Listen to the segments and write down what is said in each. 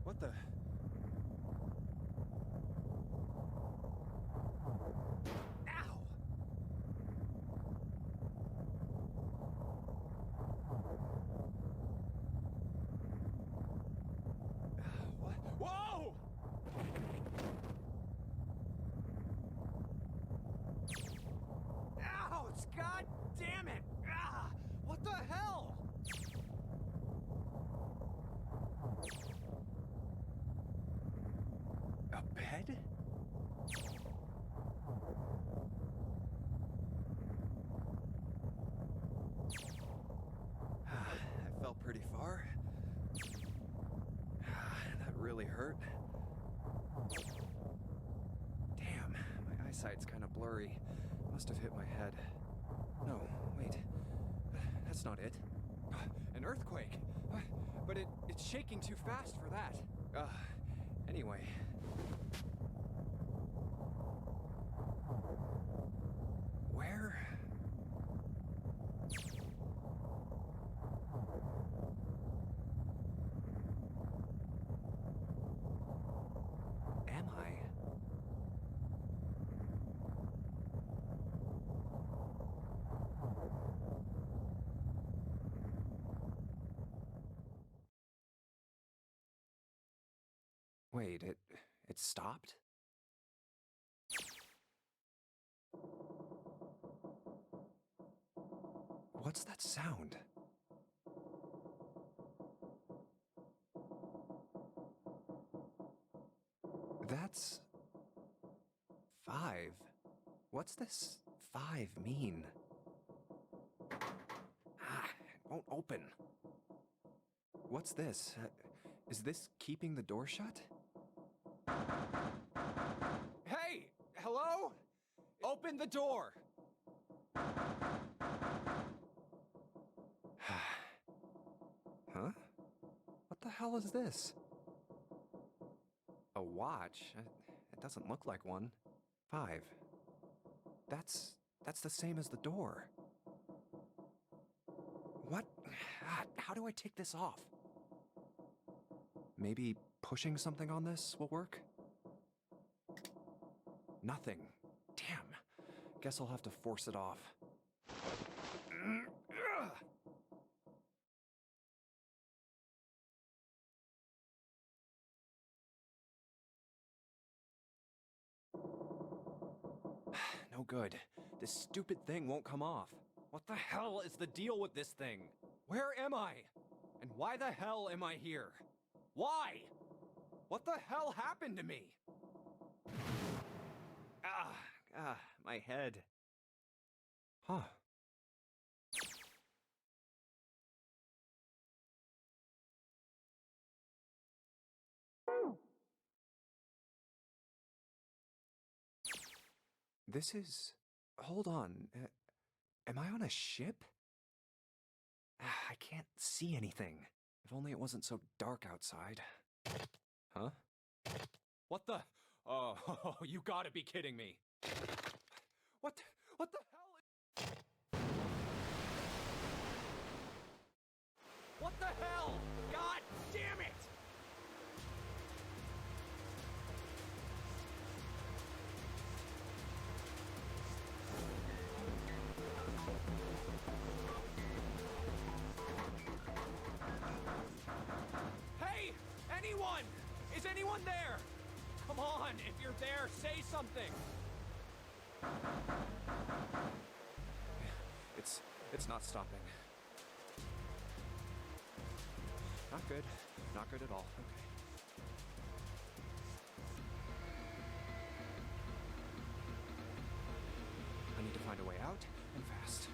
What the? Ow! What? Whoa! Ouch! God damn it! Ah! What the hell? A bed? I fell pretty far. That really hurt. Damn, my eyesight's kind of blurry. Must have hit my head. No, wait. That's not it. An earthquake! But it's shaking too fast for that. Anyway. Where? Am I? Wait, it stopped? What's that sound? That's 5. What's this 5 mean? It won't open. What's this? Is this keeping the door shut? Hey! Hello? Open the door! Huh? What the hell is this? A watch? It doesn't look like one. 5. That's the same as the door. What? How do I take this off? Maybe pushing something on this will work? Nothing. Damn. Guess I'll have to force it off. No good. This stupid thing won't come off. What the hell is the deal with this thing? Where am I? And why the hell am I here? Why? What the hell happened to me? My head. Huh. This is... Hold on. Am I on a ship? I can't see anything. If only it wasn't so dark outside. Huh? What the... Oh, you gotta be kidding me. What the hell is... What the hell? God damn it! anyone there? Come on, if you're there, say something. It's not stopping. Not good. Not good at all. Okay. I need to find a way out, and fast.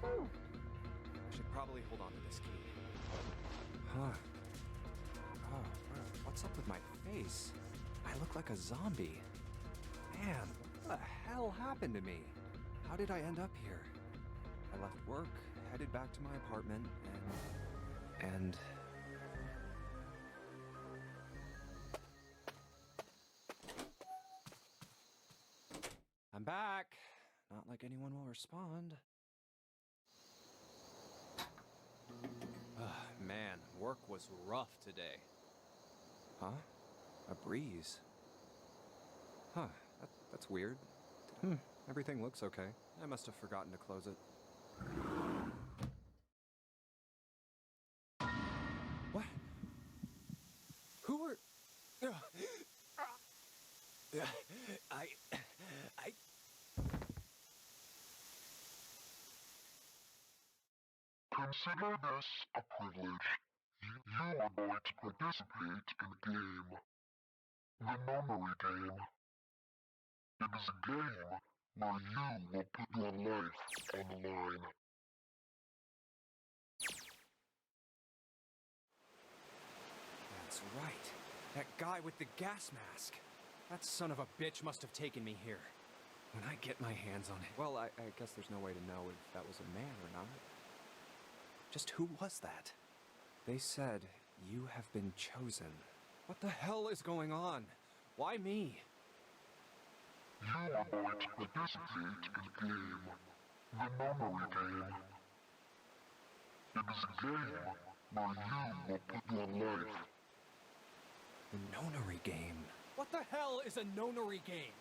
I should probably hold on to this key. Huh. Oh, what's up with my face? I look like a zombie. Man, what the hell happened to me? How did I end up here? I left work, headed back to my apartment, and... I'm back. Not like anyone will respond. Man, work was rough today. Huh? A breeze. Huh, that's weird. Everything looks okay. I must have forgotten to close it. What? Who are... I... Consider this a privilege. You are going to participate in a game. The Nonary game. It is a game where you will put your life on the line. That's right. That guy with the gas mask. That son of a bitch must have taken me here. When I get my hands on it... Well, I guess there's no way to know if that was a man or not. Just who was that? They said, you have been chosen. What the hell is going on? Why me? You are going to participate in a game. The Nonary game. It is a game where you will put your life. The Nonary game. What the hell is a Nonary game?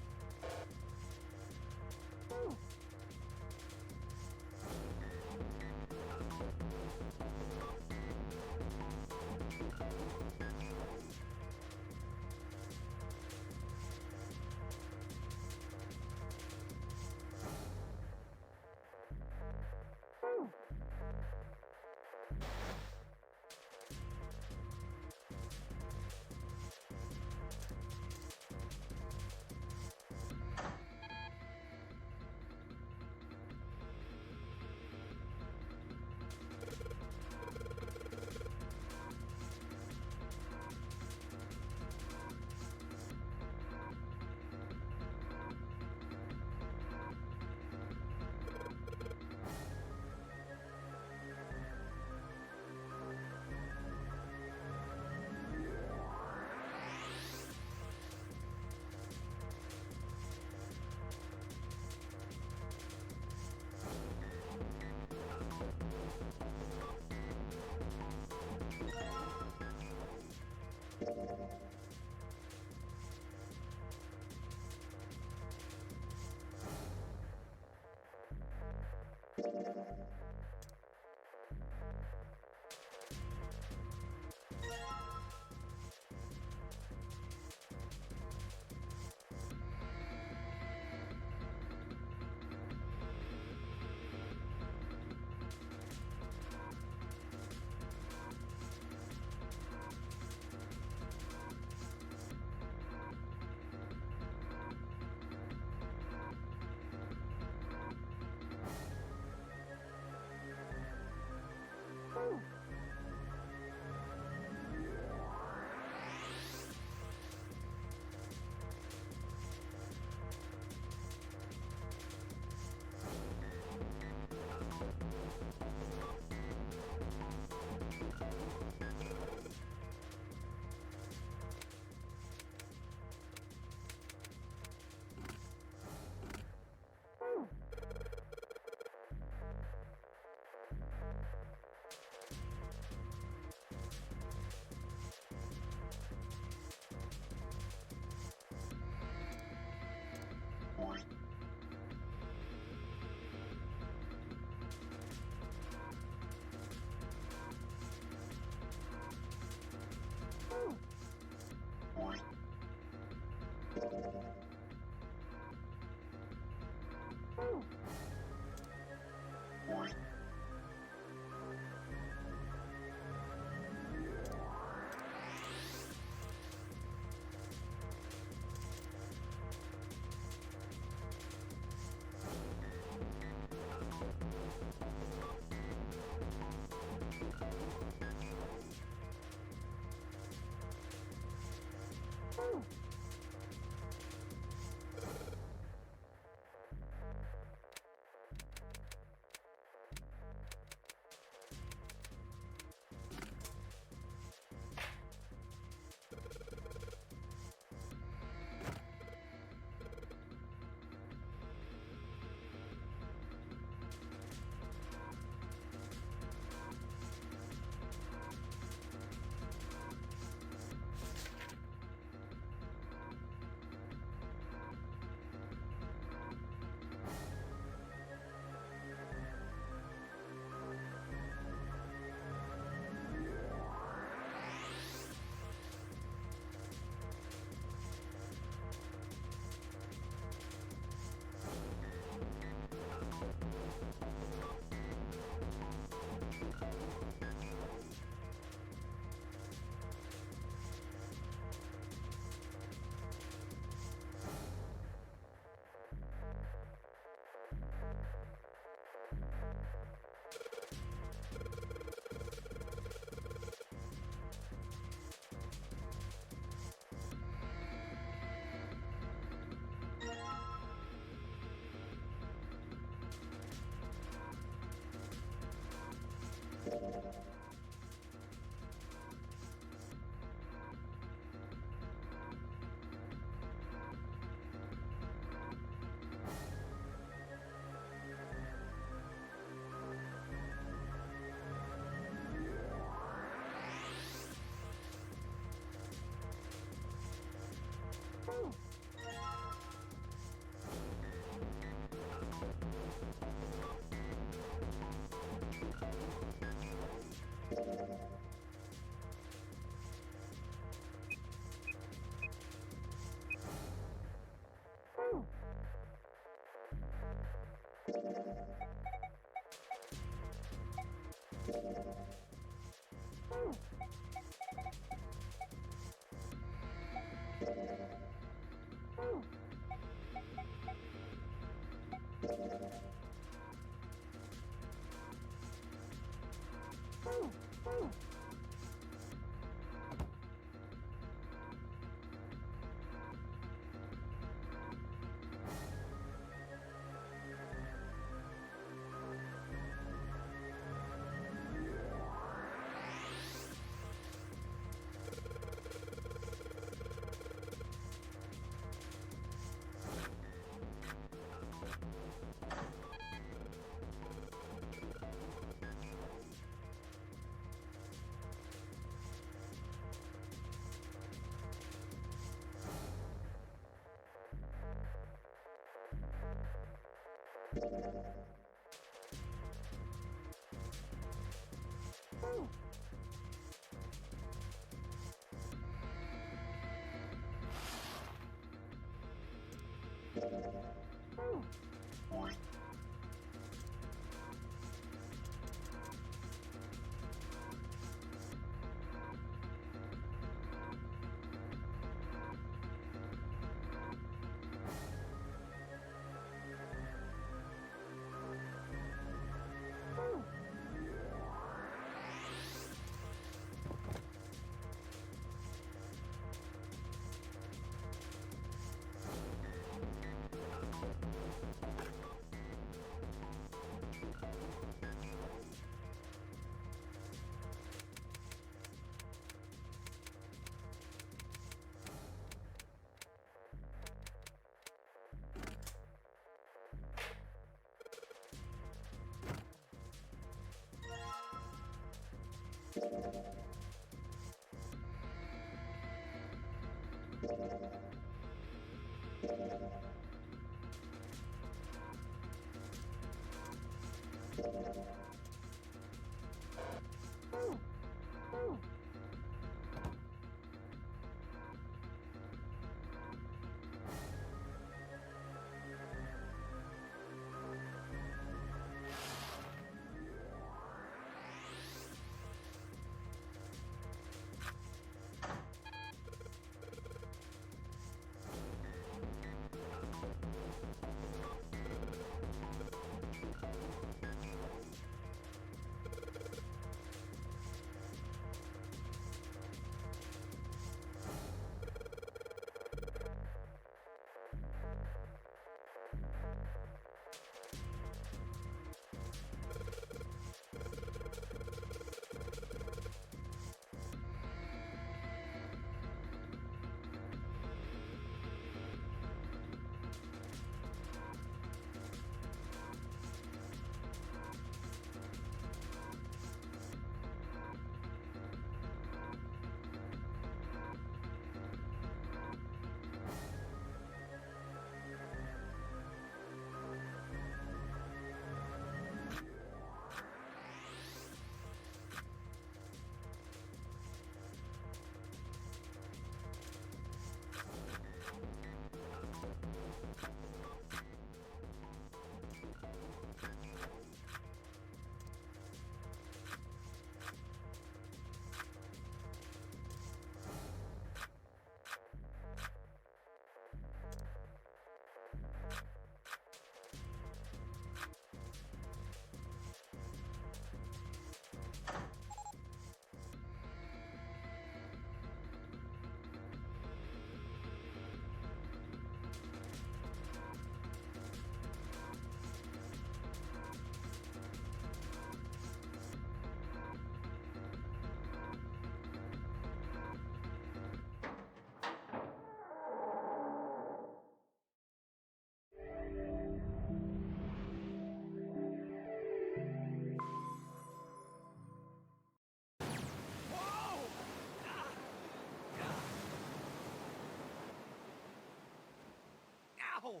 Ow!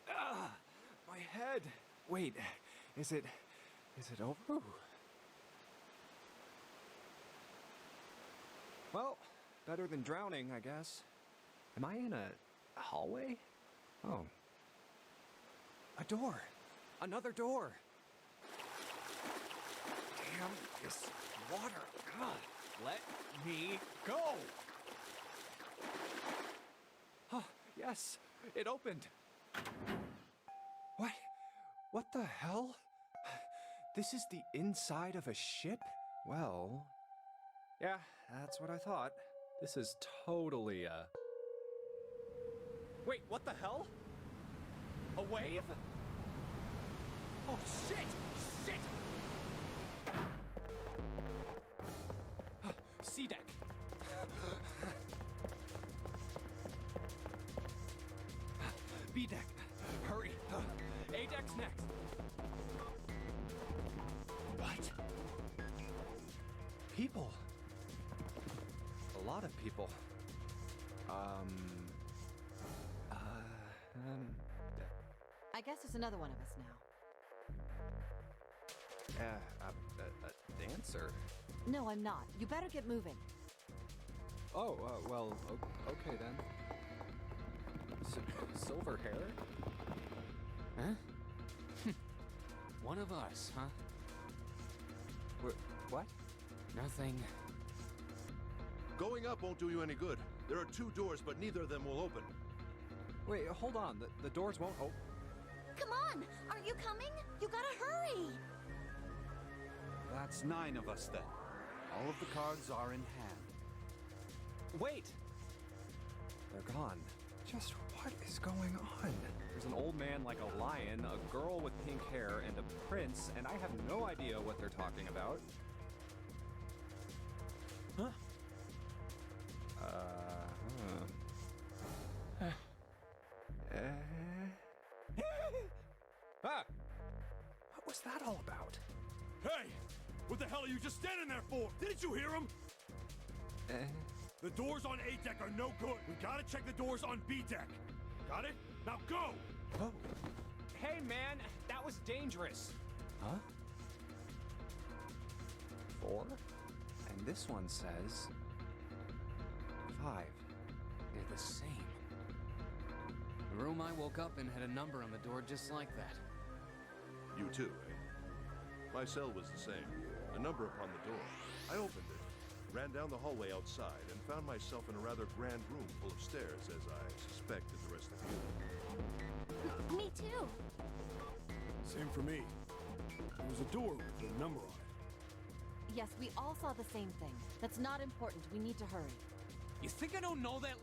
Ah, my head. Wait, is it over? Ooh. Well, better than drowning, I guess. Am I in a hallway? Oh. A door. Another door. Damn this water. God, let me go. Yes, it opened. What? What the hell? This is the inside of a ship? Well, yeah, that's what I thought. This is totally Wait, what the hell? A wave? Oh, shit! Shit! C deck. B deck. Hurry. A deck's next. What? People. A lot of people. I guess there's another one of us now. A dancer? No, I'm not. You better get moving. Oh, well, okay then. Silver hair? Huh? One of us, huh? What? Nothing. Going up won't do you any good. There are 2 doors, but neither of them will open. Wait, hold on. The doors won't open. Come on! Aren't you coming? You gotta hurry! That's 9 of us then. All of the cards are in hand. Wait! They're gone. Just what is going on? There's an old man like a lion, a girl with pink hair, and a prince, and I have no idea what they're talking about. Huh? Ah! What was that all about? Hey! What the hell are you just standing there for? Didn't you hear him? The doors on A deck are no good. We gotta check the doors on B deck. Got it? Now go! Oh. Hey, man! That was dangerous! Huh? 4? And this one says... 5. They're the same. The room I woke up in had a number on the door just like that. You too, eh? My cell was the same. A number upon the door. I opened it, ran down the hallway outside, and found myself in a rather grand room full of stairs, as I suspected the rest of you. Me too. Same for me. There was a door with a number on it. Yes, we all saw the same thing. That's not important. We need to hurry. You think I don't know that?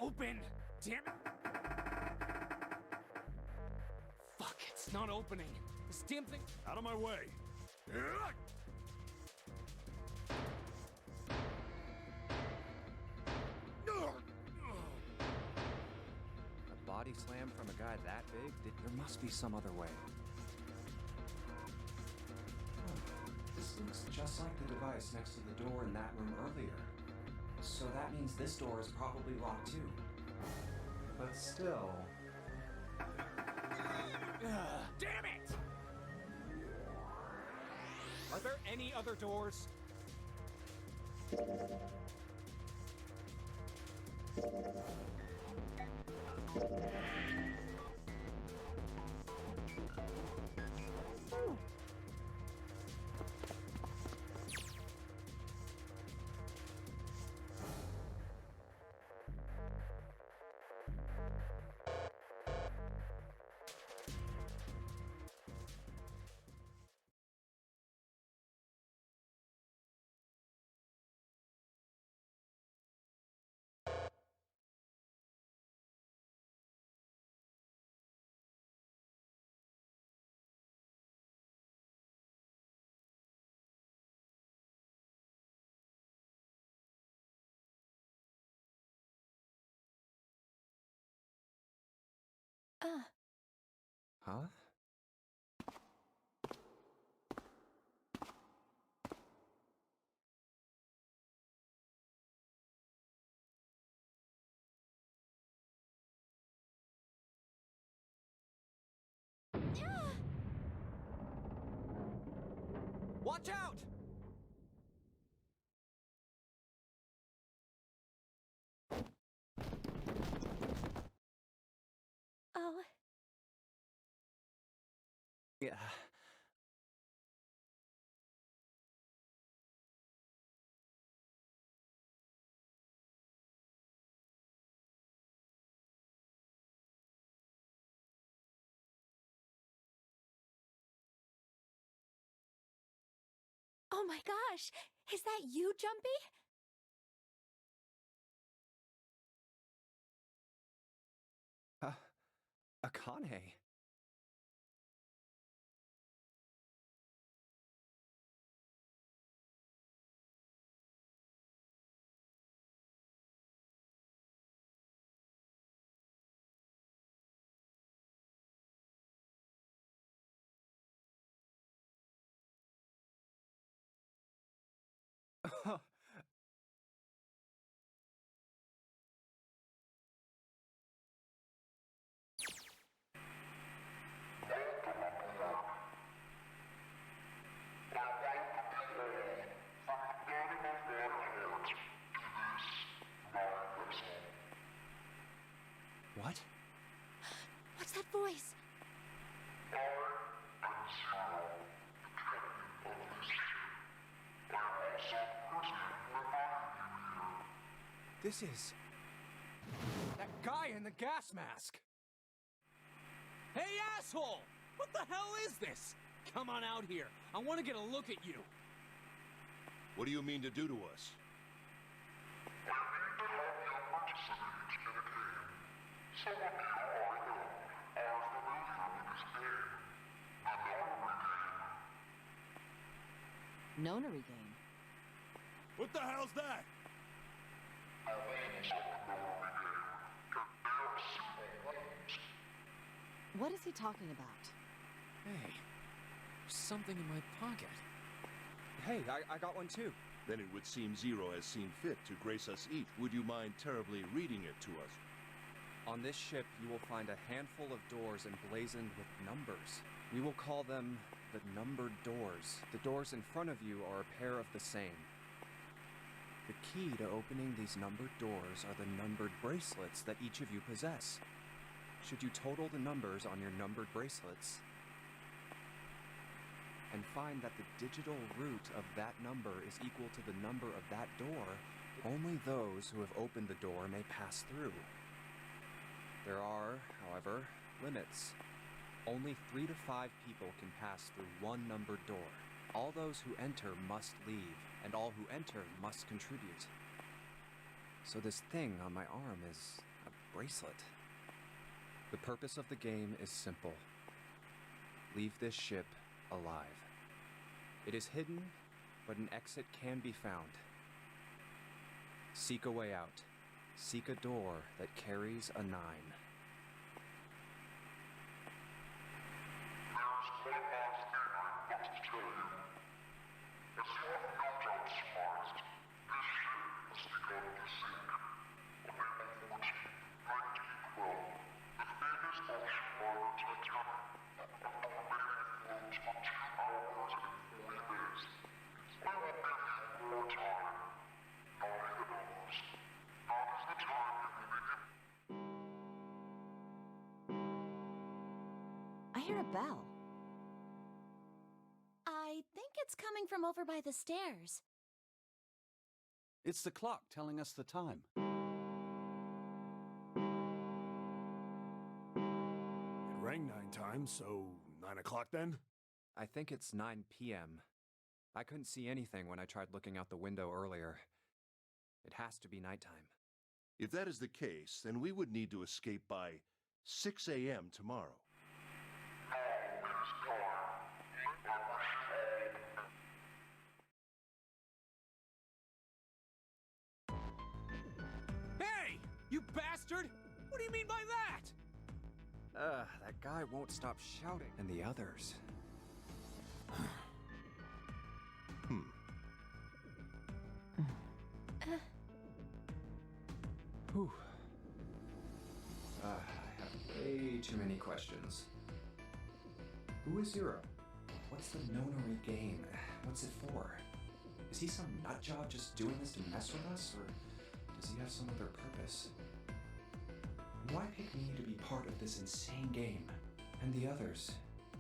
Open! Damn it! Fuck, it's not opening. This damn thing... Out of my way. A body slam from a guy that big? There must be some other way. This looks just like the device next to the door in that room earlier. So that means this door is probably locked too. But still... Damn it! Are there any other doors? Huh? Watch out! Oh. Yeah. Oh my gosh! Is that you, Jumpy? Akane. What? What's that voice? This is... that guy in the gas mask! Hey, asshole! What the hell is this? Come on out here. I want to get a look at you. What do you mean to do to us? Nonary game. What the hell's that? What is he talking about? Hey, there's something in my pocket. Hey, I got one too. Then it would seem Zero has seen fit to grace us each. Would you mind terribly reading it to us? On this ship, you will find a handful of doors emblazoned with numbers. We will call them the numbered doors. The doors in front of you are a pair of the same. The key to opening these numbered doors are the numbered bracelets that each of you possess. Should you total the numbers on your numbered bracelets and find that the digital root of that number is equal to the number of that door, only those who have opened the door may pass through. There are, however, limits. Only 3 to 5 people can pass through one numbered door. All those who enter must leave, and all who enter must contribute. So this thing on my arm is a bracelet. The purpose of the game is simple. Leave this ship alive. It is hidden, but an exit can be found. Seek a way out. Seek a door that carries a 9. I hear a bell. I think it's coming from over by the stairs. It's the clock telling us the time. It rang 9 times, so 9 o'clock then? I think it's 9 p.m. I couldn't see anything when I tried looking out the window earlier. It has to be nighttime. If that is the case, then we would need to escape by 6 a.m. tomorrow. Hey! You bastard! What do you mean by that? That guy won't stop shouting. And the others. Whew. I have way too many questions. Who is Zero? What's the Nonary game? What's it for? Is he some nutjob just doing this to mess with us, or does he have some other purpose? And why pick me to be part of this insane game? And the others?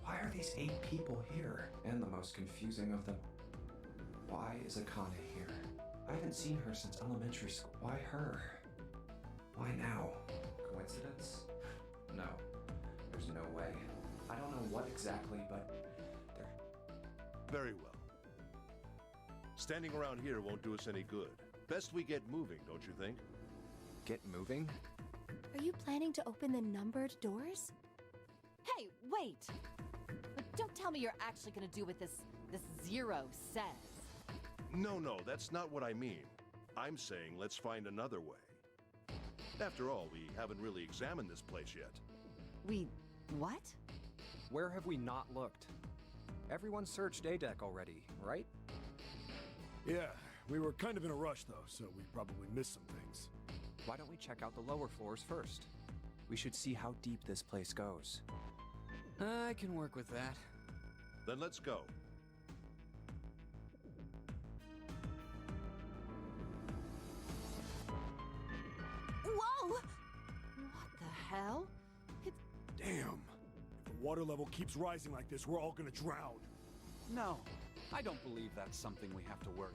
Why are these 8 people here? And the most confusing of them, why is Akane here? I haven't seen her since elementary school. Why her? Why now? Coincidence? No. There's no way. I don't know what exactly, but they're... Very well. Standing around here won't do us any good. Best we get moving, don't you think? Get moving? Are you planning to open the numbered doors? Hey, wait! But don't tell me you're actually gonna do what this zero says. No, that's not what I mean. I'm saying let's find another way. After all, we haven't really examined this place yet. What? Where have we not looked? Everyone searched A deck already, right? Yeah, we were kind of in a rush though, so we probably missed some things. Why don't we check out the lower floors first? We should see how deep this place goes. I can work with that. Then let's go. Whoa! What the hell? Damn. If the water level keeps rising like this, we're all gonna drown. No, I don't believe that's something we have to worry.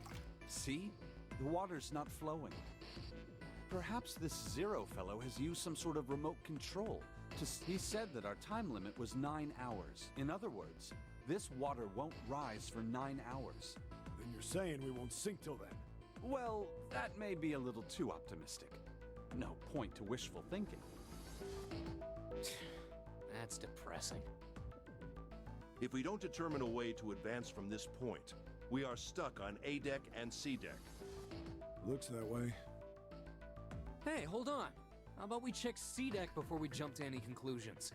See? The water's not flowing. Perhaps this Zero fellow has used some sort of remote control. He said that our time limit was 9 hours. In other words, this water won't rise for 9 hours. Then you're saying we won't sink till then? Well, that may be a little too optimistic. No point to wishful thinking. That's depressing. If we don't determine a way to advance from this point, we are stuck on A deck and C deck. Looks that way. Hey, hold on. How about we check C deck before we jump to any conclusions?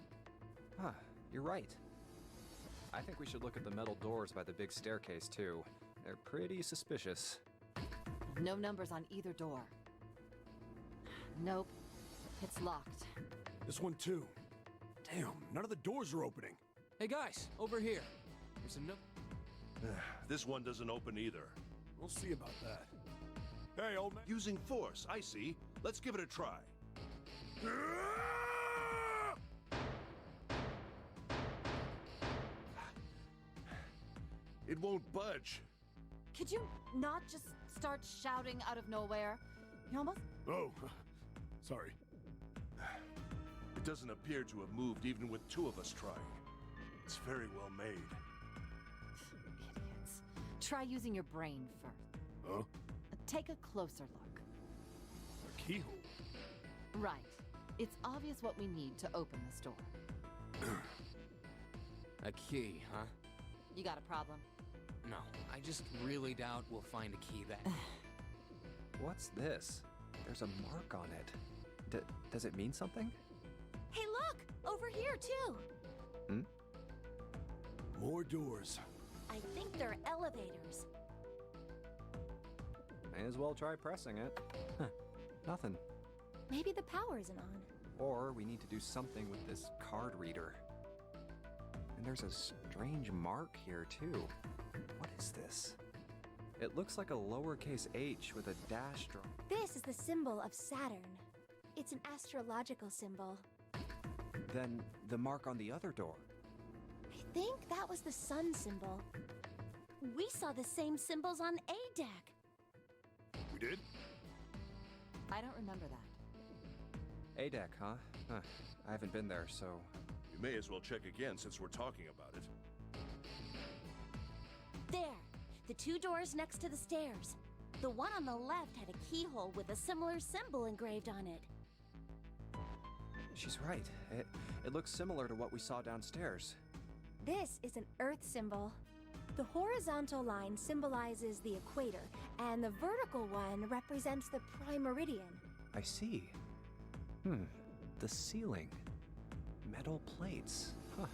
Huh, you're right. I think we should look at the metal doors by the big staircase too. They're pretty suspicious. No numbers on either door. Nope. It's locked. This one too. Damn, none of the doors are opening. Hey guys, over here. There's a note. This one doesn't open either. We'll see about that. Hey, old man. Using force, I see. Let's give it a try. It won't budge. Could you not just start shouting out of nowhere? You almost... Oh, sorry. It doesn't appear to have moved even with two of us trying. It's very well made. Idiots. Try using your brain first. Huh? Take a closer look. A keyhole? Right. It's obvious what we need to open this door. A key, huh? You got a problem? No, I just really doubt we'll find a key that... What's this? There's a mark on it. Does it mean something? Hey, look! Over here, too! Hmm? More doors. I think they're elevators. May as well try pressing it. Huh, nothing. Maybe the power isn't on. Or we need to do something with this card reader. And there's a strange mark here, too. What is this? It looks like a lowercase h with a dash drawn. This is the symbol of Saturn. It's an astrological symbol. Then the mark on the other door. I think that was the sun symbol. We saw the same symbols on A deck. We did? I don't remember that. A deck, huh? Huh. I haven't been there, so... We may as well check again since we're talking about it. There, the two doors next to the stairs. The one on the left had a keyhole with a similar symbol engraved on it. She's right. It looks similar to what we saw downstairs. This is an Earth symbol. The horizontal line symbolizes the equator, and the vertical one represents the prime meridian. I see. The ceiling. Metal plates. Huh.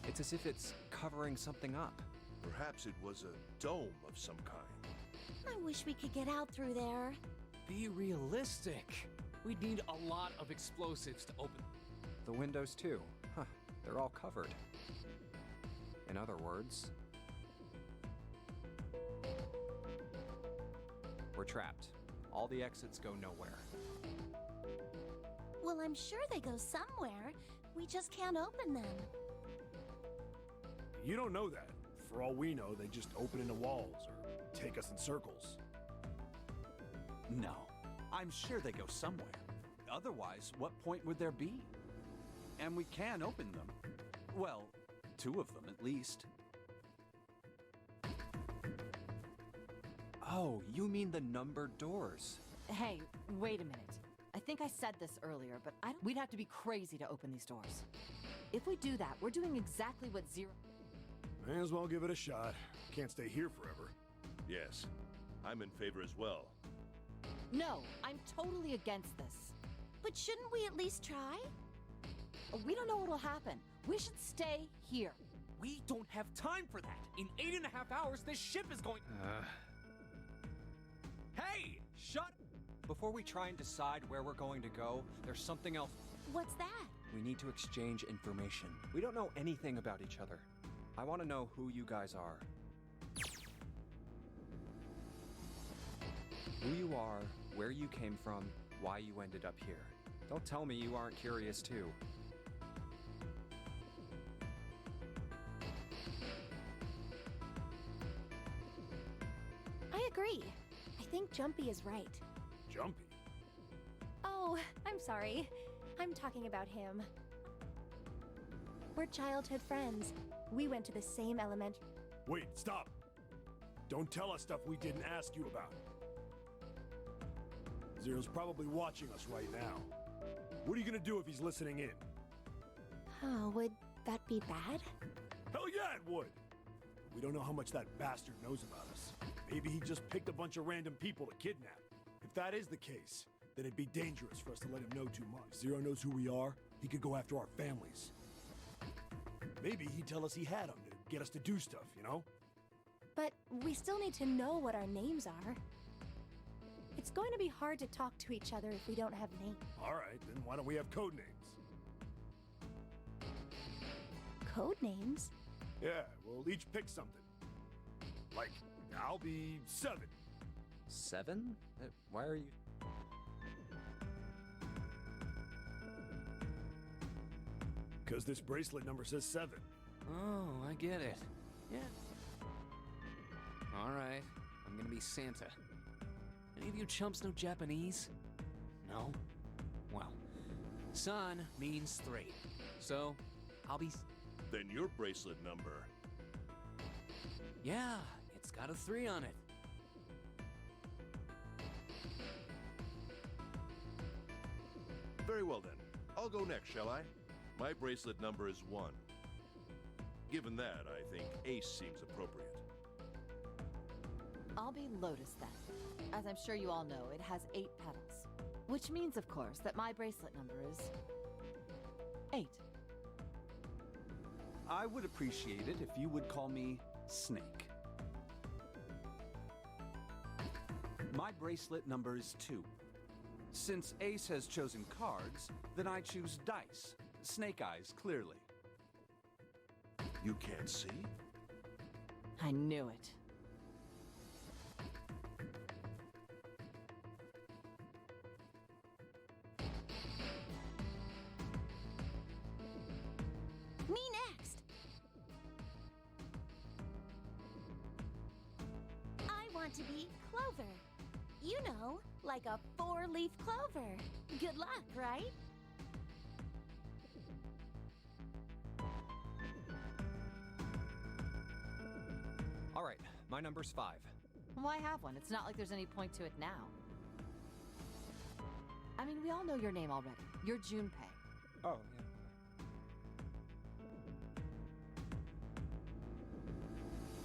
It's as if it's covering something up. Perhaps it was a dome of some kind. I wish we could get out through there. Be realistic. We'd need a lot of explosives to open. The windows, too. Huh. They're all covered. In other words... we're trapped. All the exits go nowhere. Well, I'm sure they go somewhere. We just can't open them. You don't know that. For all we know, they just open into walls or take us in circles. No, I'm sure they go somewhere. Otherwise, what point would there be? And we can open them. Well, two of them at least. Oh, you mean the numbered doors. Hey, wait a minute. I think I said this earlier, but we'd have to be crazy to open these doors. If we do that, we're doing exactly what Zero... May as well give it a shot. Can't stay here forever. Yes, I'm in favor as well. No, I'm totally against this. But shouldn't we at least try? We don't know what'll happen. We should stay here. We don't have time for that. In 8.5 hours, this ship is going... Hey! Shut... Before we try and decide where we're going to go, there's something else. What's that? We need to exchange information. We don't know anything about each other. I want to know who you guys are. Who you are, where you came from, why you ended up here. Don't tell me you aren't curious too. I agree. I think Jumpy is right. Jumpy? Oh, I'm sorry. I'm talking about him. We're childhood friends. We went to the same elementary. Wait, stop! Don't tell us stuff we didn't ask you about. Zero's probably watching us right now. What are you gonna do if he's listening in? Oh, would that be bad? Hell yeah, it would! We don't know how much that bastard knows about us. Maybe he just picked a bunch of random people to kidnap. If that is the case, then it'd be dangerous for us to let him know too much. If Zero knows who we are, he could go after our families. Maybe he'd tell us he had them to get us to do stuff, you know? But we still need to know what our names are. It's going to be hard to talk to each other if we don't have names. Alright, then why don't we have code names? Code names? Yeah, we'll each pick something. Like, I'll be 7. 7? Why are you... Because this bracelet number says 7. Oh, I get it. Yeah. All right, I'm gonna be Santa. Any of you chumps know Japanese? No? Well, sun means 3. So, I'll be... Then your bracelet number. Yeah, it's got a 3 on it. Very well then. I'll go next, shall I? My bracelet number is 1. Given that, I think Ace seems appropriate. I'll be Lotus then. As I'm sure you all know, it has 8 petals. Which means, of course, that my bracelet number is... 8. I would appreciate it if you would call me Snake. My bracelet number is 2. Since Ace has chosen cards, then I choose dice. Snake eyes, clearly. You can't see? I knew it. Me next! I want to be Clover. You know, like a 4-leaf clover. Good luck, right? All right, my number's 5. Why have one? It's not like there's any point to it now. I mean, we all know your name already. You're Junpei. Oh,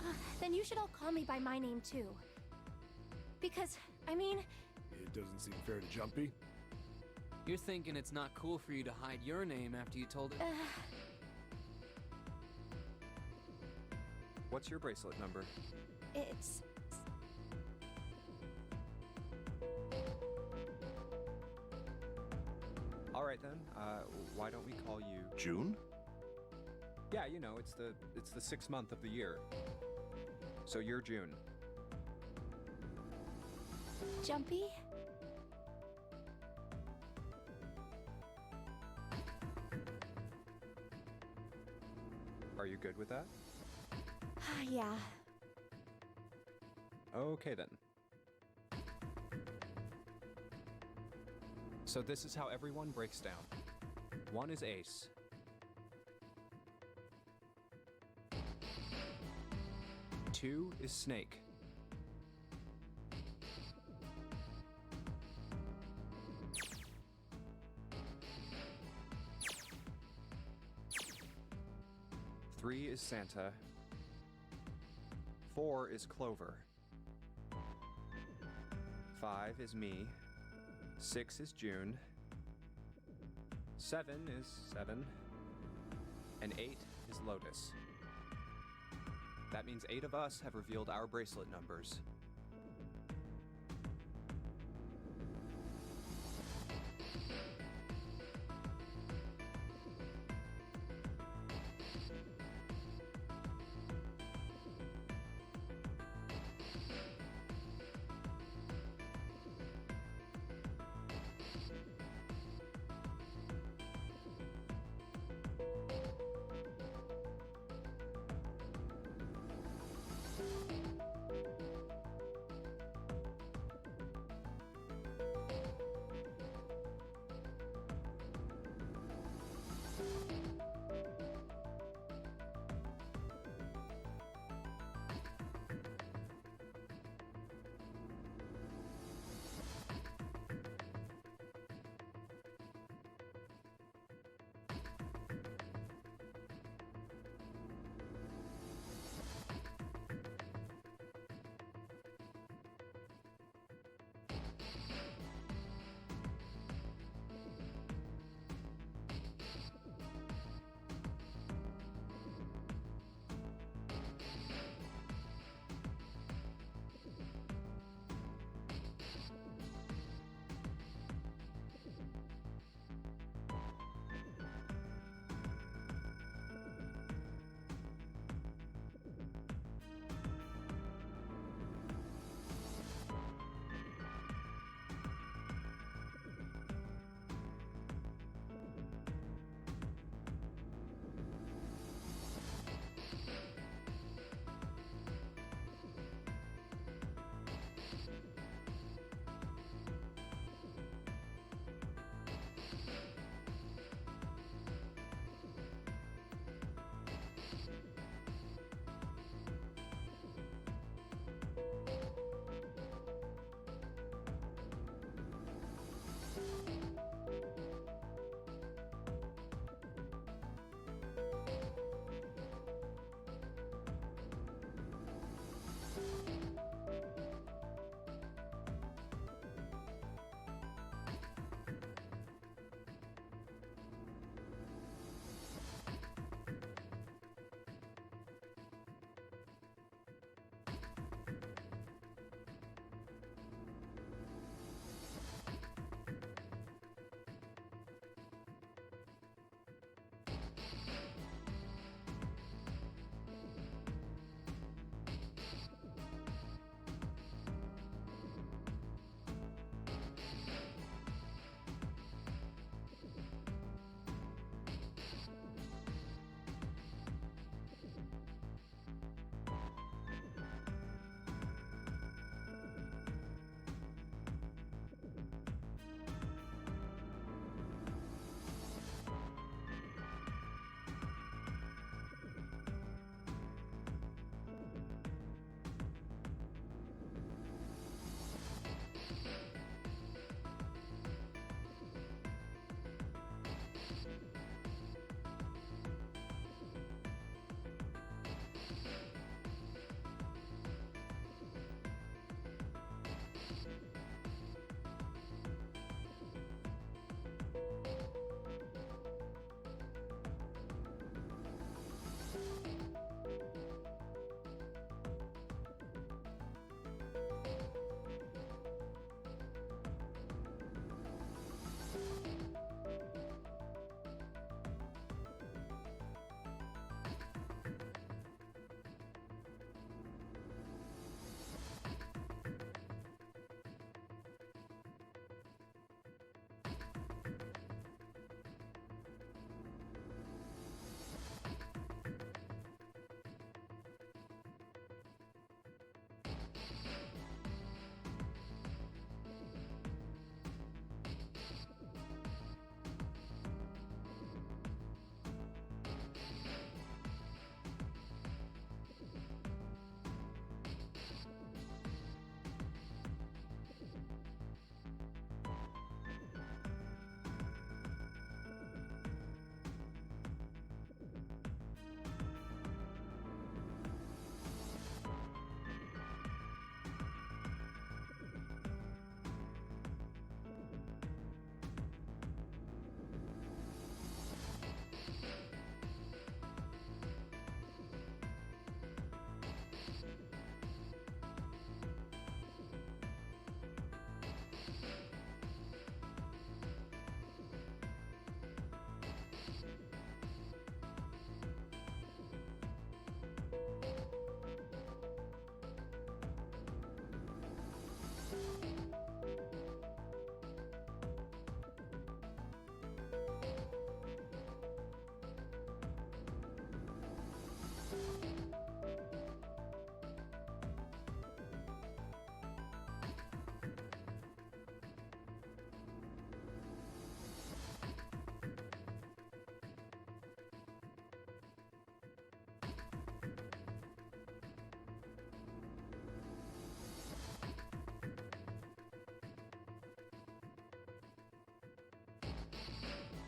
yeah. Then you should all call me by my name too. Because, I mean... It doesn't seem fair to Jumpy. You're thinking it's not cool for you to hide your name after you told it? What's your bracelet number? It's... All right then. Why don't we call you June? Yeah, you know, it's the 6th month of the year. So you're June. Jumpy? Are you good with that? Yeah. Okay then. So this is how everyone breaks down. 1 is Ace. 2 is Snake. 3 is Santa. 4 is Clover. 5 is me. 6 is June. 7 is Seven. And 8 is Lotus. That means 8 of us have revealed our bracelet numbers.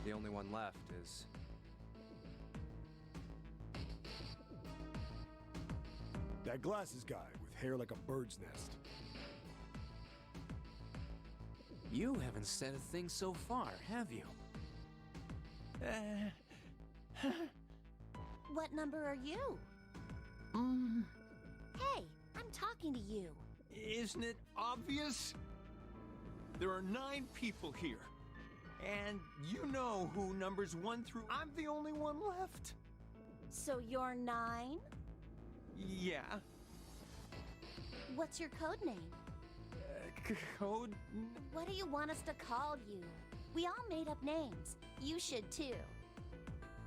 The only one left is... That glasses guy with hair like a bird's nest. You haven't said a thing so far, have you? What number are you? Hey, I'm talking to you. Isn't it obvious? There are 9 people here. And you know who numbers 1 through... I'm the only one left. So you're 9? Yeah. What's your code name? Code... What do you want us to call you? We all made up names. You should too.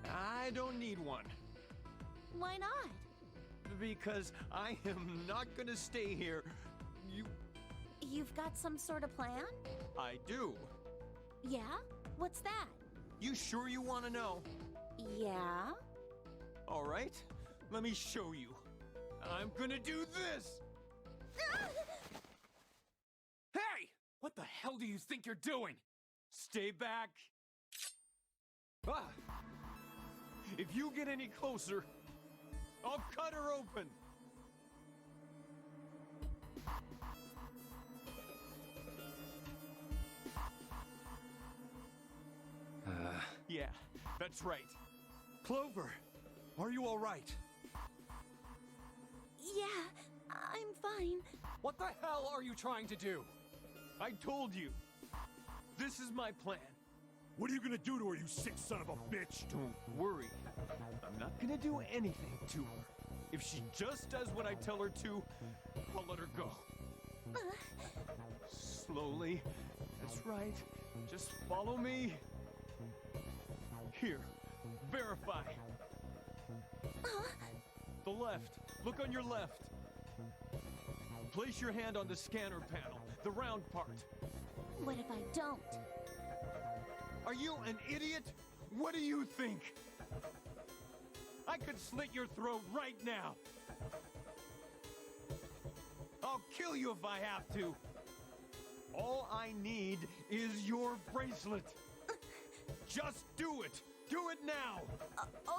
I don't need one. Why not? Because I am not gonna stay here. You've got some sort of plan? I do. Yeah? What's that? You sure you want to know? Yeah? All right. Let me show you. I'm gonna do this! Hey! What the hell do you think you're doing? Stay back. Ah! If you get any closer, I'll cut her open. Yeah, that's right. Clover, are you all right? Yeah, I'm fine. What the hell are you trying to do? I told you. This is my plan. What are you gonna do to her, you sick son of a bitch? Don't worry. I'm not gonna do anything to her. If she just does what I tell her to, I'll let her go. Slowly. That's right. Just follow me. Here. Verify. The left. Look on your left. Place your hand on the scanner panel, the round part. What if I don't? Are you an idiot? What do you think? I could slit your throat right now. I'll kill you if I have to. All I need is your bracelet. Just do it. Do it now.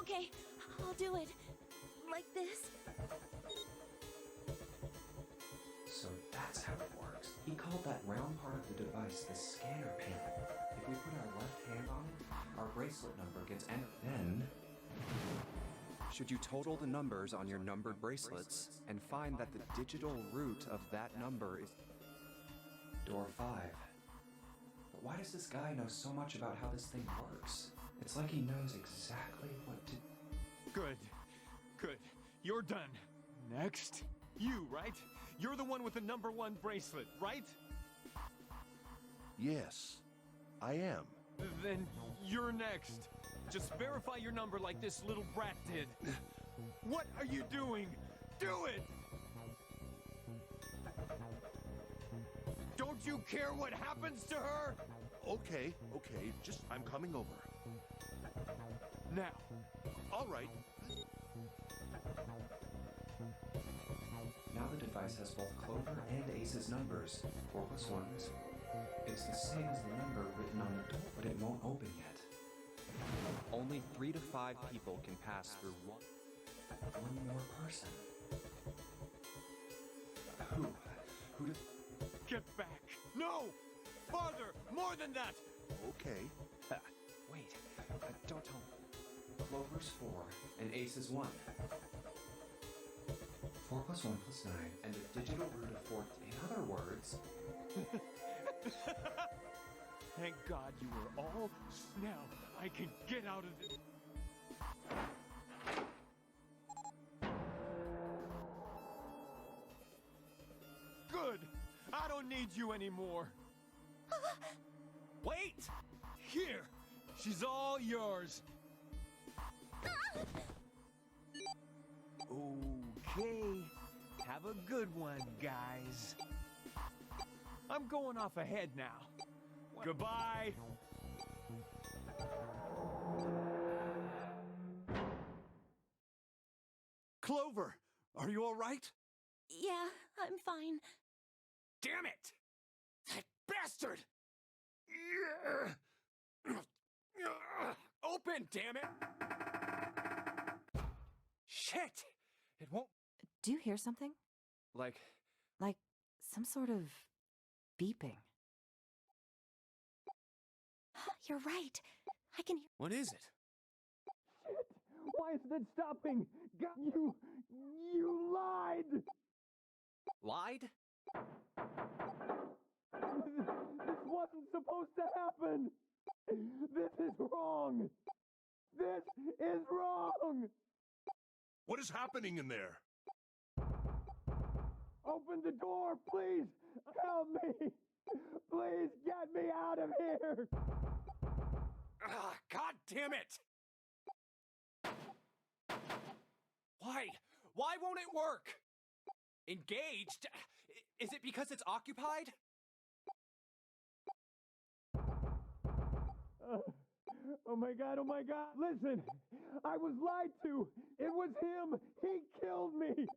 Okay, I'll do it. Like this. So that's how it works. He called that round part of the device the scanner panel. If we put our left hand on it, our bracelet number gets entered. Then, should you total the numbers on your numbered bracelets and find that the digital root of that number is door 5. But why does this guy know so much about how this thing works? It's like he knows exactly what to... Good. Good. You're done. Next. You, right? You're the one with the number 1 bracelet, right? Yes, I am. Then you're next. Just verify your number like this little brat did. What are you doing? Do it! Don't you care what happens to her? Okay, just I'm coming over. Now. All right. Now the device has both Clover and Ace's numbers. 4 plus 1 is... It's the same as the number written on the door, but it won't open yet. Only 3 to 5 people can pass through one more person. Who does... Get back! No! Farther! More than that! Okay. Wait, don't tell me. Clover's 4 and Ace's 1. 4 plus 1 plus 9, and the digital root of 4. In other words... Thank God you were all... Now, I can get out of this. Good! I don't need you anymore. Wait! Here! She's all yours. Okay. Have a good one, guys. I'm going off ahead now. Goodbye. Clover, are you all right? Yeah, I'm fine. Damn it! That bastard! again, damn it! Shit! It won't... Do you hear something? Like... Like some sort of beeping. You're right. I can hear. What is it? Why is it stopping? You lied! Lied? This wasn't supposed to happen! This is wrong! This is wrong! What is happening in there? Open the door, please! Help me! Please get me out of here! Ah, God damn it! Why? Why won't it work? Engaged? Is it because it's occupied? Oh my god, oh my god! Listen! I was lied to! It was him! He killed me!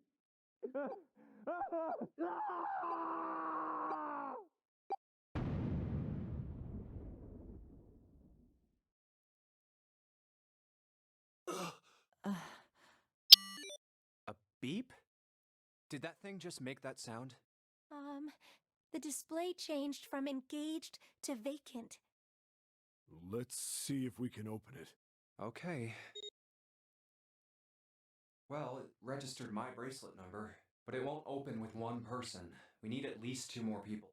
A beep? Did that thing just make that sound? The display changed from engaged to vacant. Let's see if we can open it. Okay. Well, it registered my bracelet number, but it won't open with one person. We need at least 2 more people.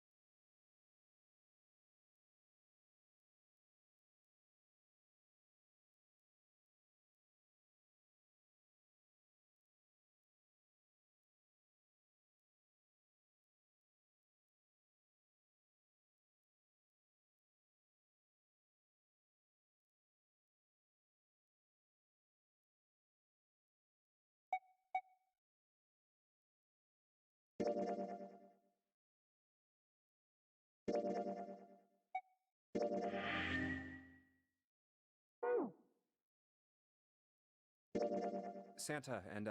Santa and,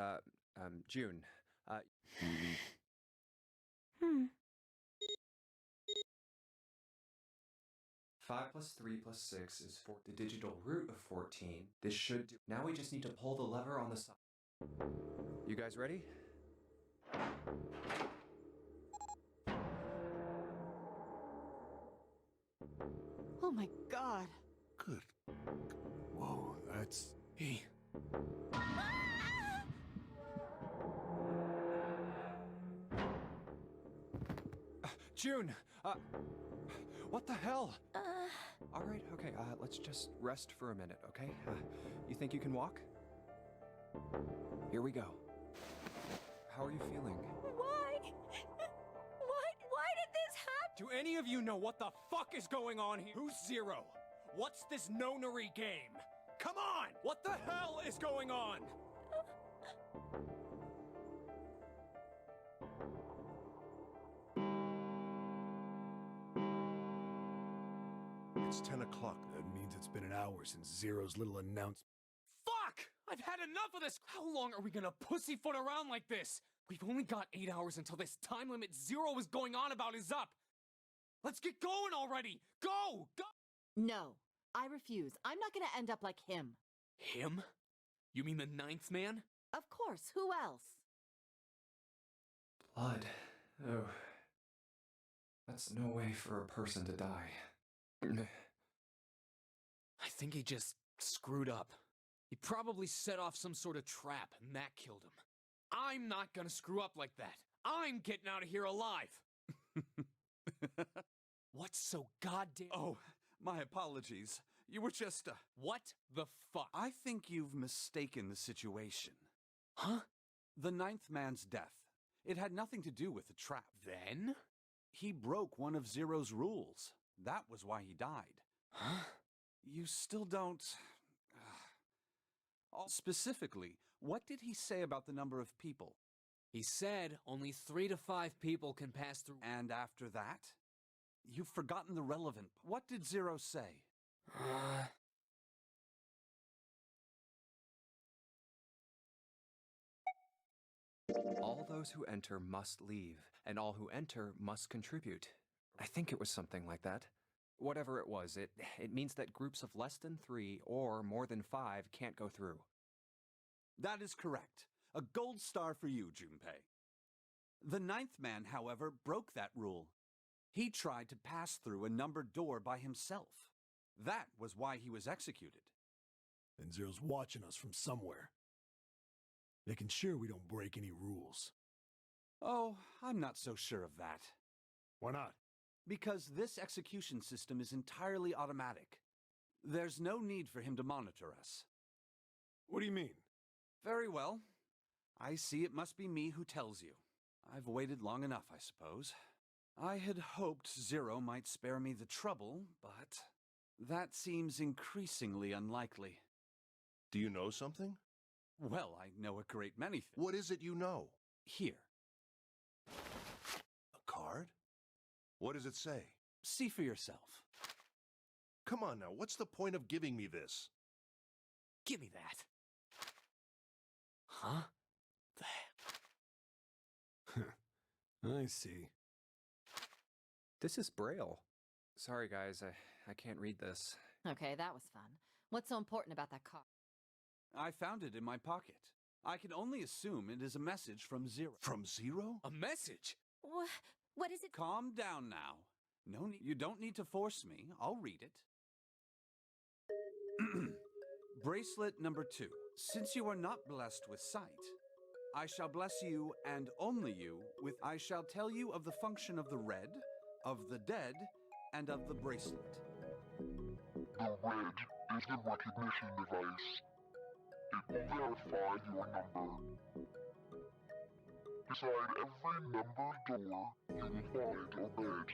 June. 5 plus 3 plus 6 is 4. The digital root of 14. This should do. Now we just need to pull the lever on the side. You guys ready? Oh my god. Good. Whoa, that's... Hey. June! What the hell? Alright, okay, let's just rest for a minute, okay? You think you can walk? Here we go. How are you feeling? Why? Why did this happen? Do any of you know what the fuck is going on here? Who's Zero? What's this Nonary game? Come on! What the hell is going on? It's 10 o'clock. That means it's been an hour since Zero's little announcement. Fuck! I've had enough of this! How long are we gonna pussyfoot around like this? We've only got 8 hours until this time limit Zero is going on about is up! Let's get going already! Go! Go! No, I refuse. I'm not gonna end up like him. Him? You mean the 9th man? Of course, who else? Blood. Oh. That's no way for a person to die. I think he just screwed up. He probably set off some sort of trap, and that killed him. I'm not gonna screw up like that. I'm getting out of here alive. What's so goddamn... Oh, my apologies. You were just, What the fuck? I think you've mistaken the situation. Huh? The 9th man's death. It had nothing to do with the trap. Then? He broke one of Zero's rules. That was why he died. Huh? You still don't... Specifically, what did he say about the number of people? He said only 3 to 5 people can pass through... And after that? You've forgotten the relevant... What did Zero say? All those who enter must leave, and all who enter must contribute. I think it was something like that. Whatever it was, it means that groups of less than 3 or more than 5 can't go through. That is correct. A gold star for you, Junpei. The ninth man, however, broke that rule. He tried to pass through a numbered door by himself. That was why he was executed. And Zero's watching us from somewhere, making sure we don't break any rules. Oh, I'm not so sure of that. Why not? Because this execution system is entirely automatic. There's no need for him to monitor us. What do you mean? Very well. I see it must be me who tells you. I've waited long enough, I suppose. I had hoped Zero might spare me the trouble, but that seems increasingly unlikely. Do you know something? Well, I know a great many things. What is it you know? Here, A card? What does it say? see for yourself. Come on now, what's the point of giving me this? Give me that. Huh? I see. This is Braille. Sorry, guys, I can't read this. Okay, that was fun. What's so important about that card? I found it in my pocket. I can only assume it is a message from Zero. From Zero? A message? What is it? Calm down now. No need. You don't need to force me. I'll read it. Bracelet number 2. Since you are not blessed with sight, I shall bless you, and only you, with I shall tell you of the function of the red, of the dead, and of the bracelet. The red is the recognition device. It will verify your number. Beside every numbered door, you will find a red.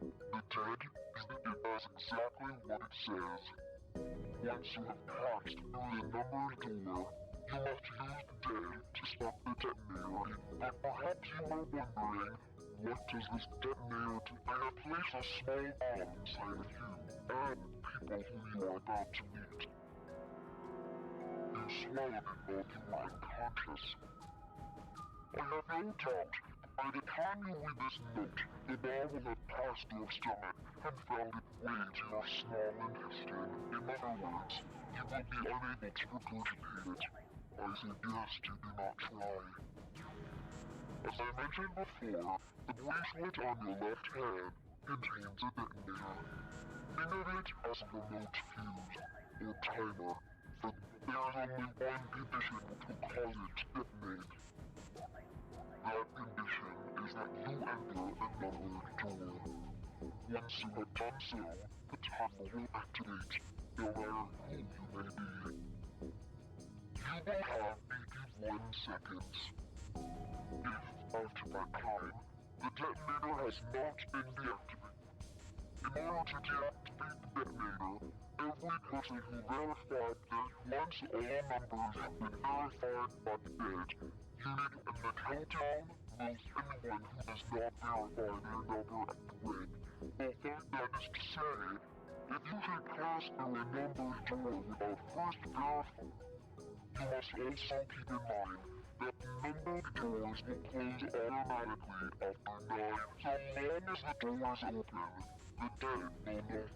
The dead is that it does exactly what it says. Once you have passed through the numbered door, you must use the dead to stop the detonator. But perhaps you are wondering, what does this detonator do? I have placed a small bomb inside of you and people who you are about to meet. You swallowed it while you were unconscious. I have no doubt, by the time you read this note, the bomb will have passed your stomach and found its way to your small intestine. In other words, you will be unable to regurgitate it. I suggest you do not try. As I mentioned before, the bracelet on your left hand contains a detonator. Think of it as a remote fuse, or timer, for there is only one condition which will cause it to detonate. That condition is that you enter another door. Once you have done so, the timer will activate, no matter who you may be. You will have 81 seconds. If, after that time, the detonator has not been deactivated, in order to deactivate the detonator, every person who verified that once all numbers have been verified by the dead, unit in the countdown will anyone who does not verify their number at the red. Well, that is to say, if you should pass through a numbered door without first verifying, you must also keep in mind that numbered doors will close automatically after 9. So long as the door is open, the dead will not.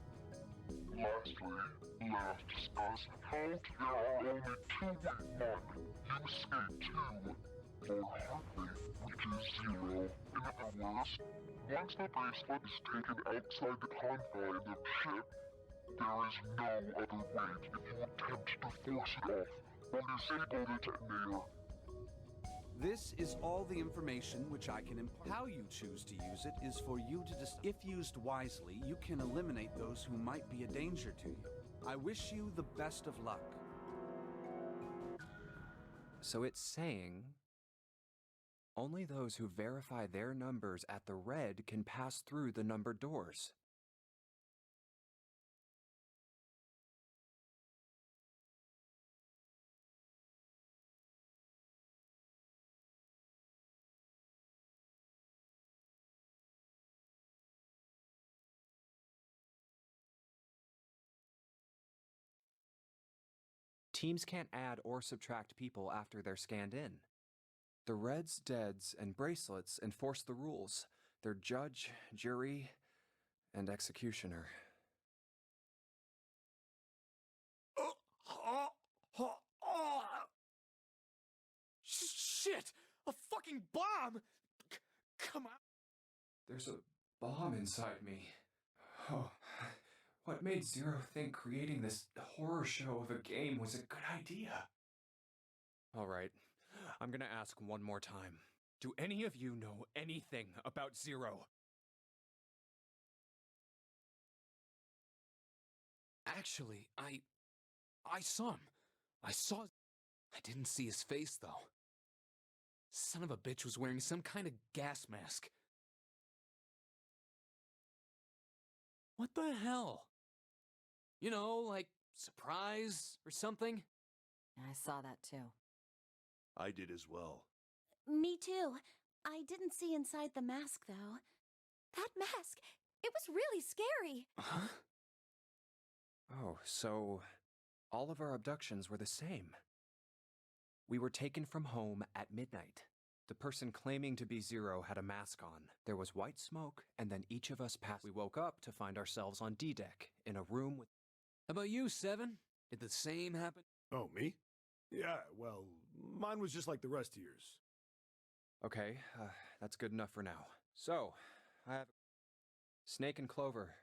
Lastly, let us discuss how there are only 2 with 1. You escape 2, or hardly reaches 0. In other words, once the bracelet is taken outside the confines of the ship, there is no other way if you attempt to force it off or disable the detonator. This is all the information which I can impart. How you choose to use it is for you to decide. If used wisely, you can eliminate those who might be a danger to you. I wish you the best of luck. So it's saying only those who verify their numbers at the red can pass through the numbered doors. Teams can't add or subtract people after they're scanned in. The Reds, Deads, and Bracelets enforce the rules. They're judge, jury, and executioner. fucking bomb! Come on. There's a bomb inside me. Oh, what made Zero think creating this horror show of a game was a good idea? Alright, I'm gonna ask one more time. Do any of you know anything about Zero? Actually, I saw him. I didn't see his face, though. Son of a bitch was wearing some kind of gas mask. What the hell? You know, like, surprise or something? I saw that too. I did as well. Me too. I didn't see inside the mask, though. That mask, it was really scary. Huh? Oh, so all of our abductions were the same. We were taken from home at midnight. The person claiming to be Zero had a mask on. There was white smoke, and then each of us passed. We woke up to find ourselves on D-Deck, in a room with... How about you, Seven? Did the same happen? Oh, me? Yeah, well, mine was just like the rest of yours. Okay, that's good enough for now. So, I have... Snake and Clover,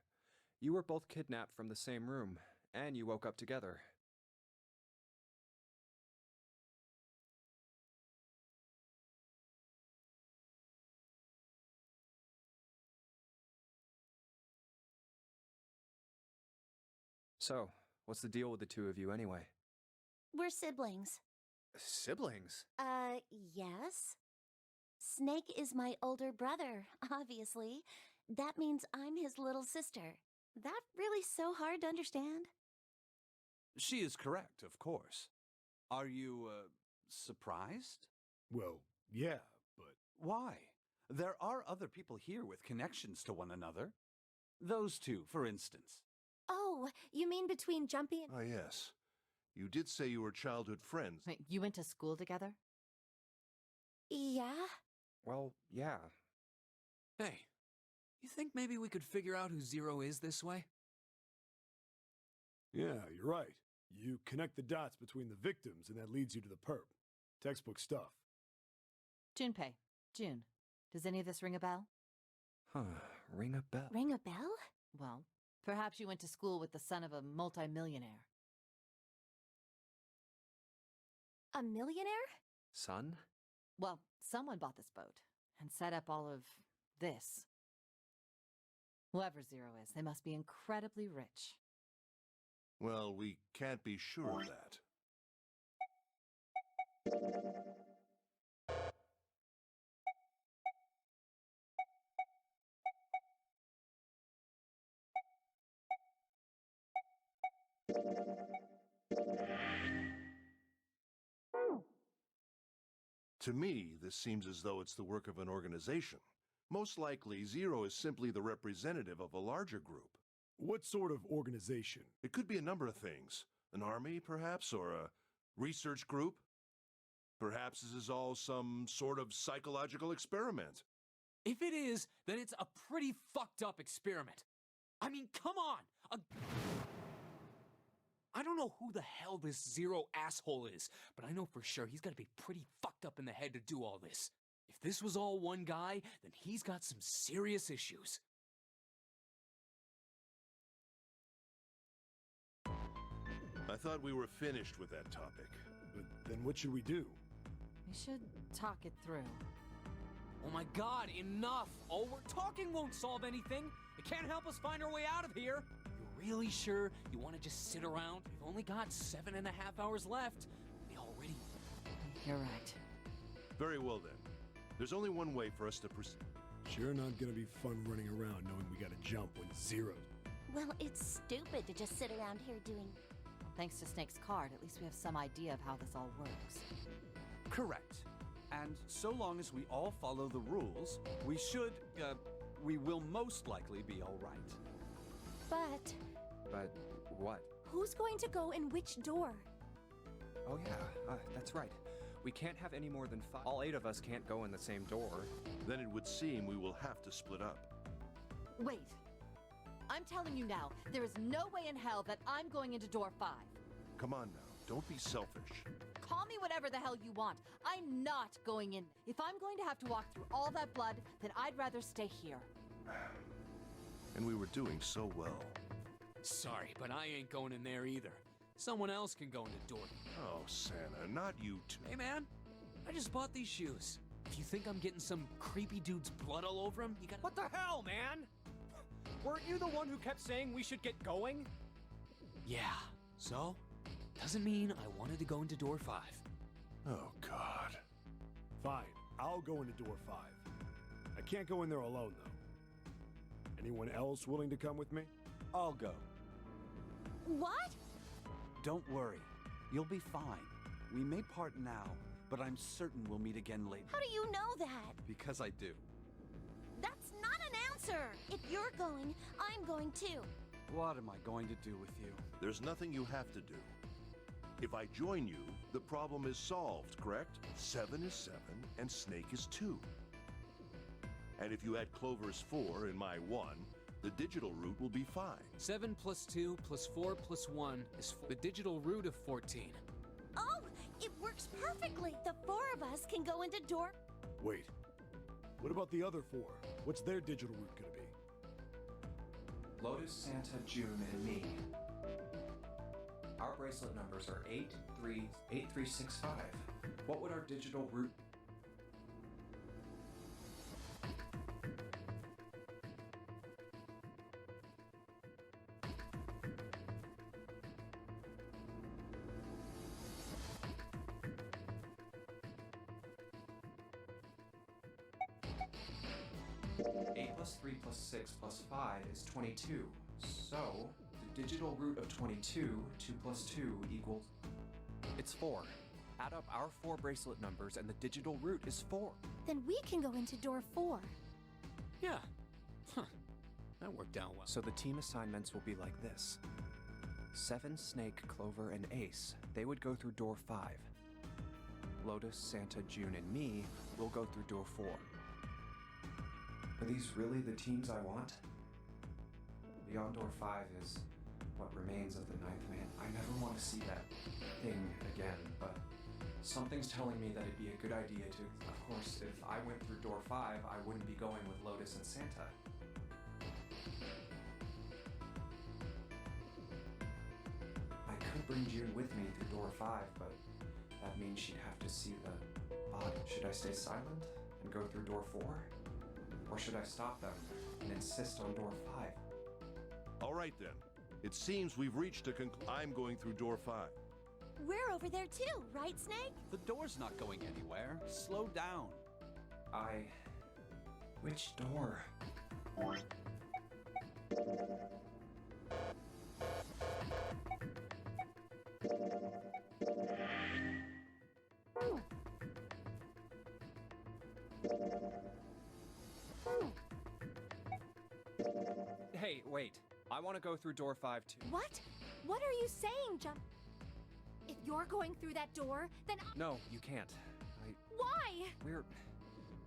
you were both kidnapped from the same room, and you woke up together. So, what's the deal with the two of you anyway? We're siblings. Siblings? Yes. Snake is my older brother, obviously. That means I'm his little sister. That really so hard to understand? She is correct, of course. Are you, surprised? Well, yeah, but... Why? There are other people here with connections to one another. Those two, for instance. Oh, you mean between Jumpy and... Ah, yes. You did say you were childhood friends. Wait, you went to school together? Yeah? Well, yeah. Hey, you think maybe we could figure out who Zero is this way? Yeah, you're right. You connect the dots between the victims, and that leads you to the perp. Textbook stuff. Junpei. June. Does any of this ring a bell? Huh, ring a bell. Ring a bell? Well, perhaps you went to school with the son of a multimillionaire. A millionaire? Son? Well, someone bought this boat and set up all of this. Whoever Zero is, they must be incredibly rich. Well, we can't be sure of that. To me, this seems as though it's the work of an organization. Most likely, Zero is simply the representative of a larger group. What sort of organization? It could be a number of things. An army, perhaps, or a research group. Perhaps this is all some sort of psychological experiment. If it is, then it's a pretty fucked up experiment. I mean, come on! I don't know who the hell this Zero asshole is, but I know for sure he's gotta be pretty fucked up in the head to do all this. If this was all one guy, then he's got some serious issues. I thought we were finished with that topic. But then what should we do? We should talk it through. Oh my god, enough! All we're talking won't solve anything! It can't help us find our way out of here! You're really sure you want to just sit around? We've only got 7.5 hours left. We already... You're right. Very well then. There's only one way for us to proceed. Sure not gonna be fun running around knowing we gotta jump when Zero. Well, it's stupid to just sit around here doing... Thanks to Snake's card, at least we have some idea of how this all works. Correct. And so long as we all follow the rules, we will most likely be all right. But... But what? who's going to go in which door? Oh yeah, that's right. We can't have any more than 5. All 8 of us can't go in the same door. Then it would seem we will have to split up. Wait. I'm telling you now, there is no way in hell that I'm going into door 5. Come on now. Don't be selfish. Call me whatever the hell you want. I'm not going in. If I'm going to have to walk through all that blood, then I'd rather stay here. And we were doing so well. Sorry, but I ain't going in there either. Someone else can go into door. Oh, Santa, not you two. Hey, man, I just bought these shoes. If you think I'm getting some creepy dude's blood all over him, you gotta... What the hell, man? Weren't you the one who kept saying we should get going? Yeah, so? Doesn't mean I wanted to go into door 5. Oh, God. Fine, I'll go into door 5. I can't go in there alone, though. Anyone else willing to come with me? I'll go. What? Don't worry. You'll be fine. We may part now, but I'm certain we'll meet again later. How do you know that? Because I do. That's not an answer! If you're going, I'm going too. What am I going to do with you? There's nothing you have to do. If I join you, the problem is solved, correct? 7 is 7, and Snake is 2. And if you add Clover's 4 and my 1, the digital root will be 5. 7 plus 2 plus 4 plus 1 is the digital root of 14. Oh, it works perfectly. The 4 of us can go into door... Wait. What about the other 4? What's their digital root gonna be? Lotus, Santa, June, and me. Our bracelet numbers are 8365. What would our digital root... Eight plus 3 plus 6 plus 5 is 22. So, the digital root of 22, 2 plus 2 equals... It's 4. Add up our 4 bracelet numbers and the digital root is 4. Then we can go into door 4. Yeah. Huh. That worked out well. So the team assignments will be like this. 7, Snake, Clover, and Ace. They would go through door 5. Lotus, Santa, June, and me will go through door 4. Are these really the teams I want? Beyond door 5 is what remains of the 9th man. I never want to see that thing again, but something's telling me that it'd be a good idea to... Of course, if I went through door 5, I wouldn't be going with Lotus and Santa. I could bring June with me through door 5, but that means she'd have to see the body. Should I stay silent and go through door 4? Or should I stop them and insist on door 5? All right, then. It seems we've reached a I'm going through door 5. We're over there too, right, Snake? The door's not going anywhere. Slow down. Which door? Hey, wait. I want to go through door 5 too. What? What are you saying, Jump? If you're going through that door, then No, you can't. why?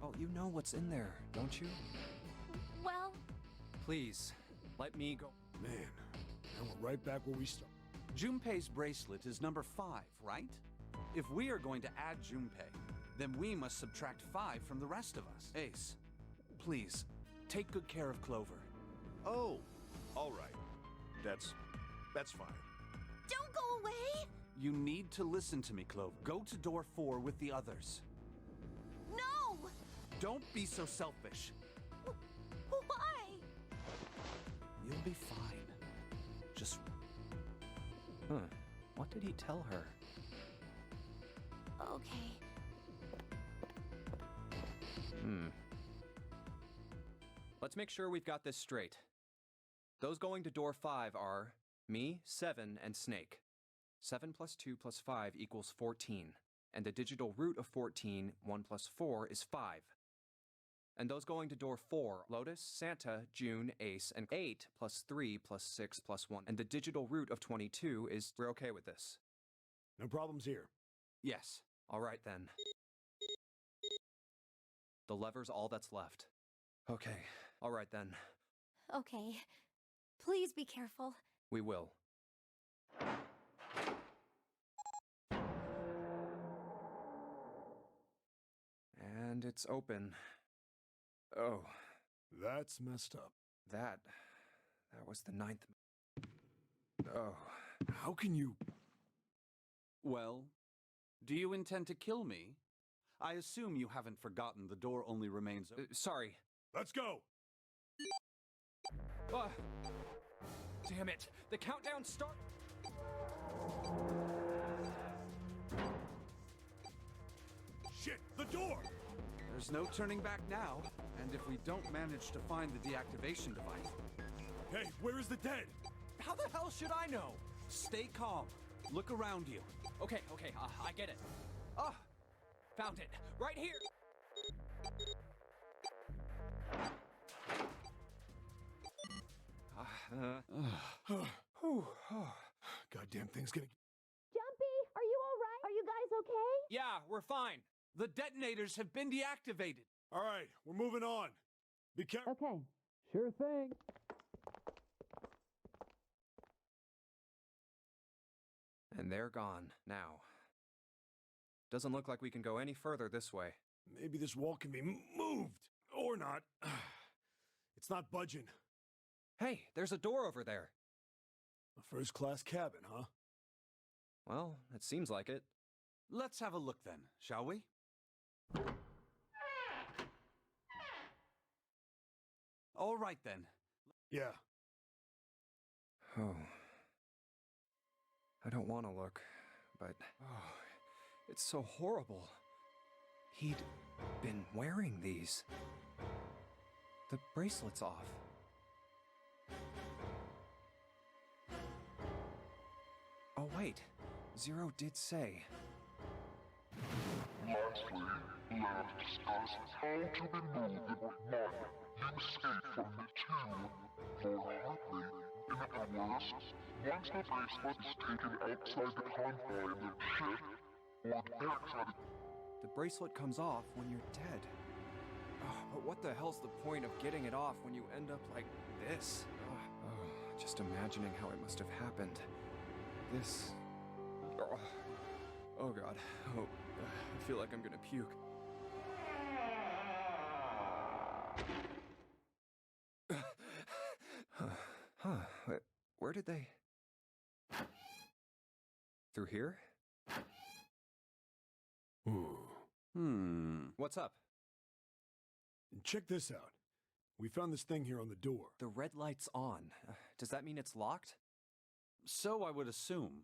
Oh, you know what's in there, don't you? Well, Please, let me go. Man, and we're right back where we started. Junpei's bracelet is number 5, right? If we are going to add Junpei, then we must subtract 5 from the rest of us. Ace, please, take good care of Clover. Oh, all right. That's fine. don't go away. You need to listen to me, Clover. Go to door 4 with the others. No! Don't be so selfish. Why? You'll be fine. Just What did he tell her? Okay. Let's make sure we've got this straight. Those going to door 5 are me, 7, and Snake. 7 plus 2 plus 5 equals 14. And the digital root of 14, 1 plus 4, is 5. And those going to door 4, Lotus, Santa, June, Ace, and 8 plus 3 plus 6 plus 1. And the digital root of 22 is... We're okay with this. No problems here. Yes. All right then. The lever's all that's left. Okay. All right then. Okay. Please be careful. We will. it's open. Oh, That's messed up. that was the ninth. Oh, How can you... Well, do you intend to kill me? I assume you haven't forgotten the door only remains open. sorry. Let's go! Ah, damn it! The countdown start. Shit, the door! There's no turning back now, and if we don't manage to find the deactivation device... Hey, where is the dead? How the hell should I know? Stay calm. Look around you. Okay, I get it. Ah, found it. Right here. Goddamn thing's gonna... Jumpy, are you all right? Are you guys okay? Yeah, we're fine. The detonators have been deactivated. All right, we're moving on. Be careful. Okay. Sure thing. And they're gone now. Doesn't look like we can go any further this way. Maybe this wall can be moved. Or not. It's not budging. Hey, there's a door over there. A first-class cabin, huh? Well, it seems like it. Let's have a look then, shall we? All right then. Yeah. Oh. I don't want to look, but oh, it's so horrible. He'd been wearing these. The bracelet's off. Oh wait, Zero did say. Lastly, let us discuss how to remove the one you escape from the two for Hartley. In other words, once the bracelet is taken outside the confines of the ship, or the backside of The bracelet comes off when you're dead. Oh, but what the hell's the point of getting it off when you end up like this? Oh, just imagining how it must have happened. This... Oh God. Oh, I feel like I'm gonna puke. Huh. Where did they... Through here? What's up? Check this out. We found this thing here on the door. The red light's on. Does that mean it's locked? So I would assume.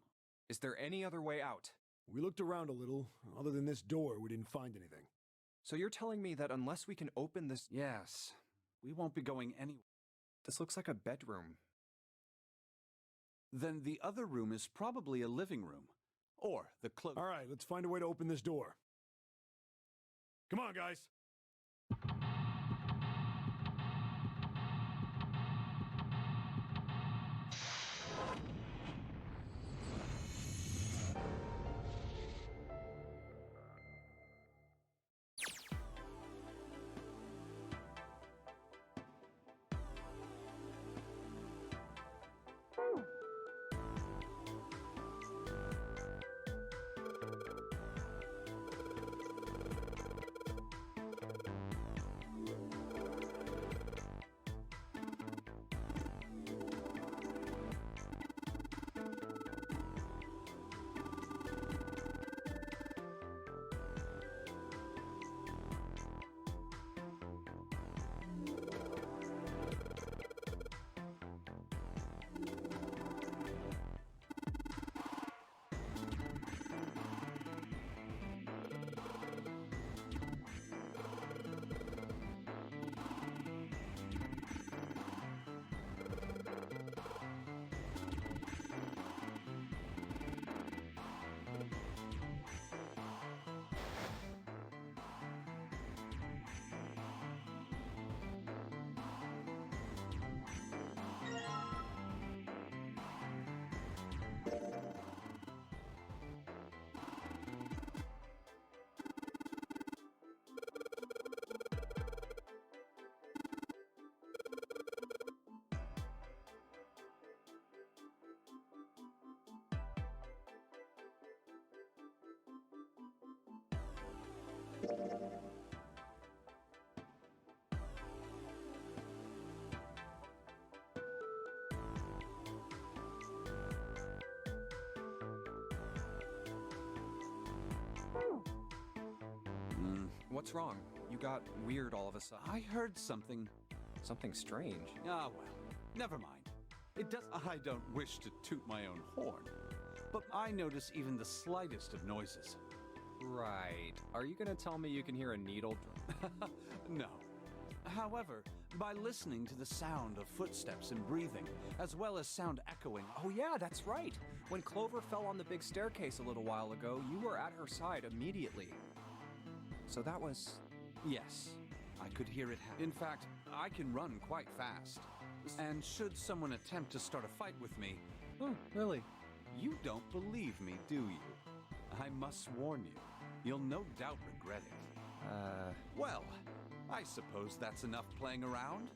Is there any other way out? We looked around a little. Other than this door, we didn't find anything. So you're telling me that unless we can open this... Yes. We won't be going anywhere. This looks like a bedroom. Then the other room is probably a living room. Or the cloak. All right, let's find a way to open this door. Come on, guys. What's wrong? You got weird all of a sudden. I heard something. Something strange. Ah, well, never mind. It does. I don't wish to toot my own horn, but I notice even the slightest of noises. Right. Are you gonna tell me you can hear a needle? No. However, by listening to the sound of footsteps and breathing, as well as sound echoing. Oh yeah, that's right. When Clover fell on the big staircase a little while ago, you were at her side immediately. So that was... Yes, I could hear it happen. In fact, I can run quite fast. And should someone attempt to start a fight with me, Oh, really? you don't believe me, do you? I must warn you, you'll no doubt regret it. Well, I suppose that's enough playing around.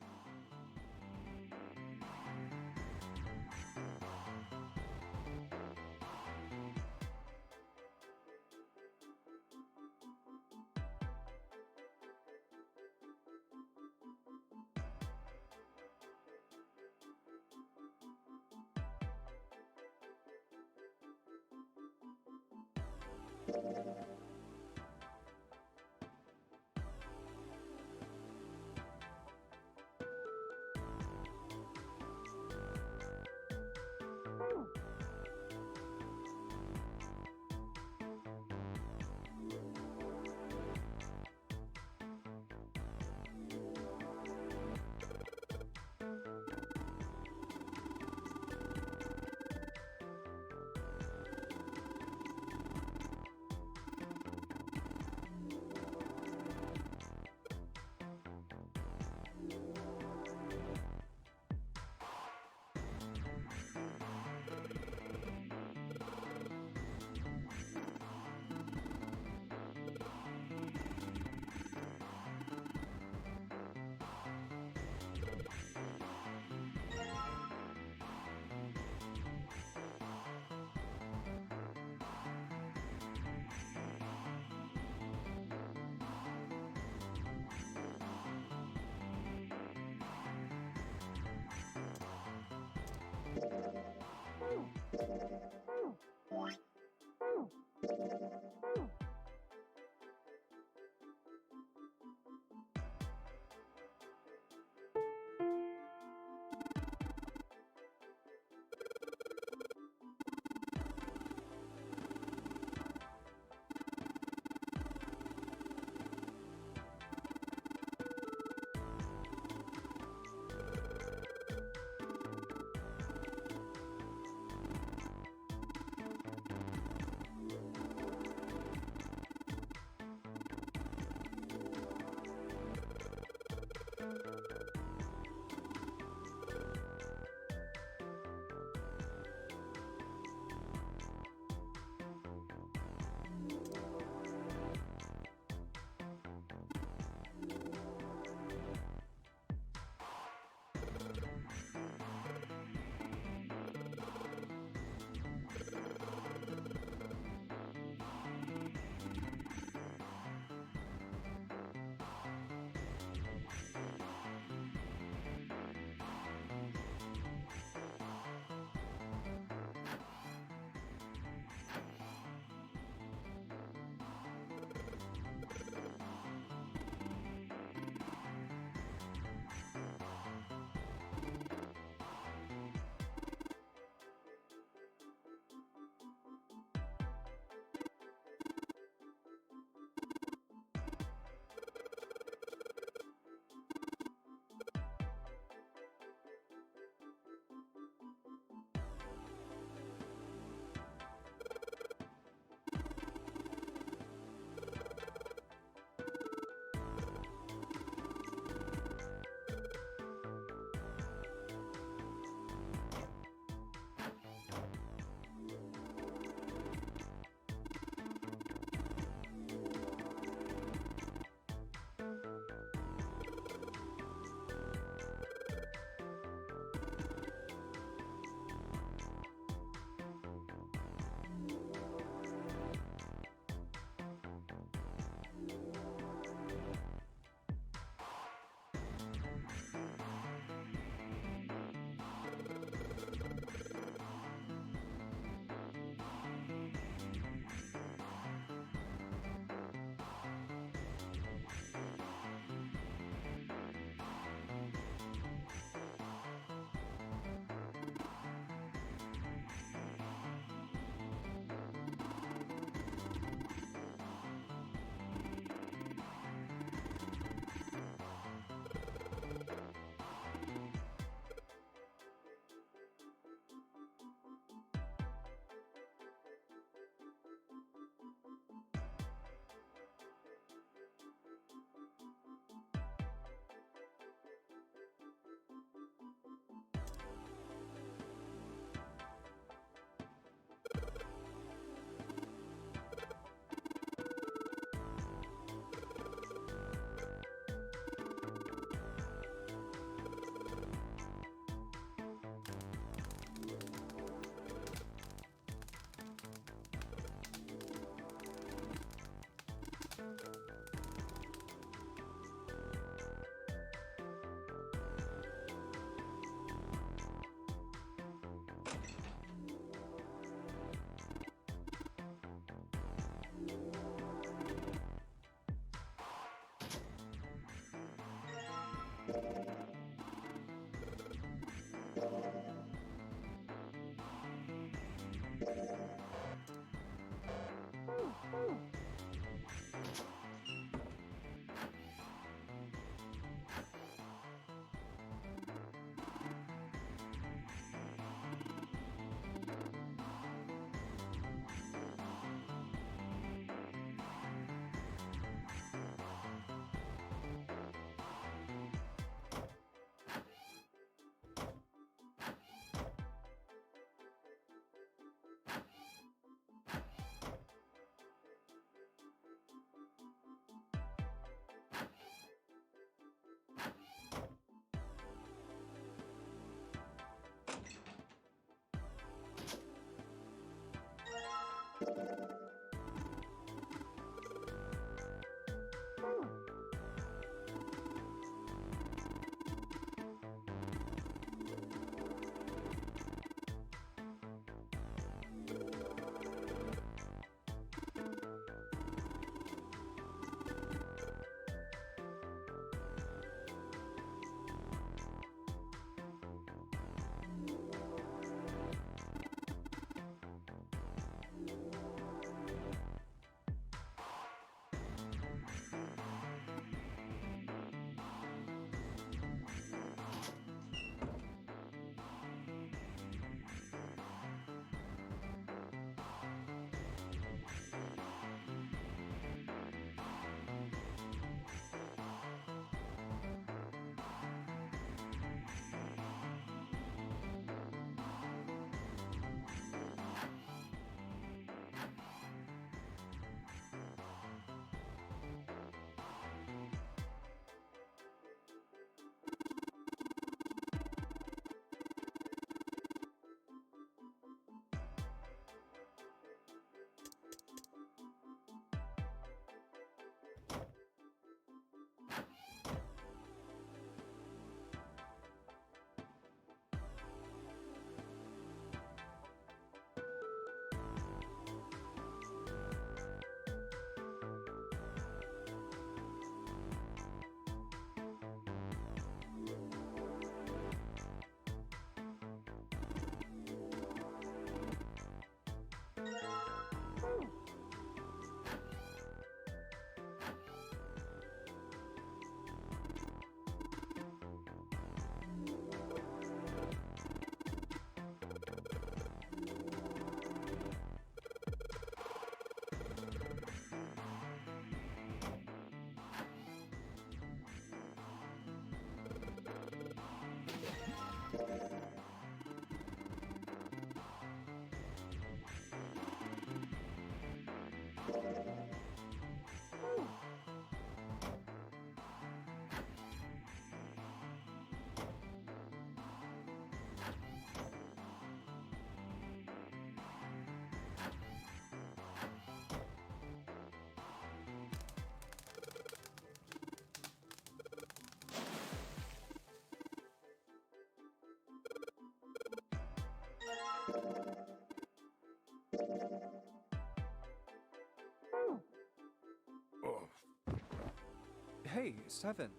Hey, Seven.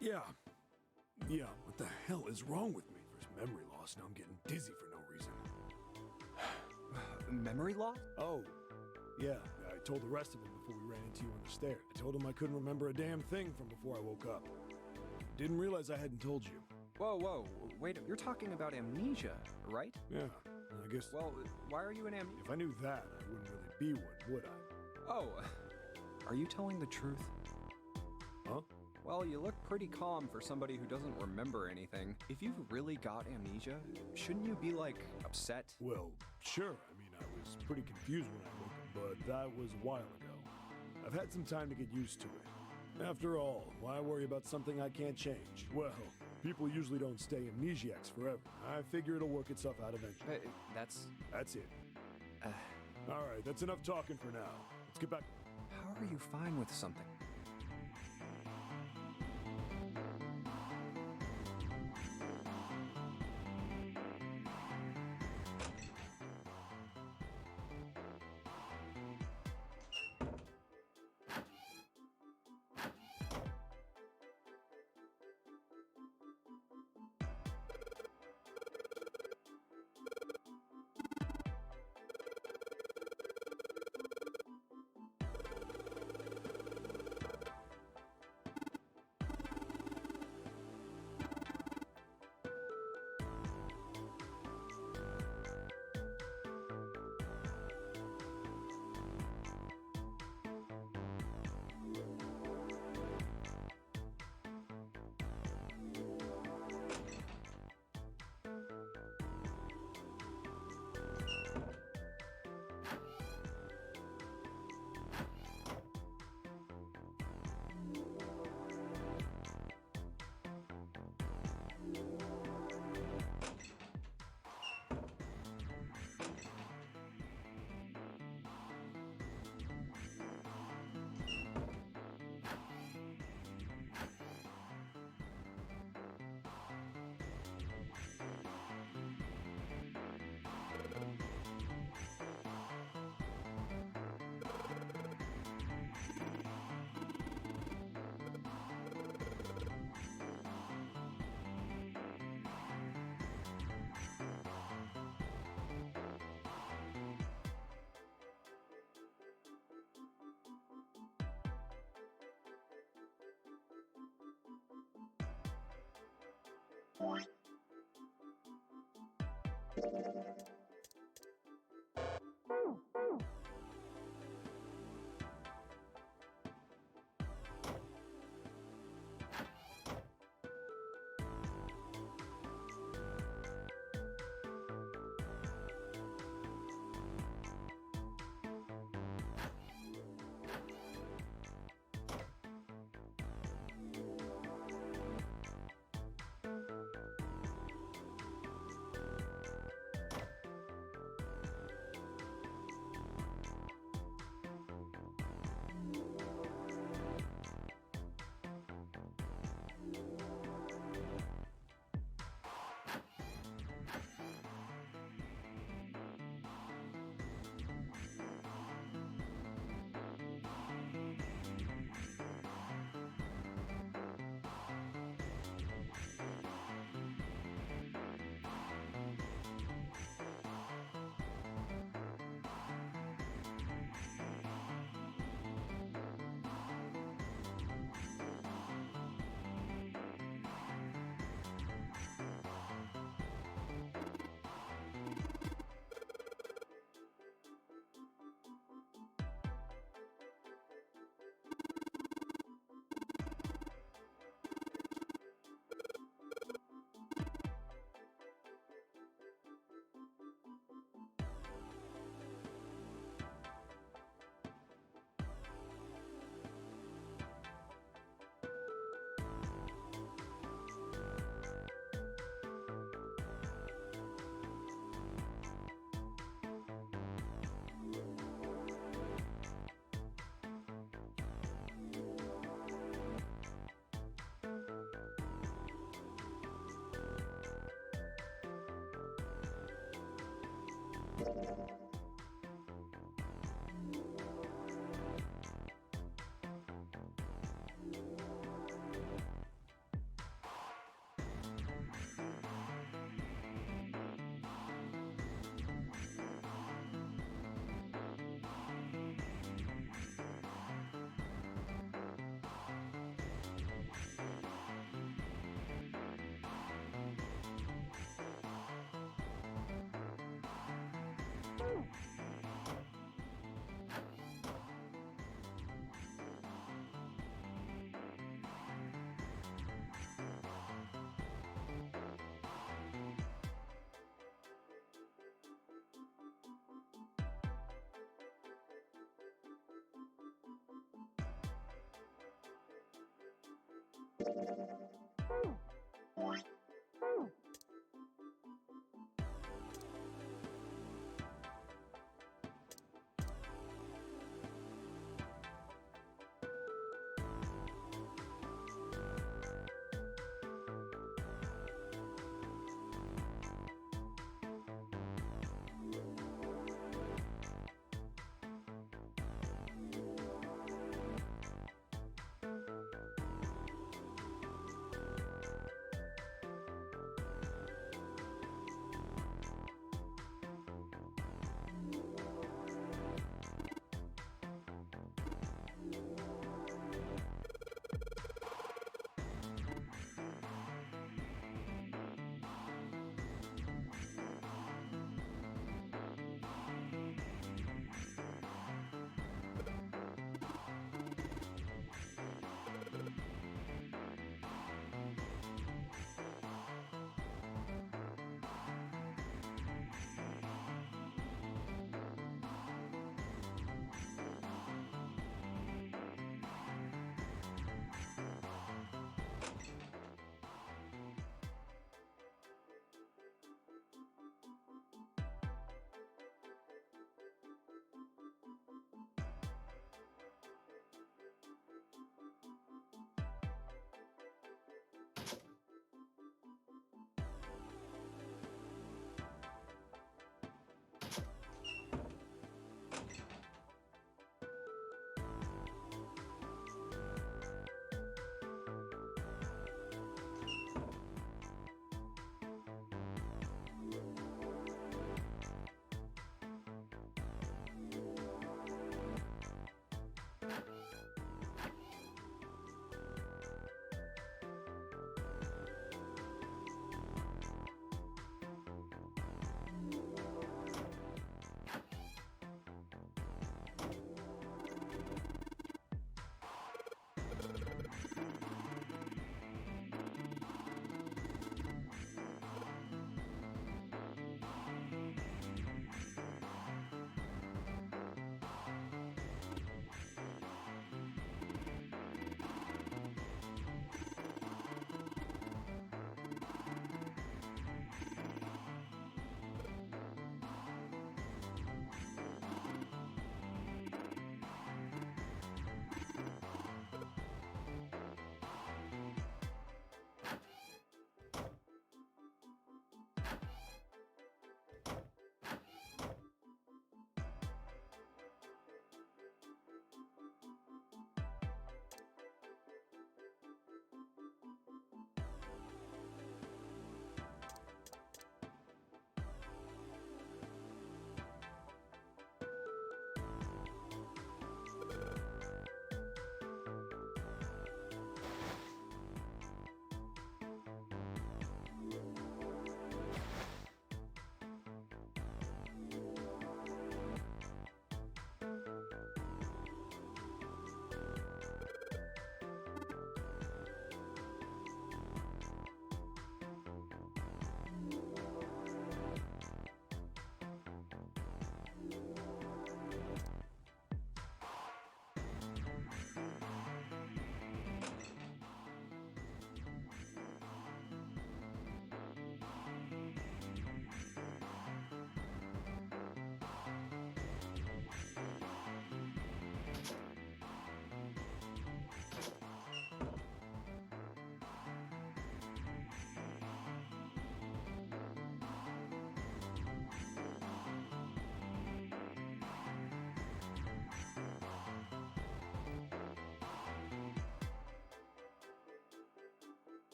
Yeah. Yeah, what the hell is wrong with me? First memory loss, now I'm getting dizzy for no reason. Memory loss? Oh, yeah, I told the rest of them before we ran into you on the stairs. I told them I couldn't remember a damn thing from before I woke up. Didn't realize I hadn't told you. Whoa, wait, you're talking about amnesia, right? Yeah, I guess... Well, why are you an amnesia? If I knew that, I wouldn't really be one, would I? Oh, are you telling the truth? Huh? Well, you look pretty calm for somebody who doesn't remember anything. If you've really got amnesia, shouldn't you be, like, upset? Well, sure. I mean, I was pretty confused when I woke up, but that was a while ago. I've had some time to get used to it. After all, why worry about something I can't change? Well, people usually don't stay amnesiacs forever. I figure it'll work itself out eventually. That's it. All right, that's enough talking for now. Let's get back. How are you fine with something?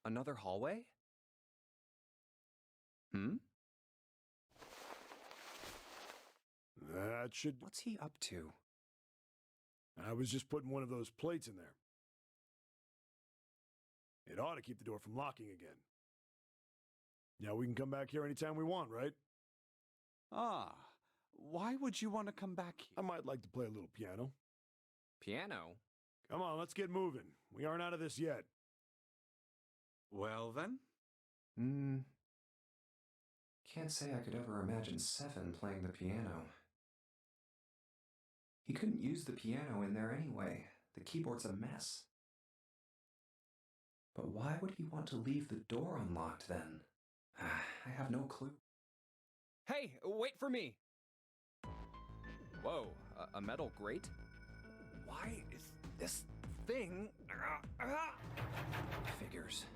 Another hallway? Hmm? That should... What's he up to? I was just putting one of those plates in there. It ought to keep the door from locking again. Now we can come back here anytime we want, right? Ah, why would you want to come back here? I might like to play a little piano. Piano? Come on, let's get moving. We aren't out of this yet. Well then? Can't say I could ever imagine Seven playing the piano. He couldn't use the piano in there anyway. The keyboard's a mess. But why would he want to leave the door unlocked then? I have no clue. Hey, wait for me! Whoa, a metal grate? Why is this thing... Figures.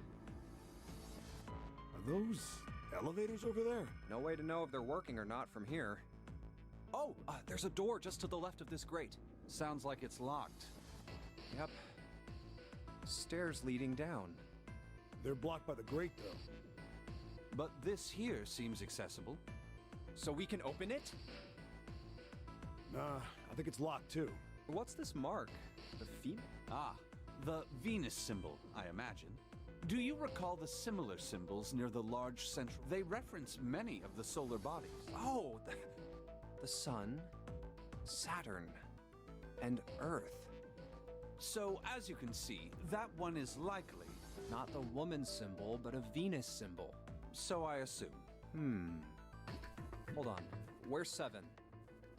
Are those elevators over there? No way to know if they're working or not from here. Oh, there's a door just to the left of this grate. Sounds like it's locked. Yep. Stairs leading down. They're blocked by the grate, though. But this here seems accessible. So we can open it? Nah, I think it's locked, too. What's this mark? The feet? Ah, the Venus symbol, I imagine. Do you recall the similar symbols near the large central? They reference many of the solar bodies. Oh, the Sun, Saturn, and Earth. So, as you can see, that one is likely. Not the woman symbol, but a Venus symbol. So I assume. Hold on. Where's Seven?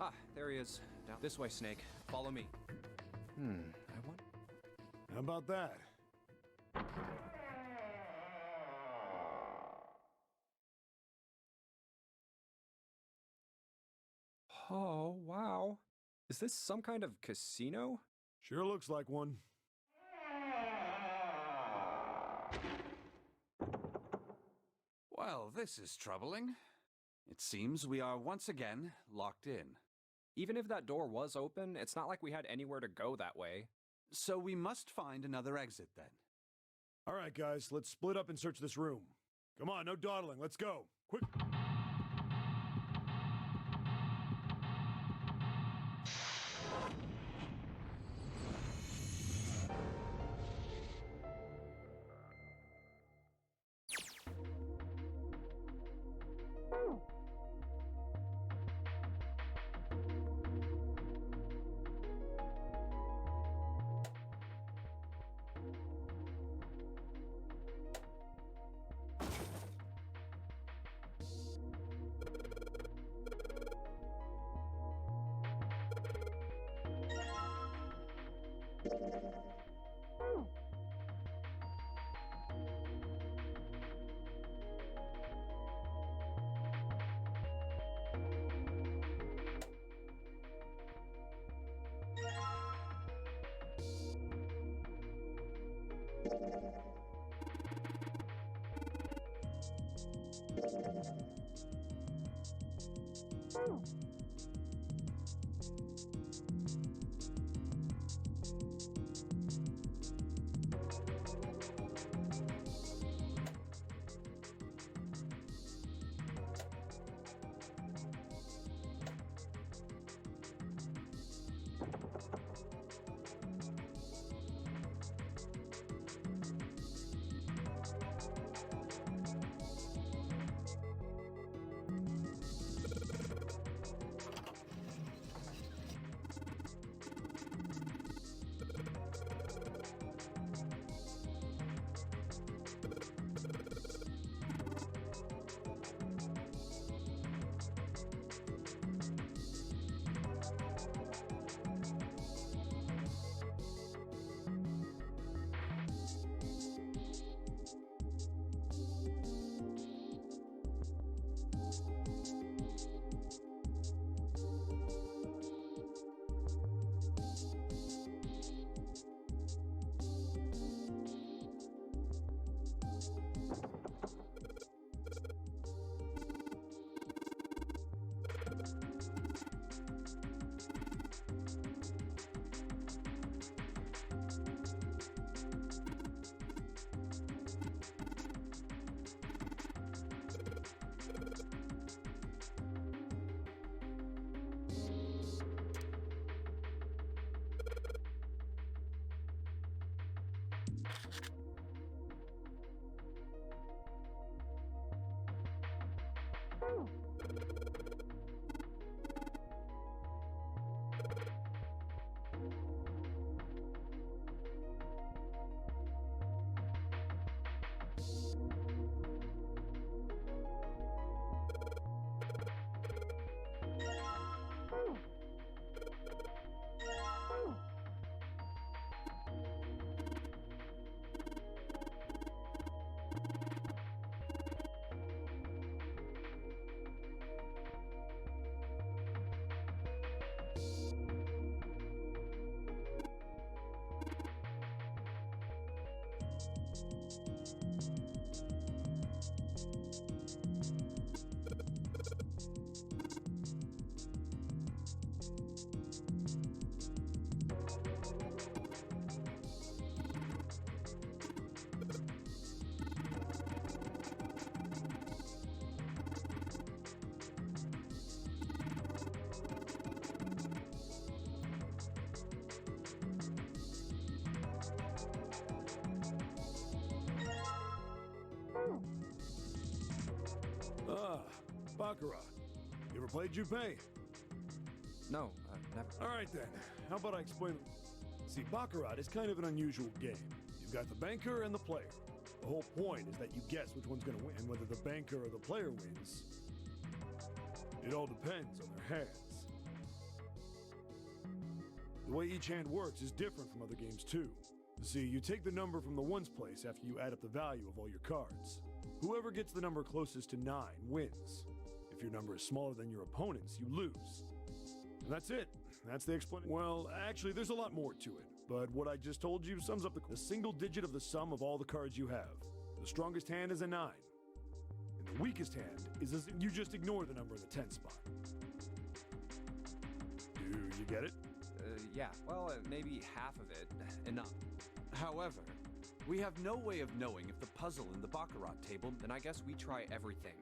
Ah, there he is. Down this way, Snake. Follow me. I want... How about that? Oh, wow. Is this some kind of casino? Sure looks like one. Well, this is troubling. It seems we are once again locked in. Even if that door was open, it's not like we had anywhere to go that way. So we must find another exit then. All right, guys, let's split up and search this room. Come on, no dawdling. Let's go. Quick. Baccarat. You ever played Jupe? No, never. Alright then, how about I explain? See, Baccarat is kind of an unusual game. You've got the banker and the player. The whole point is that you guess which one's gonna win, and whether the banker or the player wins, it all depends on their hands. The way each hand works is different from other games too. You see, you take the number from the ones place after you add up the value of all your cards. Whoever gets the number closest to 9 wins. If your number is smaller than your opponent's, you lose. And that's it. That's the explanation. Well, actually, there's a lot more to it. But what I just told you sums up the single digit of the sum of all the cards you have. The strongest hand is a 9. And the weakest hand is a... You just ignore the number in the 10 spot. Do you get it? Yeah, well, maybe half of it. Enough. However, we have no way of knowing if the puzzle in the Baccarat table... Then I guess we try everything.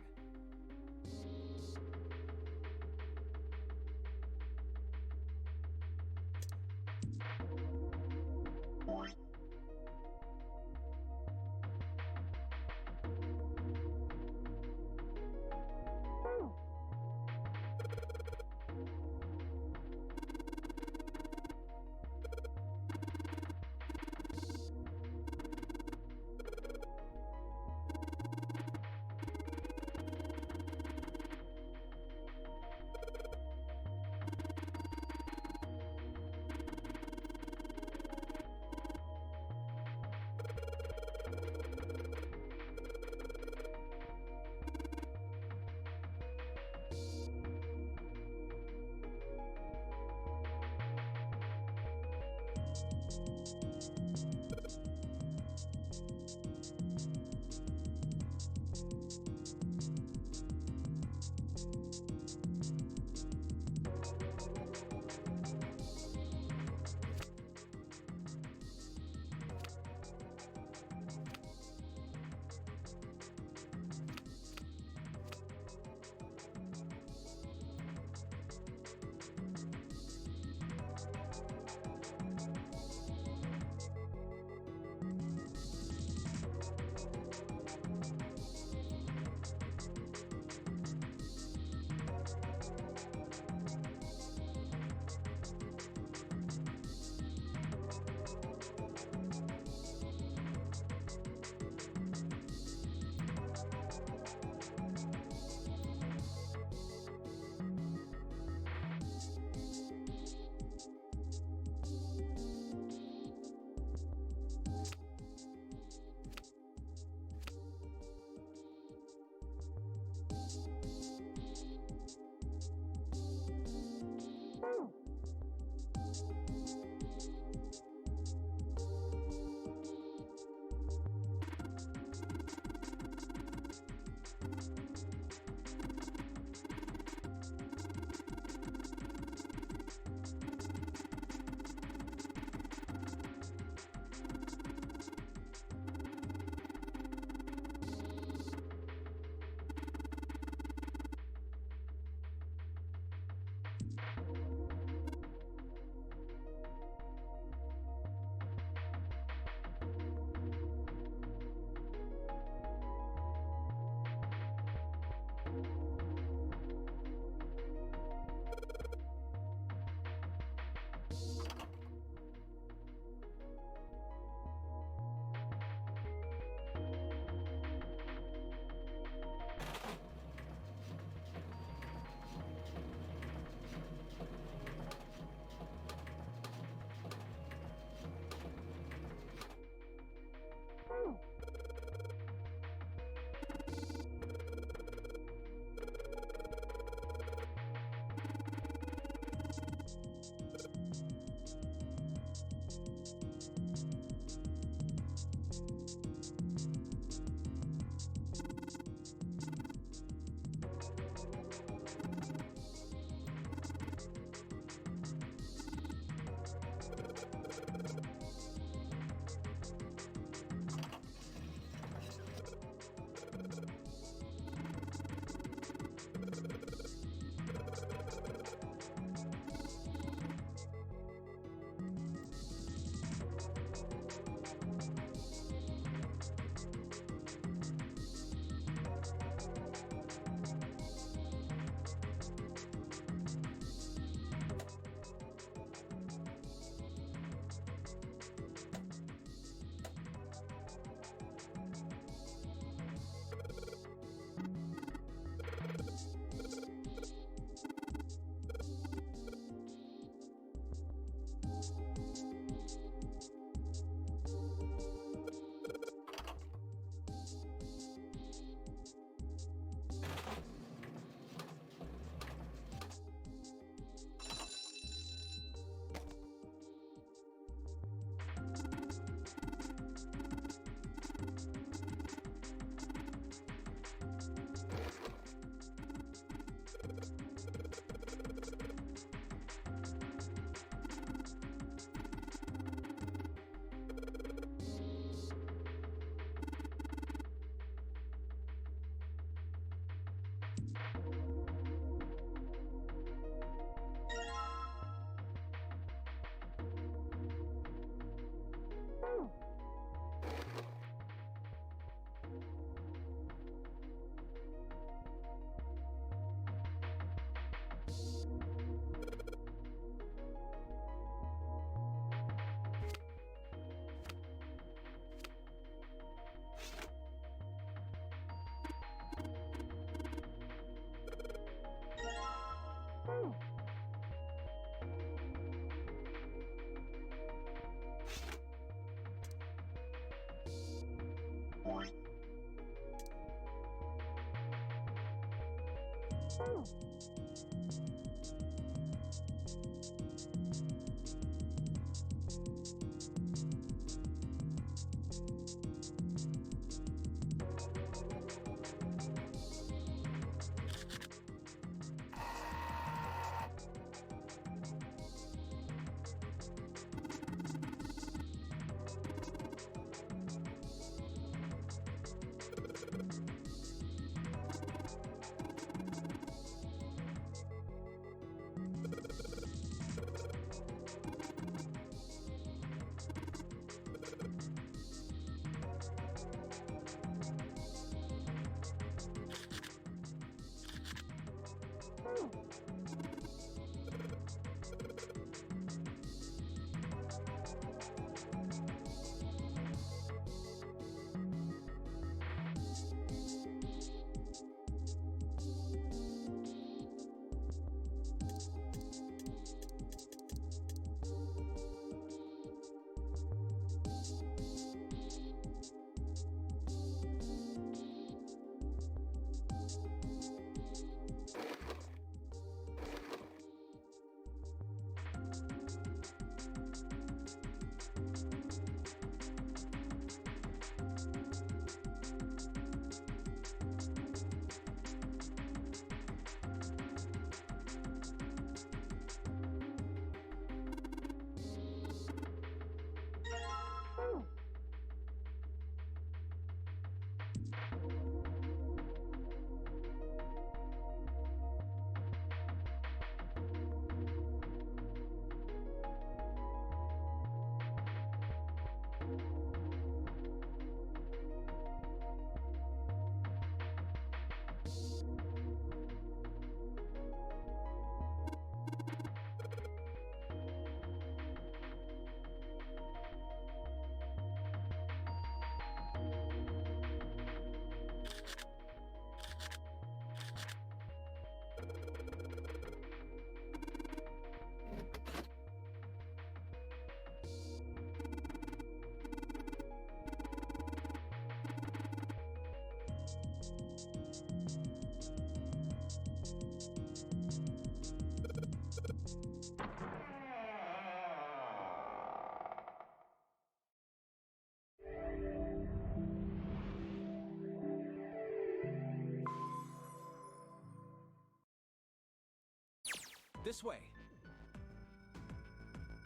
This way.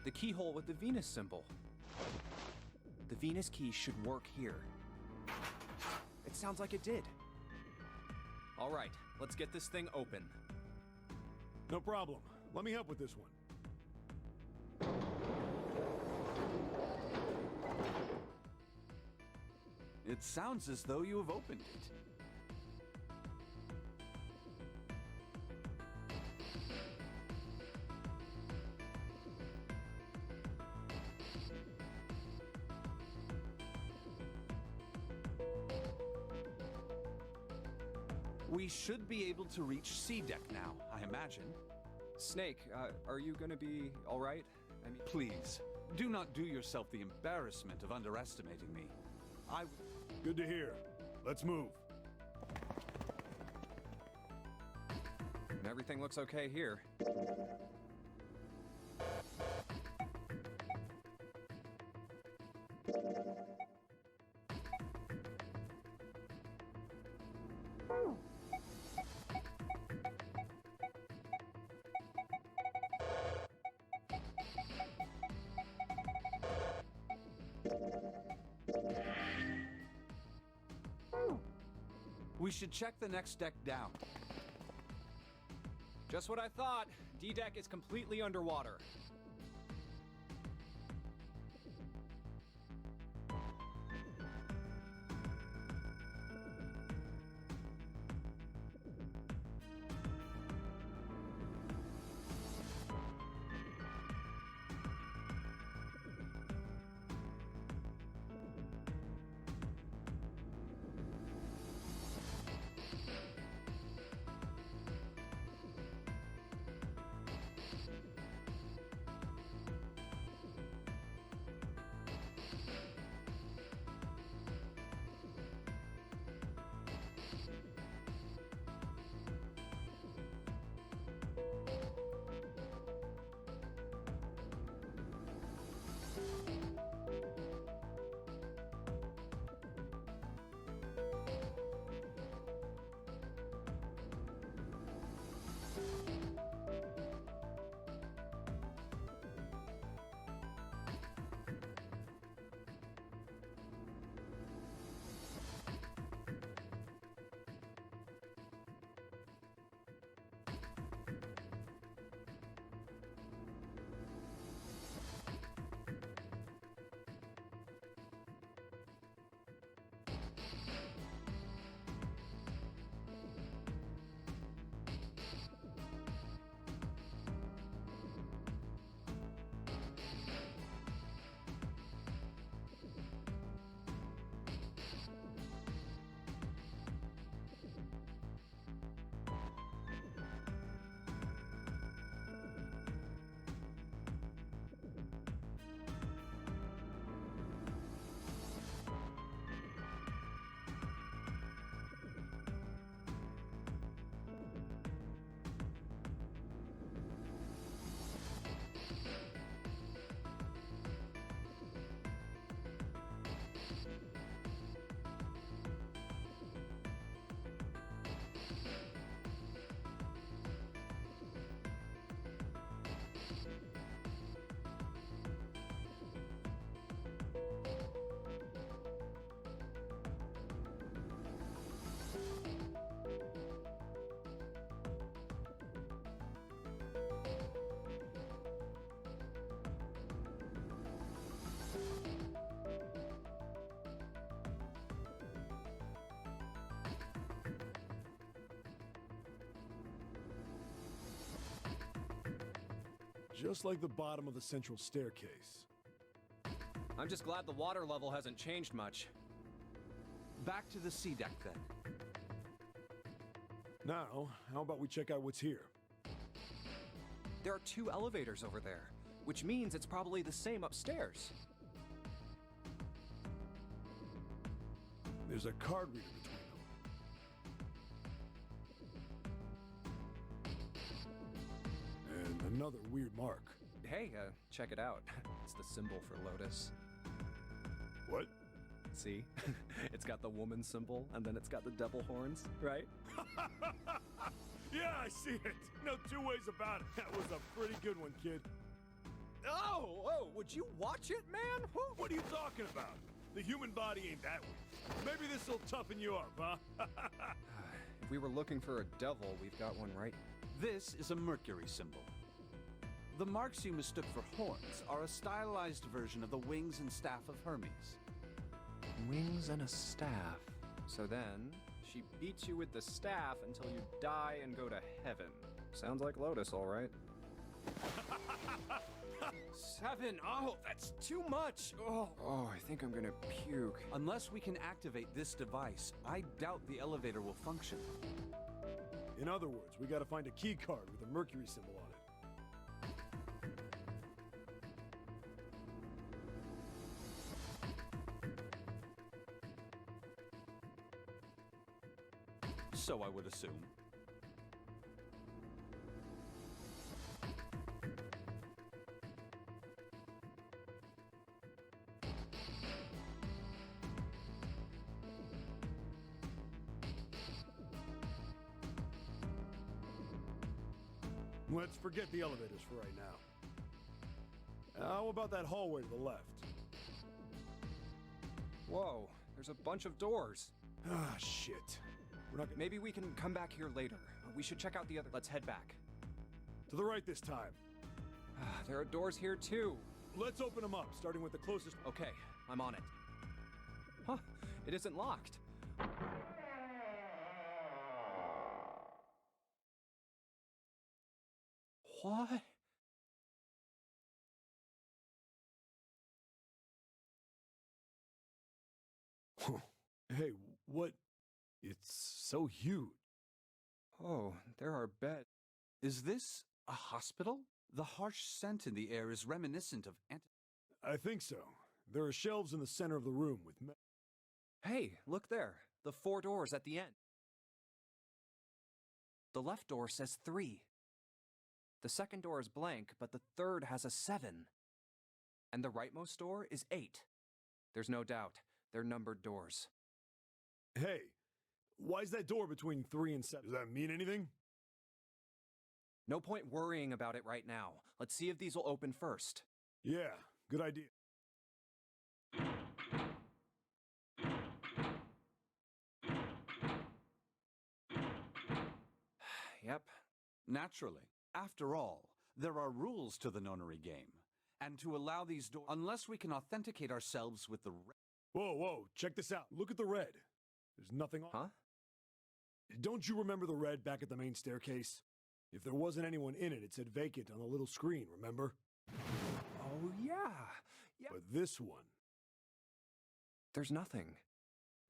The keyhole with the Venus symbol. The Venus key should work here. It sounds like it did. All right, let's get this thing open. No problem. Let me help with this one. It sounds as though you have opened it. We should be able to reach C deck now, I imagine. Snake, are you gonna be all right? I mean, Please, do not do yourself the embarrassment of underestimating me. Good to hear. Let's move. everything looks okay here. We should check the next deck down. Just what I thought. D-Deck is completely underwater. Just like the bottom of the central staircase. I'm just glad the water level hasn't changed much. Back to the sea deck, then. Now, how about we check out what's here? There are 2 elevators over there, which means it's probably the same upstairs. There's a card reader between them. And another weird mark. Hey, check it out. It's the symbol for Lotus. What? See? It's got the woman symbol, and then it's got the devil horns, right? Yeah, I see it. No 2 ways about it. That was a pretty good one, kid. Oh, would you watch it, man? Woo. What are you talking about? The human body ain't that weak. Maybe this'll toughen you up, huh? If we were looking for a devil, we've got one right. This is a Mercury symbol. The marks you mistook for horns are a stylized version of the wings and staff of Hermes. Wings and a staff. So then, she beats you with the staff until you die and go to heaven. Sounds like Lotus, all right. 7! Oh, that's too much! Oh, I think I'm gonna puke. Unless we can activate this device, I doubt the elevator will function. In other words, we gotta find a key card with a Mercury symbol on it. So I would assume. Let's forget the elevators for right now. How about that hallway to the left? Whoa, there's a bunch of doors. Ah, shit. We're not gonna... Maybe we can come back here later. We should check out the other... Let's head back. To the right this time. There are doors here too. Let's open them up, starting with the closest... Okay, I'm on it. Huh, it isn't locked. What? Hey, what? It's so huge. Oh, there are beds. Is this a hospital? The harsh scent in the air is reminiscent of I think so. There are shelves in the center of the room with... Hey, look there. The 4 doors at the end. The left door says 3. The second door is blank, but the third has a 7. And the rightmost door is 8. There's no doubt. They're numbered doors. Hey, why's that door between 3 and 7? Does that mean anything? No point worrying about it right now. Let's see if these will open first. Yeah, good idea. Yep. Naturally. After all, there are rules to the Nonary game. And to allow these doors... Unless we can authenticate ourselves with the... Whoa, check this out. Look at the red. There's nothing on... Huh? Don't you remember the red back at the main staircase? If there wasn't anyone in it, it said vacant on the little screen, remember? Oh, yeah. Yeah. But this one... There's nothing.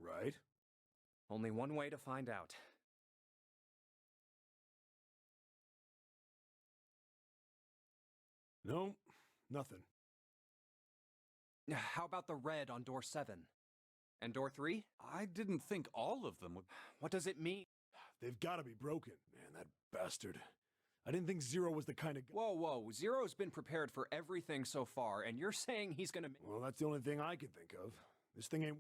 Right? Only one way to find out. No, nothing. How about the red on door 7? And door 3? I didn't think all of them would... What does it mean? They've got to be broken. Man, that bastard. I didn't think Zero was the kind of guy. Whoa, whoa, Zero's been prepared for everything so far, and you're saying he's gonna... Well, that's the only thing I can think of. This thing ain't...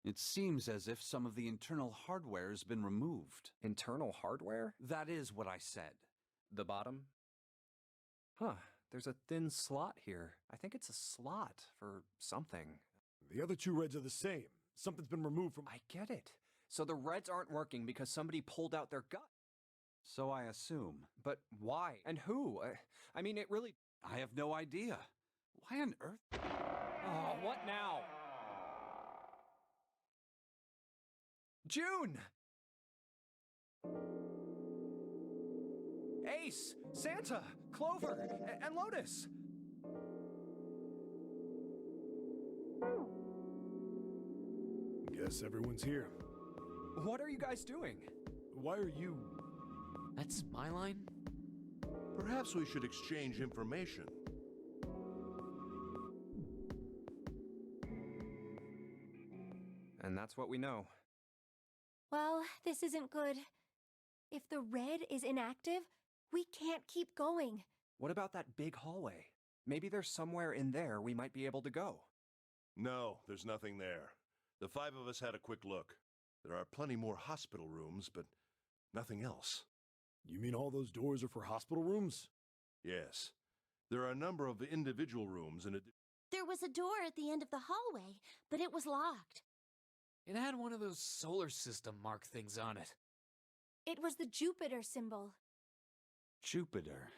It seems as if some of the internal hardware has been removed. Internal hardware? That is what I said. The bottom? Huh, there's a thin slot here. I think it's a slot for something. The other two reds are the same. Something's been removed from... I get it. So the reds aren't working because somebody pulled out their gut. So I assume. But why? And who? I mean, it really... I have no idea. Why on earth? Oh, what now? June! Ace, Santa, Clover, and Lotus! Guess everyone's here. What are you guys doing? Why are you... That's my line? Perhaps we should exchange information. And that's what we know. Well, this isn't good. If the red is inactive, we can't keep going. What about that big hallway? Maybe there's somewhere in there we might be able to go. No, there's nothing there. The five of us had a quick look. There are plenty more hospital rooms, but nothing else. You mean all those doors are for hospital rooms? Yes. There are a number of individual rooms and There was a door at the end of the hallway, but it was locked. It had one of those solar system mark things on it. It was the Jupiter symbol. Jupiter.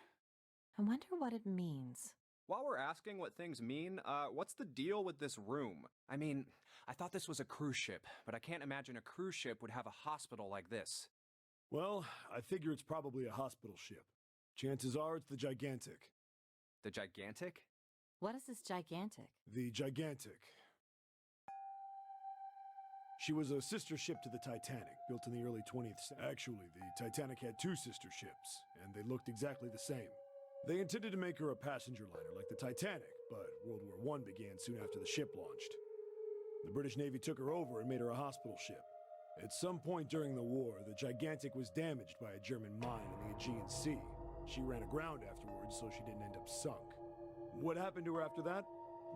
I wonder what it means. While we're asking what things mean, what's the deal with this room? I mean, I thought this was a cruise ship, but I can't imagine a cruise ship would have a hospital like this. Well, I figure it's probably a hospital ship. Chances are it's the Gigantic. The Gigantic? What is this gigantic? The Gigantic. She was a sister ship to the Titanic, built in the early 20th century. Actually, the Titanic had two sister ships, and they looked exactly the same. They intended to make her a passenger liner like the Titanic, but World War I began soon after the ship launched. The British Navy took her over and made her a hospital ship. At some point during the war, the Gigantic was damaged by a German mine in the Aegean Sea. She ran aground afterwards, so she didn't end up sunk. What happened to her after that?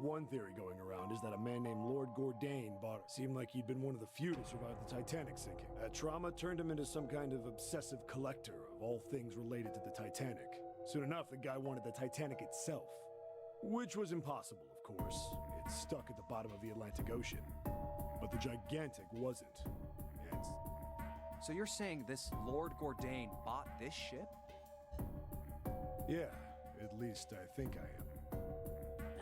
One theory going around is that a man named Lord Gourdain bought her. Seemed like he'd been one of the few to survive the Titanic sinking. That trauma turned him into some kind of obsessive collector of all things related to the Titanic. Soon enough, the guy wanted the Titanic itself. Which was impossible, of course. It's stuck at the bottom of the Atlantic Ocean. But the Gigantic wasn't. And... So you're saying this Lord Gourdain bought this ship? yeah, at least I think I am.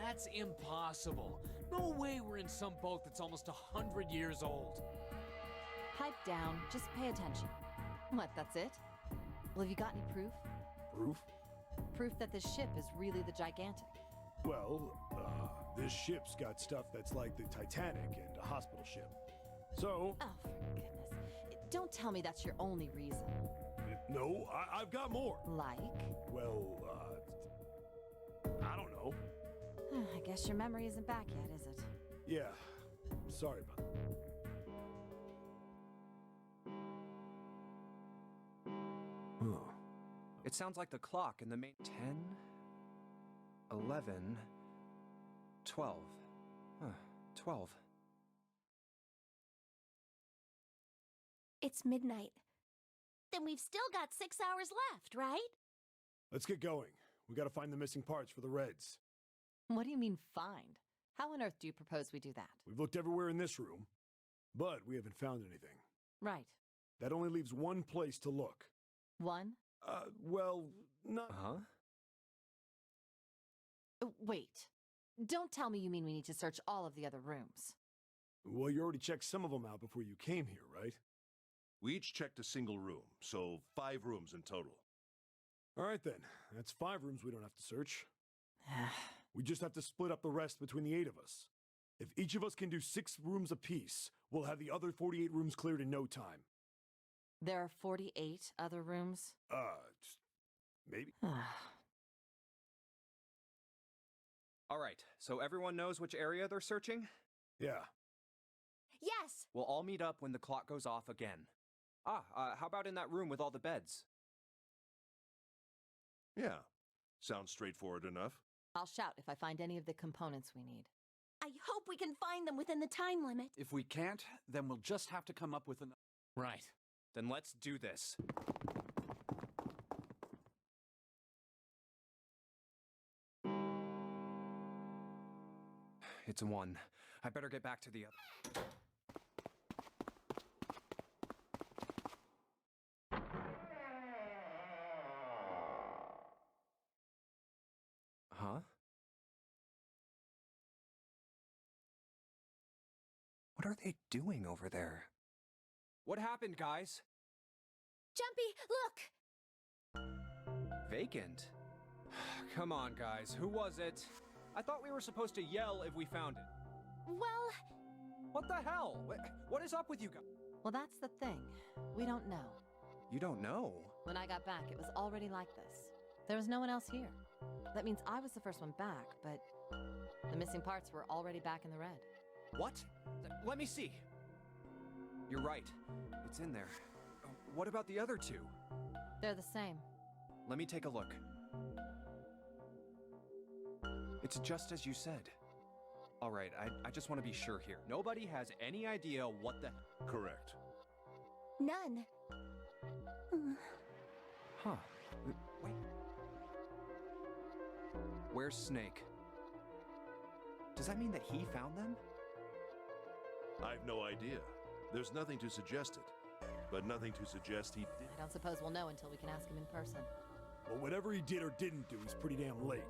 That's impossible. No way we're in some boat that's almost 100 years old. Pipe down, just pay attention. What, that's it? Well, have you got any proof? Proof? Proof that this ship is really the Gigantic. Well, this ship's got stuff that's like the Titanic and a hospital ship. So, Oh, for goodness. Don't tell me that's your only reason. no, I've got more. Like? Well, I don't know. I guess your memory isn't back yet, is it? Yeah, sorry about that. Huh. It sounds like the clock in the main... 10, 11, 12. Huh, 12. It's midnight. Then we've still got 6 hours left, right? Let's get going. We gotta find the missing parts for the Reds. What do you mean, find? How on earth do you propose we do that? We've looked everywhere in this room, but we haven't found anything. Right. That only leaves one place to look. One? Well, not... Huh? Wait. Don't tell me you mean we need to search all of the other rooms. Well, you already checked some of them out before you came here, right? We each checked a single room, so 5 rooms in total. All right then, that's 5 rooms we don't have to search. We just have to split up the rest between the 8 of us. If each of us can do 6 rooms apiece, we'll have the other 48 rooms cleared in no time. There are 48 other rooms? Maybe. All right, so everyone knows which area they're searching? Yeah. Yes! We'll all meet up when the clock goes off again. How about in that room with all the beds? Yeah, sounds straightforward enough. I'll shout if I find any of the components we need. I hope we can find them within the time limit. If we can't, then we'll just have to come up with an... Right. Then let's do this. It's a 1. I better get back to the other. Huh? What are they doing over there? What happened, guys? Jumpy, look! Vacant? Come on, guys. Who was it? I thought we were supposed to yell if we found it. Well, What the hell? What is up with you guys? Well, that's the thing. We don't know. You don't know? When I got back, it was already like this. There was no one else here. That means I was the first one back, but the missing parts were already back in the red. What? Let me see. You're right. It's in there. What about the other 2? They're the same. Let me take a look. It's just as you said. All right, I just want to be sure here. Nobody has any idea what the... Correct. none. Huh. Wait. Where's Snake? Does that mean that he found them? I've no idea. There's nothing to suggest it, but nothing to suggest he did. I don't suppose we'll know until we can ask him in person. Well, whatever he did or didn't do, he's pretty damn late.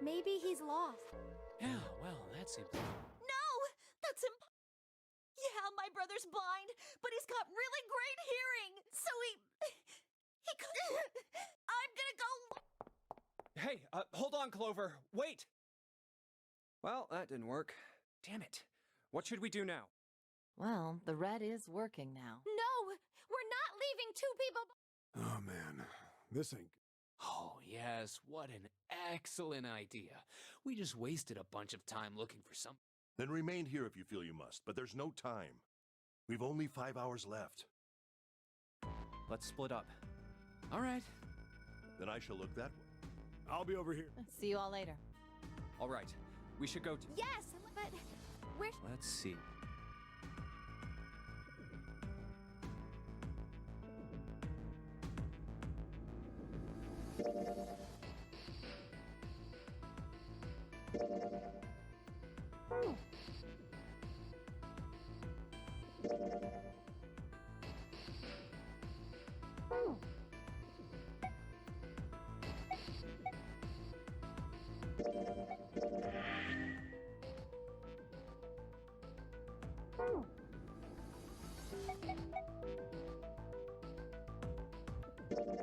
Maybe he's lost. Yeah, well, that seems... No! That's Yeah, my brother's blind, but he's got really great hearing. So he could... I'm gonna go... Hey, hold on, Clover. Wait! Well, that didn't work. Damn it. What should we do now? Well, the red is working now. No! We're not leaving 2 people... Oh, man. This ain't... Oh, yes, what an excellent idea. We just wasted a bunch of time looking for some... Then remain here if you feel you must, but there's no time. We've only 5 hours left. Let's split up. All right. Then I shall look that way. I'll be over here. See you all later. All right. We should go to... Yes, but where... Let's see.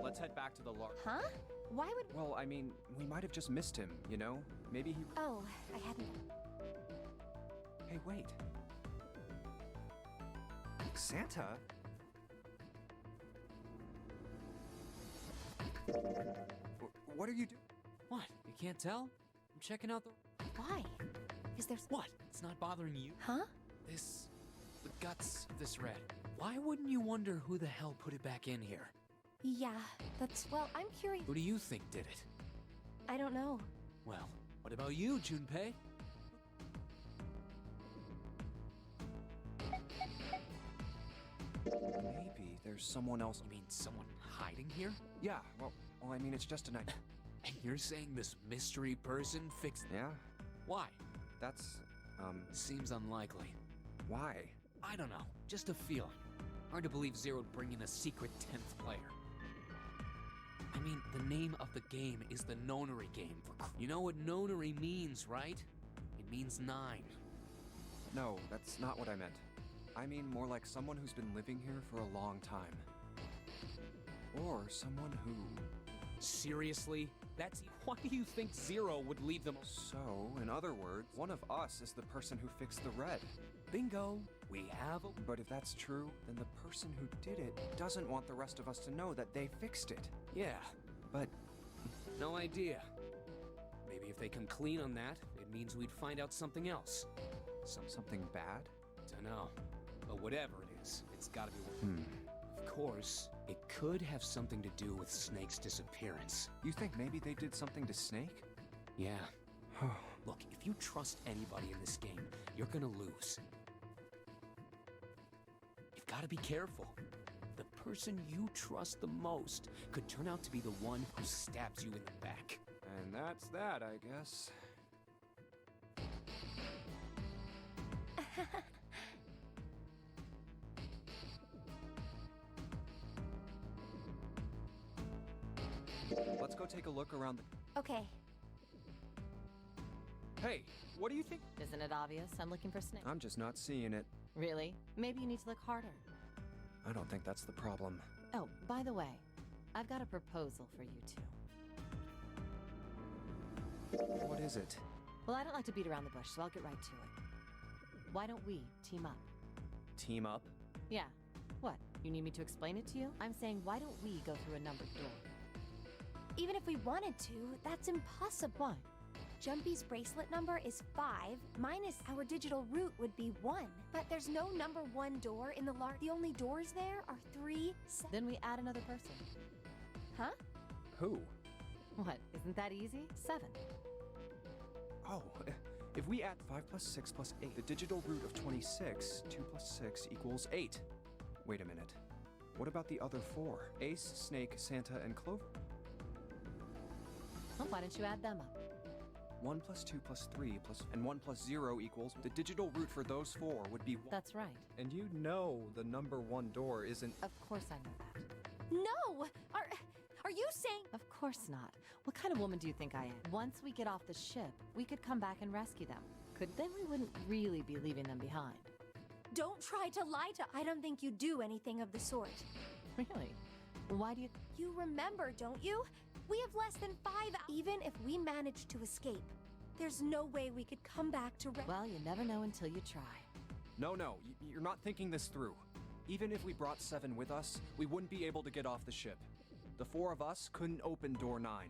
Let's head back to the large... Huh? Why would... Well, I mean, we might have just missed him, you know? Maybe he... Oh, I hadn't... Hey, wait. Santa? What are you doing? What? You can't tell? I'm checking out the... Why? Is there... What? It's not bothering you? Huh? This... the guts of this red. Why wouldn't you wonder who the hell put it back in here? Yeah, that's... Well, I'm curious... Who do you think did it? I don't know. Well, what about you, Junpei? Maybe there's someone else... You mean someone hiding here? Yeah, well, I mean, it's just a night. And you're saying this mystery person fixed... Yeah? Why? That's, Seems unlikely. why? I don't know. Just a feeling. Hard to believe Zero would bring in a secret 10th player. I mean, the name of the game is the Nonary game. You know what Nonary means, right? It means 9. No, that's not what I meant. I mean more like someone who's been living here for a long time. Or someone who... Seriously? That's... Why do you think Zero would leave them... So, in other words, one of us is the person who fixed the red. Bingo! We have a... But if that's true, then the person who did it doesn't want the rest of us to know that they fixed it. Yeah, But no idea. Maybe if they come clean on that, it means we'd find out something else. something bad? Dunno. But whatever it is, it's gotta be worth it. of course, it could have something to do with Snake's disappearance. You think maybe they did something to Snake? Yeah. Look, if you trust anybody in this game, you're gonna lose. You've gotta be careful. The person you trust the most could turn out to be the one who stabs you in the back. And that's that, I guess. Let's go take a look around the... Okay. Hey, what do you think? Isn't it obvious? I'm looking for Snake. I'm just not seeing it. Really? Maybe you need to look harder. I don't think that's the problem. Oh, by the way, I've got a proposal for you two. What is it? Well, I don't like to beat around the bush, so I'll get right to it. Why don't we team up? Team up? Yeah. What? You need me to explain it to you? I'm saying, why don't we go through a numbered door? Even if we wanted to, that's impossible. Why? Jumpy's bracelet number is 5, minus our digital route would be 1. But there's no number 1 door in the The only doors there are 3, 7. Then we add another person. Huh? Who? What? Isn't that easy? 7. Oh, if we add 5 plus 6 plus 8, the digital root of 26, 2 plus 6 equals 8. Wait a minute. What about the other 4? Ace, Snake, Santa, and Clover. Well, why don't you add them up? 1 plus 2 plus 3 plus... and 1 plus 0 equals... The digital root for those 4 would be 1. That's right. And you know the number 1 door isn't... Of course I know that. No! Are you saying... Of course not. What kind of woman do you think I am? Once we get off the ship, we could come back and rescue them. Then we wouldn't really be leaving them behind. Don't try to lie to... I don't think you do anything of the sort. Really? Why do you... You remember, don't you? We have less than 5 hours. Even if we manage to escape, there's no way we could come back to... Well, you never know until you try. No, you're not thinking this through. Even if we brought 7 with us, we wouldn't be able to get off the ship. The 4 of us couldn't open door 9.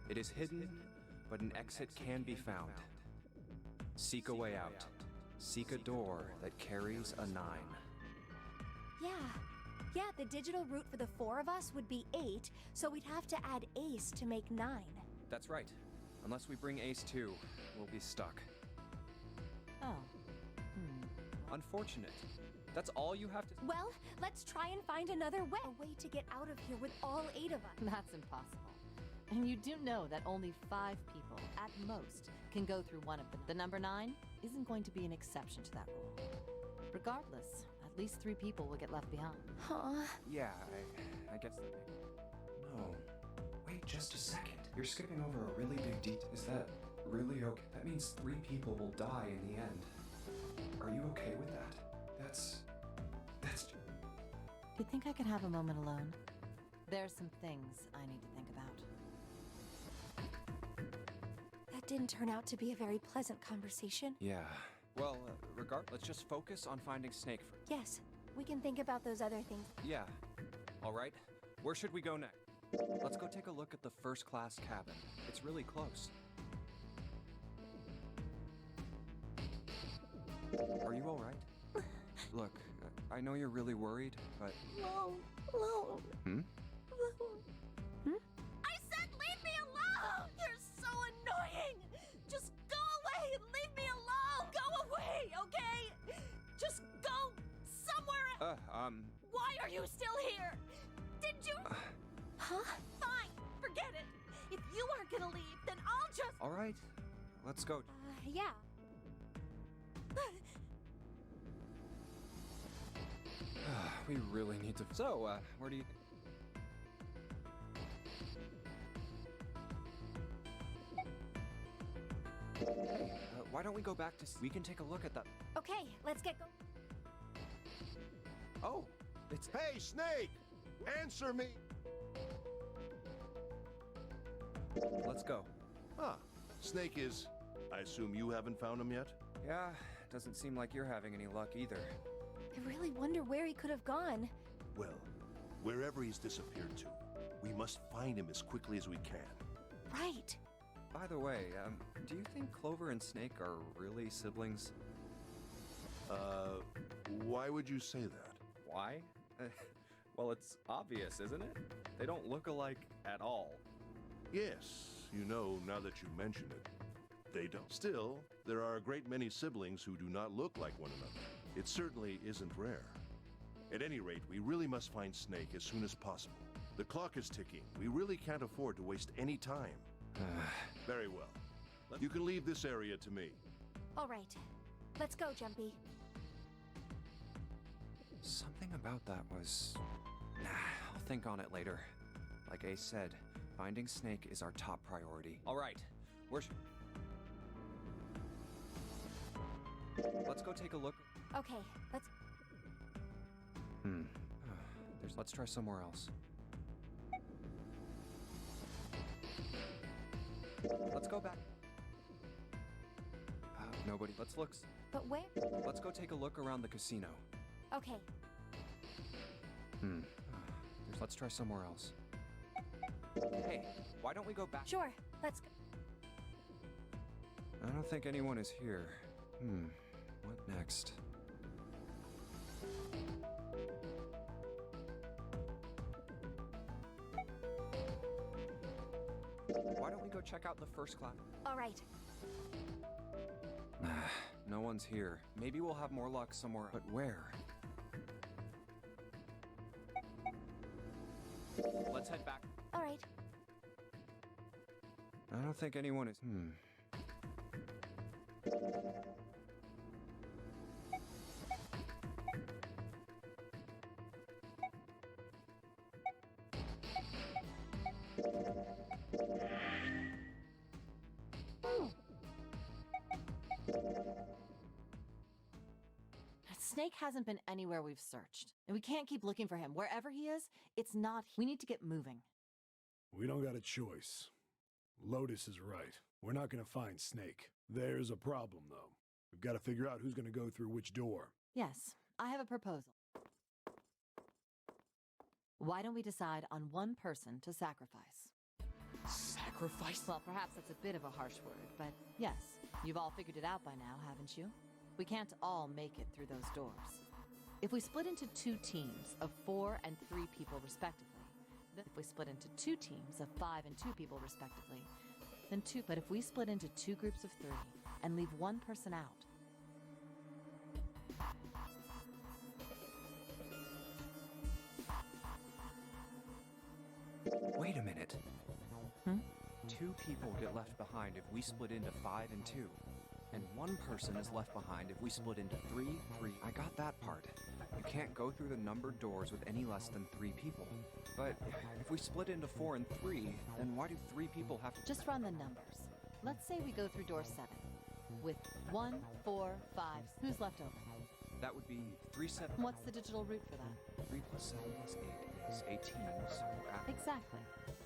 It is hidden, but an exit can be found. Seek a way out. Seek a door that carries a 9. Yeah, the digital route for the 4 of us would be 8, so we'd have to add Ace to make 9. That's right. Unless we bring Ace too, we'll be stuck. Oh. Unfortunate. That's all you have to... Well, let's try and find another way. A way to get out of here with all 8 of us. That's impossible. And you do know that only 5 people, at most, can go through one of them. The number 9 isn't going to be an exception to that rule. Regardless, at least 3 people will get left behind. Huh? Yeah, I guess that... No. Wait just a second. You're skipping over a really big detail. Is that really okay? That means 3 people will die in the end. Are you okay with that? That's... Do you think I could have a moment alone? There's some things I need to think about. That didn't turn out to be a very pleasant conversation. Yeah. Well, let's just focus on finding Snake first. Yes, we can think about those other things. Yeah. All right. Where should we go next? Let's go take a look at the first-class cabin. It's really close. Are you all right? Look, I know you're really worried, but... Alone. Hmm? I said leave me alone! You're so annoying! Just go away and leave me alone! Go away, okay? Just go somewhere. Why are you still here? Did you? Huh? Fine, forget it. If you aren't gonna leave, then I'll just... All right. Let's go. Yeah. We really need to... So, where do you... Why don't we go back to... We can take a look at that... Okay, let's get going. Oh, it's... Hey, Snake! Answer me! Let's go. Huh. Snake is... I assume you haven't found him yet? Yeah, doesn't seem like you're having any luck either. I really wonder where he could have gone. Well, wherever he's disappeared to, we must find him as quickly as we can. Right. By the way, do you think Clover and Snake are really siblings? Why would you say that? Why? Well, it's obvious, isn't it? They don't look alike at all. Yes, you know, now that you mention it, they don't. Still, there are a great many siblings who do not look like one another. It certainly isn't rare. At any rate, we really must find Snake as soon as possible. The clock is ticking. We really can't afford to waste any time. Very well. You can leave this area to me. All right. Let's go, Jumpy. Something about that was... I'll think on it later. Like Ace said, finding Snake is our top priority. All right, Let's go take a look. Okay, let's... Let's try somewhere else. Let's go back. Nobody. Let's look. But where? Let's go take a look around the casino. Okay. Let's try somewhere else. Hey, why don't we go back? Sure, let's go. I don't think anyone is here. What next? Why don't we go check out the first class? All right. No one's here. Maybe we'll have more luck somewhere. But where? let's head back. All right. I don't think anyone is... Snake hasn't been anywhere we've searched, and we can't keep looking for him. Wherever he is, it's not... We need to get moving. We don't got a choice. Lotus is right. We're not gonna find Snake. There's a problem, though. We've got to figure out who's gonna go through which door. Yes, I have a proposal. Why don't we decide on one person to sacrifice? Sacrifice? Well, perhaps that's a bit of a harsh word, but yes, you've all figured it out by now, haven't you? We can't all make it through those doors. If we split into 2 teams of 4 and 3 people respectively, if we split into 2 teams of 5 and 2 people respectively, then 2. But if we split into 2 groups of 3 and leave one person out, Wait a minute. 2 people get left behind if we split into 5 and 2. And 1 person is left behind if we split into 3, 3. I got that part. You can't go through the numbered doors with any less than 3 people. But if we split into 4 and 3, then why do 3 people have to... just run the numbers. Let's say we go through door 7 with 1, 4, 5. Who's left over? That would be 3, 7... What's the digital root for that? 3 plus 7 plus 8 is 18, so... Exactly.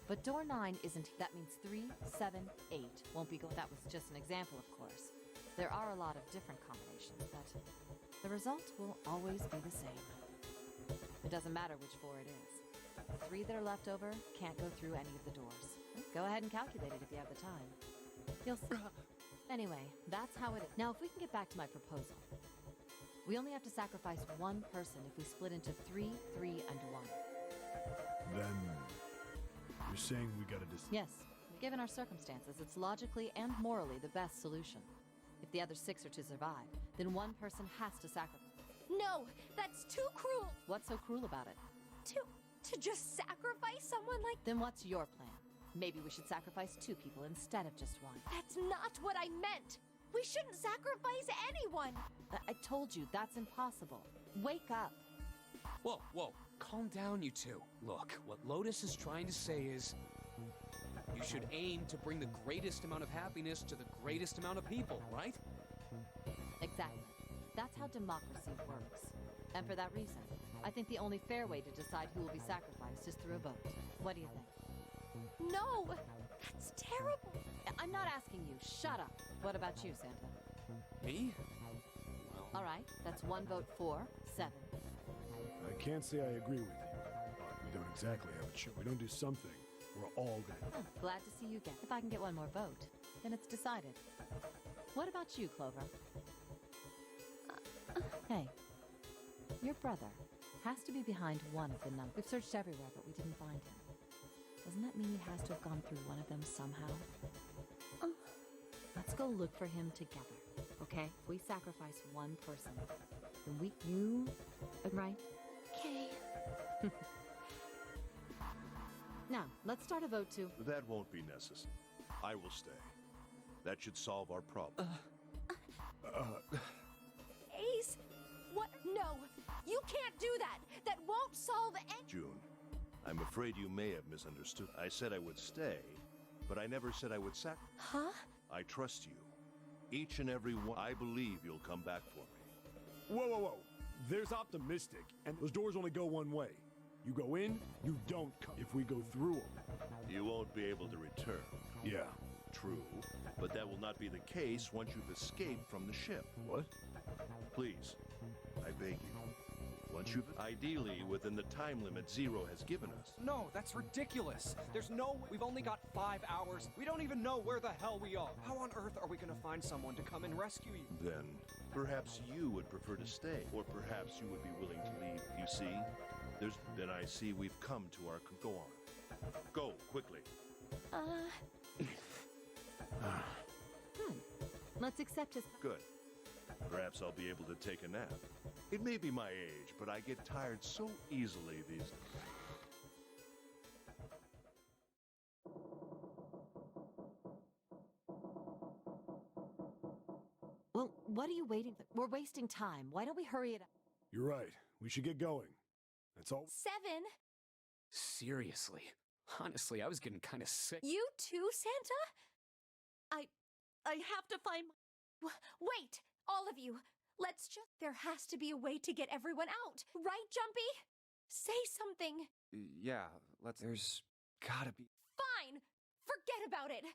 But door 9 isn't... That means 3, 7, 8 won't be going... That was just an example, of course. There are a lot of different combinations, but the result will always be the same. It doesn't matter which 4 it is. The 3 that are left over can't go through any of the doors. Go ahead and calculate it if you have the time. You'll see. Anyway, that's how it is. Now, if we can get back to my proposal. We only have to sacrifice 1 person if we split into 3, 3, and 1. Then... you're saying we gotta Yes. Given our circumstances, it's logically and morally the best solution. If the other 6 are to survive, then 1 person has to sacrifice. No, that's too cruel. What's so cruel about it? To just sacrifice someone like... Then what's your plan? Maybe we should sacrifice 2 people instead of just 1. That's not what I meant. We shouldn't sacrifice anyone. I told you, that's impossible. Wake up. Whoa, whoa. Calm down, you 2. Look, what Lotus is trying to say is... you should aim to bring the greatest amount of happiness to the greatest amount of people, right? Exactly. That's how democracy works. And for that reason, I think the only fair way to decide who will be sacrificed is through a vote. What do you think? No, that's terrible. I'm not asking you. Shut up. What about you, Santa? Me? All right, that's 1 vote for, 7. I can't say I agree with you, but we don't exactly have a choice. We don't do something, we're all gonna... Oh, glad to see you get. If I can get 1 more vote, then it's decided. What about you, Clover? Hey, your brother. has to be behind one of the numbers. We've searched everywhere, but we didn't find him. Doesn't that mean he has to have gone through one of them somehow? Let's go look for him together, okay? If we sacrifice one person, then you, right? Okay. Now, let's start a vote to... That won't be necessary. I will stay. That should solve our problem. Ace, what? No, you can't do that. That won't solve any. June, I'm afraid you may have misunderstood. I said I would stay, but I never said I would Huh? I trust you. Each and every one. I believe you'll come back for me. Whoa, whoa, whoa. There's optimistic, and those doors only go one way. You go in, you don't come. If we go through them. You won't be able to return. Yeah. True, but that will not be the case once you've escaped from the ship. What? Please, I beg you. Once you've... Ideally, within the time limit Zero has given us. No, that's ridiculous. There's no... We've only got 5 hours. We don't even know where the hell we are. How on earth are we gonna find someone to come and rescue you? Then, perhaps you would prefer to stay. Or perhaps you would be willing to leave. You see? Then I see we've come to our... Go on. Go, quickly. Let's accept his... Good. Perhaps I'll be able to take a nap. It may be my age, but I get tired so easily these days. Well, what are you waiting for? We're wasting time. Why don't we hurry it up? You're right. We should get going. That's all. 7. Seriously. Honestly, I was getting kind of sick. You too, Santa? I have to find my... Wait, all of you. Let's just... There has to be a way to get everyone out. Right, Jumpy? Say something. Yeah, There's gotta be... Fine. Forget about it.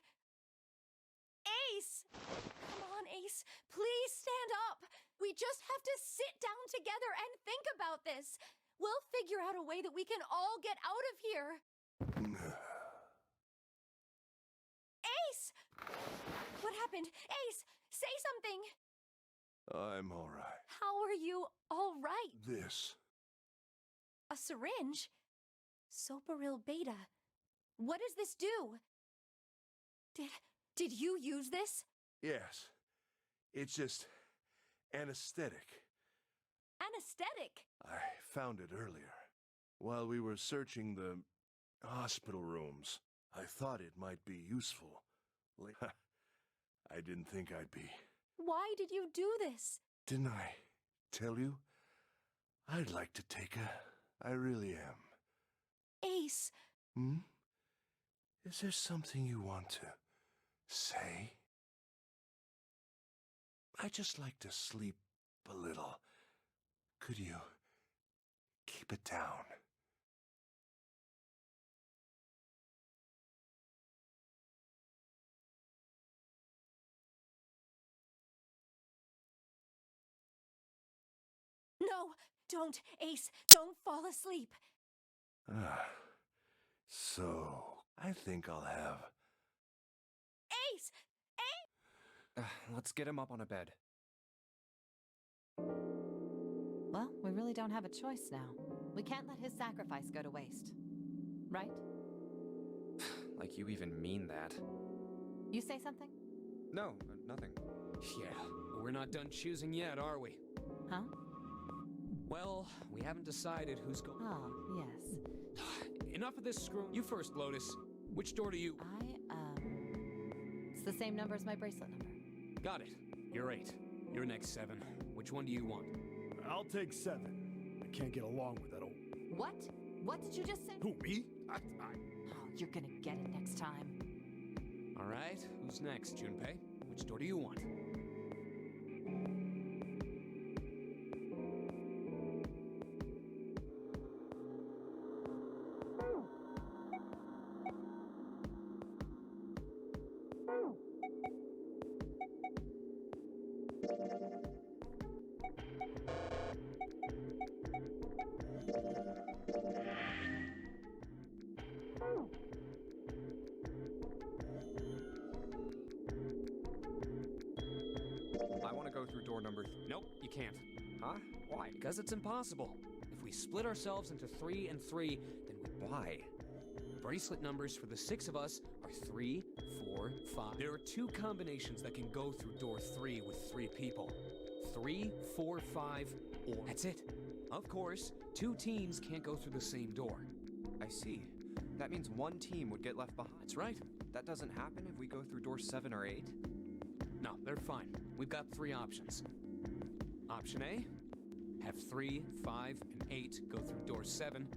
Ace! Come on, Ace. Please stand up. We just have to sit down together and think about this. We'll figure out a way that we can all get out of here. Ace! What happened? Ace, say something. I'm all right. How are you all right? This. A syringe? Soparil beta. What does this do? Did you use this? Yes. It's just anesthetic. Anesthetic? I found it earlier. While we were searching the hospital rooms, I thought it might be useful. I didn't think I'd be. Why did you do this? Didn't I tell you? I'd like to take a... I really am. Ace. Is there something you want to say? I'd just like to sleep a little. Could you keep it down? No, don't, Ace. Don't fall asleep. So, I think I'll have... Ace! Ace! Let's get him up on a bed. Well, we really don't have a choice now. We can't let his sacrifice go to waste. Right? Like you even mean that. You say something? No, nothing. Yeah, but we're not done choosing yet, are we? Huh? Well, we haven't decided who's going... Oh, yes. Enough of this screw... You first, Lotus. Which door do you... It's the same number as my bracelet number. Got it. You're 8. You're next, 7. Which one do you want? I'll take 7. I can't get along with that old... What? What did you just say? Who, me? Oh, you're gonna get it next time. All right, who's next, Junpei? Which door do you want? I want to go through door number... Nope, you can't. Huh? Why? Because it's impossible. If we we split ourselves into 3 and 3, then we... Why? Bracelet numbers for the 6 of us are 3, 4, 5. There are 2 combinations that can go through door 3 with 3 people. 3, 4, 5, or... That's it. Of course, 2 teams can't go through the same door. I see. That means one team would get left behind. That's right. That doesn't happen if we go through door 7 or 8? No, they're fine. We've got 3 options. Option A, have 3, 5, and 8 go through door 7,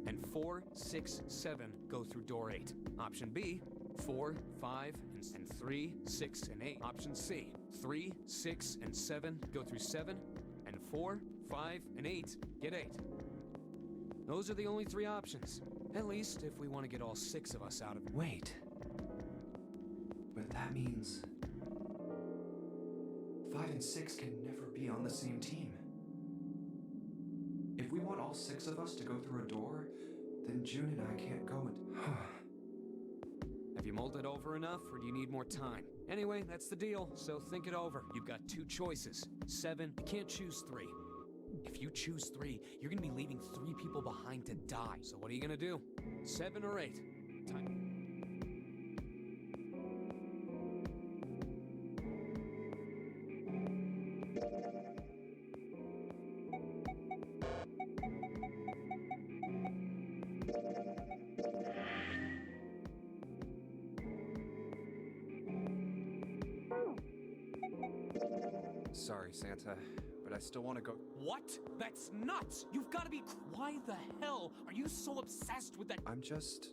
and 4, 6, 7 go through door 8. Option B, 4, 5, and 3, 6, and 8. Option C, 3, 6, and 7 go through 7, and 4, 5, and 8 get 8. Those are the only 3 options. At least if we want to get all 6 of us out of... Wait. But that means... 5 and 6 can never be on the same team. If we want all 6 of us to go through a door, then June and I can't go and... Have you mulled it over enough, or do you need more time? Anyway, that's the deal, so think it over. You've got 2 choices. 7, you can't choose 3. If you choose 3, you're gonna be leaving 3 people behind to die. So what are you gonna do? 7 or 8? Time. Sorry, Santa, but I still want to go... What? That's nuts! You've got to be... Why the hell are you so obsessed with that... I'm just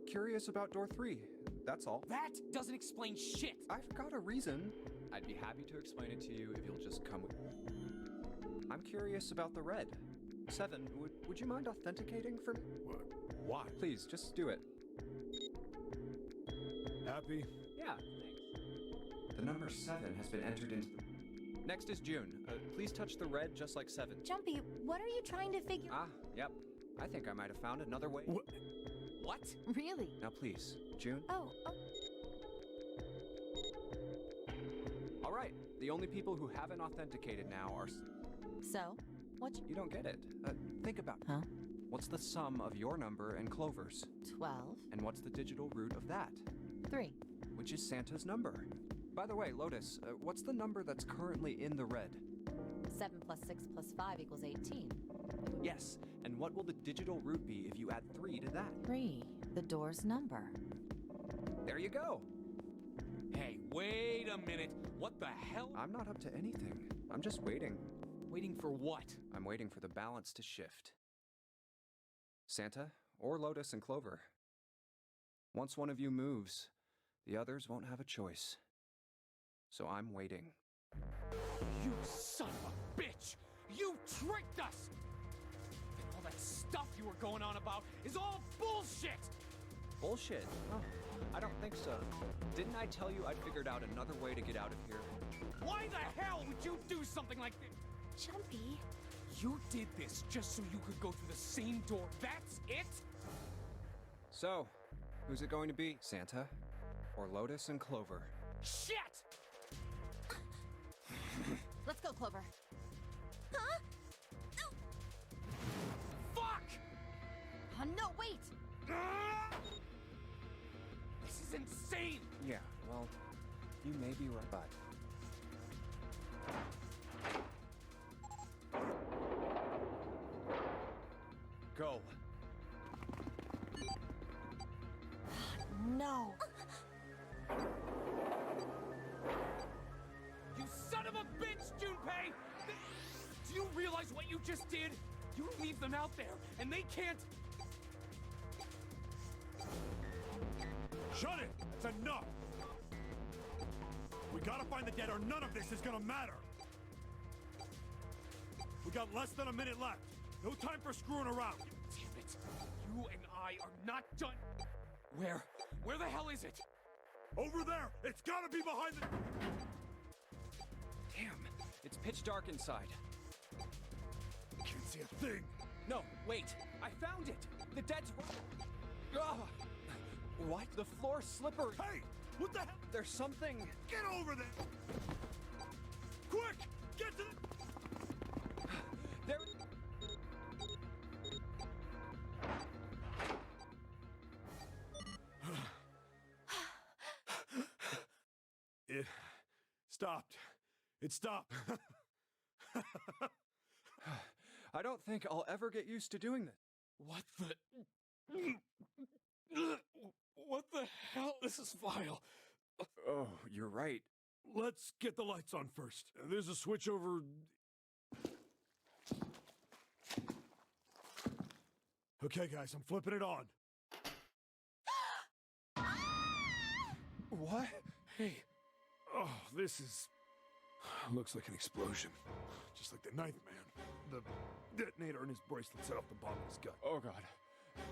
curious about door 3. That's all. That doesn't explain shit! I've got a reason. I'd be happy to explain it to you if you'll just come with... I'm curious about the red. 7, would you mind authenticating for me? What? Why? Please, just do it. Happy? Yeah, thanks. The number 7 has been entered into the... Next is June. Please touch the red just like 7. Jumpy, what are you trying to figure? Ah, yep. I think I might have found another way. What? Really? Now please, June. Oh. All right. The only people who haven't authenticated now are... So? What? You don't get it. Think about it. Huh? What's the sum of your number and Clover's? 12. And what's the digital root of that? 3. Which is Santa's number. By the way, Lotus, what's the number that's currently in the red? 7 plus 6 plus 5 equals 18. Yes, and what will the digital root be if you add 3 to that? 3. The door's number. There you go. Hey, wait a minute. What the hell? I'm not up to anything. I'm just waiting. Waiting for what? I'm waiting for the balance to shift. Santa, or Lotus and Clover. Once one of you moves, the others won't have a choice. So I'm waiting. You son of a bitch! You tricked us! And all that stuff you were going on about is all bullshit! Bullshit? Oh, I don't think so. Didn't I tell you I'd figured out another way to get out of here? Why the hell would you do something like this? Jumpy. You did this just so you could go through the same door. That's it? So, who's it going to be? Santa? Or Lotus and Clover? Shit! Let's go, Clover. Huh? Fuck! Oh, no, wait! This is insane! Yeah, well, you may be right, but... Go. No. You son of a bitch, Junpei! Do you realize what you just did? You leave them out there, and they can't... Shut it! It's enough! We gotta find the dead or none of this is gonna matter! We got less than a minute left. No time for screwing around. Damn it. You and I are not done. Where the hell is it? Over there! It's gotta be behind the... Damn, it's pitch dark inside. Can't see a thing! No, wait, I found it! The dead's... Ugh. What? The floor's slippery! Hey! What the hell? There's something... Get over there! Quick! Get to the... There... stopped. It stopped. I don't think I'll ever get used to doing this. What the... What the hell? This is vile. Oh, you're right. Let's get the lights on first. There's a switch over... Okay, guys, I'm flipping it on. What? Hey. Oh, this is... Looks like an explosion. Just like the Ninth Man. The detonator in his bracelet set off the bomb in his gut. Oh god.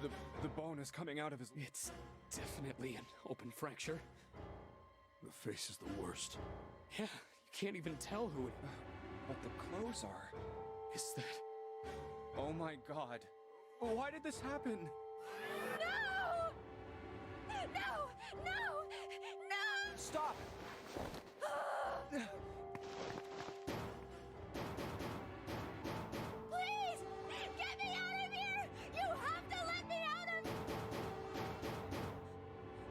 The bone is coming out of his... It's definitely an open fracture. The face is the worst. Yeah, you can't even tell who it... But the clothes are... Is that... Oh my god. Why did this happen? No! No! No! No! Stop! Please! Get me out of here! You have to let me out of...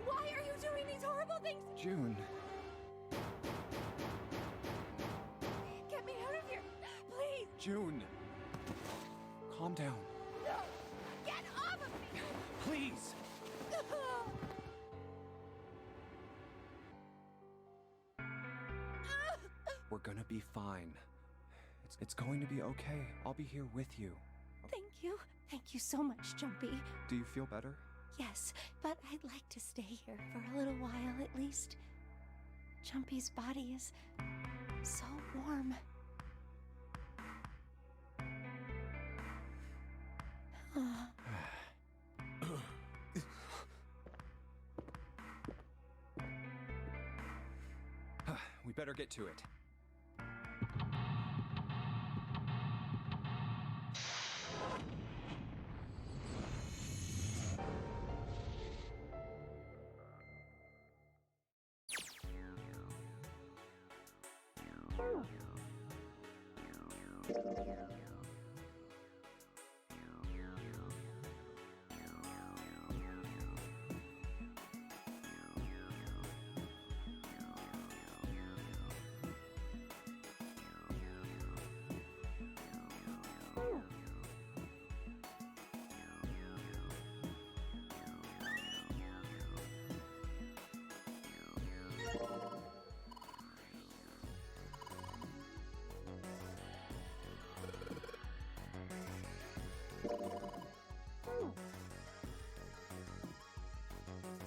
Why are you doing these horrible things? June. Get me out of here! Please! June. Calm down. No! Get off of me! Please! We're gonna be fine. It's going to be okay. I'll be here with you. Thank you. Thank you so much, Jumpy. Do you feel better? Yes, but I'd like to stay here for a little while at least. Jumpy's body is so warm. We better get to it.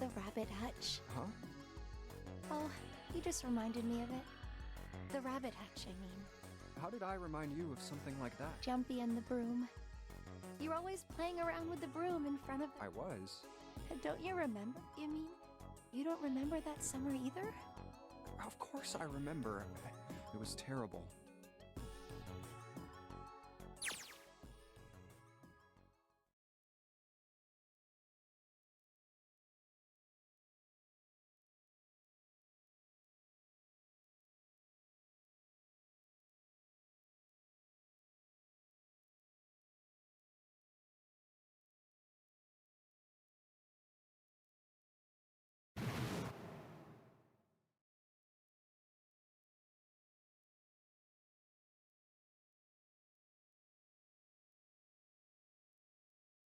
The rabbit hutch. Huh? Oh, you just reminded me of it. The rabbit hutch, I mean. How did I remind you of something like that? Jumpy and the broom. You're always playing around with the broom in front of the... I was. Don't you remember? You mean, you don't remember that summer either? Of course I remember. It was terrible.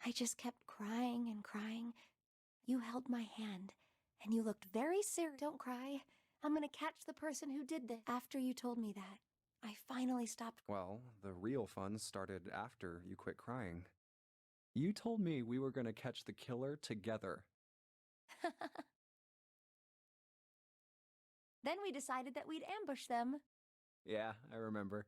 I just kept crying and crying. You held my hand, and you looked very serious. Don't cry. I'm gonna catch the person who did this. After you told me that, I finally stopped. Well, the real fun started after you quit crying. You told me we were gonna catch the killer together. Then we decided that we'd ambush them. Yeah, I remember.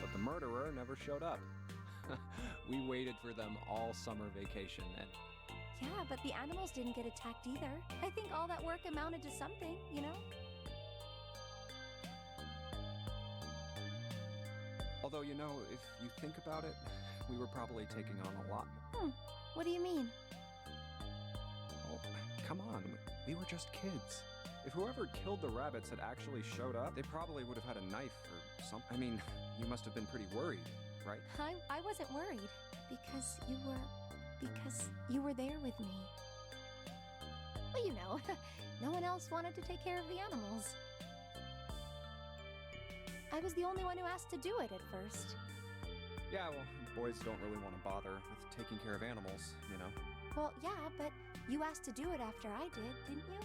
But the murderer never showed up. We waited for them all summer vacation, and Yeah, but the animals didn't get attacked either. I think all that work amounted to something, you know? although, you know, if you think about it, we were probably taking on a lot more. What do you mean? Oh, come on. We were just kids. If whoever killed the rabbits had actually showed up, they probably would have had a knife or something. I mean, you must have been pretty worried, right? I wasn't worried because you were there with me. Well, you know, no one else wanted to take care of the animals. I was the only one who asked to do it at first. Yeah, well, boys don't really want to bother with taking care of animals, you know? Well, yeah, but you asked to do it after I did, didn't you?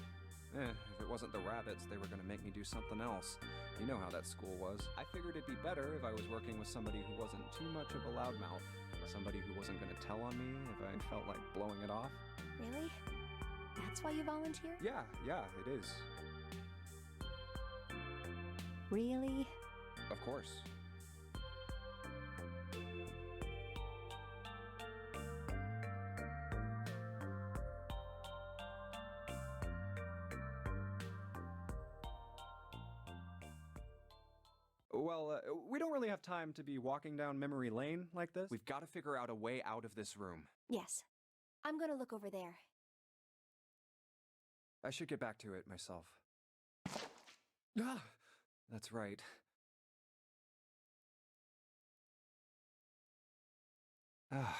If it wasn't the rabbits, they were gonna make me do something else. You know how that school was. I figured it'd be better if I was working with somebody who wasn't too much of a loudmouth. Somebody who wasn't gonna tell on me if I felt like blowing it off. Really? That's why you volunteered? Yeah, it is. Really? Of course. Well, we don't really have time to be walking down memory lane like this. We've got to figure out a way out of this room. Yes. I'm gonna look over there. I should get back to it myself. Ah, that's right.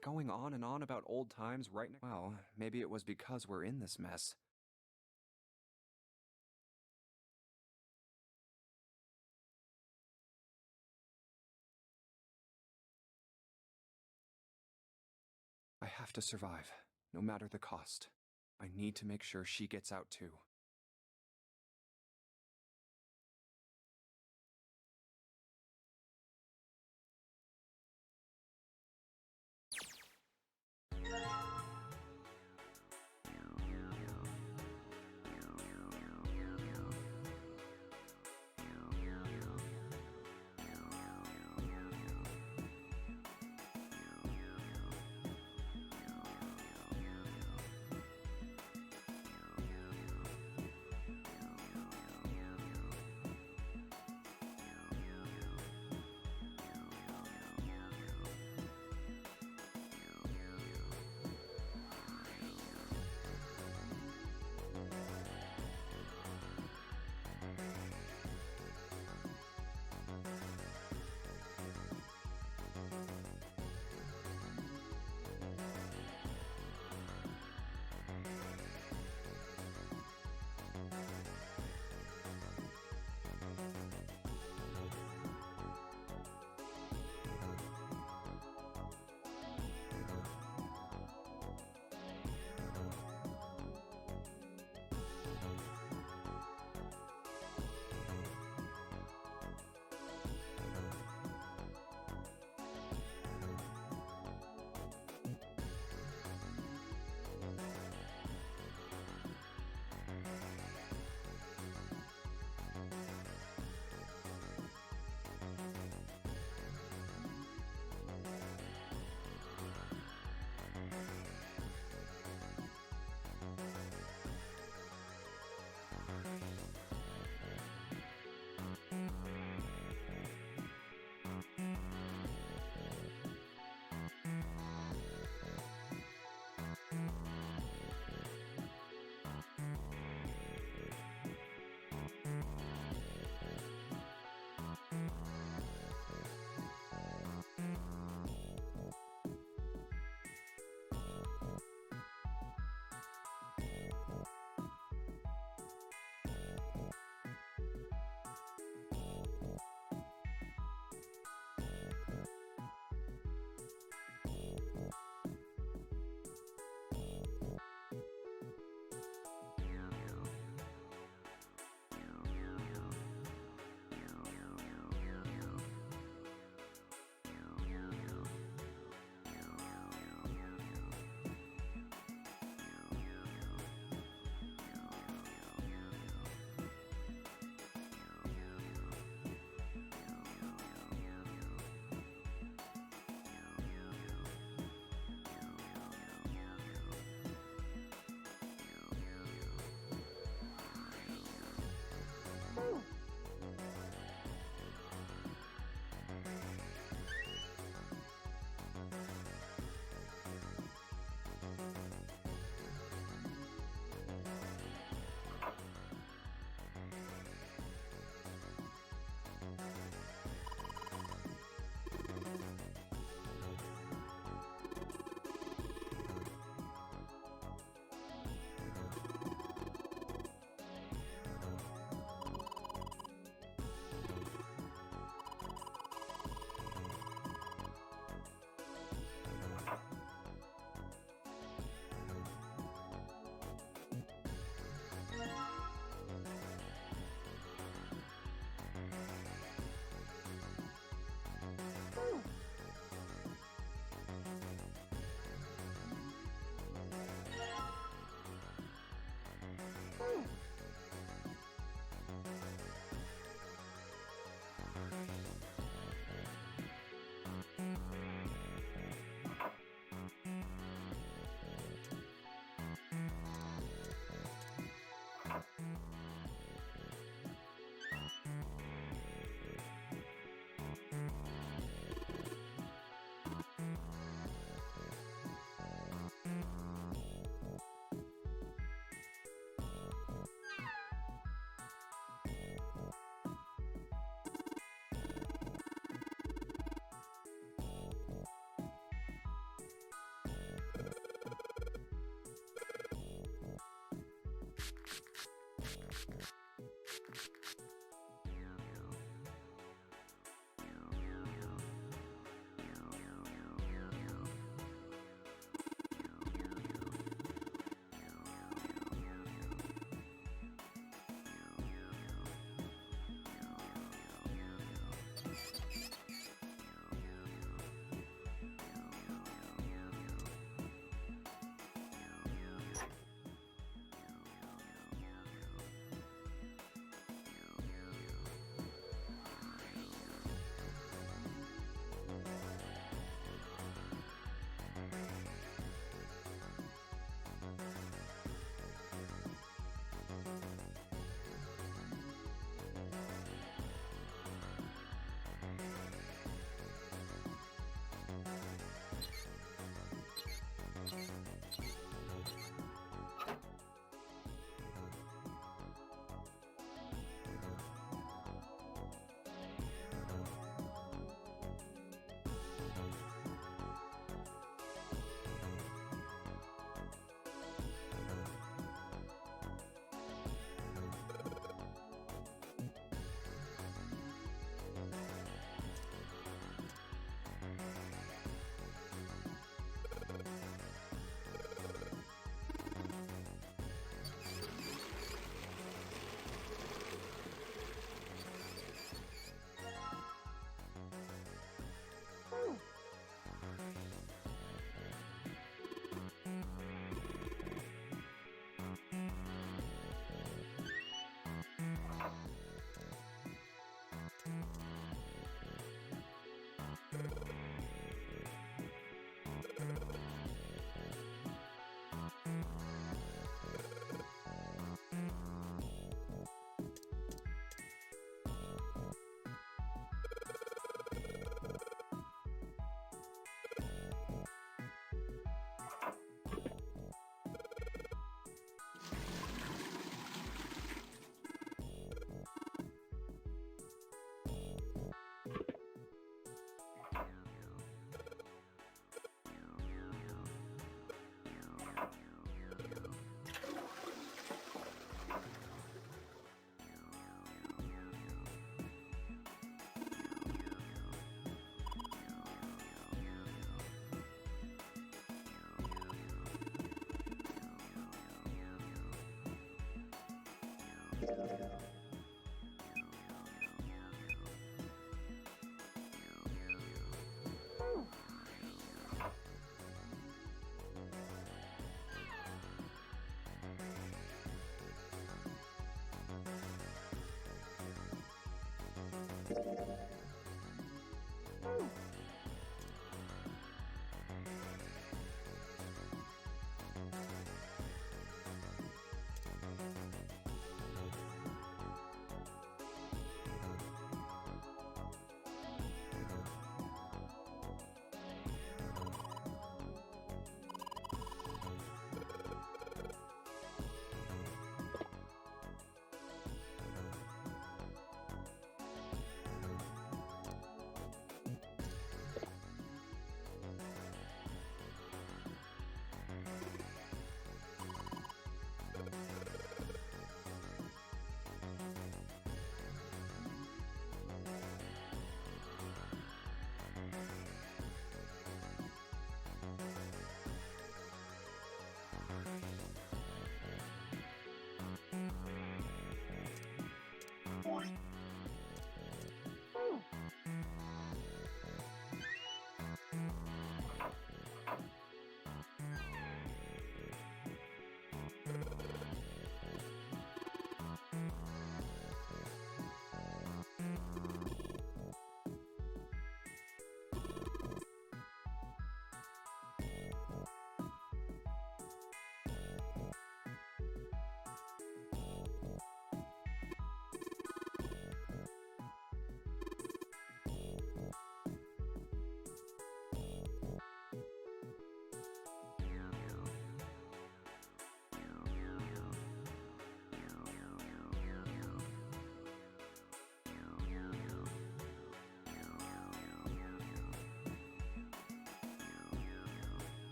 Going on and on about old times right now. Well, maybe it was because we're in this mess. I have to survive, no matter the cost. I need to make sure she gets out too.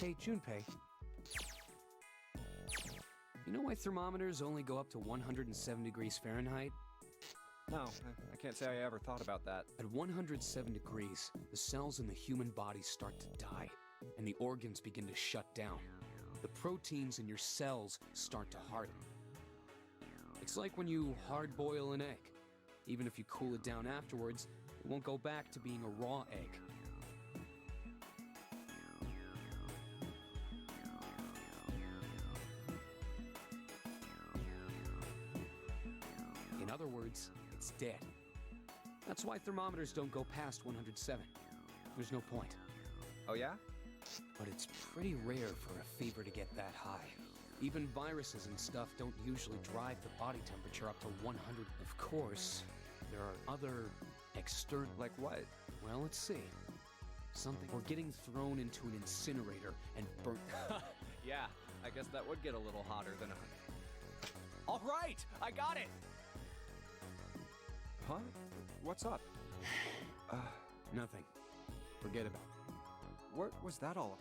Hey, Junpei. You know why thermometers only go up to 107 degrees Fahrenheit? No, I can't say I ever thought about that. At 107 degrees, the cells in the human body start to die, and the organs begin to shut down. The proteins in your cells start to harden. It's like when you hard-boil an egg. Even if you cool it down afterwards, it won't go back to being a raw egg. In other words, it's dead. That's why thermometers don't go past 107. There's no point. Oh yeah? But it's pretty rare for a fever to get that high. Even viruses and stuff don't usually drive the body temperature up to 100. Of course, there are other external... Like what? Well, let's see. Something... We're getting thrown into an incinerator and burnt... Yeah, I guess that would get a little hotter than 100. All right, I got it. Huh? What's up? Nothing. Forget about it. What was that all?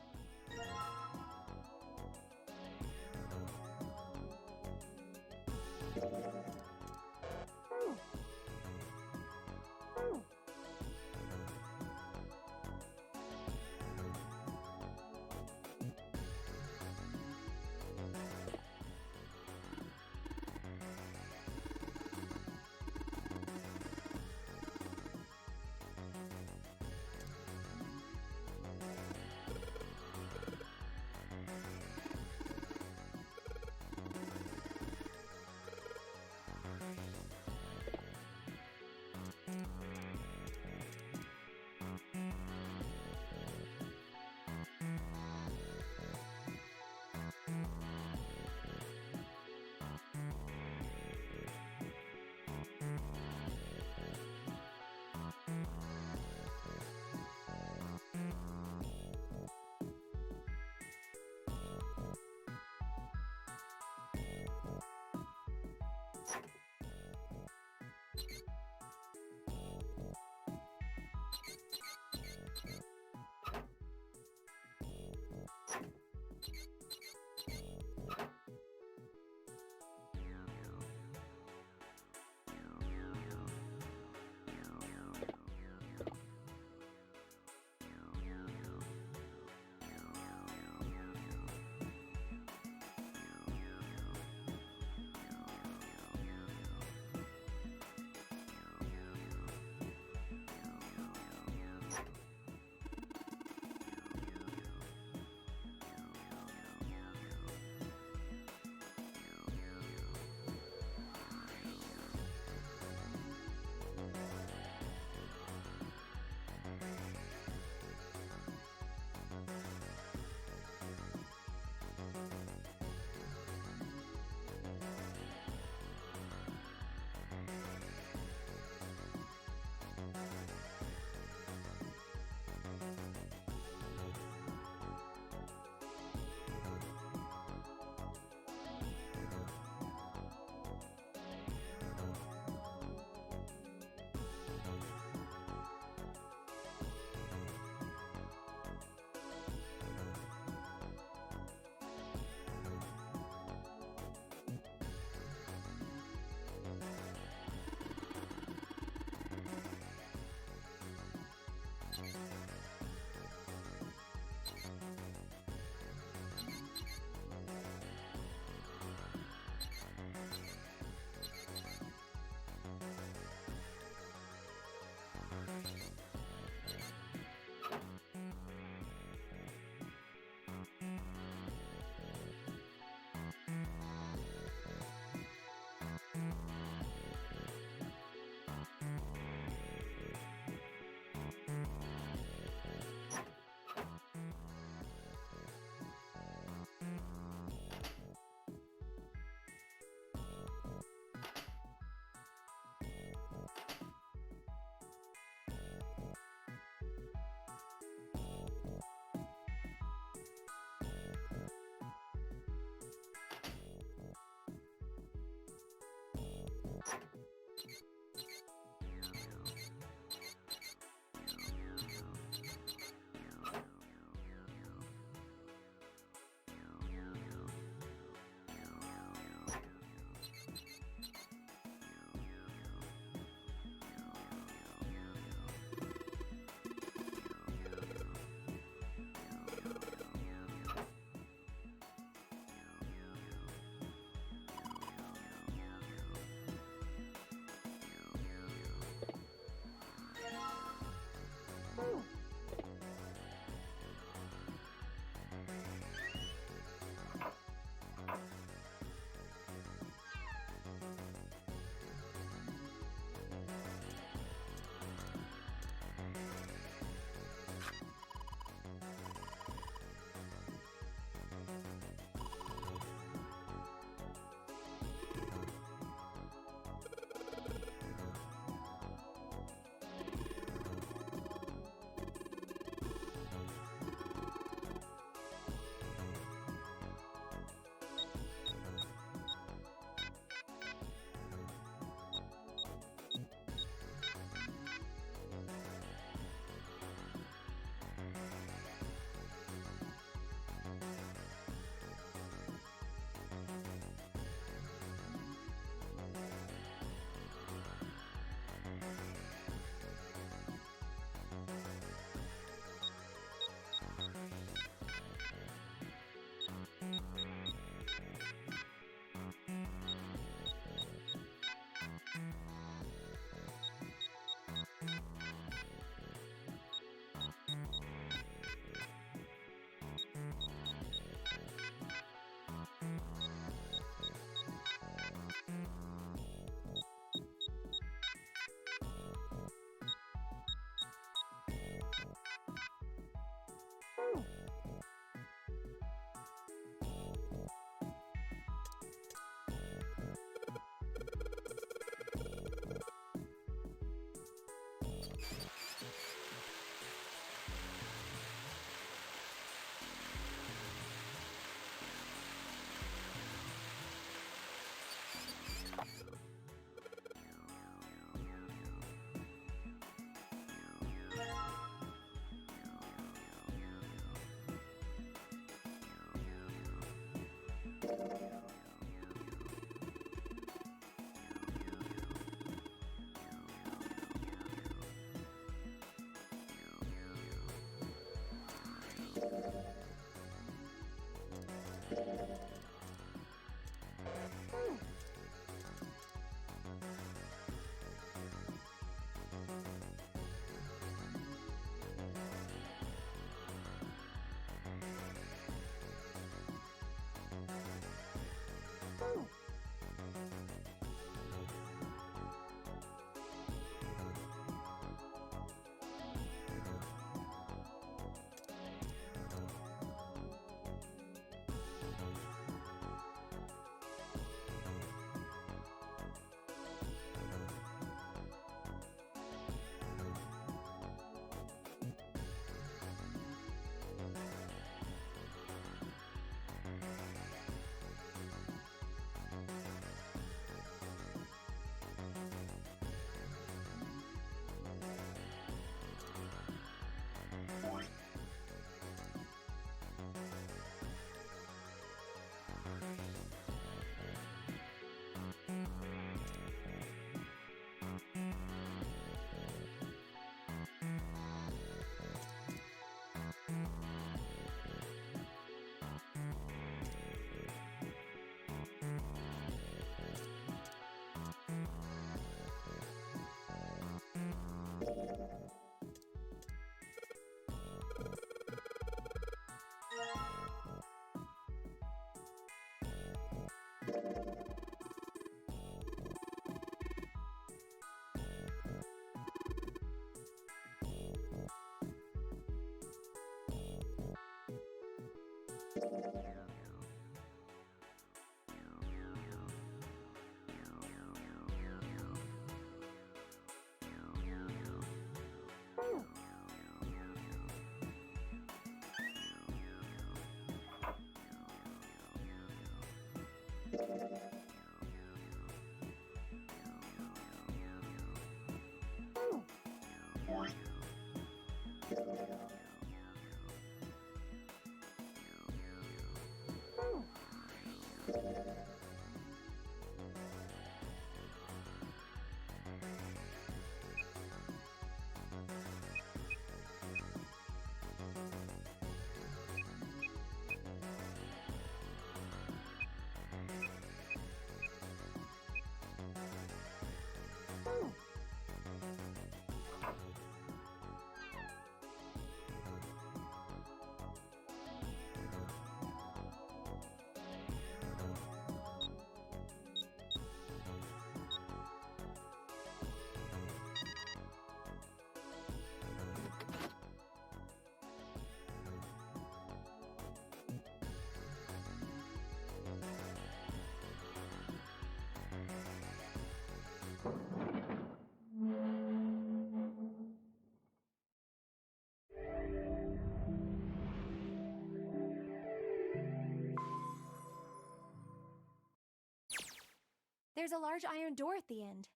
There's a large iron door at the end.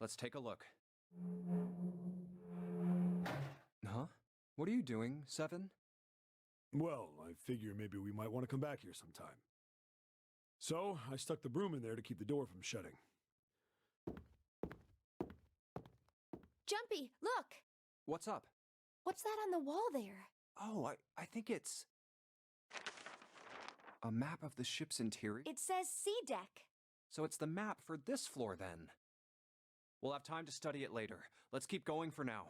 Let's take a look. Huh? What are you doing, Seven? Well, I figure maybe we might want to come back here sometime. So, I stuck the broom in there to keep the door from shutting. Jumpy, look! What's up? What's that on the wall there? Oh, I think it's a map of the ship's interior. It says sea deck. So it's the map for this floor then. We'll have time to study it later. Let's keep going for now.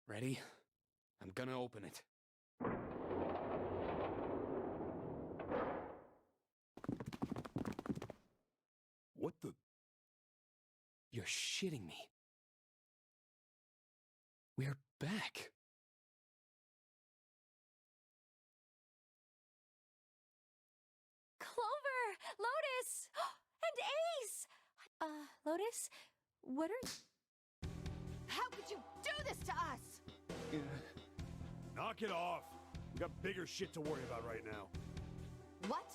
Ready? I'm gonna open it. What the? You're shitting me. We're back. Clover! Lotus! And Ace! Lotus? What are... How could you do this to us? Knock it off! We got bigger shit to worry about right now. What?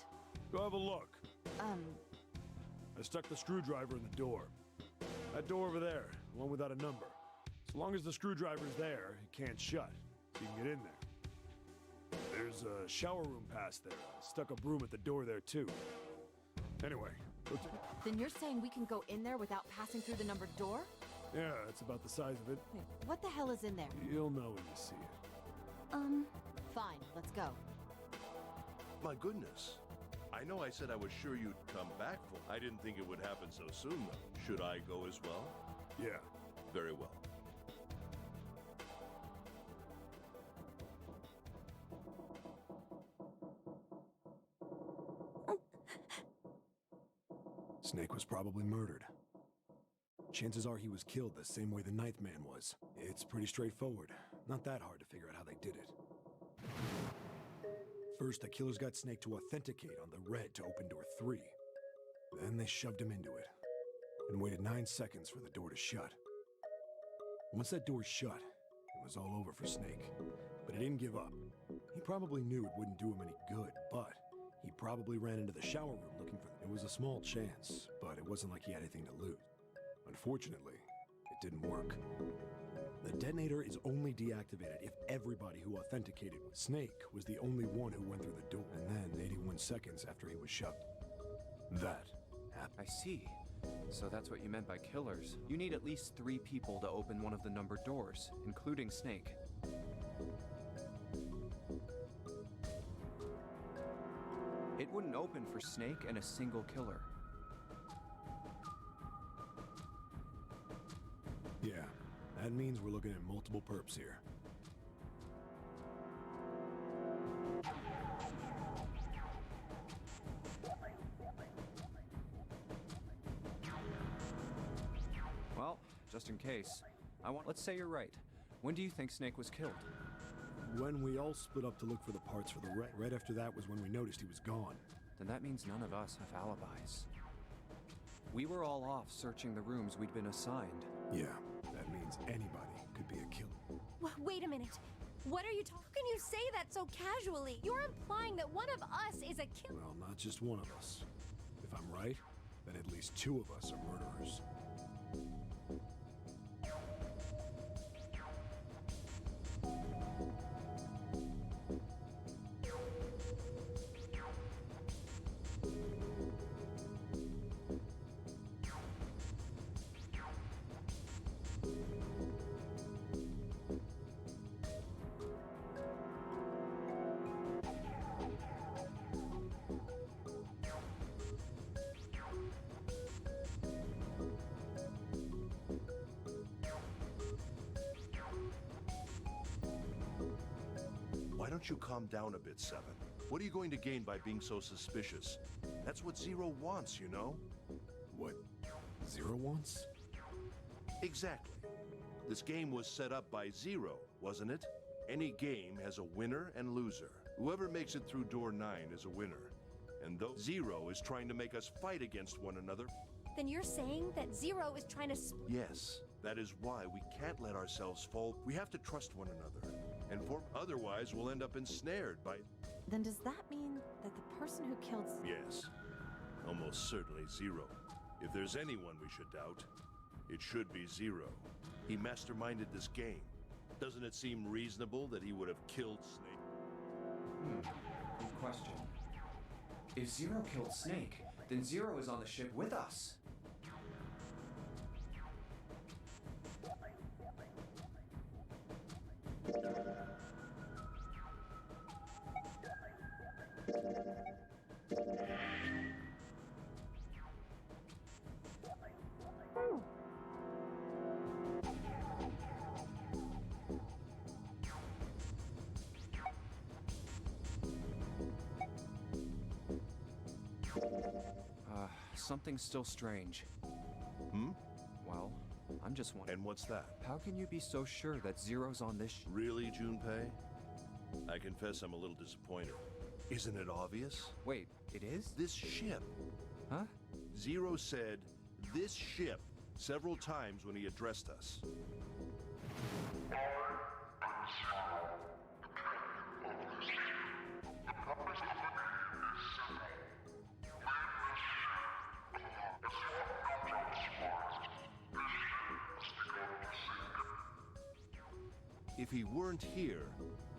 Go have a look. I stuck the screwdriver in the door. That door over there, the one without a number. As long as the screwdriver's there, it can't shut. So you can get in there. There's a shower room past there. I stuck a broom at the door there, too. Anyway, go Then you're saying we can go in there without passing through the numbered door? yeah, it's about the size of it. Wait, what the hell is in there? You'll know when you see it. Fine, let's go. My goodness. I know I said I was sure you'd come back for. I didn't think it would happen so soon, though. Should I go as well? Yeah. Very well. Snake was probably murdered. Chances are he was killed the same way the Ninth Man was. It's pretty straightforward. Not that hard to figure out how they did it. First, the killers got Snake to authenticate on the red to open door 3. Then they shoved him into it, and waited 9 seconds for the door to shut. Once that door shut, it was all over for Snake. But he didn't give up. He probably knew it wouldn't do him any good, but he probably ran into the shower room looking for them. It was a small chance, but it wasn't like he had anything to lose. Unfortunately, it didn't work. The detonator is only deactivated if everybody who authenticated with Snake was the only one who went through the door. And then, 81 seconds after he was shoved, that happened. I see. So that's what you meant by killers. You need at least 3 people to open one of the numbered doors, including Snake. It wouldn't open for Snake and a single killer. Yeah, That means we're looking at multiple perps here. Well, just in case, let's say you're right. When do you think Snake was killed? When we all split up to look for the parts for the wreck, right after that was when we noticed he was gone. Then that means none of us have alibis. We were all off searching the rooms we'd been assigned. Yeah, that means anybody could be a killer. Wait a minute. What are you talking? How can you say that so casually? You're implying that one of us is a killer. Well, not just one of us. If I'm right, then at least two of us are murderers. Why don't you calm down a bit, Seven? What are you going to gain by being so suspicious? That's what Zero wants, you know? What Zero wants? Exactly. This game was set up by Zero, wasn't it? Any game has a winner and loser. Whoever makes it through door 9 is a winner. And though Zero is trying to make us fight against one another... Then you're saying that Zero is trying to Yes, that is why we can't let ourselves fall. We have to trust one another. And otherwise we'll end up ensnared by... Then does that mean that the person who killed... Yes, almost certainly Zero. If there's anyone we should doubt, it should be Zero. He masterminded this game. Doesn't it seem reasonable that he would have killed Snake? Good question. If Zero killed Snake, then Zero is on the ship with us. Something's still strange. Well, I'm just wondering. And what's that? How can you be so sure that Zero's on this Really, Junpei? I confess I'm a little disappointed. Isn't it obvious? Wait, it is? This ship. Huh? Zero said, "this ship," several times when he addressed us. If he weren't here,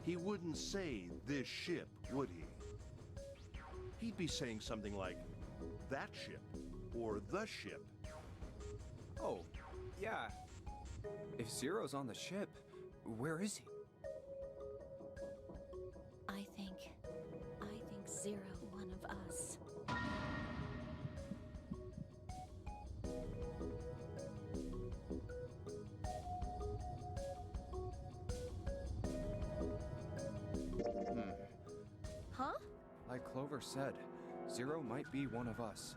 he wouldn't say this ship, would he? He'd be saying something like, that ship, or the ship. Oh, yeah. If Zero's on the ship, where is he? I think Zero, one of us. Huh? Like Clover said, Zero might be one of us.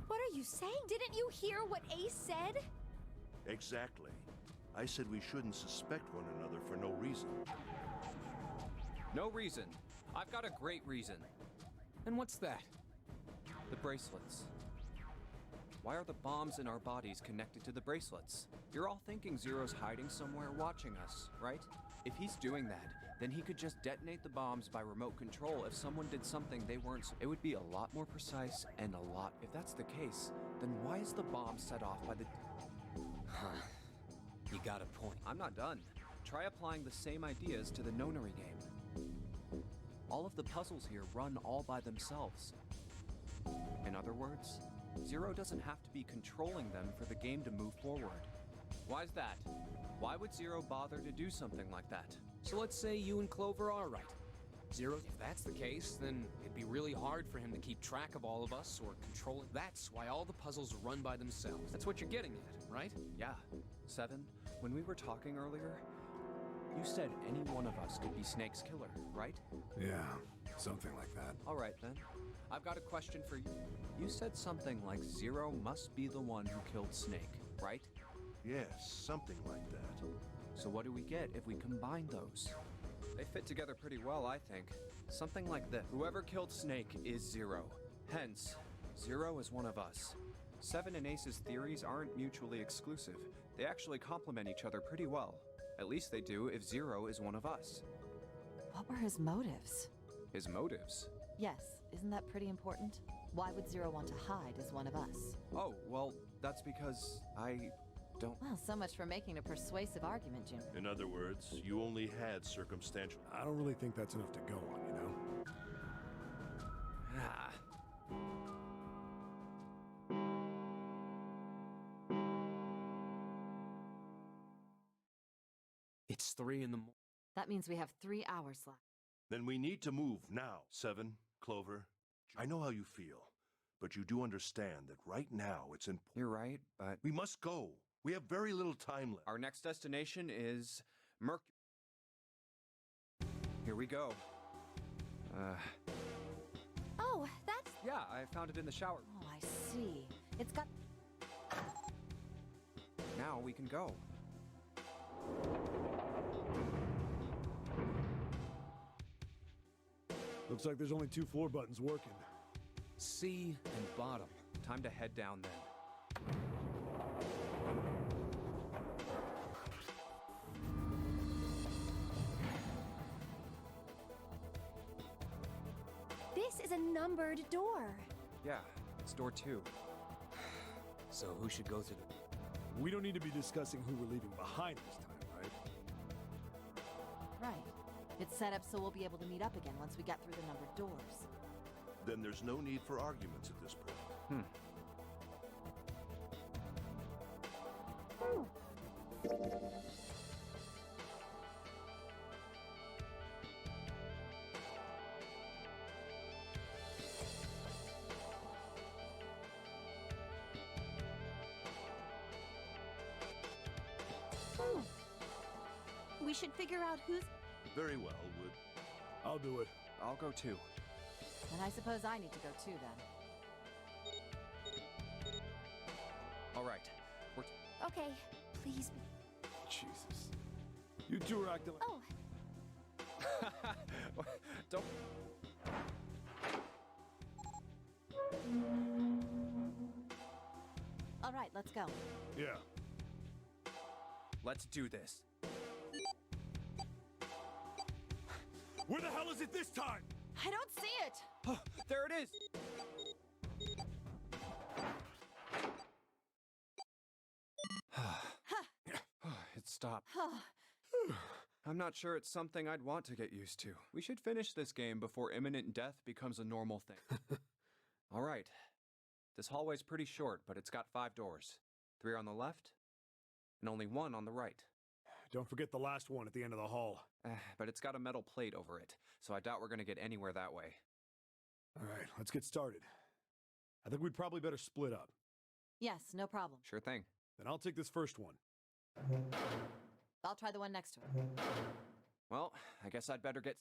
What are you saying? Didn't you hear what Ace said? Exactly. I said we shouldn't suspect one another for no reason. No reason. I've got a great reason. And what's that? The bracelets. Why are the bombs in our bodies connected to the bracelets? You're all thinking Zero's hiding somewhere watching us, right? If he's doing that, then he could just detonate the bombs by remote control if someone did something they weren't. It would be a lot more precise and a lot. If that's the case, then why is the bomb set off by the... You got a point. I'm not done. Try applying the same ideas to the Nonary game. All of the puzzles here run all by themselves. In other words, Zero doesn't have to be controlling them for the game to move forward. Why's that? Why would Zero bother to do something like that? So let's say you and Clover are right. Zero? If that's the case, then it'd be really hard for him to keep track of all of us or control it. That's why all the puzzles run by themselves. That's what you're getting at, right? Yeah. 7, when we were talking earlier, you said any one of us could be Snake's killer, right? Yeah, something like that. All right, then. I've got a question for you. You said something like Zero must be the one who killed Snake, right? Yes, something like that. So what do we get if we combine those? They fit together pretty well, I think. Something like this. Whoever killed Snake is Zero. Hence, Zero is one of us. 7 and Ace's theories aren't mutually exclusive. They actually complement each other pretty well. At least they do if Zero is one of us. What were his motives? His motives? Yes, isn't that pretty important? Why would Zero want to hide as one of us? Oh, well, that's because I don't... Well, so much for making a persuasive argument, Jim. In other words, you only had circumstantial. I don't really think that's enough to go on, you know? Ah. It's 3 in the morning. That means we have 3 hours left. Then we need to move now. 7, Clover. I know how you feel, but you do understand that right now it's important. You're right, but We must go. We have very little time left. our next destination is Mercury. Here we go. Oh, that's. Yeah, I found it in the shower. Oh, I see. It's got... Now we can go. Looks like there's only 2 floor buttons working. C and bottom. Time to head down then. This is a numbered door. Yeah, it's door 2. So who should go through the... We don't need to be discussing who we're leaving behind this time, right? Right. It's set up so we'll be able to meet up again once we get through the numbered doors. Then there's no need for arguments at this point. We should figure out who's. Very well, Wood. I'll do it. I'll go too. And I suppose I need to go too, then. All right. We're... Okay, please. Jesus. You two are acting like. Oh, Don't... All right, let's go. Yeah. Let's do this. Where the hell is it this time? I don't see it! Oh, there it is! It stopped. I'm not sure it's something I'd want to get used to. We should finish this game before imminent death becomes a normal thing. All right. This hallway's pretty short, but it's got 5 doors. 3 on the left, and only 1 on the right. Don't forget the last one at the end of the hall. But it's got a metal plate over it, so I doubt we're gonna get anywhere that way. All right, let's get started. I think we'd probably better split up. Yes, no problem. Sure thing. Then I'll take this first one. I'll try the one next to it. Well, I guess I'd better get...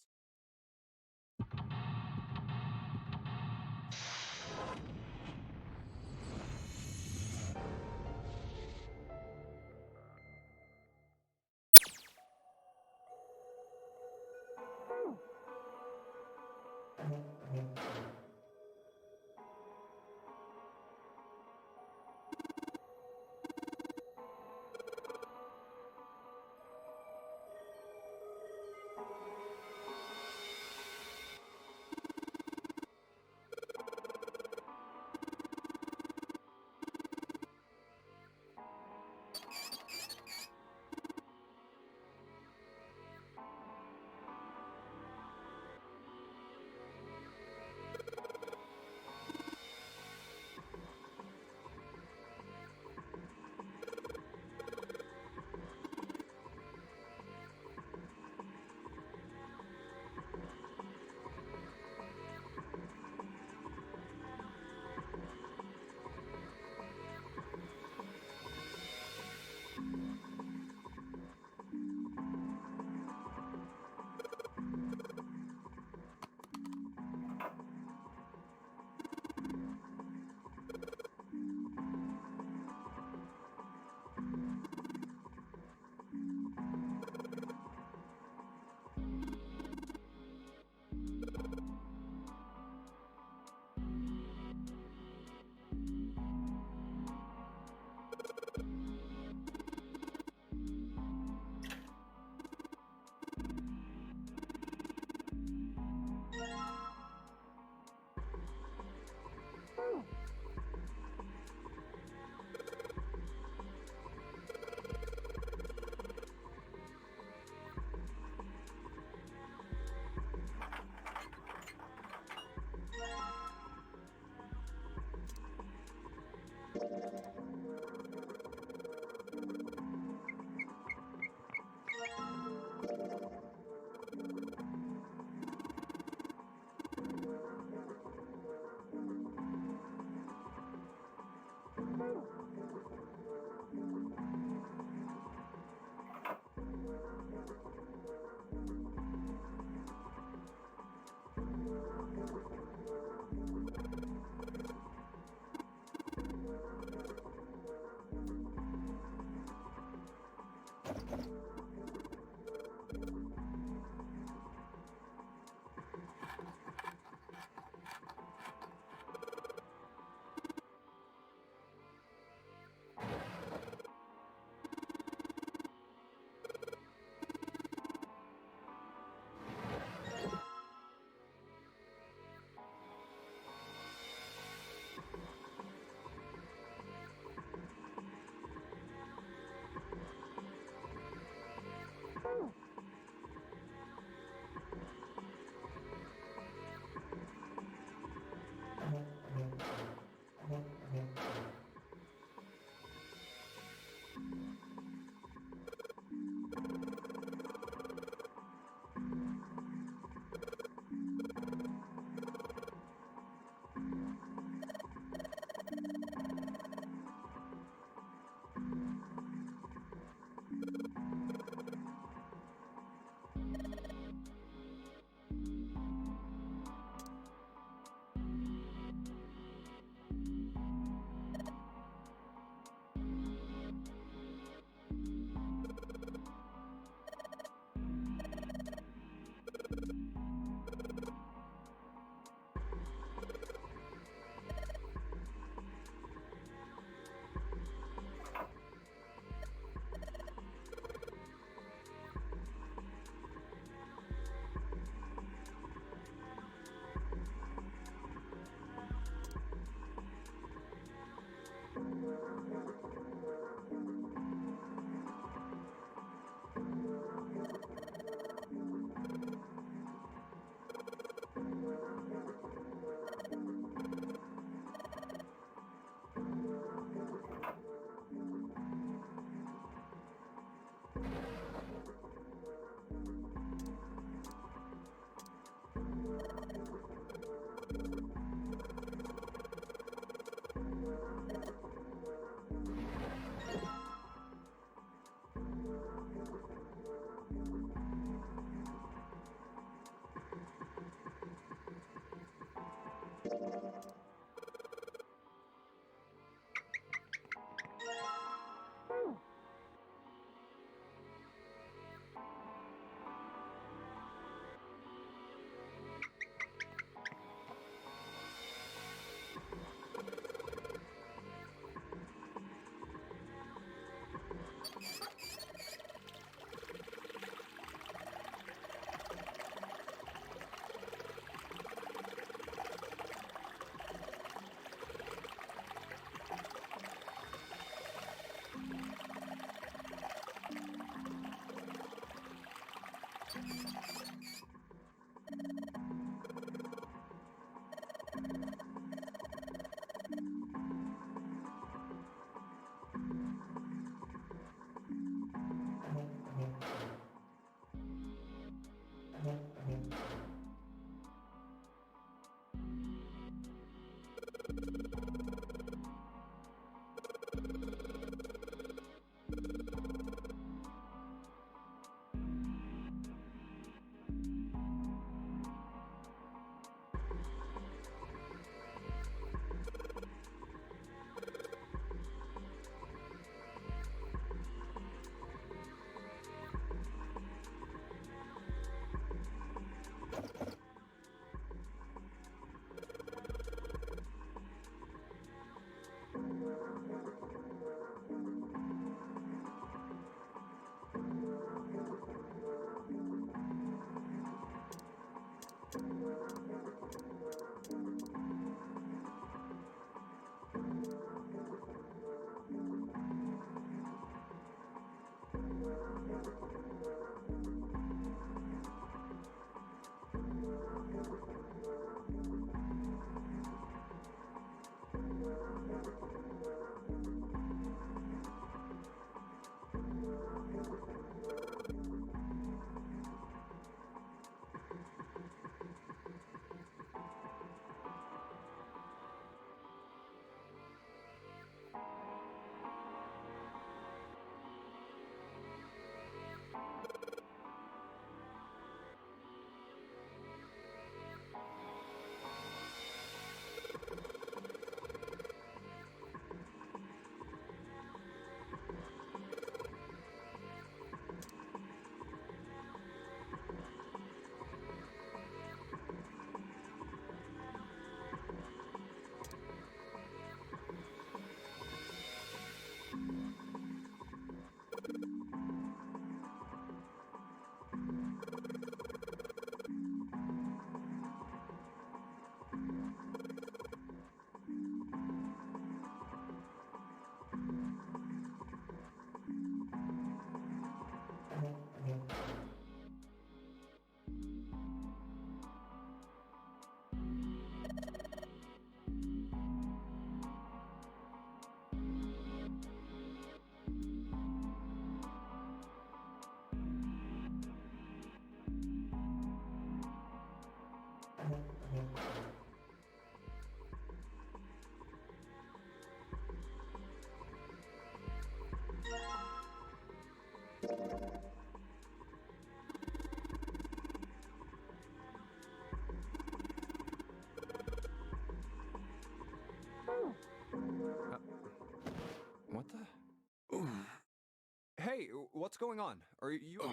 What's going on? Are you...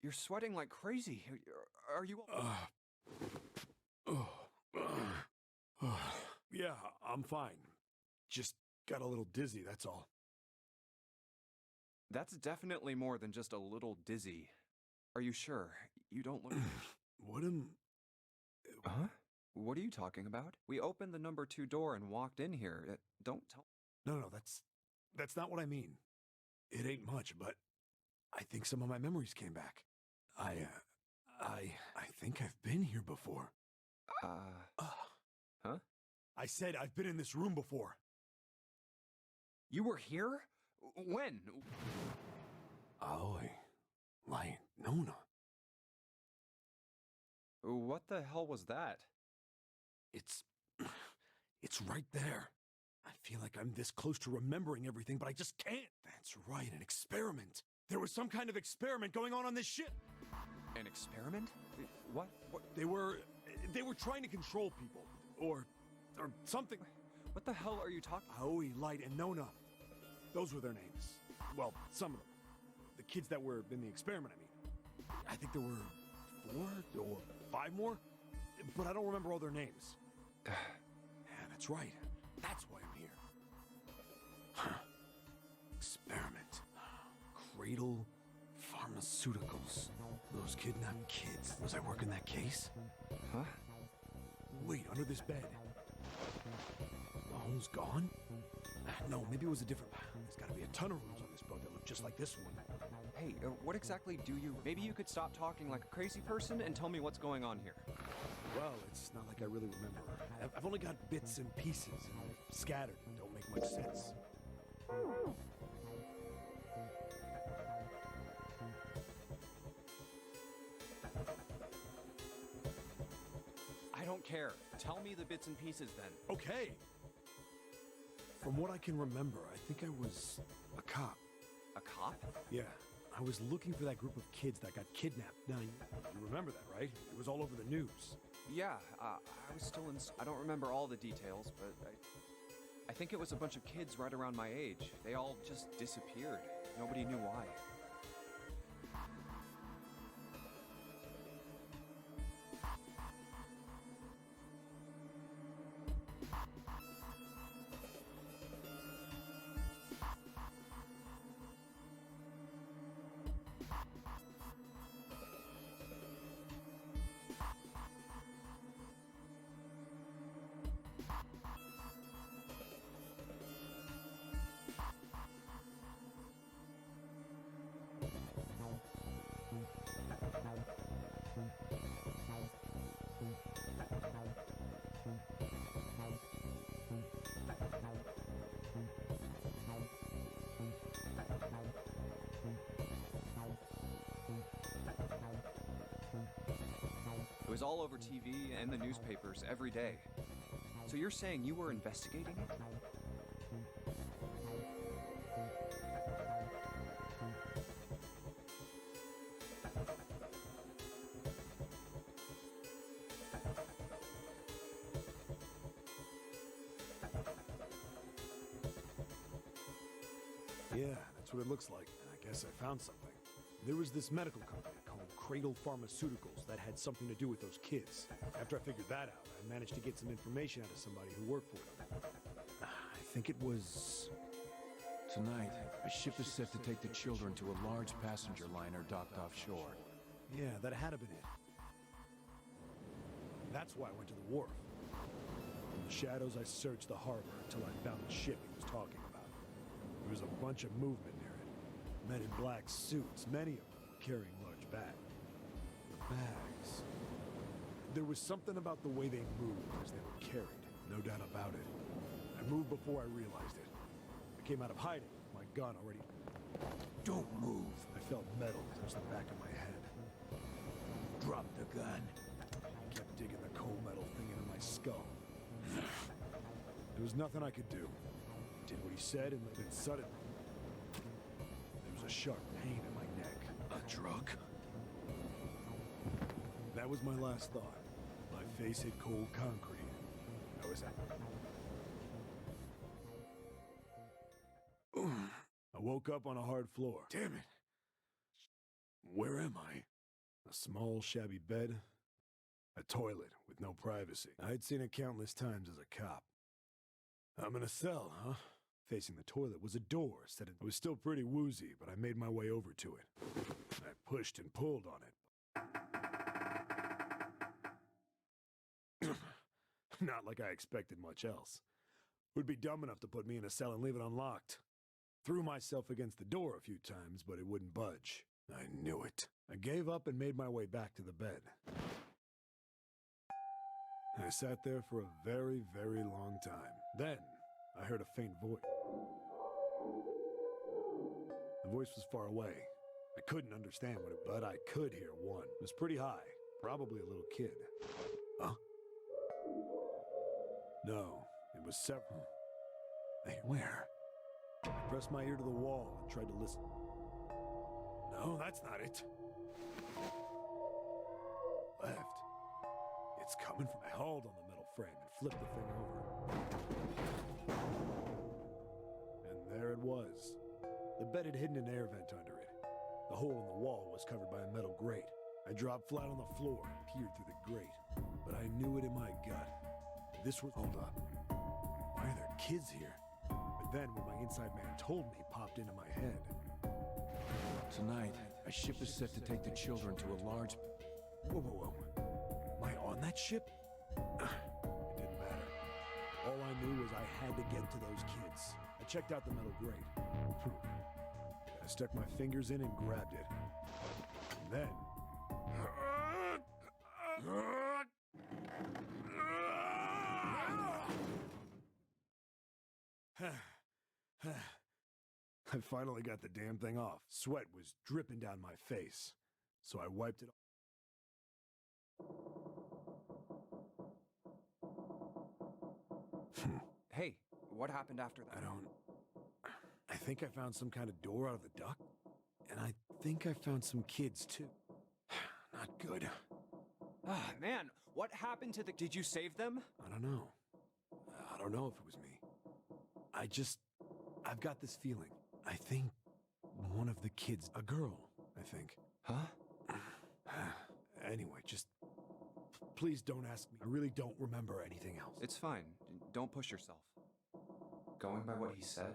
You're sweating like crazy. Are you... Yeah, I'm fine. Just got a little dizzy, that's all. That's definitely more than just a little dizzy. Are you sure? You don't look... What am... Huh? What are you talking about? We opened the number 2 door and walked in here. Don't tell... No, that's not what I mean. It ain't much, but I think some of my memories came back. I think I've been here before. Huh? I said I've been in this room before. You were here? When? Aoi. Like, Nona. What the hell was that? It's right there. I feel like I'm this close to remembering everything, but I just can't. That's right, an experiment. There was some kind of experiment going on this ship. An experiment? What? They were trying to control people, or something. What the hell are you talking? Aoi, Light, and Nona. Those were their names. Well, some of them. The kids that were in the experiment, I mean. I think there were 4 or 5 more, but I don't remember all their names. Yeah, that's right. That's why I'm here. Experiment. Cradle Pharmaceuticals. Those kidnapped kids. Was I working that case? Huh? Wait, under this bed. The hole's gone? No, maybe it was a different... There's gotta be a ton of rooms on this boat that look just like this one. Hey, what exactly do you... Maybe you could stop talking like a crazy person and tell me what's going on here. Well, it's not like I really remember. I've only got bits and pieces, and they're scattered and don't make much sense. I don't care. Tell me the bits and pieces then. Okay. From what I can remember, I think I was a cop. A cop? Yeah. I was looking for that group of kids that got kidnapped. Now, you remember that, right? It was all over the news. Yeah, I was still in... I don't remember all the details, but I think it was a bunch of kids right around my age. They all just disappeared. Nobody knew why. It was all over TV and the newspapers every day. So you're saying you were investigating it? Yeah, that's what it looks like. I guess I found something. There was this medical company called Cradle Pharmaceuticals that had something to do with those kids. After I figured that out, I managed to get some information out of somebody who worked for them. I think it was... Tonight, a ship is set to take the children to a large passenger liner docked offshore. Yeah, that had to been it. That's why I went to the wharf. In the shadows, I searched the harbor until I found the ship he was talking about. There was a bunch of movement near it. Men in black suits, many of them carrying large bags. The bags. There was something about the way they moved as they were carried, no doubt about it. I moved before I realized it. I came out of hiding with my gun already. Don't move! I felt metal touch the back of my head. Drop the gun. I kept digging the cold metal thing into my skull. There was nothing I could do. Did what he said, and then suddenly, there was a sharp pain in my neck. A drug? That was my last thought. My face hit cold concrete. I was out. I woke up on a hard floor. Damn it. Where am I? A small, shabby bed? A toilet with no privacy. I'd seen it countless times as a cop. I'm in a cell, huh? Facing the toilet was a door set in. I was still pretty woozy, but I made my way over to it. I pushed and pulled on it. Not like I expected much else. Would be dumb enough to put me in a cell and leave it unlocked. Threw myself against the door a few times, but it wouldn't budge. I knew it. I gave up and made my way back to the bed. I sat there for a very, very long time. Then, I heard a faint voice. The voice was far away. I couldn't understand what it was, but I could hear one. It was pretty high, probably a little kid. Huh? No, it was several. Hey, where? I pressed my ear to the wall and tried to listen. No, that's not it. Left. It's coming from. I hauled on the metal frame and flipped the thing over. And there it was. The bed had hidden an air vent under it. The hole in the wall was covered by a metal grate. I dropped flat on the floor and peered through the grate. But I knew it in my gut. This was. Hold up. Why are there kids here? But then, when my inside man told me, popped into my head. Tonight, a ship is set to take the children to a large... Whoa, whoa, whoa. Am I on that ship? It didn't matter. All I knew was I had to get to those kids. I checked out the metal grate. I stuck my fingers in and grabbed it. And then... I finally got the damn thing off. Sweat was dripping down my face, so I wiped it off. Hey, what happened after that? I think I found some kind of door out of the duct, and I think I found some kids too. Not good. Ah, man, what happened to the... Did you save them? I don't know. I don't know if it was me. I've got this feeling. I think one of the kids, a girl, I think. Huh? Anyway, just please don't ask me. I really don't remember anything else. It's fine. Don't push yourself. Going by what he said,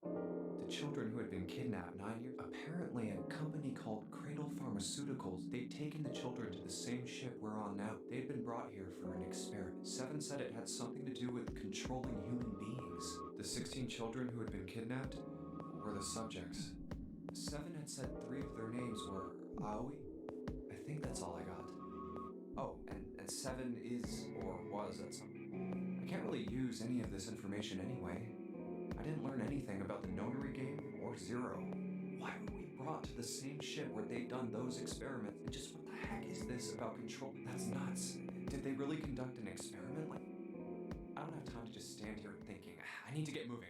the children who had been kidnapped 9 years... Apparently a company called Cradle Pharmaceuticals, they'd taken the children to the same ship we're on now. They'd been brought here for an experiment. Seven said it had something to do with controlling human beings. The 16 children who had been kidnapped were the subjects. Seven had said 3 of their names were Aoi. I think that's all I got. Oh, and Seven is, or was at some... I can't really use any of this information anyway. I didn't learn anything about the Nonary game or Zero. Why were we brought to the same ship where they'd done those experiments? And just what the heck is this about control? That's nuts. Did they really conduct an experiment? Like, I don't have time to just stand here thinking. I need to get moving.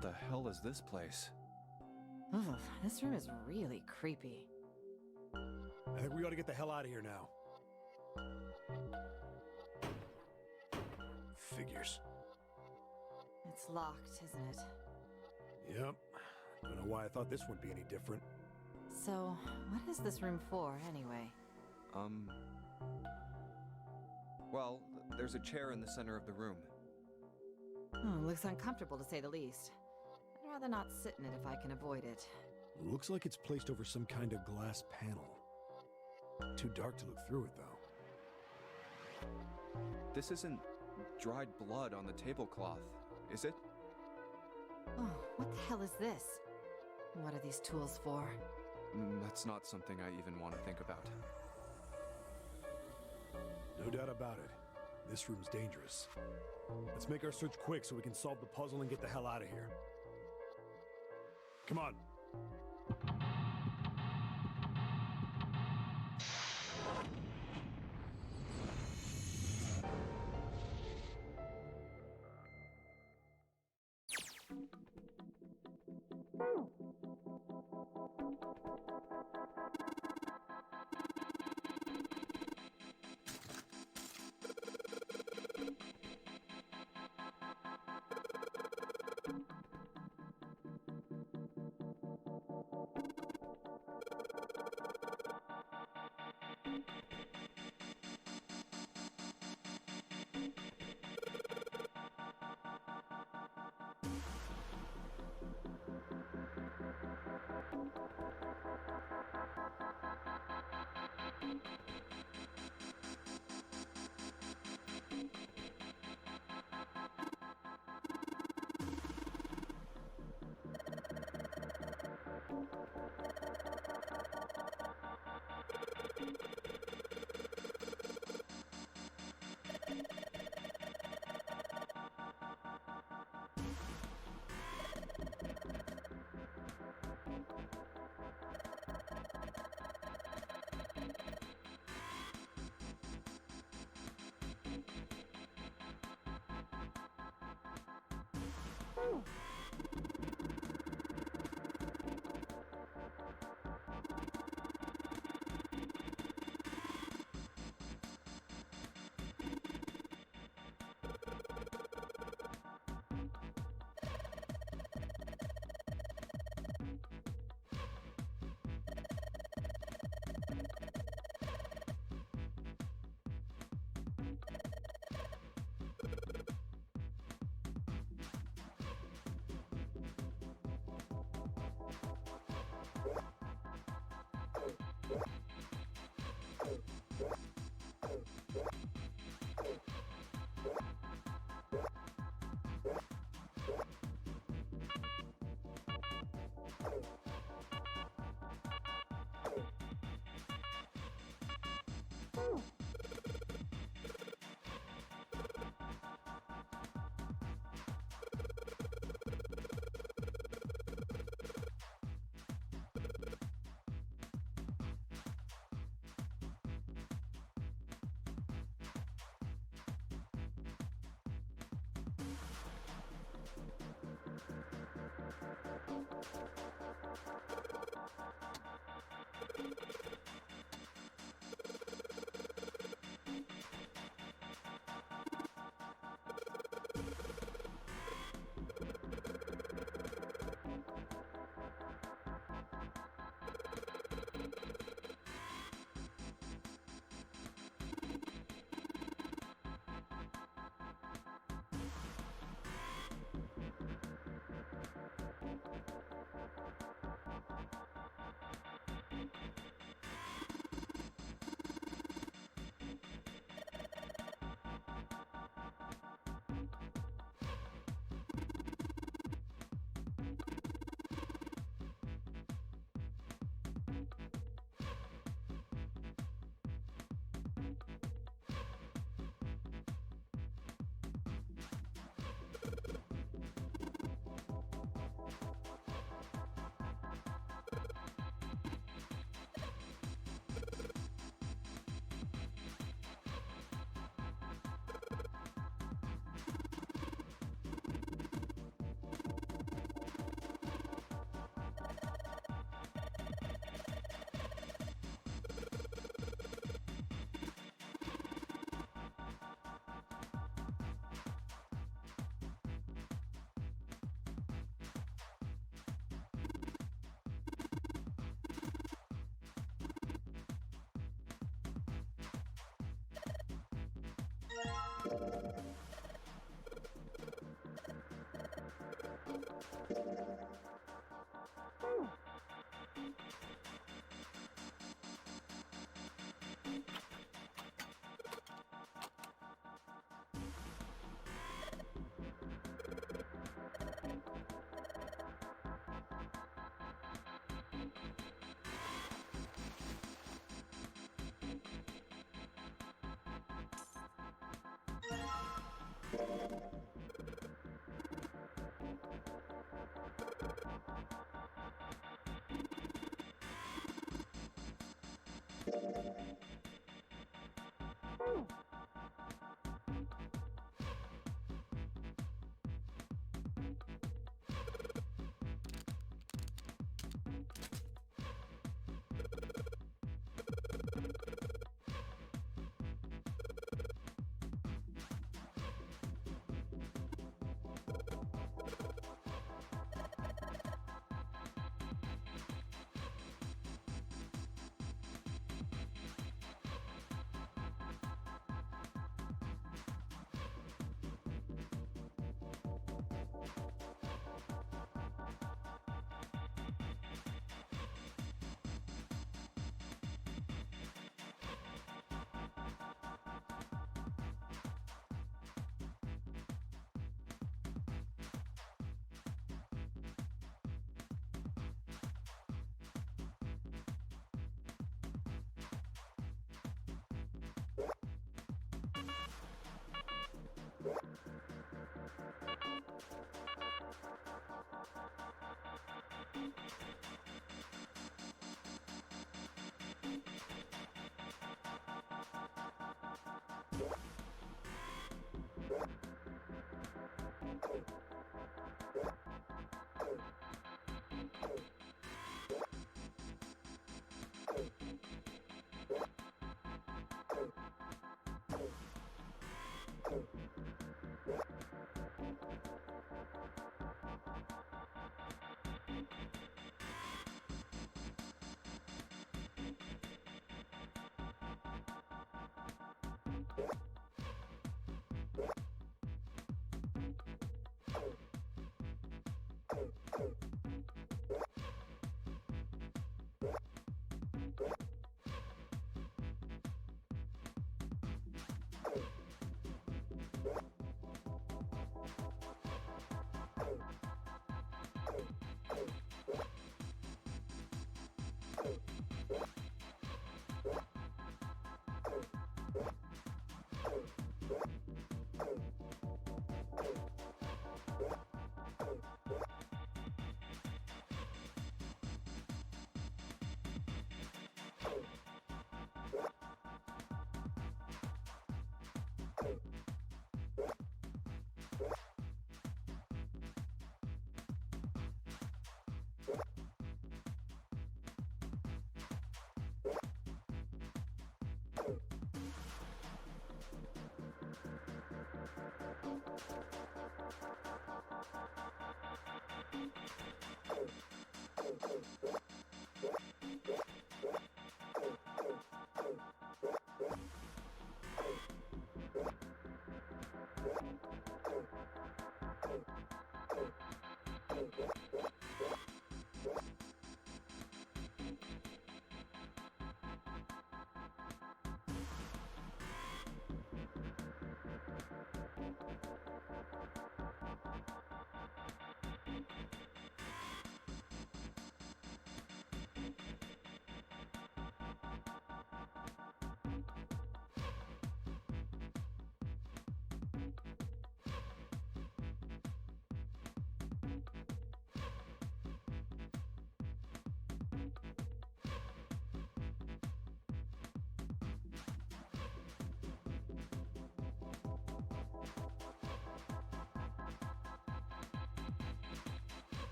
What the hell is this place? Ugh, this room is really creepy. I think we ought to get the hell out of here now. Figures. It's locked, isn't it? Yep. Don't know why I thought this would be any different. So, what is this room for, anyway? Well, there's a chair in the center of the room. Oh, looks uncomfortable to say the least. I'd rather not sit in it if I can avoid it. Looks like it's placed over some kind of glass panel. Too dark to look through it, though. This isn't dried blood on the tablecloth, is it? Oh, what the hell is this? What are these tools for? That's not something I even want to think about. No doubt about it. This room's dangerous. Let's make our search quick so we can solve the puzzle and get the hell out of here. Come on.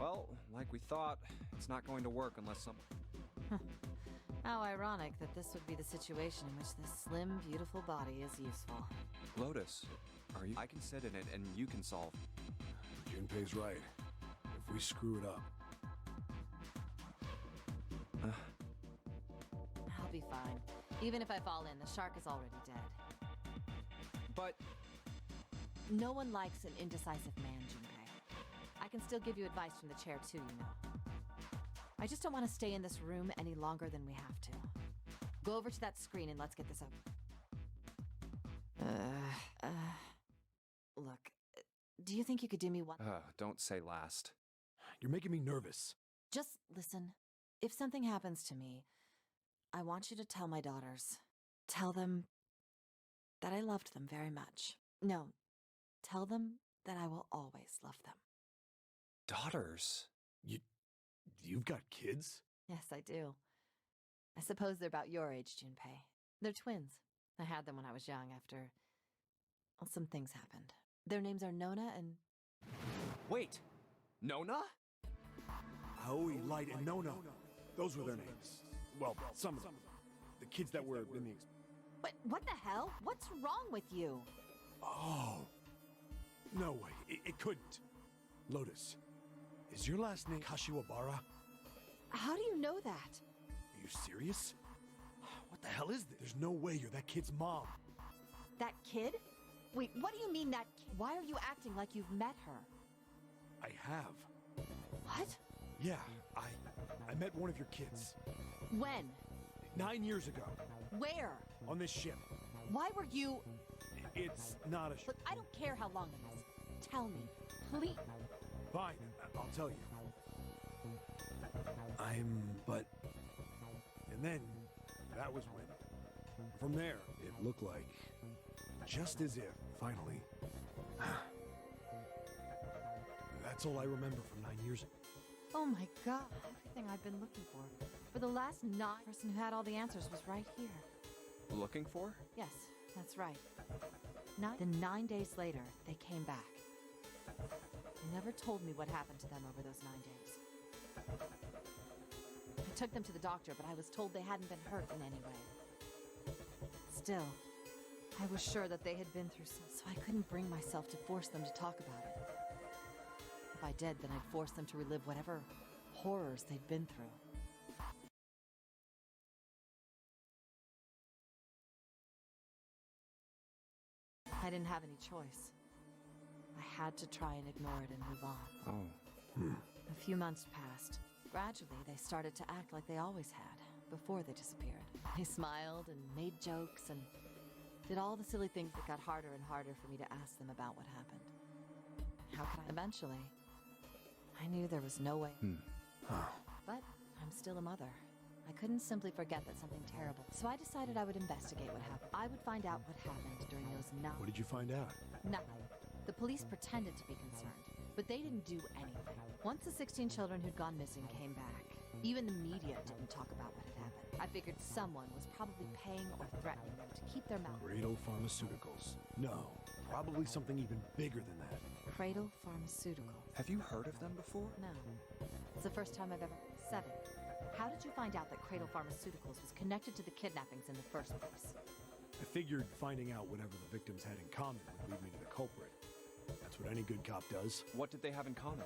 Well, like we thought, it's not going to work unless some... How ironic that this would be the situation in which this slim, beautiful body is useful. Lotus, are you... I can sit in it and you can solve. Junpei's right. If we screw it up... I'll be fine. Even if I fall in, the shark is already dead. But... No one likes an indecisive man, Junpei. I can still give you advice from the chair too, you know. I just don't want to stay in this room any longer than we have to. Go over to that screen and let's get this over. Look, do you think you could do me one? Don't say last. You're making me nervous. Just listen. If something happens to me, I want you to tell my daughters. Tell them that I loved them very much. No, tell them that I will always love them. Daughters? You've got kids? Yes, I do. I suppose they're about your age, Junpei. They're twins. I had them when I was young after... well, some things happened. Their names are Nona and... Wait! Nona? Aoi, Light, and Nona. Those were their names. Well, some of them. The kids that were in the... But what the hell? What's wrong with you? Oh. No way. It couldn't. Lotus, is your last name Kashiwabara? How do you know that? Are you serious? What the hell is this? There's no way you're that kid's mom. That kid? Wait, what do you mean that kid? Why are you acting like you've met her? I have. What? Yeah, I met one of your kids. When? 9 years ago. Where? On this ship. Why were you... It's not a ship. Look, I don't care how long it is. Tell me, please. Fine, I'll tell you. But... And then, that was when... From there, it looked like... Just as if, finally... That's all I remember from 9 years ago. Oh my god, everything I've been looking for. For the last 9, the person who had all the answers was right here. Looking for? Yes, that's right. Then 9 days later, they came back. They never told me what happened to them over those 9 days. I took them to the doctor, but I was told they hadn't been hurt in any way. Still, I was sure that they had been through so I couldn't bring myself to force them to talk about it. If I did, then I'd force them to relive whatever horrors they'd been through. I didn't have any choice. I had to try and ignore it and move on. Oh. A few months passed. Gradually, they started to act like they always had, before they disappeared. They smiled and made jokes and did all the silly things that got harder and harder for me to ask them about what happened. How could I? Eventually, I knew there was no way. But I'm still a mother. I couldn't simply forget that something terrible. So I decided I would investigate what happened. I would find out what happened during those 9... What did you find out? Nothing. The police pretended to be concerned, but they didn't do anything. Once the 16 children who'd gone missing came back, even the media didn't talk about what had happened. I figured someone was probably paying or threatening them to keep their mouth... Cradle Pharmaceuticals. No, probably something even bigger than that. Cradle Pharmaceuticals. Have you heard of them before? No. It's the first time I've ever... 7. How did you find out that Cradle Pharmaceuticals was connected to the kidnappings in the first place? I figured finding out whatever the victims had in common would lead me to the culprit. That's what any good cop does. What did they have in common?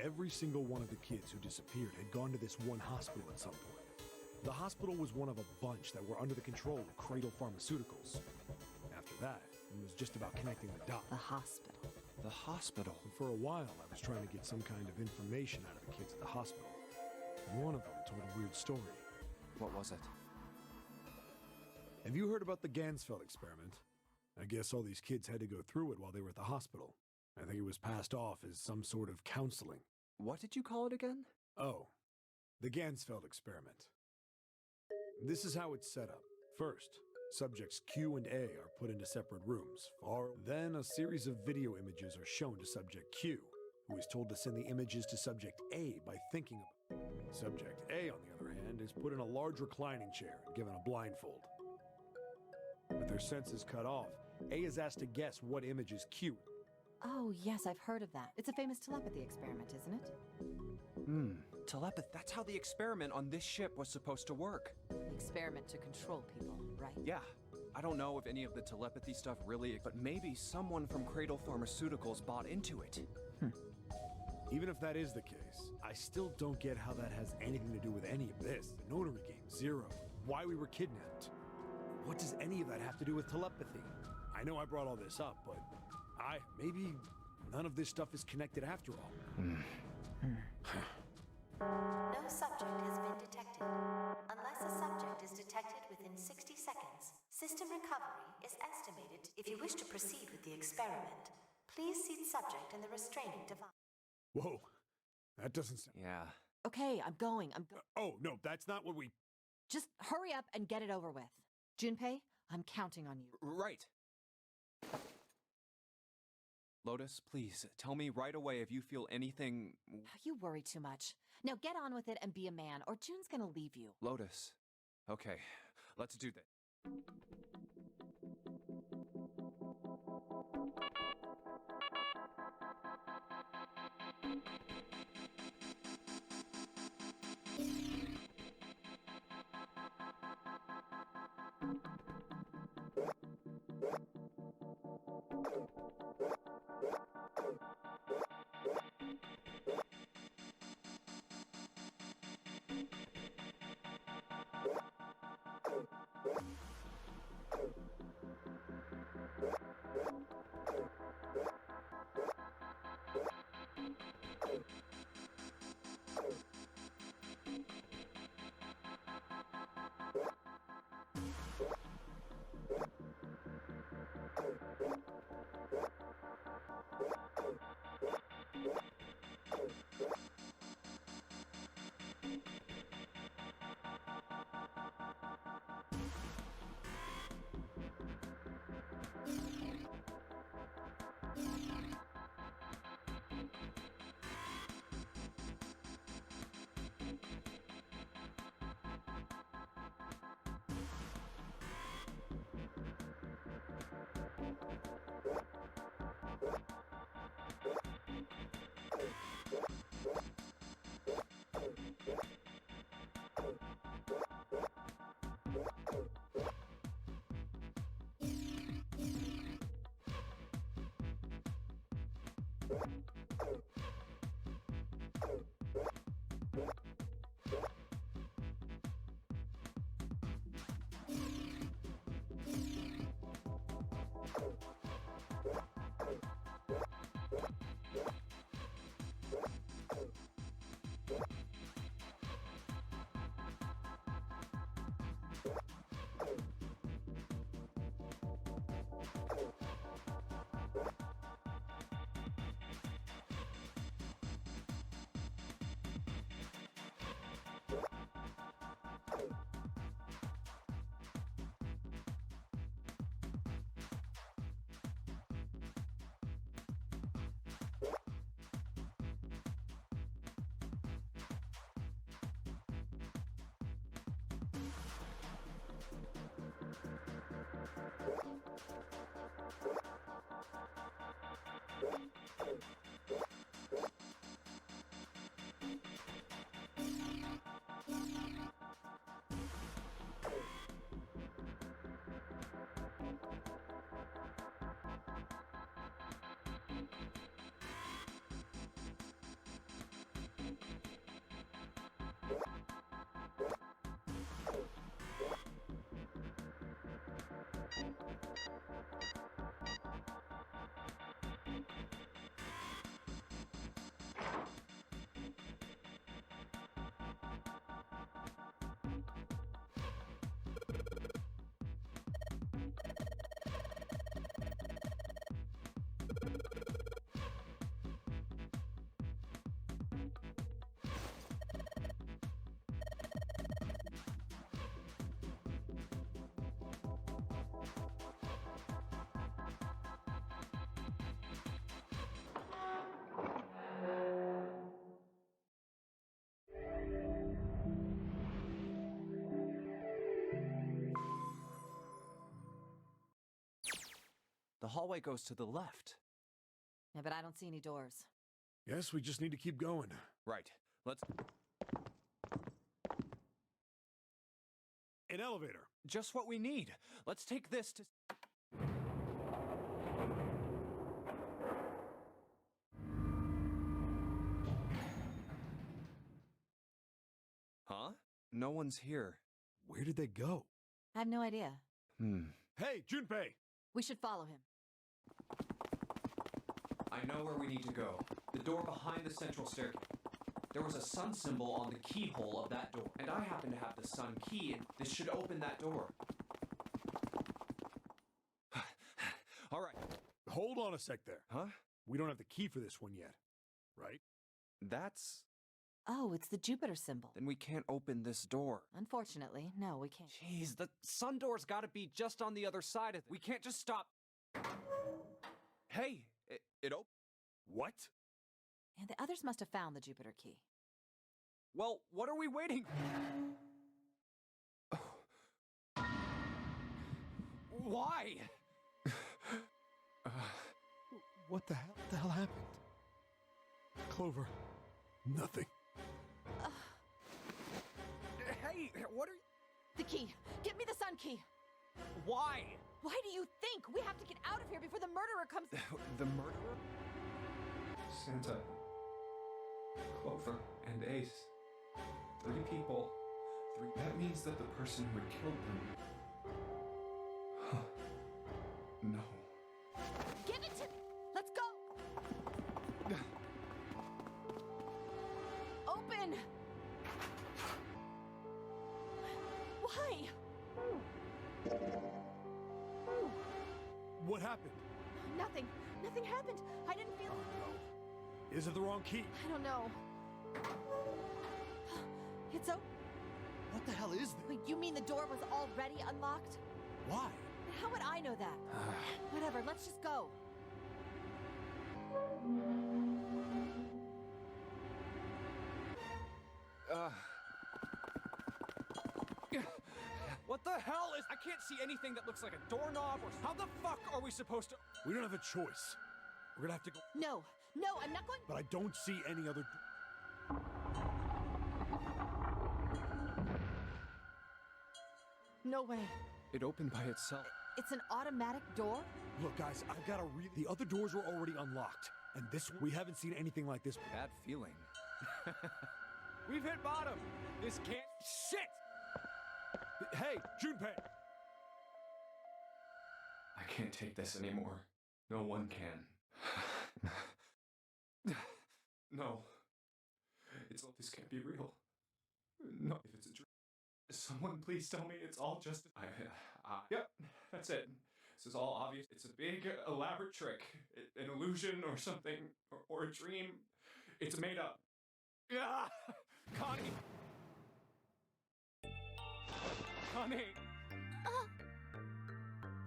Every single one of the kids who disappeared had gone to this one hospital at some point. The hospital was one of a bunch that were under the control of Cradle Pharmaceuticals. After that, it was just about connecting the dots. The hospital. The hospital? And for a while, I was trying to get some kind of information out of the kids at the hospital. And one of them told a weird story. What was it? Have you heard about the Gansfeld experiment? I guess all these kids had to go through it while they were at the hospital. I think it was passed off as some sort of counseling. What did you call it again? Oh, the Gansfeld experiment. This is how it's set up. First, subjects Q and A are put into separate rooms. Then a series of video images are shown to subject Q, who is told to send the images to subject A by thinking of them. Subject A, on the other hand, is put in a large reclining chair and given a blindfold. With their senses cut off, A is asked to guess what image is Q. Oh, yes, I've heard of that. It's a famous telepathy experiment, isn't it? Telepathy. That's how the experiment on this ship was supposed to work. An experiment to control people, right? Yeah. I don't know if any of the telepathy stuff really, but maybe someone from Cradle Pharmaceuticals bought into it. Even if that is the case, I still don't get how that has anything to do with any of this. The Nonary game, Zero, why we were kidnapped. What does any of that have to do with telepathy? I know I brought all this up, but maybe none of this stuff is connected after all. No subject has been detected. Unless a subject is detected within 60 seconds, system recovery is estimated. If you wish to proceed with the experiment, please seat subject in the restraining device. Whoa, that doesn't sound... Yeah. Okay, I'm going. Oh, no, that's not what we... Just hurry up and get it over with. Junpei, I'm counting on you. Right. Lotus, please, tell me right away if you feel anything... You worry too much. Now get on with it and be a man, or June's gonna leave you. Lotus. Okay, let's do this. The hallway goes to the left. Yeah, but I don't see any doors. Guess we just need to keep going. Right. Let's... An elevator. Just what we need. Let's take this to... Huh? No one's here. Where did they go? I have no idea. Hey, Junpei! We should follow him. I know where we need to go. The door behind the central staircase. There was a sun symbol on the keyhole of that door, and I happen to have the sun key, and this should open that door. All right. Hold on a sec there. Huh? We don't have the key for this one yet, right? That's... Oh, it's the Jupiter symbol. Then we can't open this door. Unfortunately, no, we can't. Jeez, the sun door's gotta be just on the other side of it. We can't just stop... Hey, it opened. What? And the others must have found the Jupiter key. Well, what are we waiting? Why? What the hell happened? Clover, nothing. Hey, what are you... The key! Get me the sun key! Why? Why do you think? We have to get out of here before the murderer comes... The murderer? Santa, Clover, and Ace. 3 people. 3. That means that the person who had killed them... No. Give it to me! Let's go! Open! Why? What happened? Nothing. Nothing happened. I didn't feel... No. Is it the wrong key? I don't know. It's open. What the hell is this? Wait, you mean the door was already unlocked? Why? How would I know that? Whatever, let's just go. What the hell is... I can't see anything that looks like a doorknob or... How the fuck are we supposed to... We don't have a choice. We're gonna have to go... No, no, I'm not going... But I don't see any other... No way. It opened by itself. It's an automatic door? Look, guys, I've got to read... The other doors were already unlocked. And this one, we haven't seen anything like this. Bad feeling. We've hit bottom. This can't... Shit! Hey, Junpei! I can't take this anymore. No one can. No. This can't be real. No, if it's a dream. Someone please tell me it's all just... Yep, that's it. This is all obvious. It's a big, elaborate trick. An illusion or something. Or a dream. It's made up. Yeah! Connie! Connie!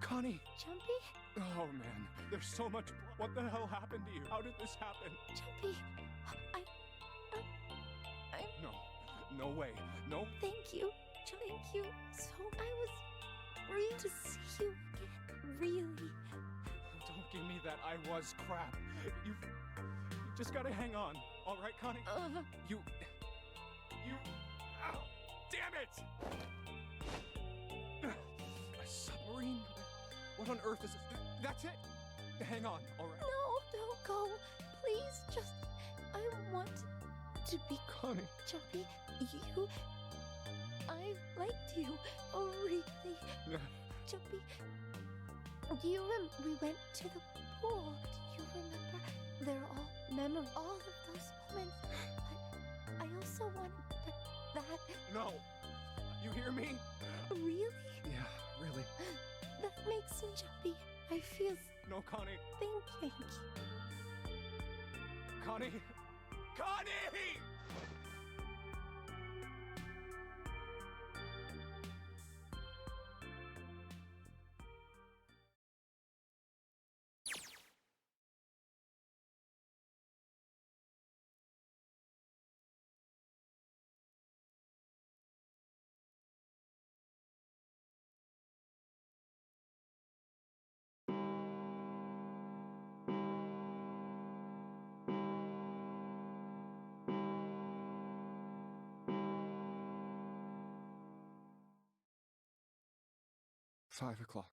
Connie! Jumpy? Oh, man. There's so much... What the hell happened to you? How did this happen? Jumpy, No way. No. Thank you. Thank you. So I was free to see you again. Really. Don't give me that I was crap. You just gotta hang on. All right, Connie? You... Ow, damn it! A submarine? What on earth is this? That's it. Hang on, all right? No, don't go. Please, just... I want to be... Connie. Jumpy, you... I liked you. Oh, really. Jumpy, we went to the pool. Do you remember? They're all memories. All of those moments. But I also want that... No. You hear me? Really? Yeah, really. That makes me jumpy. I feel... No, Connie. Thank you. Connie! Connie! 5 o'clock.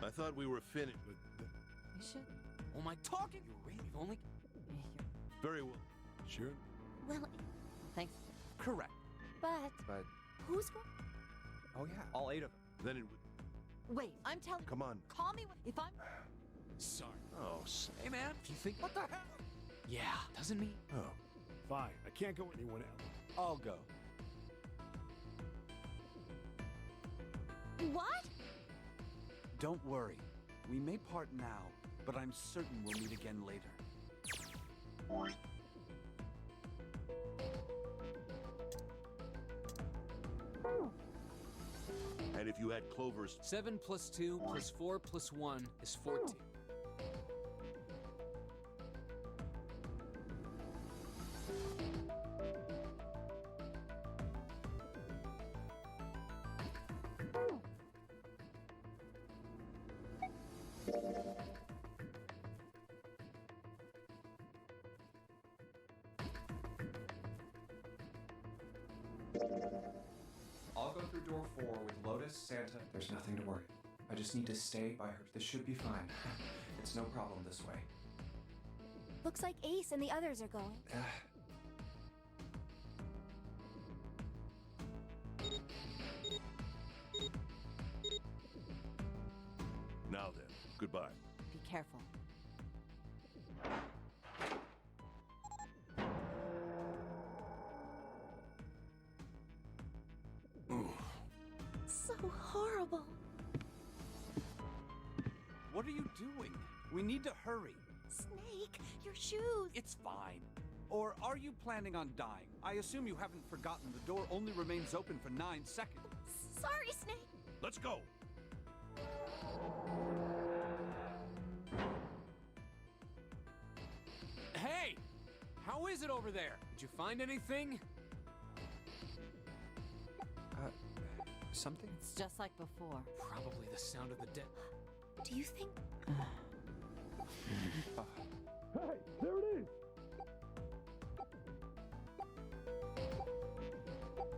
I thought we were finished. We should. Oh my talking! You really only. Very well. Sure. Well, Thanks. Correct. but But, who's going? oh yeah, all 8 of them. Then it would. Wait, I'm telling. Come on. Call me if I'm. Sorry. Oh, Hey man, if you think. What the hell? Yeah, doesn't mean. oh. Fine. I can't go with anyone else. I'll go. What? Don't worry. We may part now, but I'm certain we'll meet again later. And if you had Clover's 7 plus 2 plus 4 plus 1 is 14. I'll go through door 4 with Lotus, Santa. There's nothing to worry. I just need to stay by her. This should be fine. It's no problem this way. Looks like Ace and the others are going. Now then, goodbye. Be careful. So horrible. What are you doing? We need to hurry. Snake, your shoes. It's fine. Or are you planning on dying? I assume you haven't forgotten the door only remains open for 9 seconds. Sorry, Snake. Let's go. Hey! How is it over there? Did you find anything? Something? It's just like before. Probably the sound of the dead. Do you think? Hey, there it is!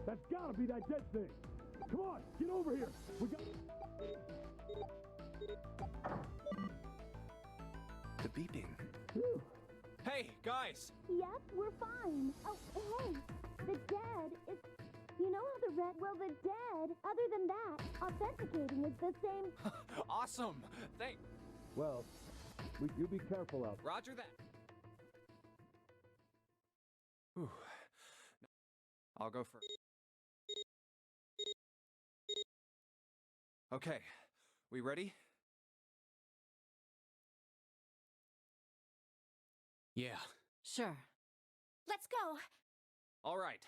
That's gotta be that dead thing. Come on, get over here. We got. The beeping. Hey, guys! Yep, we're fine. Oh, hey, the dead is... You know how the red... Well, the dead, other than that, authenticating is the same... Awesome! Thank... Well, you be careful out. Roger that. Whew. I'll go first. Okay, we ready? Yeah. Sure. Let's go. All right.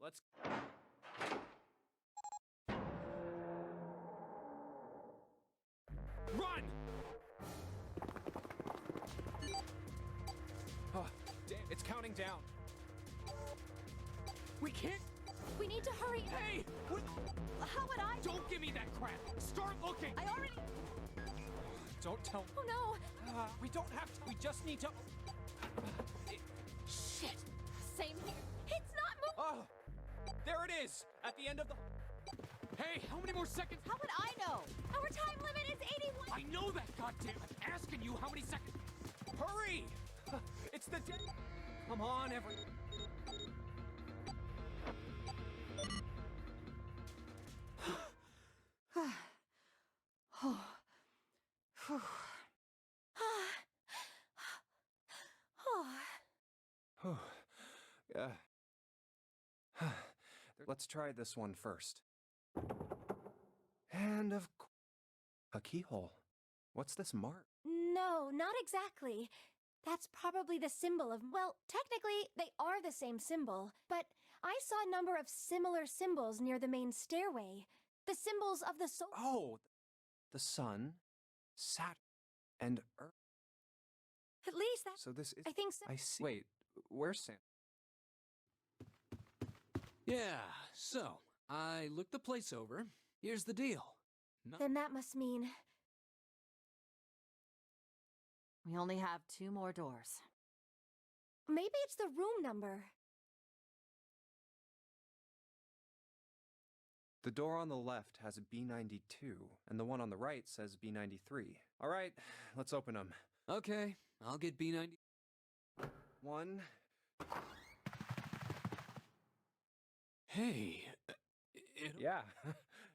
Let's... Run! Oh, damn, it's counting down. We can't... We need to hurry. Hey! What? How would I? Don't give me that crap! Start looking! I already... Don't tell me. Oh, no. We don't have to. We just need to... Shit! Same here. It's not moving. Oh! There it is! At the end of the... Hey, how many more seconds? How would I know? Our time limit is 81. I know that, goddamn! I'm asking you how many seconds... Hurry! It's the dead... Come on, every... Let's try this one first. And of course, a keyhole. What's this mark? No, not exactly. That's probably the symbol of... Well, technically, they are the same symbol, but I saw a number of similar symbols near the main stairway. The symbols of the soul... Oh, the sun, Saturn, and Earth. At least that... So this is... I think so. I see. Wait, where's Santa? Yeah, so, I looked the place over. Here's the deal. Then that must mean... We only have 2 more doors. Maybe it's the room number. The door on the left has a B92, and the one on the right says B93. All right, let's open them. Okay, I'll get B90. 1. Hey, Yeah,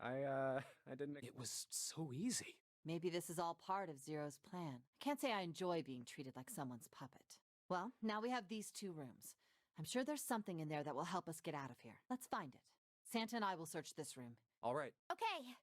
I didn't. it was so easy. Maybe this is all part of Zero's plan. I can't say I enjoy being treated like someone's puppet. Well, now we have these 2 rooms. I'm sure there's something in there that will help us get out of here. Let's find it. Santa and I will search this room. All right. Okay.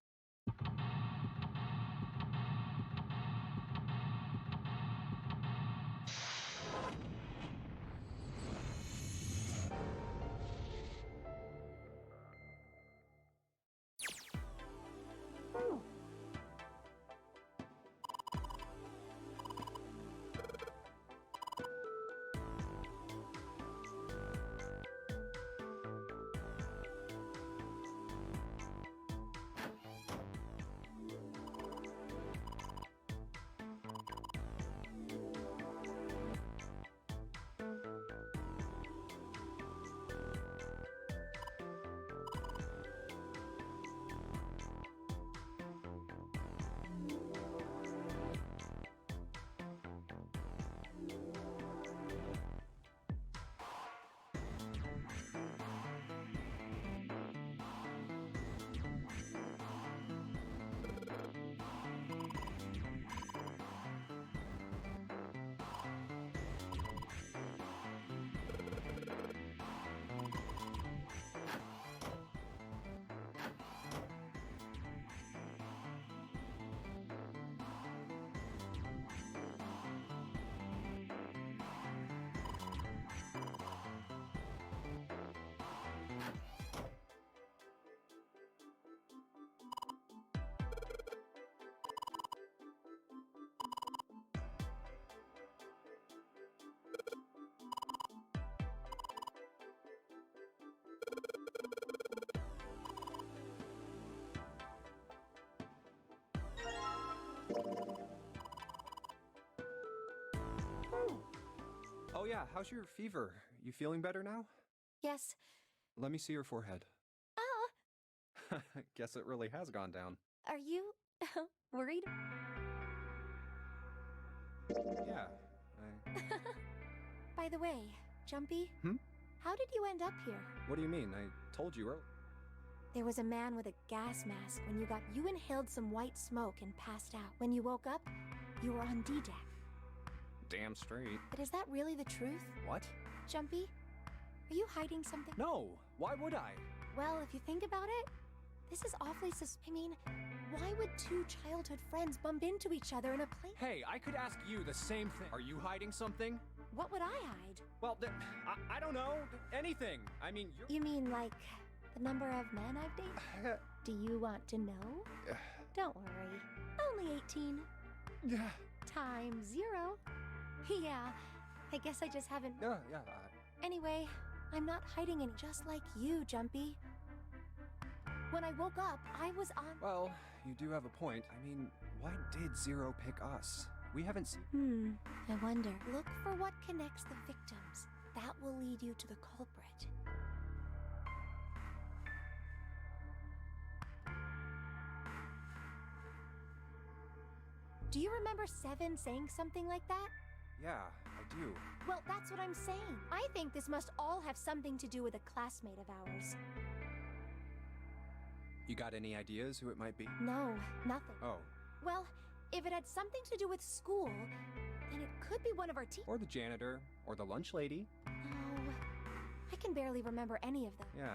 Oh yeah, how's your fever? You feeling better now? Yes. Let me see your forehead. Oh, Guess it really has gone down. are you worried? Yeah. By the way, Jumpy, Hmm? how did you end up here? What do you mean? I told you earlier. There was a man with a gas mask when you inhaled some white smoke and passed out. When you woke up, you were on D-Deck. Damn straight. But is that really the truth? What? Jumpy, are you hiding something? No! Why would I? Well, if you think about it, this is awfully I mean, why would 2 childhood friends bump into each other in a plane? Hey, I could ask you the same thing. Are you hiding something? What would I hide? Well, I don't know. Anything. I mean, you're... You mean like the number of men I've dated? Do you want to know? Don't worry. Only 18. Yeah. Times 0. Yeah, I guess I just haven't... Yeah. Anyway, I'm not hiding any, just like you, Jumpy. When I woke up, I was on... Well, you do have a point. I mean, why did Zero pick us? We haven't seen... I wonder. Look for what connects the victims. That will lead you to the culprit. Do you remember Seven saying something like that? Yeah, I do. Well, that's what I'm saying. I think this must all have something to do with a classmate of ours. You got any ideas who it might be? No, nothing. Oh. Well, if it had something to do with school, then it could be one of our teachers. Or the janitor, or the lunch lady. Oh, I can barely remember any of them. Yeah.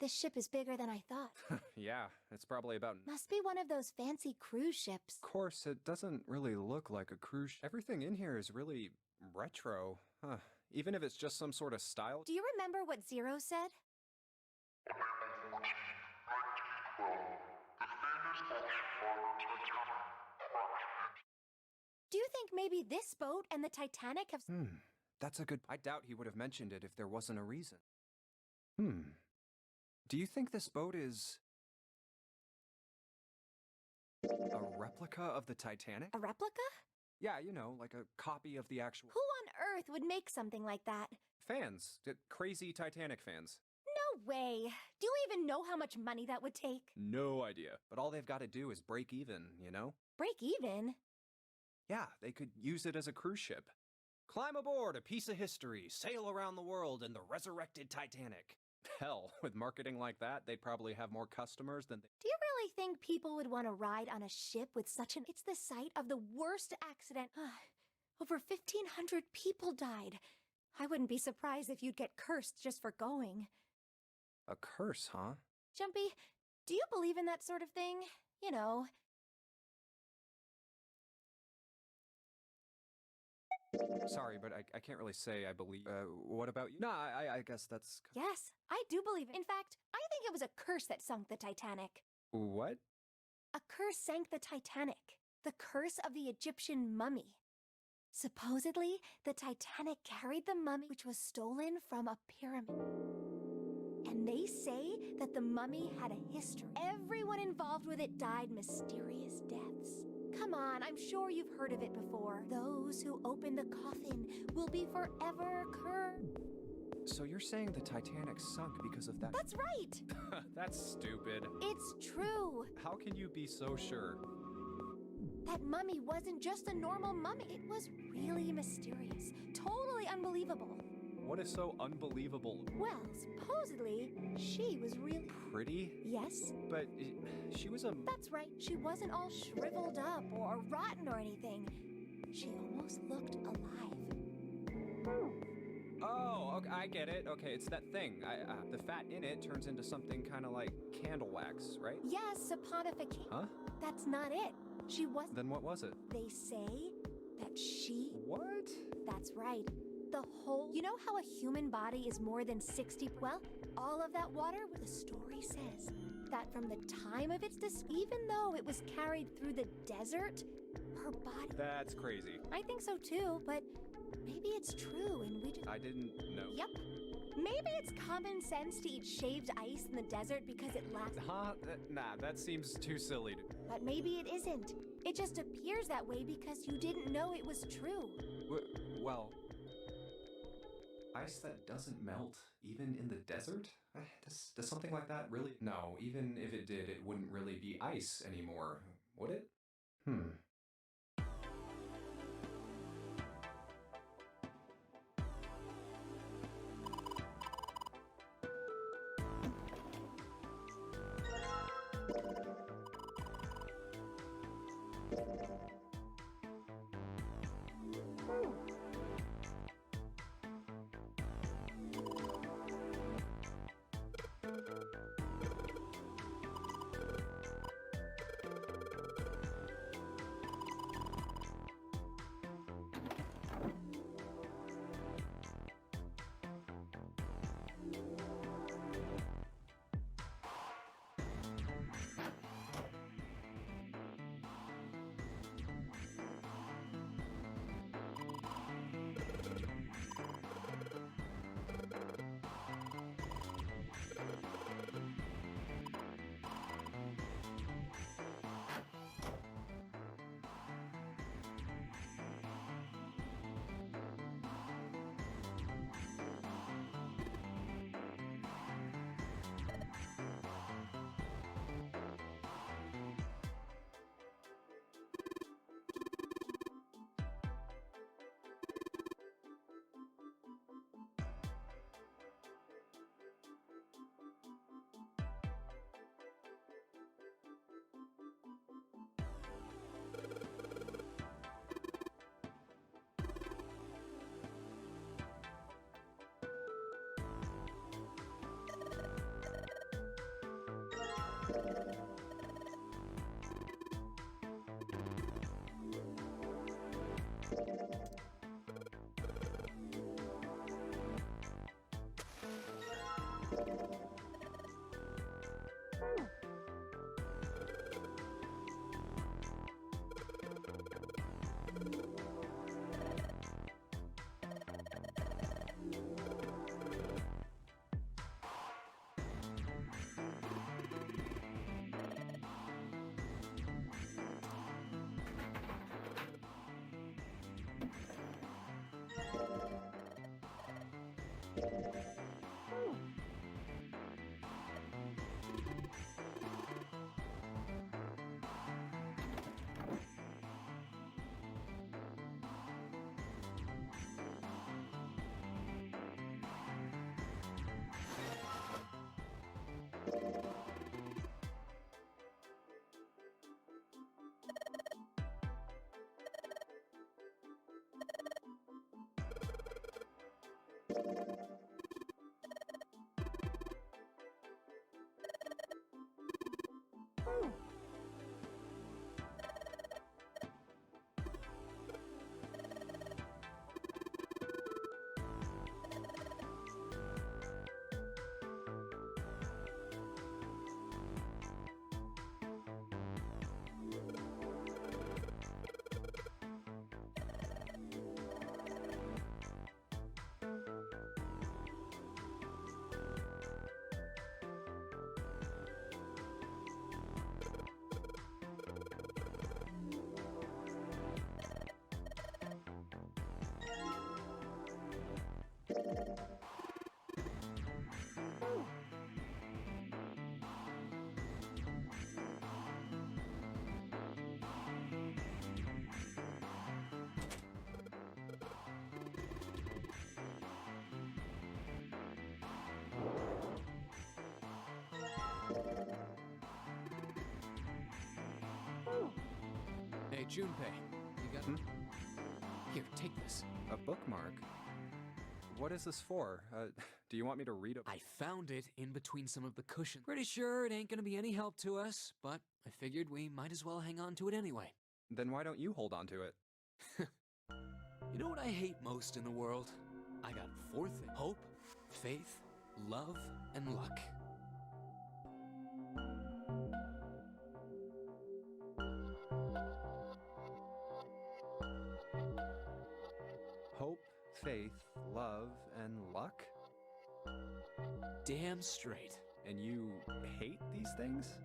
This ship is bigger than I thought. Yeah, it's probably about... Must be one of those fancy cruise ships. Of course, it doesn't really look like a cruise. Everything in here is really retro. Huh. Even if it's just some sort of style. Do you remember what Zero said? April 14, 1912, the famous ocean liner Titanic crashed. Do you think maybe this boat and the Titanic have... That's a good... I doubt he would have mentioned it if there wasn't a reason. Do you think this boat is... a replica of the Titanic? A replica? Yeah, you know, like a copy of the actual... Who on earth would make something like that? Fans. Crazy Titanic fans. No way. Do you even know how much money that would take? No idea. But all they've got to do is break even, you know? Break even? Yeah, they could use it as a cruise ship. Climb aboard a piece of history, sail around the world in the resurrected Titanic. Hell, with marketing like that, they'd probably have more customers than they... Do you really think people would want to ride on a ship with such an... It's the site of the worst accident. Over 1,500 people died. I wouldn't be surprised if you'd get cursed just for going. A curse, huh? Jumpy, do you believe in that sort of thing? You know... Sorry, but I can't really say I believe... what about you? No, I guess that's... Yes, I do believe it. In fact, I think it was a curse that sunk the Titanic. What? A curse sank the Titanic. The curse of the Egyptian mummy. Supposedly, the Titanic carried the mummy which was stolen from a pyramid. And they say that the mummy had a history. Everyone involved with it died mysterious deaths. Come on, I'm sure you've heard of it before. Those who open the coffin will be forever cursed. So you're saying the Titanic sunk because of that? That's right! That's stupid. It's true. How can you be so sure? That mummy wasn't just a normal mummy. It was really mysterious. Totally unbelievable. What is so unbelievable? Well, supposedly, she was really... Pretty? Yes. But she was a... That's right. She wasn't all shriveled up or rotten or anything. She almost looked alive. Oh, okay, I get it. Okay, it's that thing. The fat in it turns into something kind of like candle wax, right? Yes, saponification. Huh? That's not it. She was... Then what was it? They say that she... What? That's right. The whole... You know how a human body is more than 60... Well, all of that water, the story says that from the time of its even though it was carried through the desert, her body... That's crazy. I think so too, but maybe it's true and we just... I didn't know. Yep. Maybe it's common sense to eat shaved ice in the desert because it lasts... Huh? Nah, that seems too silly. But maybe it isn't. It just appears that way because you didn't know it was true. Well... Ice that doesn't melt, even in the desert? Does something like that really... No, even if it did, it wouldn't really be ice anymore, would it? Hey, Junpei, you got... Here, take this. A bookmark? What is this for? Do you want me to read it? I found it in between some of the cushions. Pretty sure it ain't gonna be any help to us, but I figured we might as well hang on to it anyway. Then why don't you hold on to it? You know what I hate most in the world? I got 4 things. Hope, faith, love, and luck. Hope, faith, love, and luck? Damn straight. And you hate these things?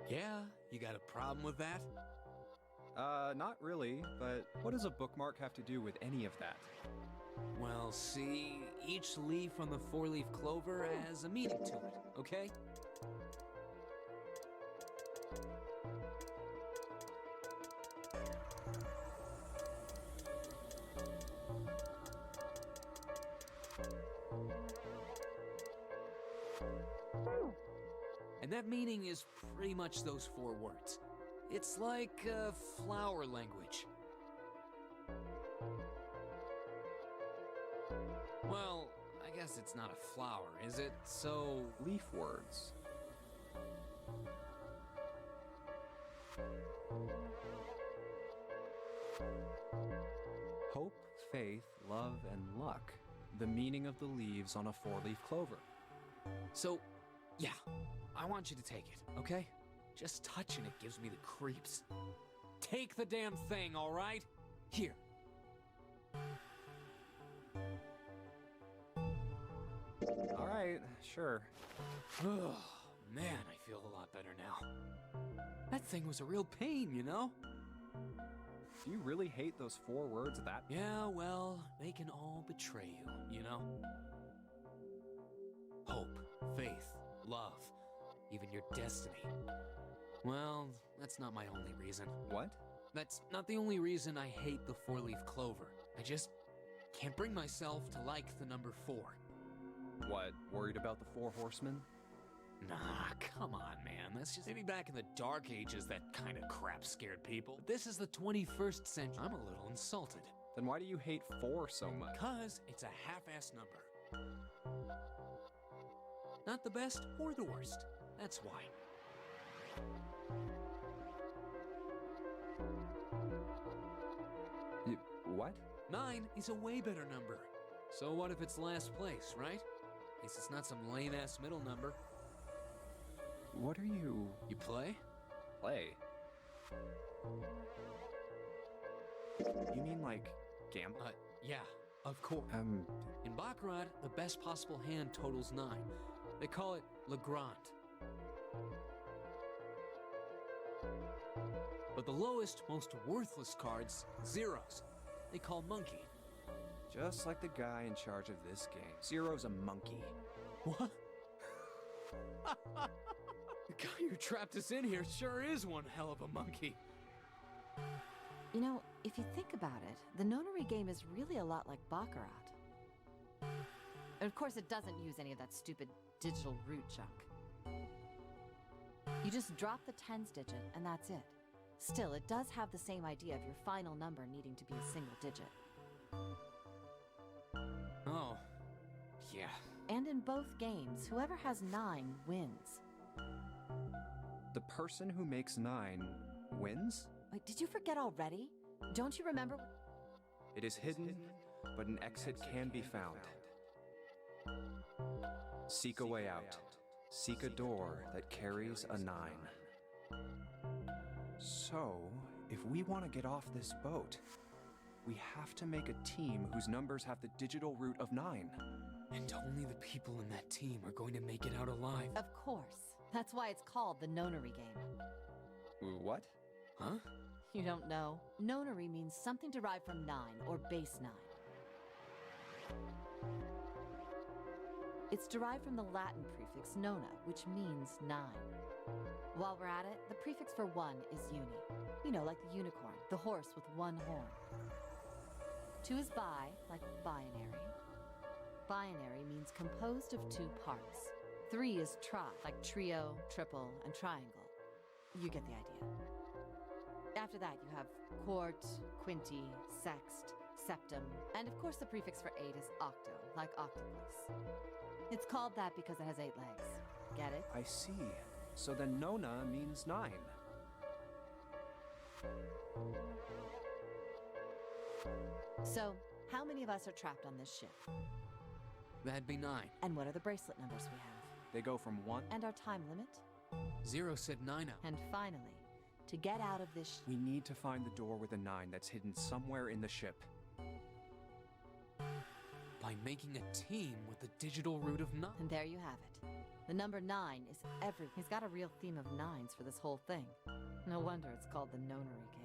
Yeah, you got a problem with that? Not really, but what does a bookmark have to do with any of that? Well, see, each leaf on the 4-leaf clover has a meaning to it, okay? And that meaning is pretty much those 4 words. It's like flower language. Well, I guess it's not a flower, is it? So... Leaf words. Hope, faith, love, and luck. The meaning of the leaves on a four-leaf clover. So, yeah, I want you to take it, okay? Just touching it gives me the creeps. Take the damn thing, all right? Here. All right, sure. Oh, man, I feel a lot better now. That thing was a real pain, you know? Do you really hate those four words that? Yeah, well, they can all betray you, you know? Hope, faith, love, even your destiny. Well, that's not my only reason. What? That's not the only reason I hate the four-leaf clover. I just can't bring myself to like the number 4. What, worried about the Four Horsemen? Nah, come on, man. That's just maybe back in the Dark Ages that kind of crap scared people. But this is the 21st century. I'm a little insulted. Then why do you hate 4 so much? Because it's a half-ass number. Not the best or the worst. That's why. What? 9 is a way better number. So what if it's last place, right? At least it's not some lame-ass middle number. What are you... You play? Play? You mean like gamble? Yeah, of course. In Baccarat, the best possible hand totals 9. They call it Le Grand. But the lowest, most worthless cards, zeros. They call Monkey. Just like the guy in charge of this game. Zero's a monkey. What? The guy who trapped us in here sure is one hell of a monkey. You know, if you think about it, the Nonary game is really a lot like Baccarat. And of course, it doesn't use any of that stupid digital root junk. You just drop the tens digit, and that's it. Still, it does have the same idea of your final number needing to be a single digit. Oh, yeah. And in both games, whoever has 9 wins. The person who makes 9 wins? Wait, did you forget already? Don't you remember? It is hidden, but an exit can be found. Seek a way out. Seek a door that carries a 9. So, if we want to get off this boat, we have to make a team whose numbers have the digital root of 9. And only the people in that team are going to make it out alive. Of course. That's why it's called the Nonary game. What? Huh? You don't know? Nonary means something derived from 9, or base 9. It's derived from the Latin prefix nona, which means 9. While we're at it, the prefix for 1 is uni. You know, like the unicorn, the horse with 1 horn. 2 is bi, like binary. Binary means composed of 2 parts. 3 is tri, like trio, triple, and triangle. You get the idea. After that, you have quart, quinty, sext, septum, and of course the prefix for 8 is octo, like octopus. It's called that because it has 8 legs. Get it? I see. So then nona means 9. So, how many of us are trapped on this ship? That'd be 9. And what are the bracelet numbers we have? They go from 1. And our time limit? 0 said 9. And finally, to get out of this We need to find the door with a 9 that's hidden somewhere in the ship. By making a team with the digital root of 9. And there you have it. The number 9 is every. He's got a real theme of 9s for this whole thing. No wonder it's called the Nonary game.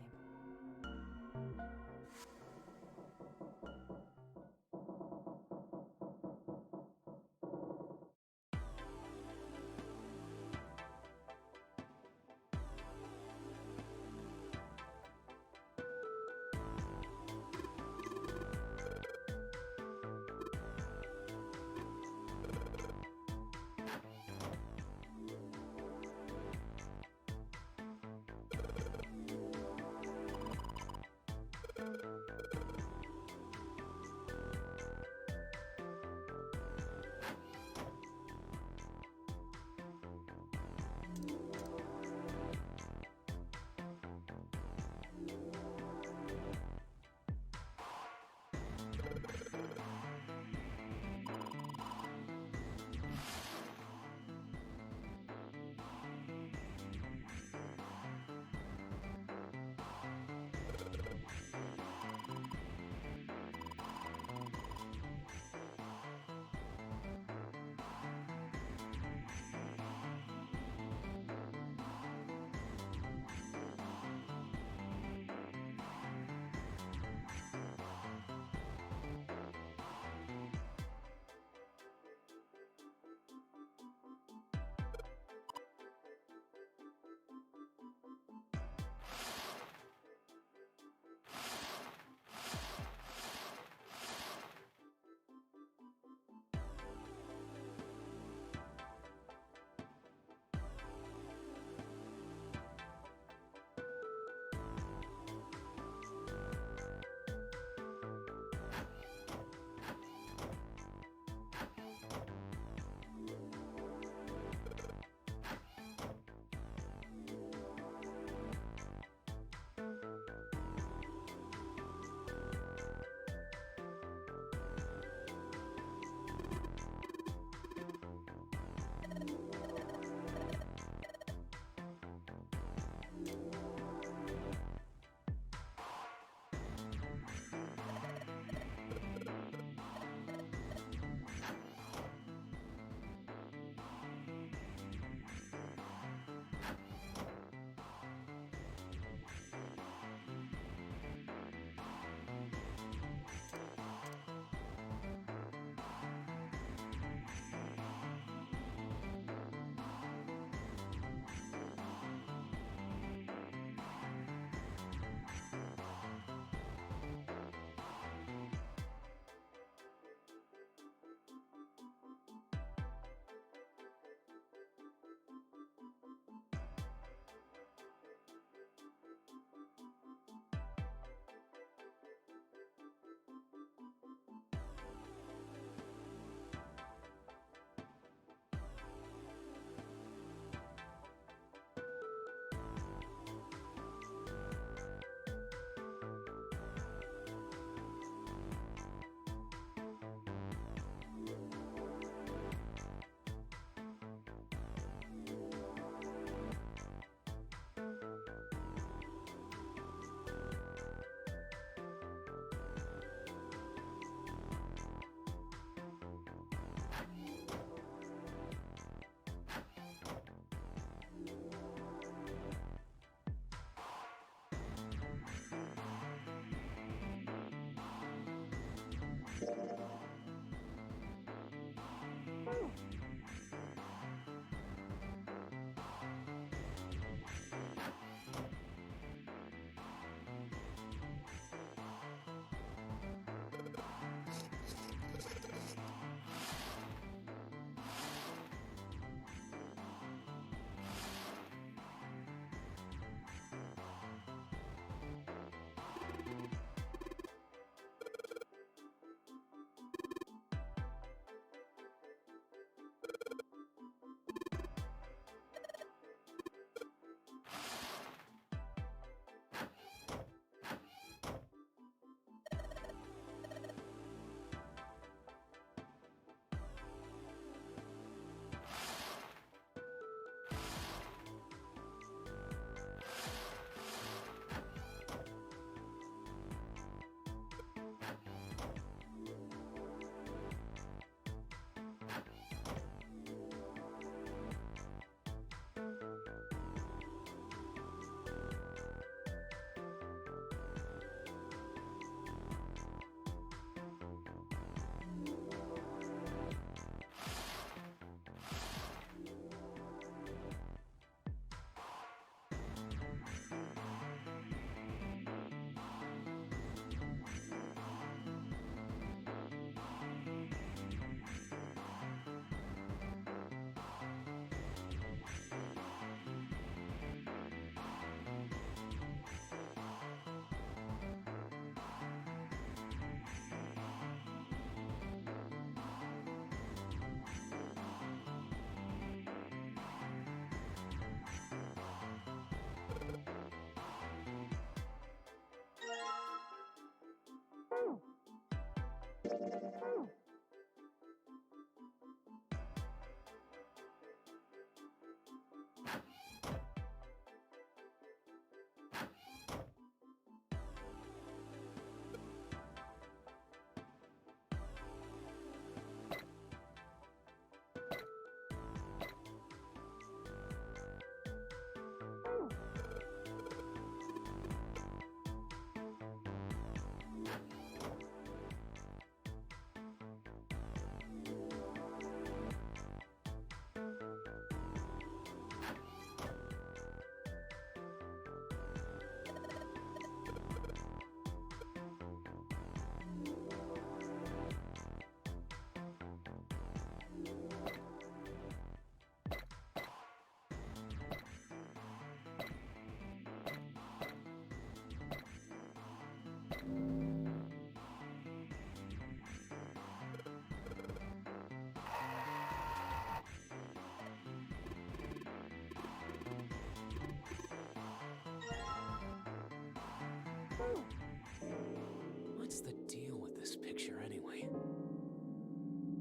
What's the deal with this picture anyway?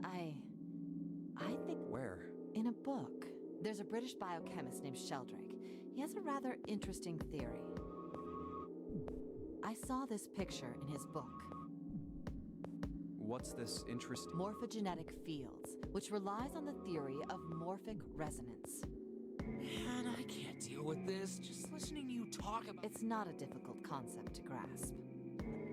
I think Where? in a book. There's a British biochemist named Sheldrake. He has a rather interesting theory. I saw this picture in his book. What's this interesting? Morphogenetic fields, which relies on the theory of morphic resonance. Man, I can't deal with this. Just listening to you talk about It's not a difficult concept to grasp.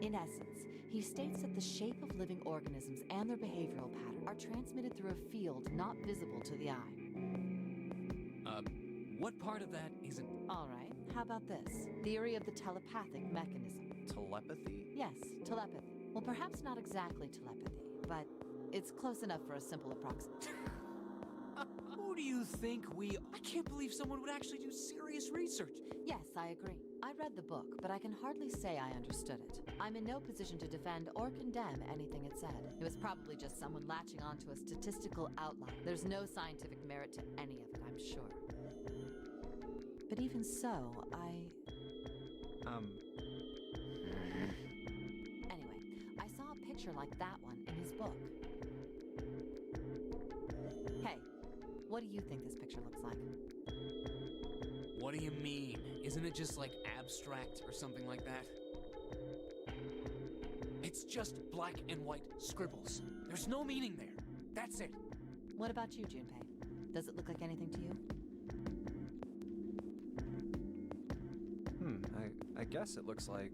In essence, he states that the shape of living organisms and their behavioral pattern are transmitted through a field not visible to the eye. what part of that isn't? All right, how about this? Theory of the telepathic mechanism. Telepathy? Yes, telepathy. Well, perhaps not exactly telepathy, but it's close enough for a simple approximation. Who do you think we... I can't believe someone would actually do serious research. Yes, I agree. I read the book, but I can hardly say I understood it. I'm in no position to defend or condemn anything it said. It was probably just someone latching onto a statistical outline. There's no scientific merit to any of it, I'm sure. But even so, Anyway, I saw a picture like that one in his book. Hey, what do you think this picture looks like? What do you mean? Isn't it just like abstract or something like that? It's just black and white scribbles. There's no meaning there. That's it. What about you, Junpei? Does it look like anything to you? I guess it looks like...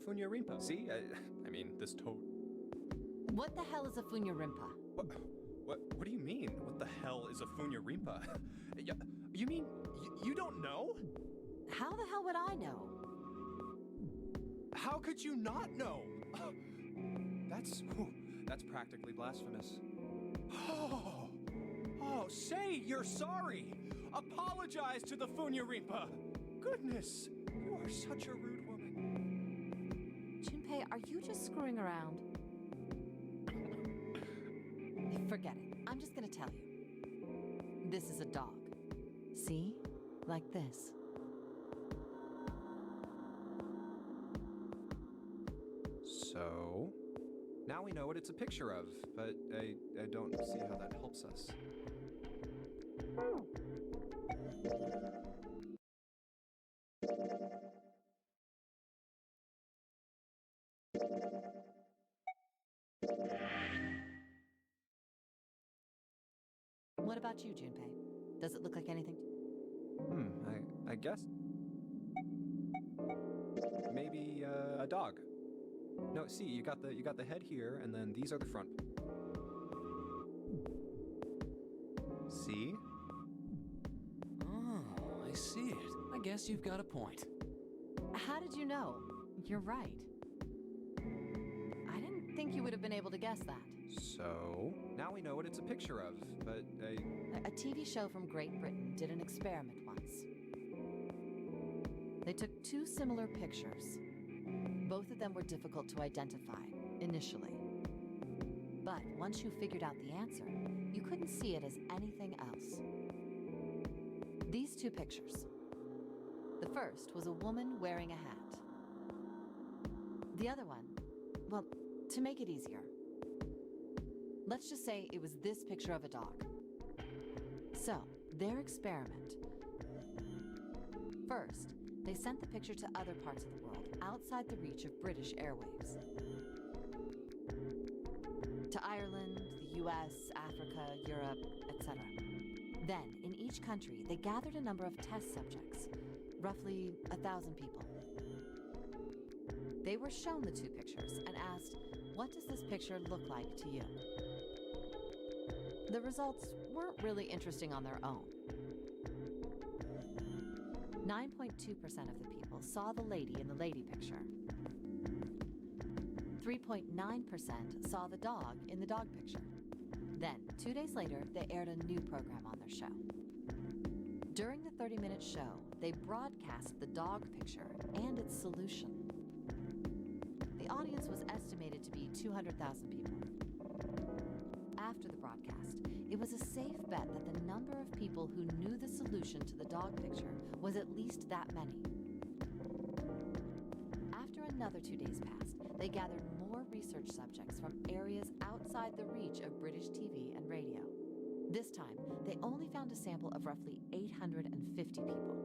Funya Rimpa. See? I mean, this What the hell is a Funya Rimpa? What do you mean? What the hell is a Funya Rimpa? You mean you don't know? How the hell would I know? How could you not know? That's practically blasphemous. Oh, say you're sorry. Apologize to the Funya Rimpa. Goodness, you are such a rude woman. Junpei, are you just screwing around? Forget it. I'm just gonna tell you. This is a dog. See? Like this. So, now we know what it's a picture of, but I don't see how that helps us. What about you, Junpei? Does it look like anything? I guess. Maybe a dog. No, see, you got the head here, and then these are the front. See? Oh, I see it. I guess you've got a point. How did you know? You're right. I didn't think you would have been able to guess that. So, now we know what it's a picture of, but A TV show from Great Britain did an experiment once. They took two similar pictures. Both of them were difficult to identify, initially. But once you figured out the answer, you couldn't see it as anything else. These two pictures. The first was a woman wearing a hat. The other one, well, to make it easier, let's just say it was this picture of a dog. So, their experiment. First, they sent the picture to other parts of the world, outside the reach of British airwaves. To Ireland, the US, Africa, Europe, etc. Then, in each country, they gathered a number of test subjects, roughly 1,000 people. They were shown the two pictures and asked, what does this picture look like to you? The results weren't really interesting on their own. 9.2% of the people saw the lady in the lady picture. 3.9% saw the dog in the dog picture. Then, 2 days later, they aired a new program on their show. During the 30-minute show, they broadcast the dog picture and its solution. The audience was estimated to be 200,000 people. After the broadcast, it was a safe bet that the number of people who knew the solution to the dog picture was at least that many. After another 2 days passed, they gathered more research subjects from areas outside the reach of British TV and radio. This time, they only found a sample of roughly 850 people.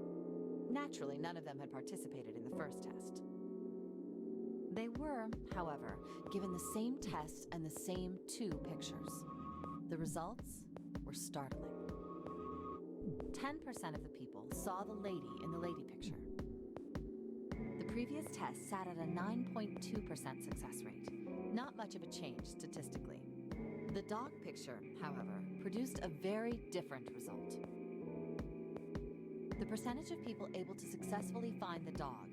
Naturally, none of them had participated in the first test. They were, however, given the same test and the same two pictures. The results were startling. 10% of the people saw the lady in the lady picture. The previous test sat at a 9.2% success rate. Not much of a change statistically. The dog picture, however, produced a very different result. The percentage of people able to successfully find the dog,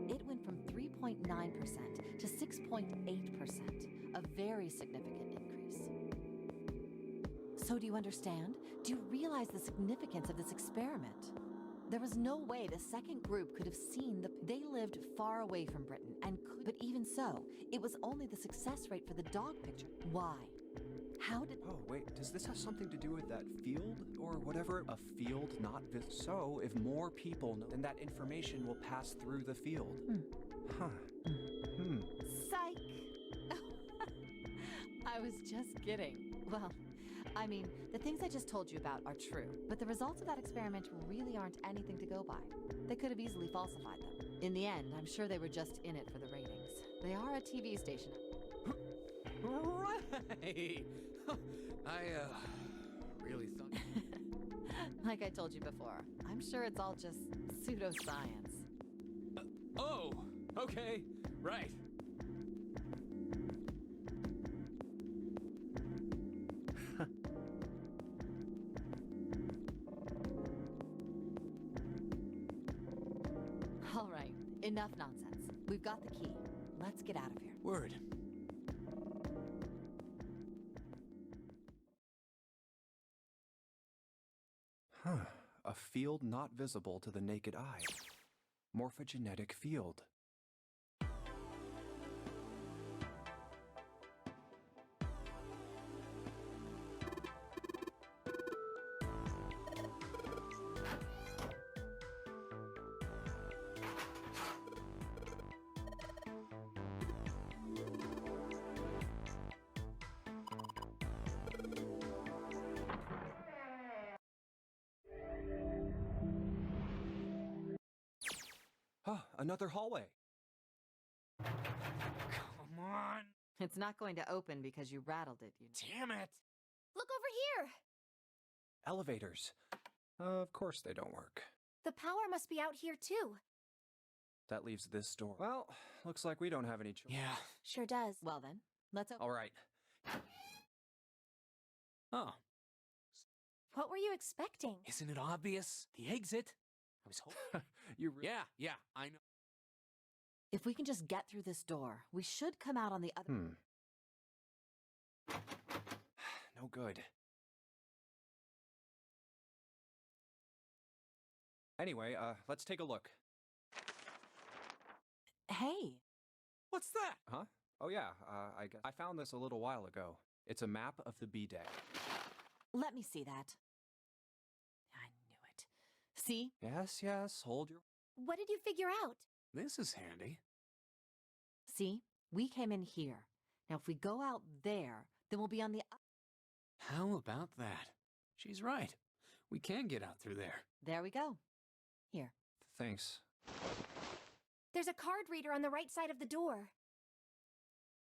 it went from 3.9% to 6.8%, a very significant increase. So do you understand? Do you realize the significance of this experiment? There was no way the second group could have seen they lived far away from Britain and could, but even so, it was only the success rate for the dog picture. Why? How did... Oh, wait, does this have something to do with that field? Or whatever? A field not So, if more people know, then that information will pass through the field. Psych! I was just kidding. Well, I mean, the things I just told you about are true, but the results of that experiment really aren't anything to go by. They could have easily falsified them. In the end, I'm sure they were just in it for the ratings. They are a TV station. Right! I, really thought... Like I told you before, I'm sure it's all just pseudoscience. Oh! Okay, right. All right, enough nonsense. We've got the key. Let's get out of here. Word. Huh. A field not visible to the naked eye. Morphogenetic field. Huh, another hallway. Come on! It's not going to open because you rattled it, you know. Damn it! Look over here! Elevators. Of course they don't work. The power must be out here too. That leaves this door. Well, looks like we don't have any choice. Yeah. Sure does. Well then, let's open. All right. Oh, What were you expecting? isn't it obvious? The exit? I was hoping... Yeah, I know. If we can just get through this door, we should come out on the other. No good. Anyway, let's take a look. Hey, What's that? Huh? Oh yeah, I guess I found this a little while ago. It's a map of the B deck. let me see that. I knew it. See? Yes, hold your... What did you figure out? This is handy. See? We came in here. Now if we go out there, then we'll be on the... How about that? She's right. We can get out through there. There we go. Here. Thanks. There's a card reader on the right side of the door.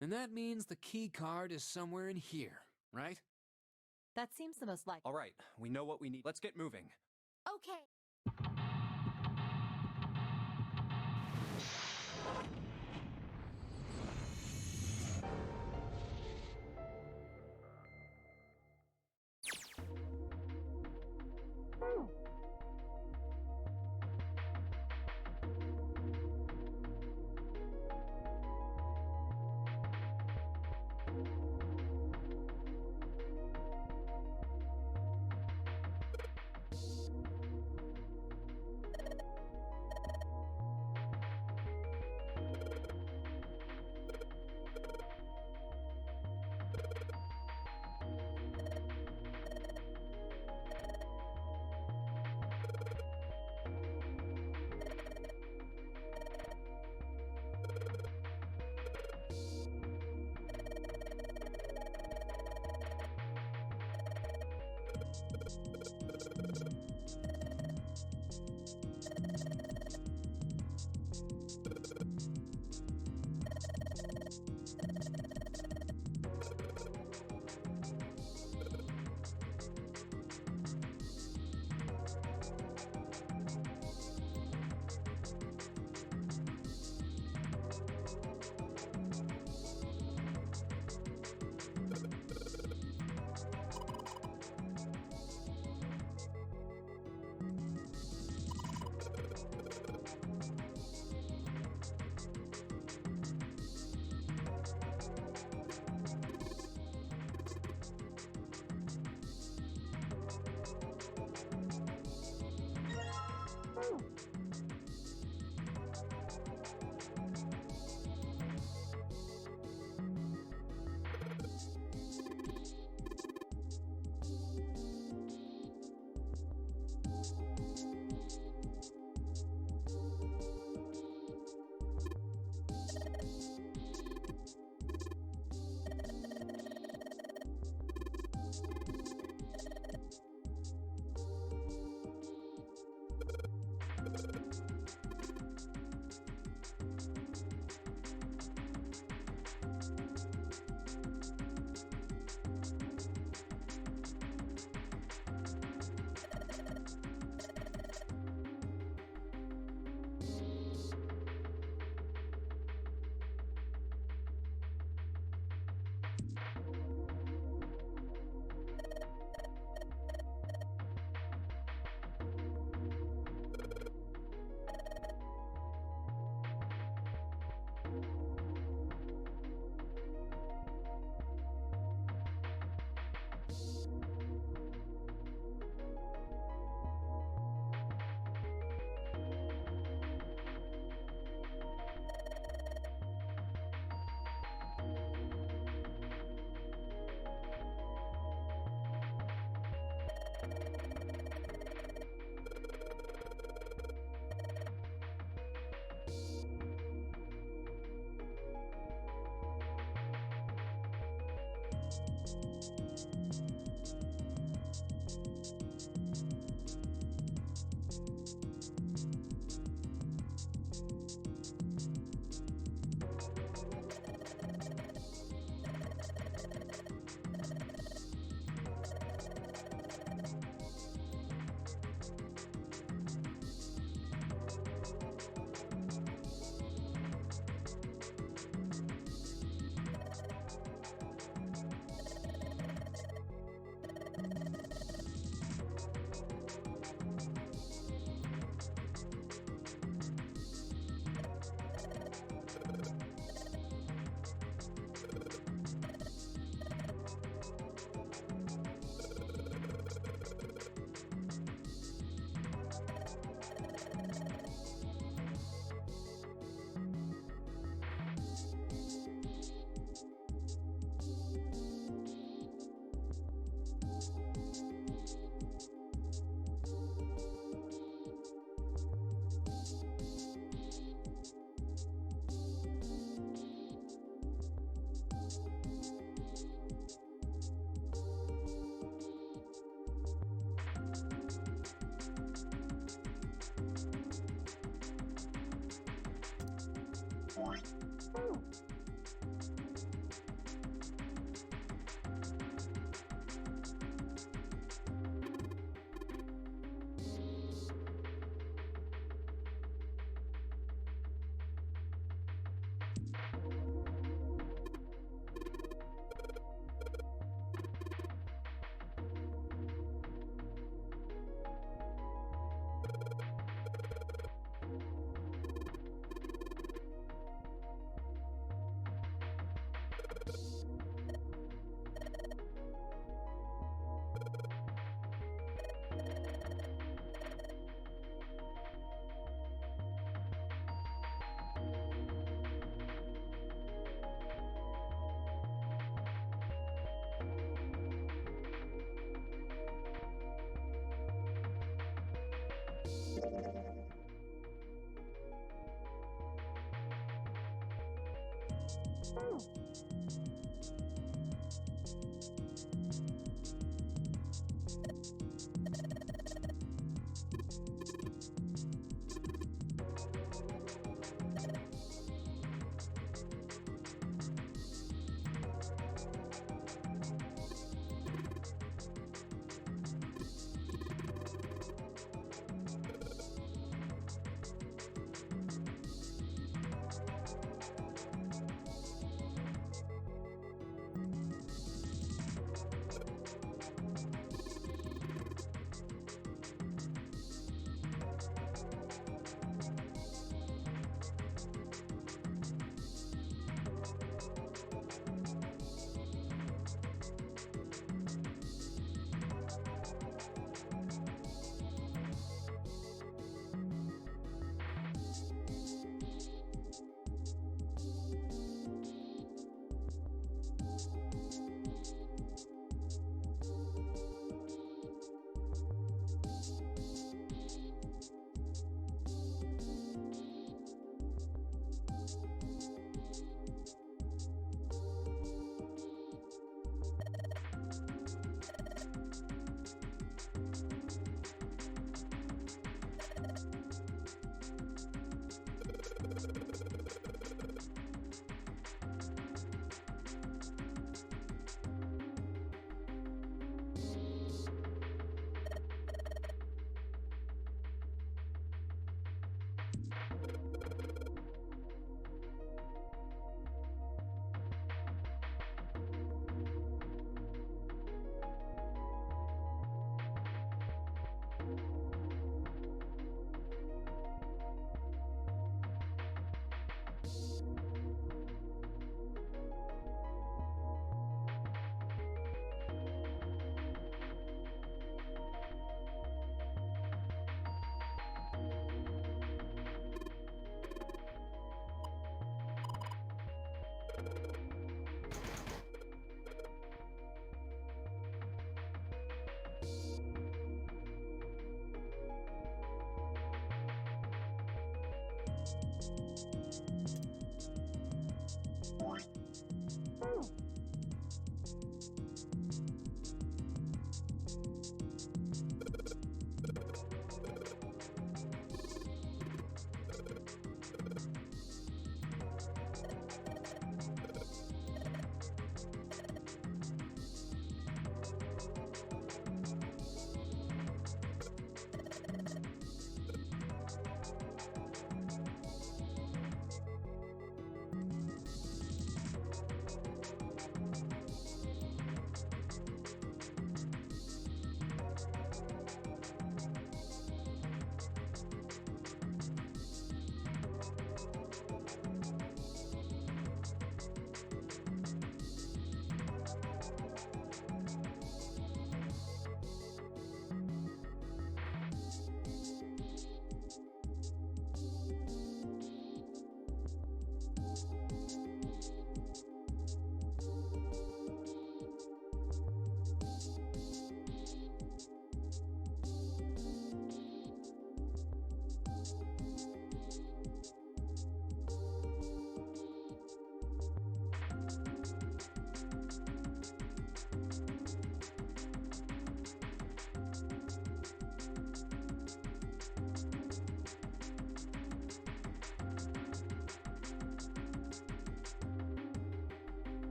And that means the key card is somewhere in here, right? That seems the most likely. All right, we know what we need. Let's get moving. Okay.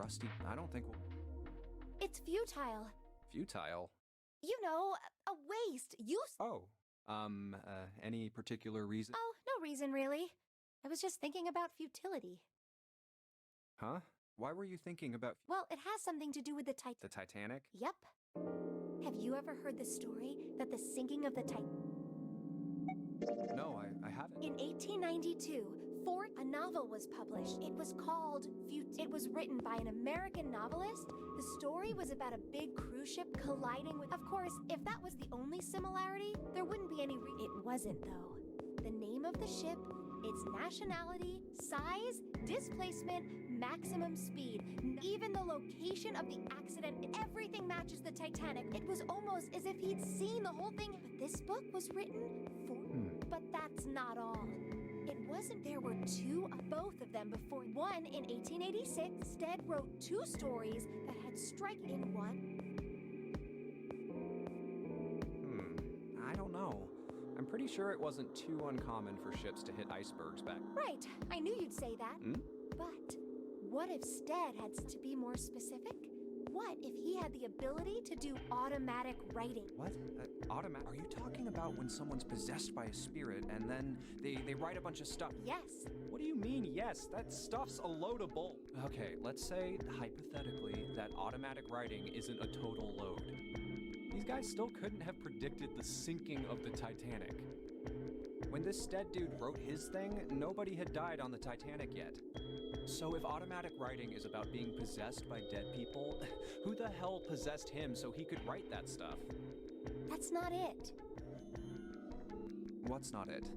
rusty. I don't think we'll... It's futile. Futile? You know, a waste. Oh, any particular reason? Oh, no reason really. I was just thinking about futility. Huh? Why were you thinking about... Well, it has something to do with the The Titanic? Yep. Have you ever heard the story that the sinking of the No, I haven't. In 1892, a novel was published. It was called It was written by an American novelist. The story was about a big cruise ship colliding with... Of course, if that was the only similarity, there wouldn't be any It wasn't, though. The name of the ship, its nationality, size, displacement, maximum speed, even the location of the accident, everything matches the Titanic. It was almost as if he'd seen the whole thing. But this book was written for... But that's not all. It wasn't. There were two of both of them before. One in 1886. Stead wrote two stories that had strike in one. I don't know. I'm pretty sure it wasn't too uncommon for ships to hit icebergs back. Right. I knew you'd say that. But what if Stead had to be more specific? What if he had the ability to do automatic writing? What? Automatic? Are you talking about when someone's possessed by a spirit and then they write a bunch of stuff? Yes. What do you mean, yes? That stuff's a load of bull. Okay, let's say, hypothetically, that automatic writing isn't a total load. These guys still couldn't have predicted the sinking of the Titanic. When this Stead dude wrote his thing, nobody had died on the Titanic yet. So if automatic writing is about being possessed by dead people, who the hell possessed him so he could write that stuff? That's not it. What's not it?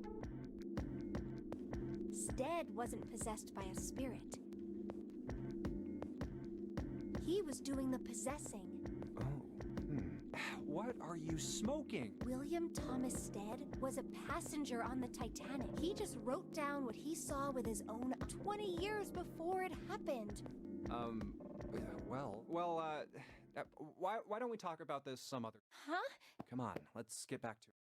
Stead wasn't possessed by a spirit. He was doing the possessing. What are you smoking? William Thomas Stead was a passenger on the Titanic. He just wrote down what he saw with his own 20 years before it happened. Why don't we talk about this some other... Huh? Come on, let's get back to it.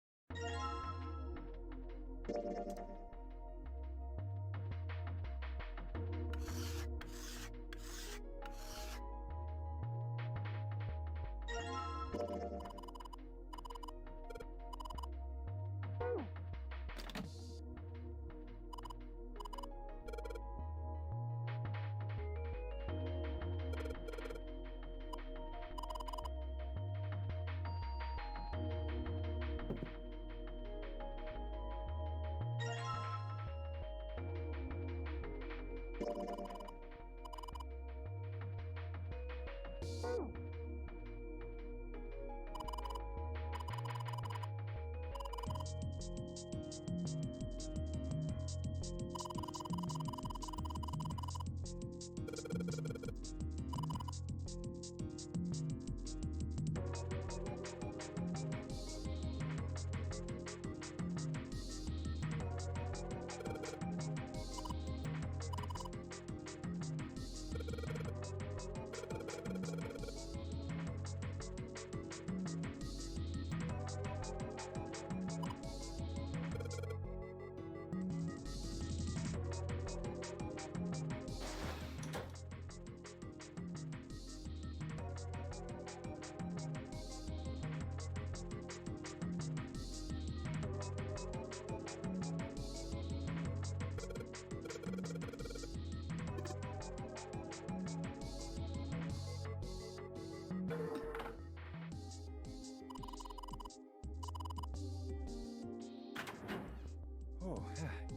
Oh,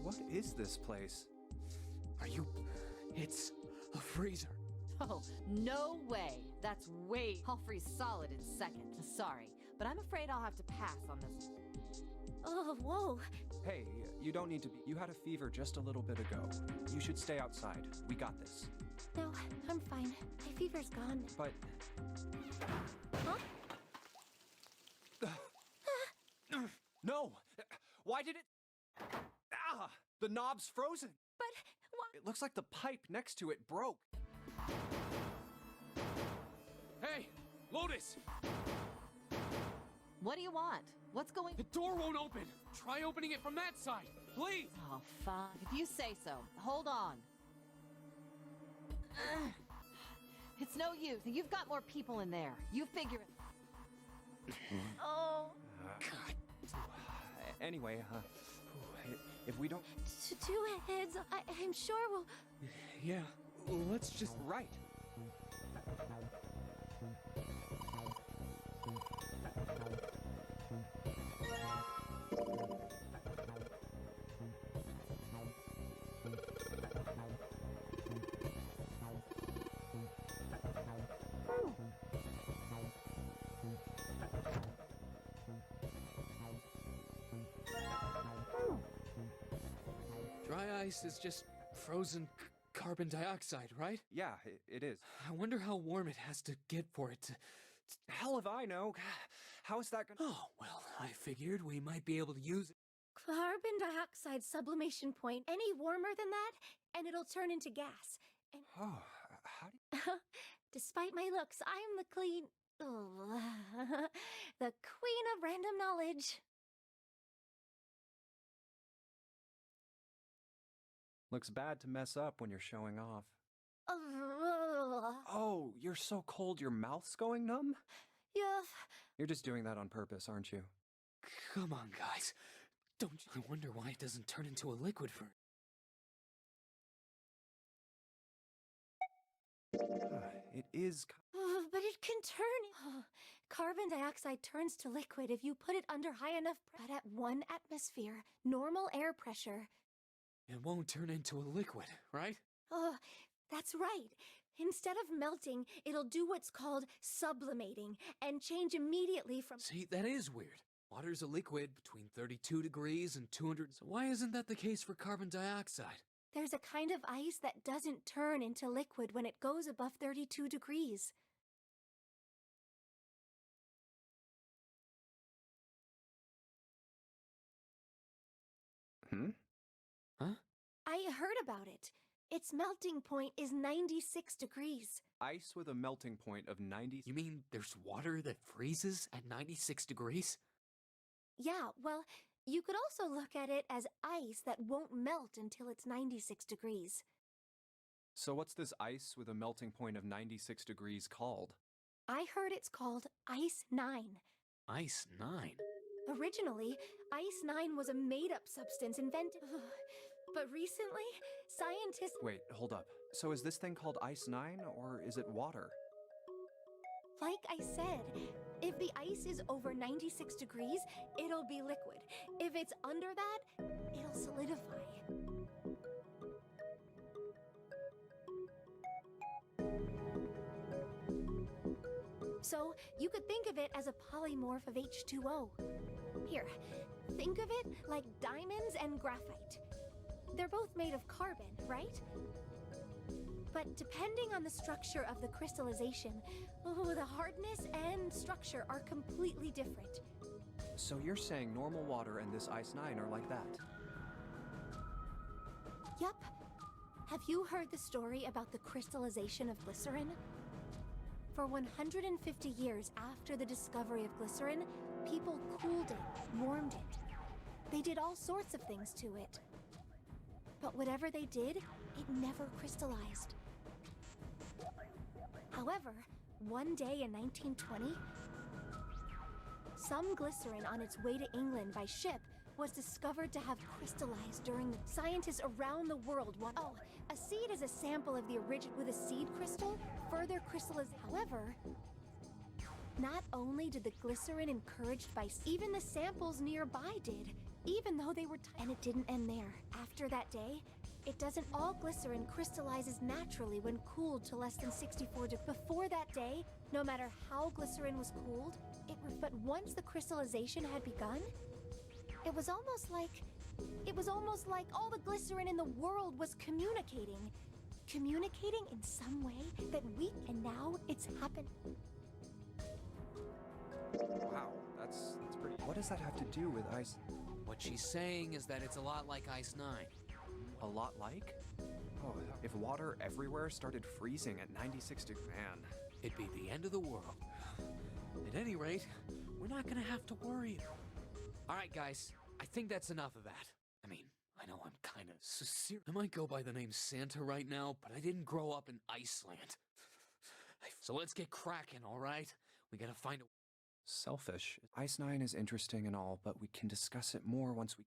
what is this place? It's a freezer. Oh, no way. That's way... I'll freeze solid in seconds. Sorry, but I'm afraid I'll have to pass on this. Oh, whoa. Hey, you don't need to be... You had a fever just a little bit ago. You should stay outside. We got this. No, I'm fine. My fever's gone. But... Huh? No! Why did it... Ah! The knob's frozen! But why... It looks like the pipe next to it broke. Hey, Lotus! What do you want? What's going... The door won't open! Try opening it from that side, please! Oh, fine. If you say so. Hold on. It's no use. You've got more people in there. You figure it. Oh, Anyway, if we don't... two heads. I'm sure we'll. Yeah, let's just... Right. Dry ice is just frozen carbon dioxide, right? Yeah, it is. I wonder how warm it has to get for it to... Hell if I know. How is that gonna... Oh, well, I figured we might be able to use it. Carbon dioxide sublimation point. Any warmer than that, and it'll turn into gas. And Oh, how do you... despite my looks, I'm the clean. Oh, the queen of random knowledge. Looks bad to mess up when you're showing off. Ugh. Oh, you're so cold your mouth's going numb? Yeah. You're just doing that on purpose, aren't you? Come on, guys. Don't you... I wonder why it doesn't turn into a liquid for... It is... But it can turn. Carbon dioxide turns to liquid if you put it under high enough but at 1 atmosphere, normal air pressure. It won't turn into a liquid, right? That's right. Instead of melting, it'll do what's called sublimating and change immediately from. See, that is weird. Water's a liquid between 32 degrees and 200... So why isn't that the case for carbon dioxide? There's a kind of ice that doesn't turn into liquid when it goes above 32 degrees. Huh? I heard about it. Its melting point is 96 degrees. Ice with a melting point of 90... You mean there's water that freezes at 96 degrees? Yeah, well, you could also look at it as ice that won't melt until it's 96 degrees. So what's this ice with a melting point of 96 degrees called? I heard it's called Ice 9. Ice 9? Originally, Ice 9 was a made-up substance invented... But recently, scientists... Wait, hold up. So is this thing called Ice 9, or is it water? Like I said, if the ice is over 96 degrees, it'll be liquid. If it's under that, it'll solidify. So, you could think of it as a polymorph of H2O. Here, think of it like diamonds and graphite. They're both made of carbon, right? But depending on the structure of the crystallization, the hardness and structure are completely different. So you're saying normal water and this Ice 9 are like that? Yup. Have you heard the story about the crystallization of glycerin? For 150 years after the discovery of glycerin, people cooled it, warmed it. They did all sorts of things to it. But whatever they did, it never crystallized. However, one day in 1920, some glycerin on its way to England by ship was discovered to have crystallized during the... Scientists around the world want... Oh, a seed is a sample of the original with a seed crystal, further crystallized. However, not only did the glycerin encouraged by... Even the samples nearby did. Even though they were and it didn't end there. After that day, it doesn't all glycerin crystallizes naturally when cooled to less than 64 degrees. Before that day, no matter how glycerin was cooled, but once the crystallization had begun, it was almost like all the glycerin in the world was communicating in some way that and now it's happened. Wow, that's pretty... What does that have to do with Ice... What she's saying is that it's a lot like Ice 9. A lot like? Oh, if water everywhere started freezing at 96 degrees... Man. It'd be the end of the world. At any rate, we're not gonna have to worry. Alright, guys. I think that's enough of that. I mean, I know I'm kinda serious. I might go by the name Santa right now, but I didn't grow up in Iceland. So let's get cracking, all right? We gotta find a... Selfish. Ice 9 is interesting and all, but we can discuss it more once we...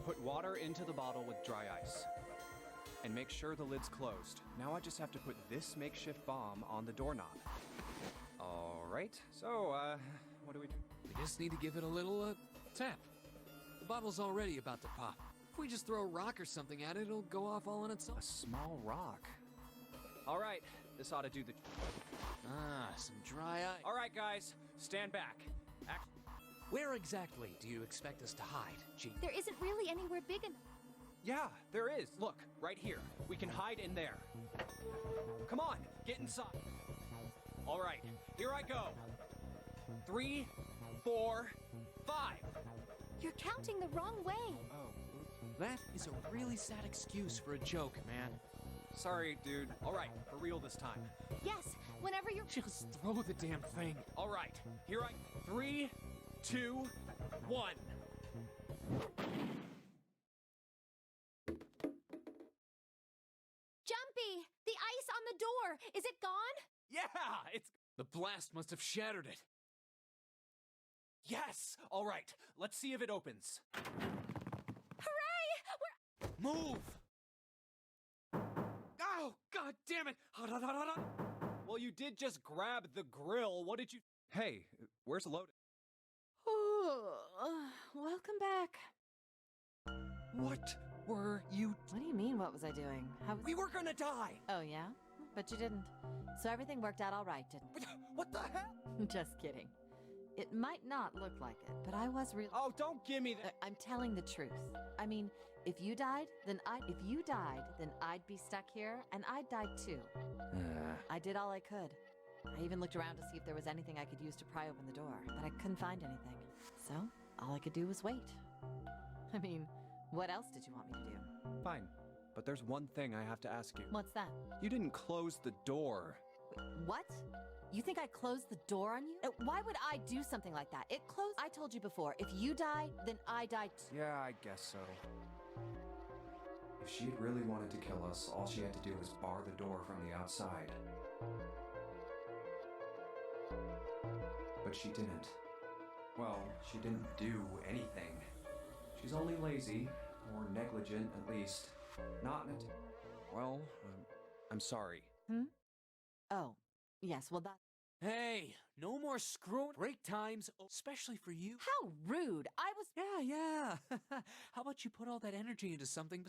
Put water into the bottle with dry ice. And make sure the lid's closed. Now I just have to put this makeshift bomb on the doorknob. Alright, so, what do we do? We just need to give it a little, tap. The bottle's already about to pop. If we just throw a rock or something at it, it'll go off all on its own. A small rock. Alright, this ought to do the... Ah, some dry ice. Alright, guys, stand back. Where exactly do you expect us to hide, Gene? There isn't really anywhere big enough. Yeah, there is. Look, right here. We can hide in there. Come on, get inside. All right, here I go. 3, 4, 5. You're counting the wrong way. Oh, That is a really sad excuse for a joke, man. sorry, dude. All right, for real this time. Yes, whenever you're... Just throw the damn thing. All right, here I... 3, 2, 1. Jumpy! The ice on the door! Is it gone? Yeah, it's... The blast must have shattered it. Yes! All right, let's see if it opens. Hooray! Move! Oh, god damn it! Well, you did just grab the grill. What did you... Hey, where's Lotus? Welcome back. What were you... What do you mean, what was I doing? How was... We were gonna die! Oh, yeah? But you didn't. So everything worked out all right, didn't What the hell? it? Just kidding. It might not look like it, but I was really... Oh, don't give me that. I'm telling the truth. I mean, if you died, then I'd be stuck here, and I'd die too. I did all I could. I even looked around to see if there was anything I could use to pry open the door, but I couldn't find anything. So, all I could do was wait. I mean, what else did you want me to do? Fine, but there's one thing I have to ask you. What's that? You didn't close the door. Wait, what? You think I closed the door on you? Why would I do something like that? It closed. I told you before, if you die, then I die too. Yeah, I guess so. If she'd really wanted to kill us, all she had to do was bar the door from the outside. But she didn't. Well, she didn't do anything. She's only lazy, or negligent at least. Not in a... Well, I'm sorry. Oh, yes, well that... Hey, no more screwing. Break times, especially for you. How rude! I was... Yeah. How about you put all that energy into something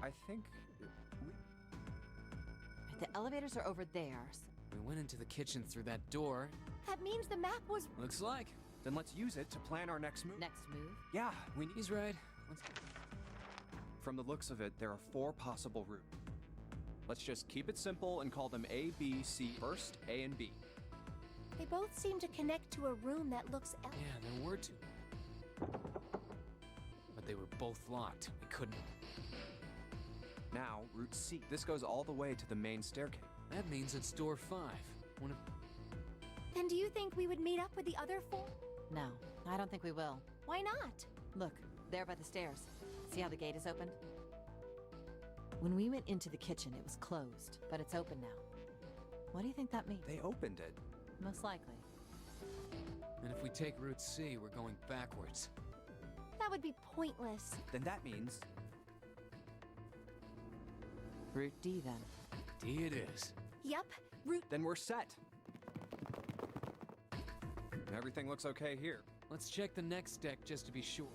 I think The elevators are over there. We went into the kitchen through that door. That means the map was. Looks like. then let's use it to plan our next move. Next move? Yeah, we need. He's right. Let's... From the looks of it, there are 4 possible routes. Let's just keep it simple and call them A, B, C. First, A and B. They both seem to connect to a room that looks. Yeah, there were 2. But they were both locked. We couldn't. Now, Route C. This goes all the way to the main staircase. That means it's door 5. One of... Then do you think we would meet up with the other 4? No, I don't think we will. Why not? Look, there by the stairs. See how the gate is opened? When we went into the kitchen, it was closed, but it's open now. What do you think that means? They opened it. Most likely. And if we take Route C, we're going backwards. That would be pointless. Then that means... Route D, then. D it is. Yup, route. Then we're set. Everything looks okay here. Let's check the next deck just to be sure.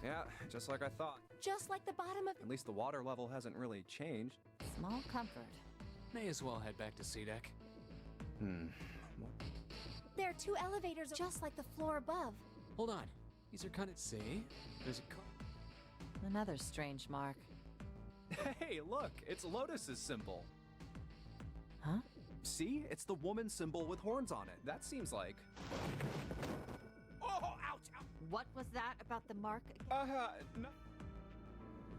Yeah, just like I thought. Just like the bottom of. At least the water level hasn't really changed. Small comfort. May as well head back to C deck. There are 2 elevators just like the floor above. Hold on. These are kind of... See? There's a... Another strange mark. Hey, look! It's Lotus's symbol. Huh? See? It's the woman symbol with horns on it. That seems like... Oh, ouch! Ouch. What was that about the mark? No.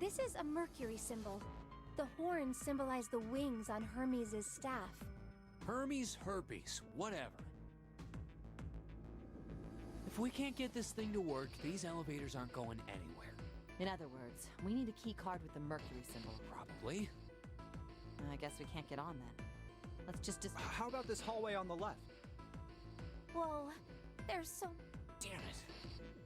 This is a Mercury symbol. The horns symbolize the wings on Hermes' staff. Hermes herpes. Whatever. If we can't get this thing to work, these elevators aren't going anywhere. In other words, we need a key card with the Mercury symbol. Probably. I guess we can't get on then. Let's just How about this hallway on the left? Whoa, there's so. Damn it.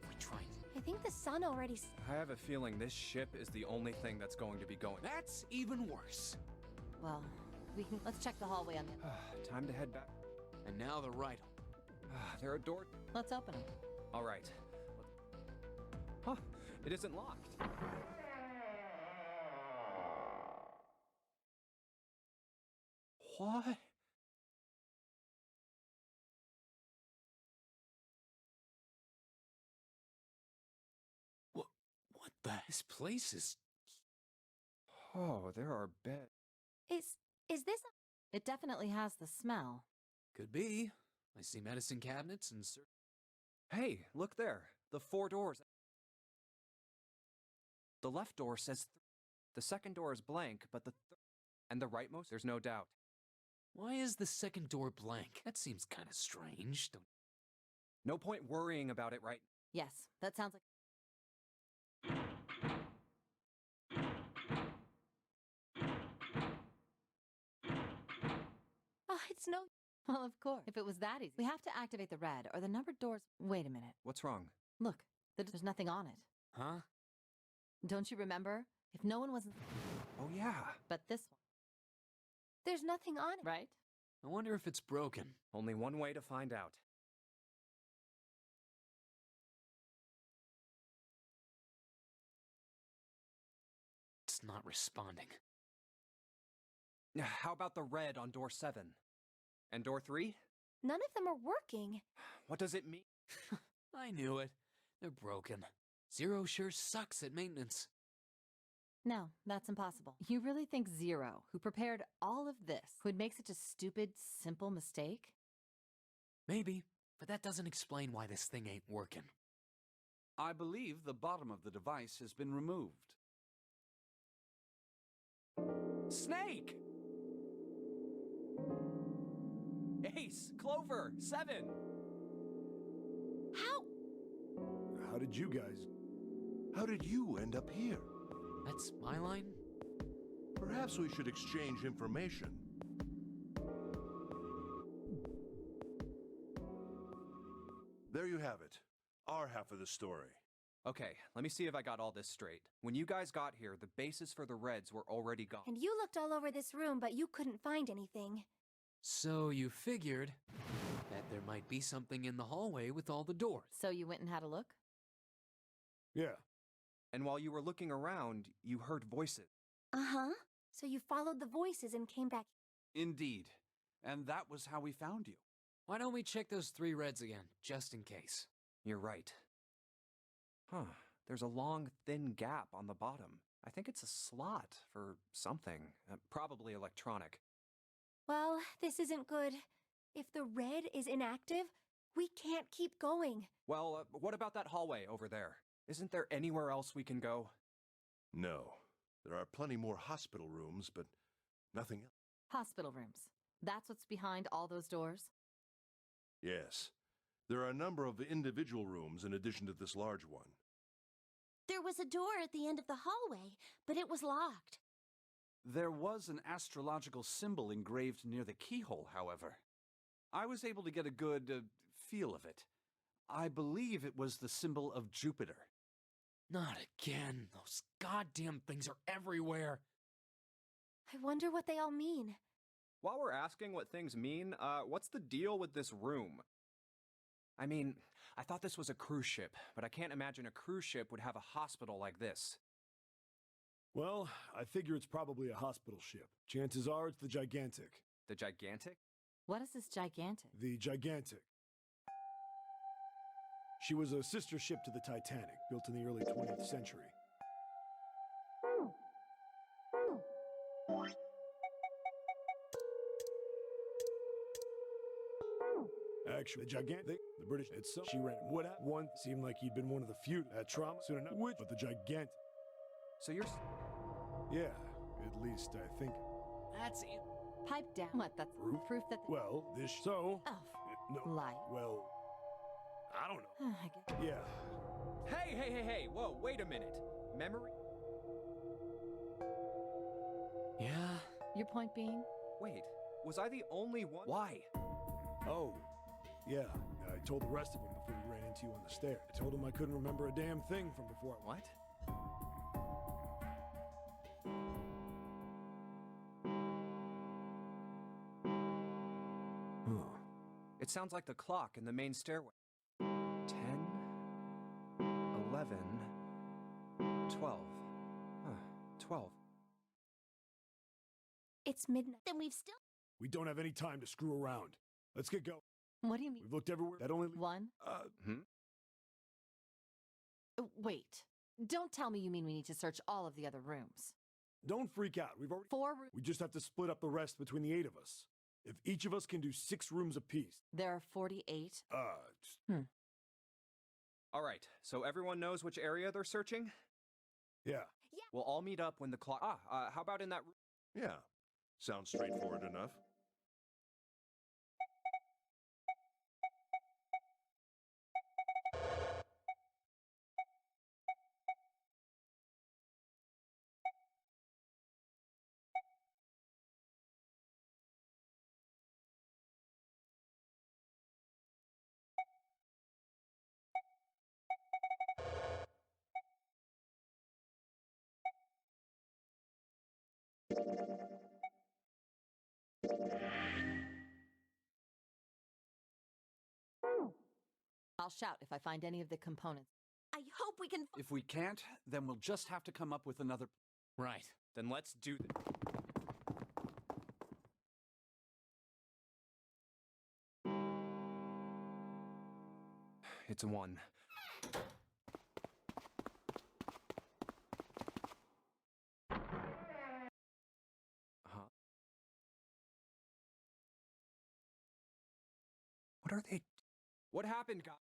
If we try... I think the sun already. I have a feeling this ship is the only thing that's going to be going. That's even worse. Well, let's check the hallway on the... Time to head back. And now the right. There are doors. Let's open them. All right. Huh, it isn't locked. What? This place is... Oh, there are beds. Is this It definitely has the smell. Could be. I see medicine cabinets and... Hey, look there. The 4 doors. The left door says the second door is blank, but and the rightmost, there's no doubt. Why is the second door blank? That seems kind of strange. No point worrying about it, right? Yes, that sounds like... Oh, it's no. Well, of course. If it was that easy. We have to activate the red, or the numbered doors... Wait a minute. What's wrong? Look, there's nothing on it. Huh? Don't you remember? If no one wasn't... Oh, yeah. But this one, There's nothing on it. right? I wonder if it's broken. Only one way to find out. It's not responding. How about the red on door 7? And door 3? None of them are working. What does it mean? I knew it. They're broken. Zero sure sucks at maintenance. No, that's impossible. You really think Zero, who prepared all of this, would make such a stupid, simple mistake? Maybe, but that doesn't explain why this thing ain't working. I believe the bottom of the device has been removed. Snake! Ace! Clover! 7! How did you guys... How did you end up here? That's my line? Perhaps we should exchange information. There you have it. Our half of the story. Okay, let me see if I got all this straight. When you guys got here, the bases for the Reds were already gone. And you looked all over this room, but you couldn't find anything. So you figured that there might be something in the hallway with all the doors. So you went and had a look? Yeah. And while you were looking around, you heard voices. Uh-huh. So you followed the voices and came back. Indeed. And that was how we found you. Why don't we check those 3 reds again, just in case? You're right. Huh. There's a long, thin gap on the bottom. I think it's a slot for something. Probably electronic. Well, this isn't good. If the red is inactive, we can't keep going. Well, what about that hallway over there? Isn't there anywhere else we can go? No. There are plenty more hospital rooms, but nothing else. Hospital rooms. That's what's behind all those doors? Yes. There are a number of individual rooms in addition to this large one. There was a door at the end of the hallway, but it was locked. There was an astrological symbol engraved near the keyhole, however. I was able to get a good feel of it. I believe it was the symbol of Jupiter. Not again. Those goddamn things are everywhere. I wonder what they all mean. While we're asking what things mean, what's the deal with this room? I mean, I thought this was a cruise ship, but I can't imagine a cruise ship would have a hospital like this. Well, I figure it's probably a hospital ship. Chances are it's the Gigantic. The Gigantic? What is this gigantic? The Gigantic. She was a sister ship to the Titanic, built in the early 20th century. Actually, the Gigantic, the British itself, she ran what at one, seemed like he'd been one of the few that had trauma, soon enough, which, but the Gigantic. So you're... Yeah, at least I think. That's it. Pipe down. What, that's proof that... Well, this, so... Oh, no, lie. well, I don't know. I guess. Yeah. Hey, whoa, wait a minute. Memory? Yeah? Your point being? Wait, was I the only one? Why? Oh, yeah. I told the rest of them before we ran into you on the stair. I told them I couldn't remember a damn thing from before. What? Huh. It sounds like the clock in the main stairway. 10, 11, 12. Huh, 12. It's midnight. Then we've still... We don't have any time to screw around. Let's get going. What do you mean? We've looked everywhere. That only... One? Hmm? Wait. Don't tell me you mean we need to search all of the other rooms. Don't freak out. We've already... 4 rooms. We just have to split up the rest between the 8 of us. If each of us can do 6 rooms apiece. There are 48. Just... All right, so everyone knows which area they're searching? Yeah. We'll all meet up when the clock... how about in that... Yeah, sounds straightforward enough. I'll shout if I find any of the components. I hope we can. If we can't, then we'll just have to come up with another... Right. Then let's do... It's a 1. Huh? What are they... What happened, guys?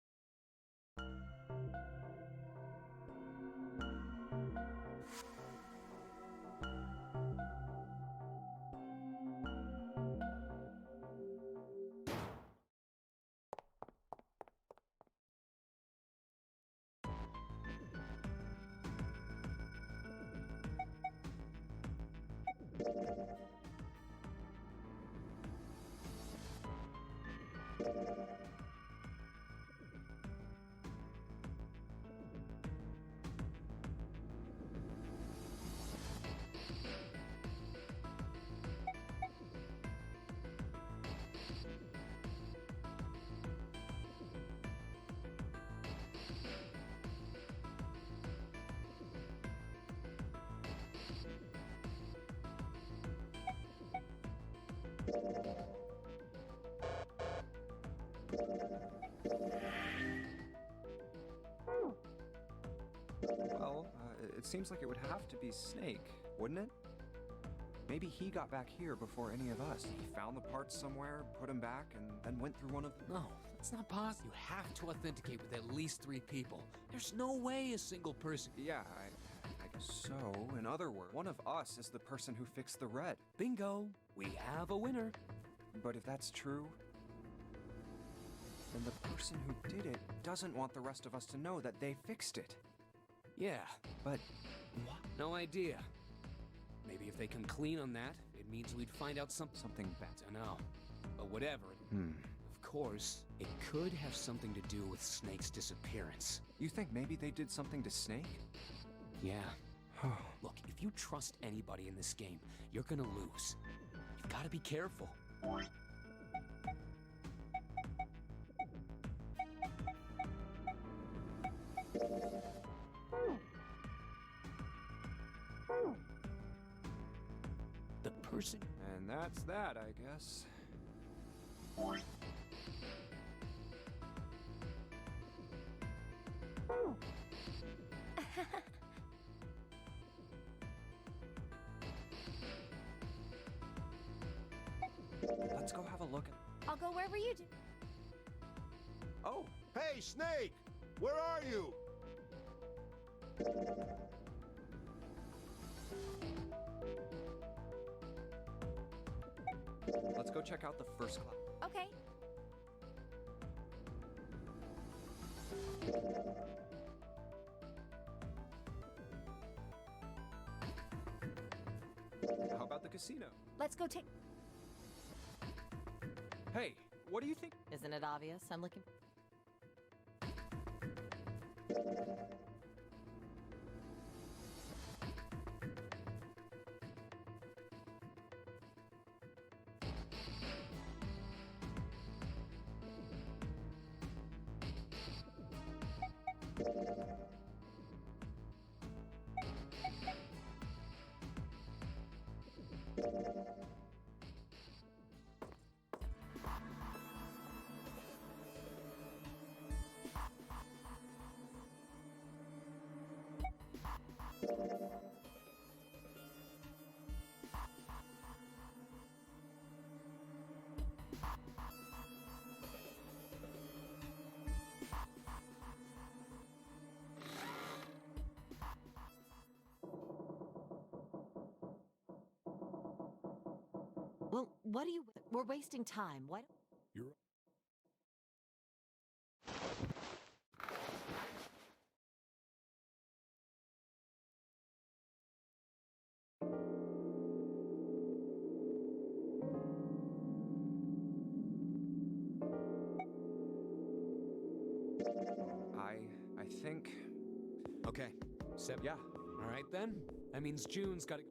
Well, it seems like it would have to be Snake, wouldn't it? Maybe he got back here before any of us. He found the parts somewhere, put them back, and then went through one of them. No, that's not possible. You have to authenticate with at least 3 people. There's no way a single person... Yeah, I guess so. In other words, one of us is the person who fixed the red. Bingo! We have a winner. But if that's true, then the person who did it doesn't want the rest of us to know that they fixed it. Yeah, But what? no idea. Maybe if they come clean on that, it means we'd find out something bad. I know. But whatever. Of course, it could have something to do with Snake's disappearance. You think maybe they did something to Snake? Yeah. Look, if you trust anybody in this game, you're gonna lose. You've gotta be careful. The person... And that's that, I guess. Let's go have a look at... I'll go wherever you do. Oh! Hey, Snake! Where are you? Let's go check out the first class. Okay. How about the casino? Let's go take. Hey, what do you think? Isn't it obvious? I'm looking... What do you... We're wasting time. Why... You're I think... Okay. Yeah. All right, then. That means June's gotta...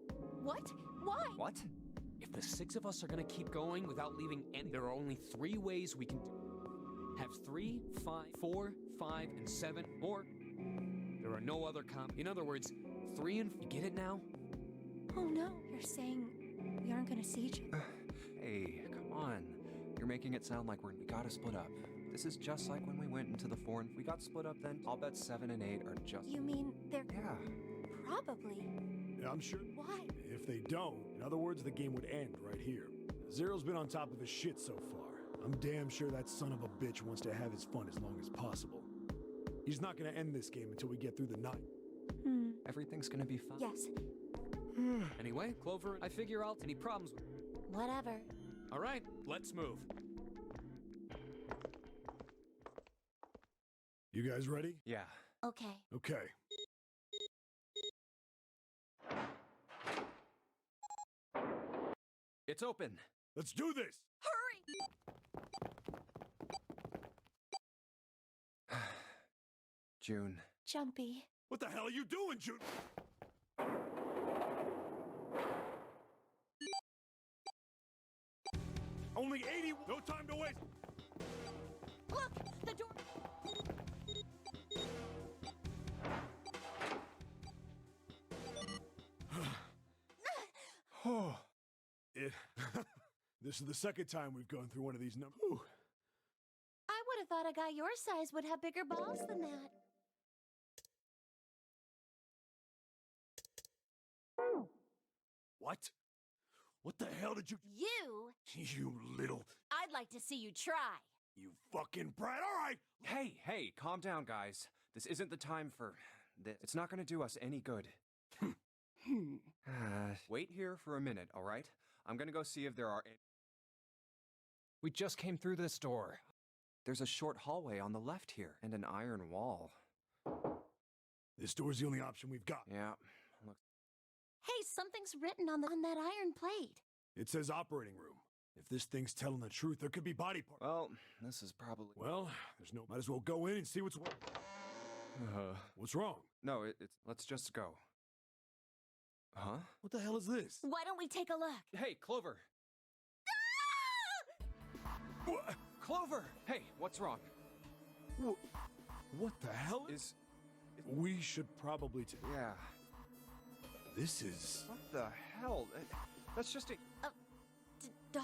What? Why? What? If the 6 of us are gonna keep going without leaving any... There are only 3 ways we can do... Have 3, 5, 4, 5, and 7, or... There are no other In other words, 3 and... You get it now? Oh no, you're saying we aren't gonna see each other? Hey, come on. You're making it sound like we gotta split up. This is just like when we went into the 4 and we got split up then. I'll bet 7 and 8 are just... You mean they're... Yeah. Probably. Yeah, I'm sure. Why? If they don't, in other words, the game would end right here. Zero's been on top of his shit so far. I'm damn sure that son of a bitch wants to have his fun as long as possible. He's not gonna end this game until we get through the night. Everything's gonna be fine. Yes. Anyway, Clover, I figure out any problems with... Whatever. All right, let's move. You guys ready? Yeah. Okay. Okay. It's open. Let's do this! Hurry! June. Jumpy. What the hell are you doing, Jude? Only 80. No time to waste. Look! The door... Oh. This is the second time we've gone through one of these numbers. I would have thought a guy your size would have bigger balls than that. What? What the hell did you... You? You little... I'd like to see you try. You fucking brat. All right. Hey, calm down, guys. This isn't the time for this. It's not gonna do us any good. Wait here for a minute, all right? I'm gonna go see if there are... We just came through this door. There's a short hallway on the left here, and an iron wall. This door's the only option we've got. Yeah. Look. Hey, something's written on that iron plate. It says operating room. If this thing's telling the truth, there could be body parts. Well, this is probably... Well, there's no... Might as well go in and see what's... What's wrong? No, it's... Let's just go. Huh? What the hell is this? Why don't we take a look? Hey, Clover! What? Clover! Hey, what's wrong? What the hell? We should probably Yeah. This is... What the hell? That's just a... Doll?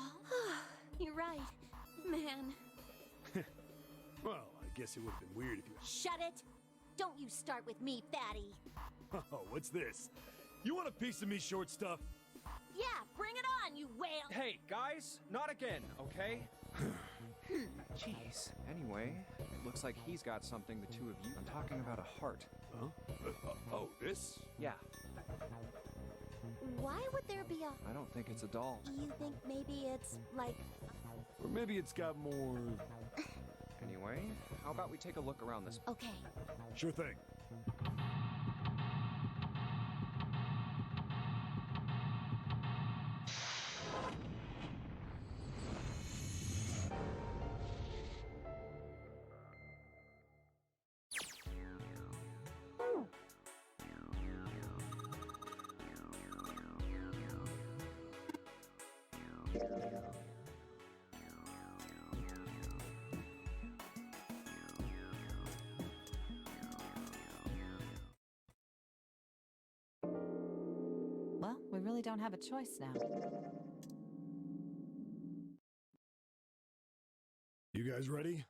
You're right. Man. Well, I guess it would have been weird if you... Shut it! Don't you start with me, fatty. Oh, what's this? You want a piece of me, short stuff? Yeah, bring it on, you whale! Hey, guys! Not again, okay? Jeez. Anyway, it looks like he's got something, the two of you. I'm talking about a heart. Huh? Oh, this? Yeah. Why would there be a... I don't think it's a doll. You think maybe it's, like... Or maybe it's got more... Anyway, how about we take a look around this... Okay. Sure thing. Well, we really don't have a choice now. You guys ready?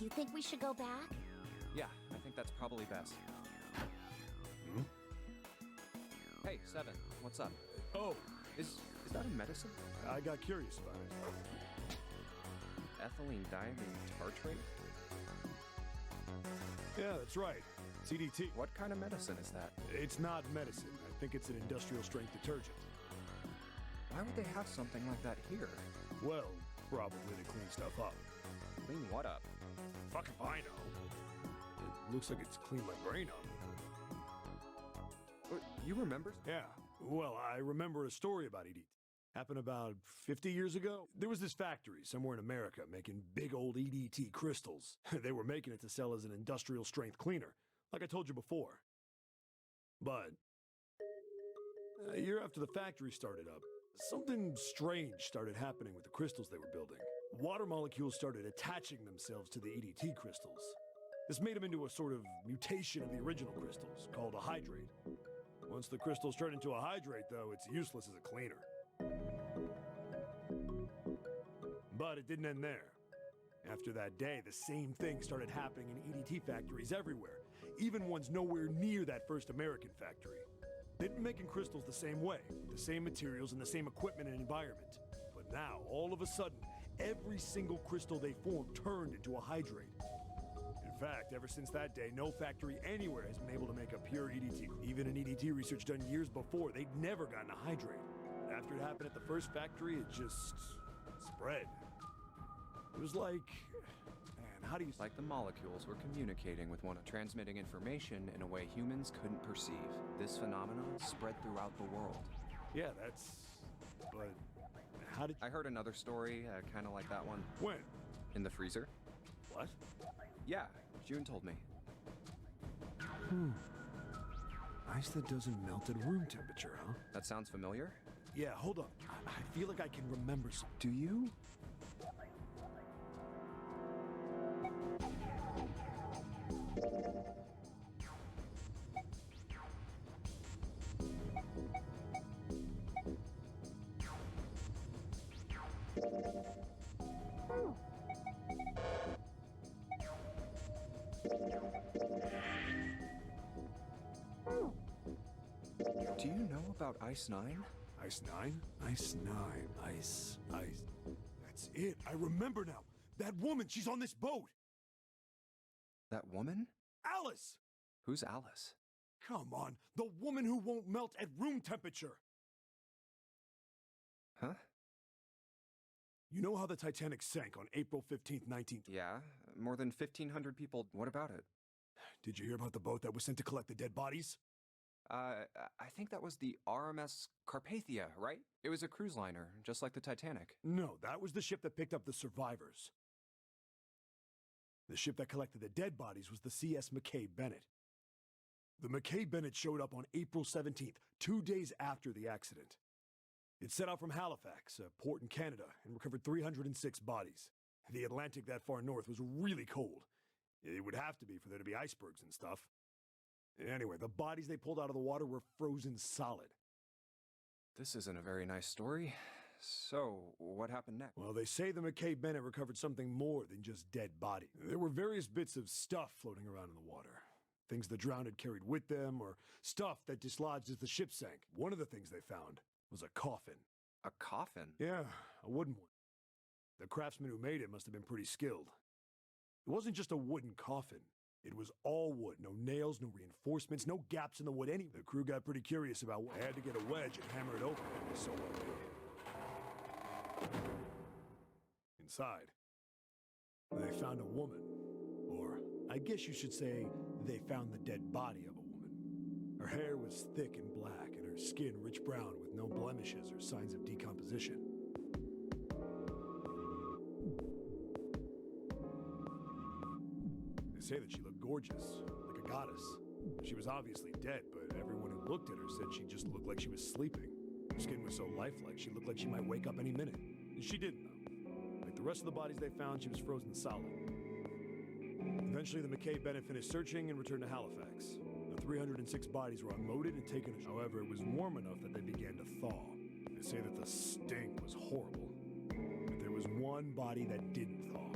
You think we should go back? Yeah, I think that's probably best. Hey, Seven, what's up? Oh, Is that a medicine? I got curious about it. Ethylene diamine tartrate? Yeah, that's right. CDT. What kind of medicine is that? It's not medicine. I think it's an industrial strength detergent. Why would they have something like that here? Well, probably to clean stuff up. Clean what up? Fuck if I know. It looks like it's cleaned my brain up. You remember? Yeah. Well, I remember a story about EDT. Happened about 50 years ago. There was this factory somewhere in America making big old EDT crystals. They were making it to sell as an industrial strength cleaner, like I told you before. But a year after the factory started up, something strange started happening with the crystals they were building. Water molecules started attaching themselves to the EDT crystals. This made them into a sort of mutation of the original crystals, called a hydrate. Once the crystals turn into a hydrate, though, it's useless as a cleaner. But it didn't end there. After that day, the same thing started happening in EDT factories everywhere, even ones nowhere near that first American factory. They'd been making crystals the same way, with the same materials and the same equipment and environment. But now, all of a sudden, every single crystal they formed turned into a hydrate. In fact, ever since that day, no factory anywhere has been able to make a pure EDT. Even in EDT research done years before, they'd never gotten a hydrate. After it happened at the first factory, it just spread. It was like, man, how do you... Like the molecules were communicating with one another, transmitting information in a way humans couldn't perceive. This phenomenon spread throughout the world. Yeah, that's... But how did... I heard another story, kind of like that one. When? In the freezer. What? Yeah, June told me. Ice that doesn't melt at room temperature, huh? That sounds familiar? Yeah, hold on. I feel like I can remember something. Do you? Do you know about Ice 9? Ice 9? Ice 9. Ice. That's it. I remember now. That woman, she's on this boat. That woman? Alice! Who's Alice? Come on. The woman who won't melt at room temperature. Huh? You know how the Titanic sank on April 15th, 19... Yeah, more than 1,500 people. What about it? Did you hear about the boat that was sent to collect the dead bodies? I think that was the RMS Carpathia, right? It was a cruise liner, just like the Titanic. No, that was the ship that picked up the survivors. The ship that collected the dead bodies was the CS McKay Bennett. The McKay Bennett showed up on April 17th, 2 days after the accident. It set out from Halifax, a port in Canada, and recovered 306 bodies. The Atlantic that far north was really cold. It would have to be for there to be icebergs and stuff. Anyway, the bodies they pulled out of the water were frozen solid. This isn't a very nice story. So, what happened next? Well, they say the McKay Bennett recovered something more than just dead bodies. There were various bits of stuff floating around in the water. Things the drowned had carried with them, or stuff that dislodged as the ship sank. One of the things they found was a coffin. A coffin? Yeah, a wooden one. The craftsman who made it must have been pretty skilled. It wasn't just a wooden coffin. It was all wood, no nails, no reinforcements, no gaps in the wood. The crew got pretty curious about what. They had to get a wedge and hammer it open. It was so well made. Inside, they found a woman. Or, I guess you should say, they found the dead body of a woman. Her hair was thick and black, and her skin rich brown with no blemishes or signs of decomposition. They say that she looked gorgeous, like a goddess. She was obviously dead, but everyone who looked at her said she just looked like she was sleeping. Her skin was so lifelike, she looked like she might wake up any minute. And she didn't, though. Like the rest of the bodies they found, she was frozen solid. Eventually, the McKay Bennett finished searching and returned to Halifax. The 306 bodies were unloaded and taken ashore. However, it was warm enough that they began to thaw. They say that the sting was horrible. But there was one body that didn't thaw.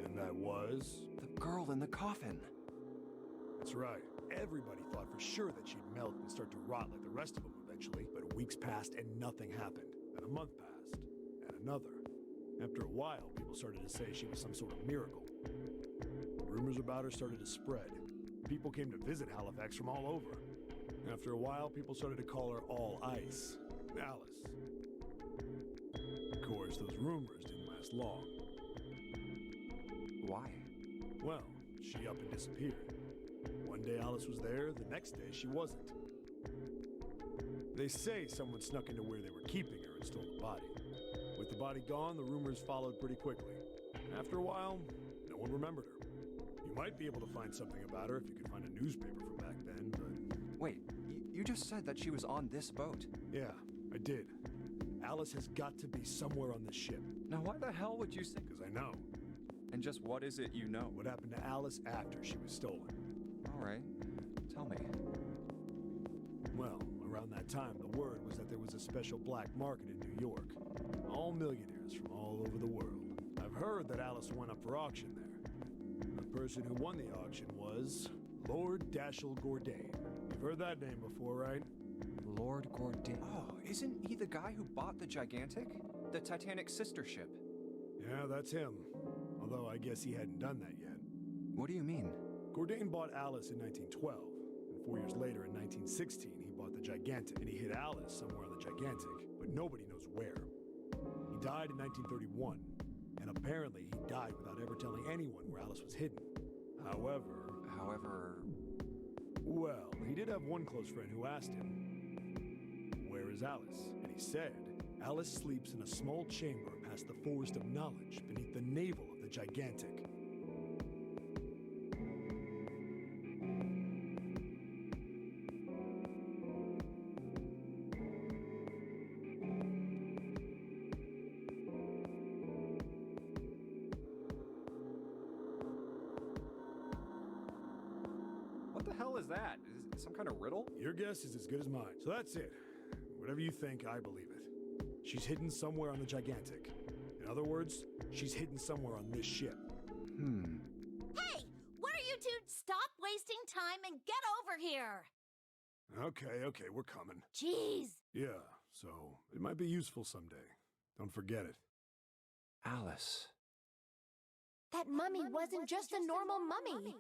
And that was... the girl in the coffin. That's right. Everybody thought for sure that she'd melt and start to rot like the rest of them eventually. But weeks passed and nothing happened. Then a month passed. And another. After a while, people started to say she was some sort of miracle. Rumors about her started to spread. people came to visit Halifax from all over. After a while, people started to call her All Ice. Alice. Of course, those rumors didn't last long. Why? Well, she up and disappeared. One day Alice was there, the next day she wasn't. They say someone snuck into where they were keeping her and stole the body. With the body gone, the rumors followed pretty quickly. After a while, no one remembered her. You might be able to find something about her if you could find a newspaper from back then, but... Wait, you just said that she was on this boat. Yeah, I did. Alice has got to be somewhere on this ship. Now why the hell would you say... Because I know. And just what is it you know? What happened to Alice after she was stolen? Alright, tell me. Well, around that time, the word was that there was a special black market in New York. All millionaires from all over the world. I've heard that Alice went up for auction there. The person who won the auction was Lord Dashiell Gordain. You've heard that name before, right? Lord Gordain. Oh, isn't he the guy who bought the Gigantic? The Titanic's sister ship? Yeah, that's him. Although I guess he hadn't done that yet. What do you mean? Gordain bought Alice in 1912, and 4 years later, in 1916, he bought the Gigantic, and he hid Alice somewhere on the Gigantic, but nobody knows where. He died in 1931, and apparently he died without ever telling anyone where Alice was hidden. However... Well, he did have one close friend who asked him, "Where is Alice?" And he said, "Alice sleeps in a small chamber past the Forest of Knowledge beneath the navel of the Gigantic." What the hell is that? Is it some kind of riddle? Your guess is as good as mine. So that's it. Whatever you think, I believe it. She's hidden somewhere on the Gigantic. In other words, she's hidden somewhere on this ship. Hey! What are you two? Stop wasting time and get over here! Okay, we're coming. Jeez! Yeah, so it might be useful someday. Don't forget it. Alice. That mummy wasn't just a normal mummy.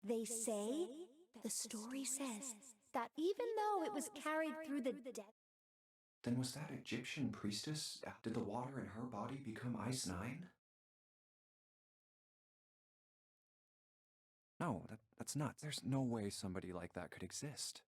They say, the story says, that even though it was carried through the dead... Then was that Egyptian priestess? Did the water in her body become Ice 9? No, that's nuts. There's no way somebody like that could exist.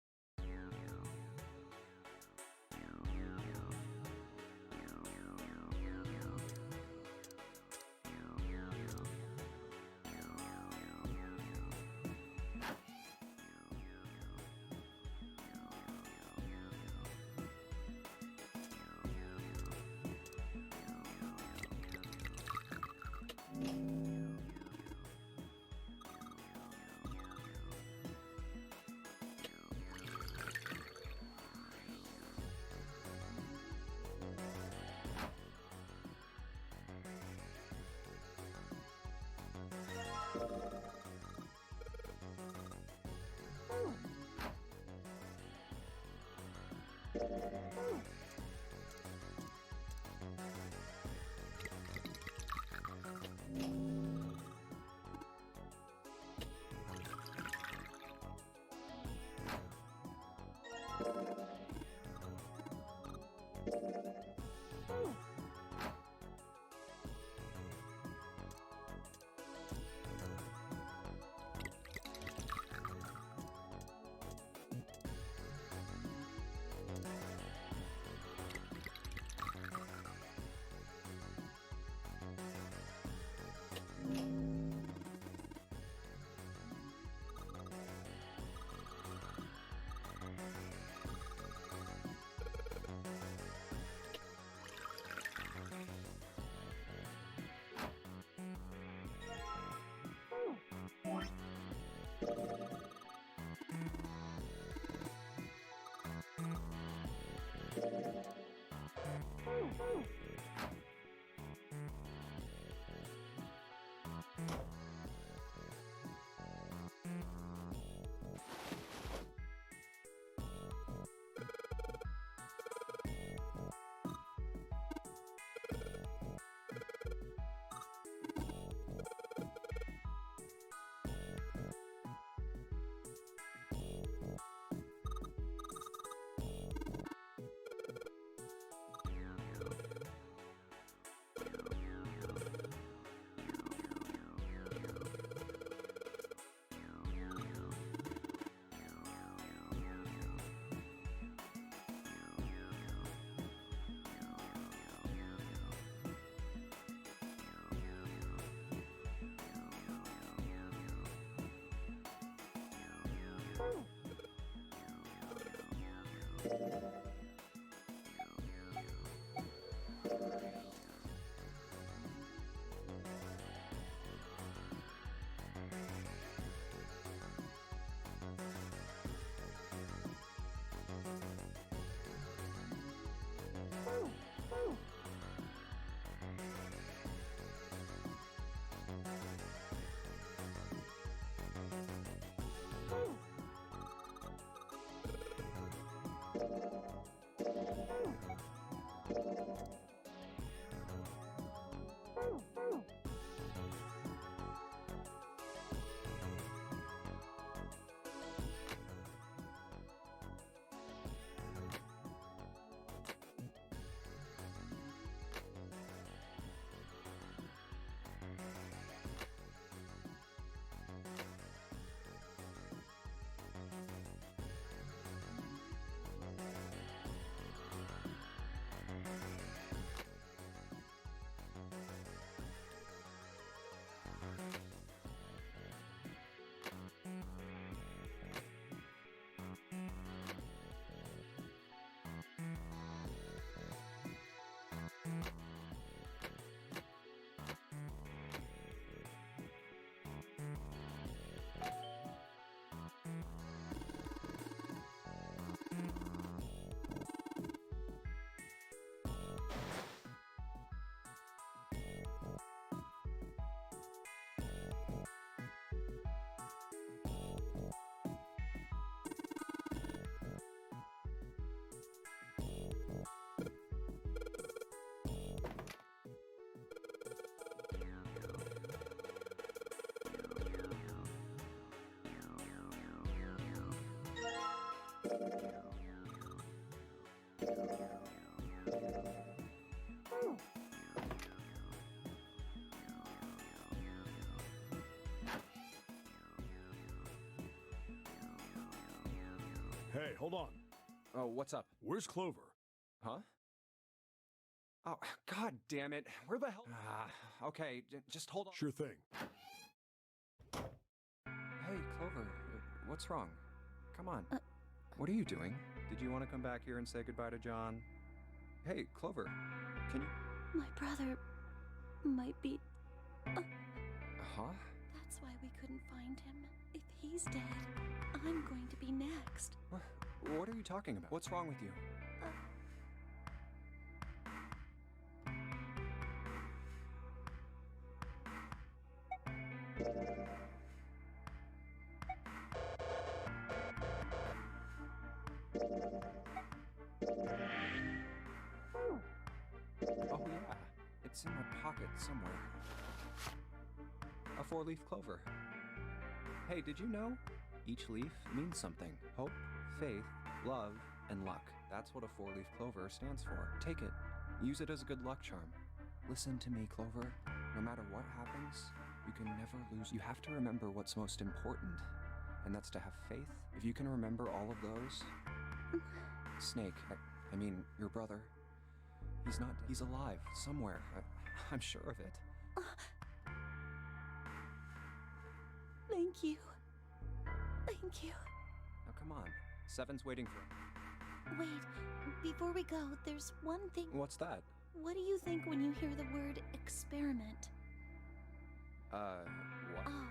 Hey, hold on. Oh, what's up? Where's Clover? Huh? Oh, god damn it. Where the hell? Okay, just hold on. Sure thing. Hey, Clover, what's wrong? Come on. What are you doing? Did you want to come back here and say goodbye to John? Hey, Clover, can you... My brother might be... Huh? That's why we couldn't find him. If he's dead, I'm going to be next. What are you talking about? What's wrong with you? Oh yeah, it's in my pocket somewhere. A 4-leaf clover. Hey, did you know? Each leaf means something. Hope, faith, love, and luck. That's what a 4-leaf clover stands for. Take it. Use it as a good luck charm. Listen to me, Clover. No matter what happens, you can never lose. You have to remember what's most important, and that's to have faith. If you can remember all of those... Snake, I mean, your brother. He's not... He's alive, somewhere. I'm sure of it. Thank you. Thank you. Now come on. Seven's waiting for... Wait, before we go, there's one thing. What's that? What do you think when you hear the word experiment? What? Oh,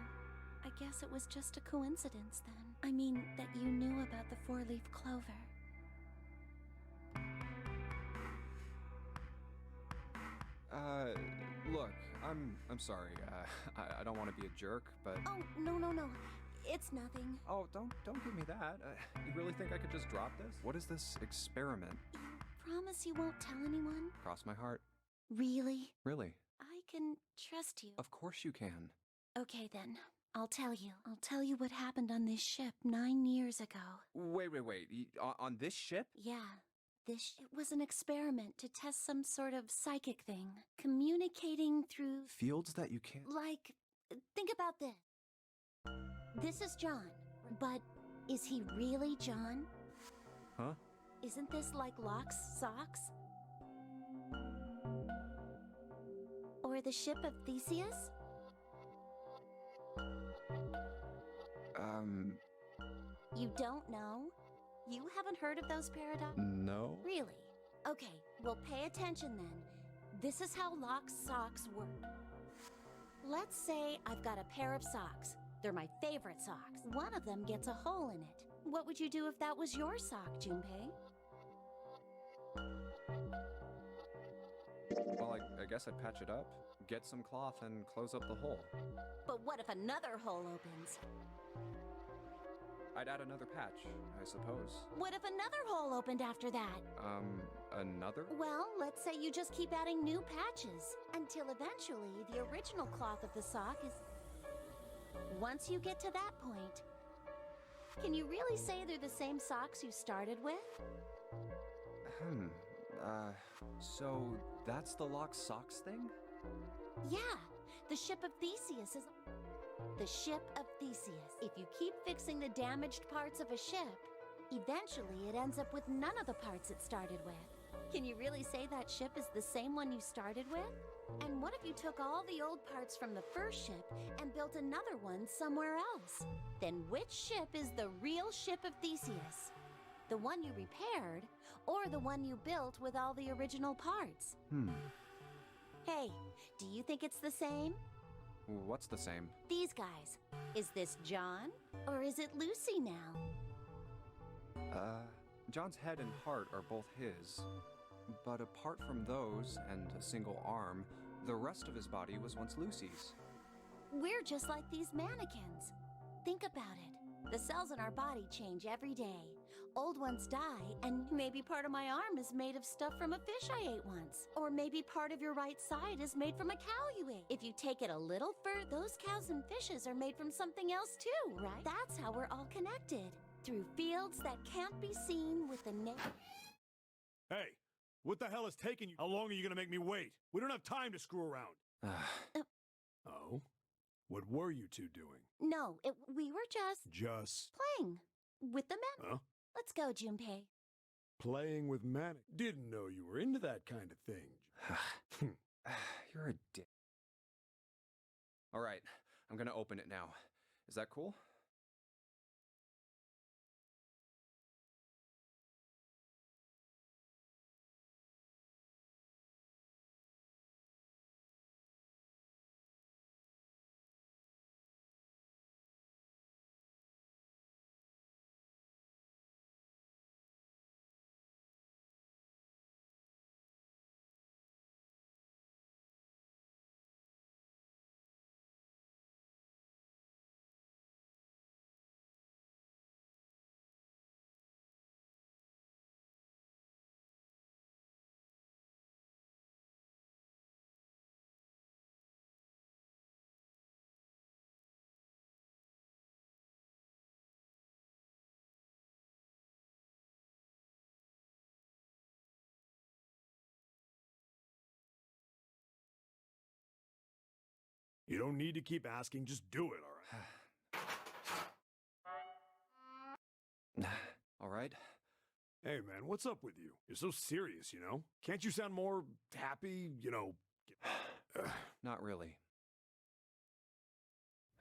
I guess it was just a coincidence then. I mean, that you knew about the 4-leaf clover. Look, I'm sorry. I don't want to be a jerk, but... Oh, no. It's nothing. Oh, don't give me that. You really think I could just drop this? What is this experiment? You promise you won't tell anyone? Cross my heart. Really? Really? I can trust you. Of course you can. Okay then, I'll tell you. I'll tell you what happened on this ship 9 years ago. Wait. On this ship? Yeah. It was an experiment to test some sort of psychic thing. Communicating through... Fields that you can't... Like, think about this. This is John, but is he really John? Huh? Isn't this like Locke's socks? Or the ship of Theseus? You don't know? You haven't heard of those paradoxes? No. Really? Okay, well pay attention then. This is how Locke's socks work. Let's say I've got a pair of socks. They're my favorite socks. One of them gets a hole in it. What would you do if that was your sock, Junpei? Well, I guess I'd patch it up, get some cloth, and close up the hole. But what if another hole opens? I'd add another patch, I suppose. What if another hole opened after that? Another? Well, let's say you just keep adding new patches until eventually the original cloth of the sock is... Once you get to that point, can you really say they're the same socks you started with? So that's the Lock Socks thing? Yeah, the ship of Theseus is... The ship of Theseus. If you keep fixing the damaged parts of a ship, eventually it ends up with none of the parts it started with. Can you really say that ship is the same one you started with? And what if you took all the old parts from the first ship and built another one somewhere else? Then which ship is the real ship of Theseus? The one you repaired, or the one you built with all the original parts? Hey, do you think it's the same? What's the same? These guys. Is this John, or is it Lucy now? John's head and heart are both his. But apart from those, and a single arm, the rest of his body was once Lucy's. We're just like these mannequins. Think about it. The cells in our body change every day. Old ones die, and maybe part of my arm is made of stuff from a fish I ate once. Or maybe part of your right side is made from a cow you ate. If you take it a little further, those cows and fishes are made from something else too, right? That's how we're all connected. Through fields that can't be seen with the naked... Hey, what the hell is taking you? How long are you gonna make me wait? We don't have time to screw around. Oh? What were you two doing? No, we were just... Just... playing. With the men. Huh? Let's go, Junpei. Playing with manic. Didn't know you were into that kind of thing. You're a dick. All right, I'm gonna open it now. Is that cool? You don't need to keep asking, just do it, All right. Hey, man, what's up with you? You're so serious, you know? Can't you sound more happy, you know? Not really.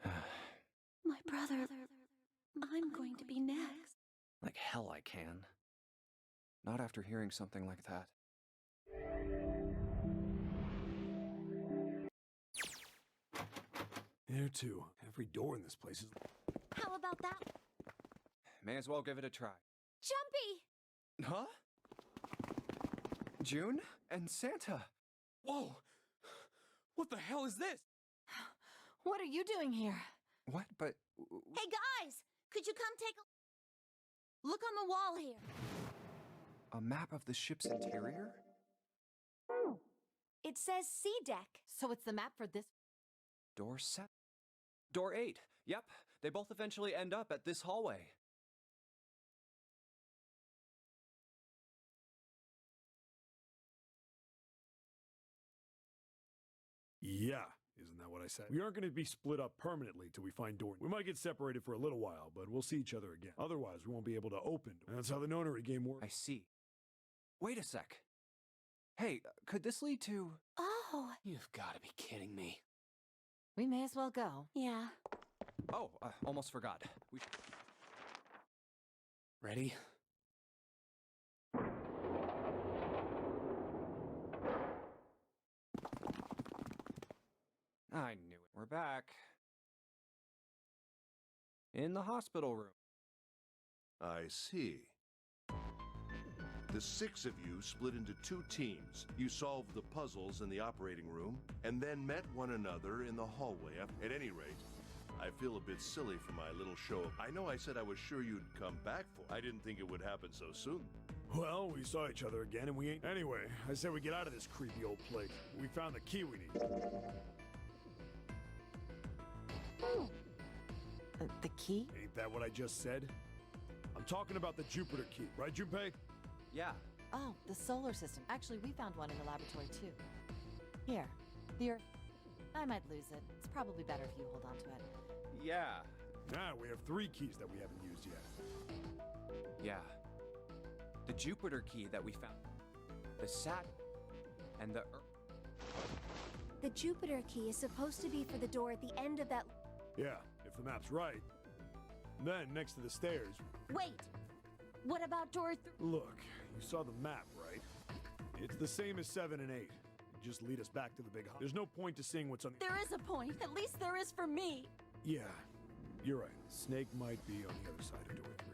My brother. I'm going to be next. Like hell I can. Not after hearing something like that. There, too. Every door in this place is... How about that? May as well give it a try. Jumpy! Huh? June? And Santa? Whoa! What the hell is this? What are you doing here? What? But... Hey, guys! Could you come take a look on the wall here? A map of the ship's interior? It says C deck. So it's the map for this. Door 7. Door 8. Yep, they both eventually end up at this hallway. Yeah, isn't that what I said? We aren't going to be split up permanently till we find door. We might get separated for a little while, but we'll see each other again. Otherwise, we won't be able to open. That's how the Nonary game works. I see. Wait a sec. Hey, could this lead to... Oh. You've got to be kidding me. We may as well go. Yeah. Oh, almost forgot. Ready? I knew it. We're back. In the hospital room. I see. The 6 of you split into 2 teams. You solved the puzzles in the operating room, and then met one another in the hallway. At any rate, I feel a bit silly for my little show. I know I said I was sure you'd come back for. I didn't think it would happen so soon. Well, we saw each other again, and we ain't... Anyway, I said we get out of this creepy old place. We found the key we need. The key? Ain't that what I just said? I'm talking about the Jupiter key, right, Junpei? Yeah. Oh, the solar system. Actually, we found one in the laboratory, too. Here. The Earth. I might lose it. It's probably better if you hold on to it. Yeah. Now we have 3 keys that we haven't used yet. Yeah. The Jupiter key that we found. The Saturn. And the Earth. The Jupiter key is supposed to be for the door at the end of that... Yeah, if the map's right. Then, next to the stairs... Wait! What about door Look, you saw the map, right? It's the same as 7 and 8. Just lead us back to the big hall. There's no point to seeing what's on the... There is a point. At least there is for me. Yeah, you're right. Snake might be on the other side of door 3.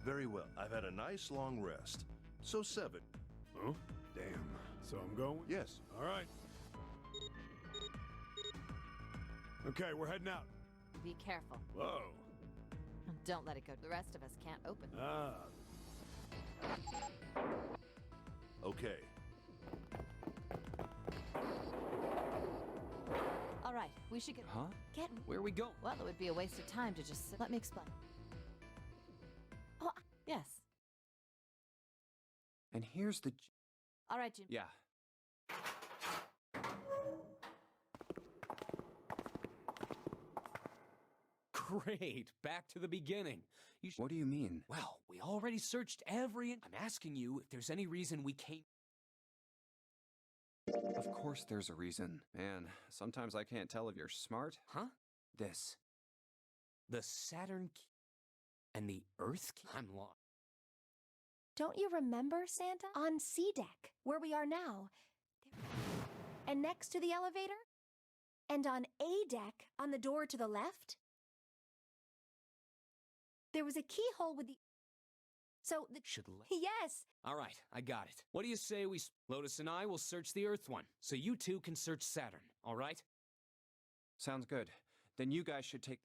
Very well. I've had a nice long rest. So 7. Huh? Damn. So I'm going? Yes. All right. Okay, we're heading out. Be careful. Whoa. Don't let it go. The rest of us can't open. Ah. Okay. right, we should get... Huh? Get... Where are we going? Well, it would be a waste of time to just sit. Let me explain. Oh, yes. And here's the... All right, Jim. Yeah. Great. Back to the beginning. What do you mean? Well, we already searched every... I'm asking you if there's any reason we came... Of course there's a reason. Man, sometimes I can't tell if you're smart. Huh? This. The Saturn key and the Earth key? I'm lost. Don't you remember, Santa? On C deck, where we are now. And next to the elevator? And on A deck, on the door to the left? There was a keyhole with the... So the... Should let... Yes! All right, I got it. What do you say we... Lotus and I will search the Earth one, so you two can search Saturn, all right? Sounds good. Then you guys should take...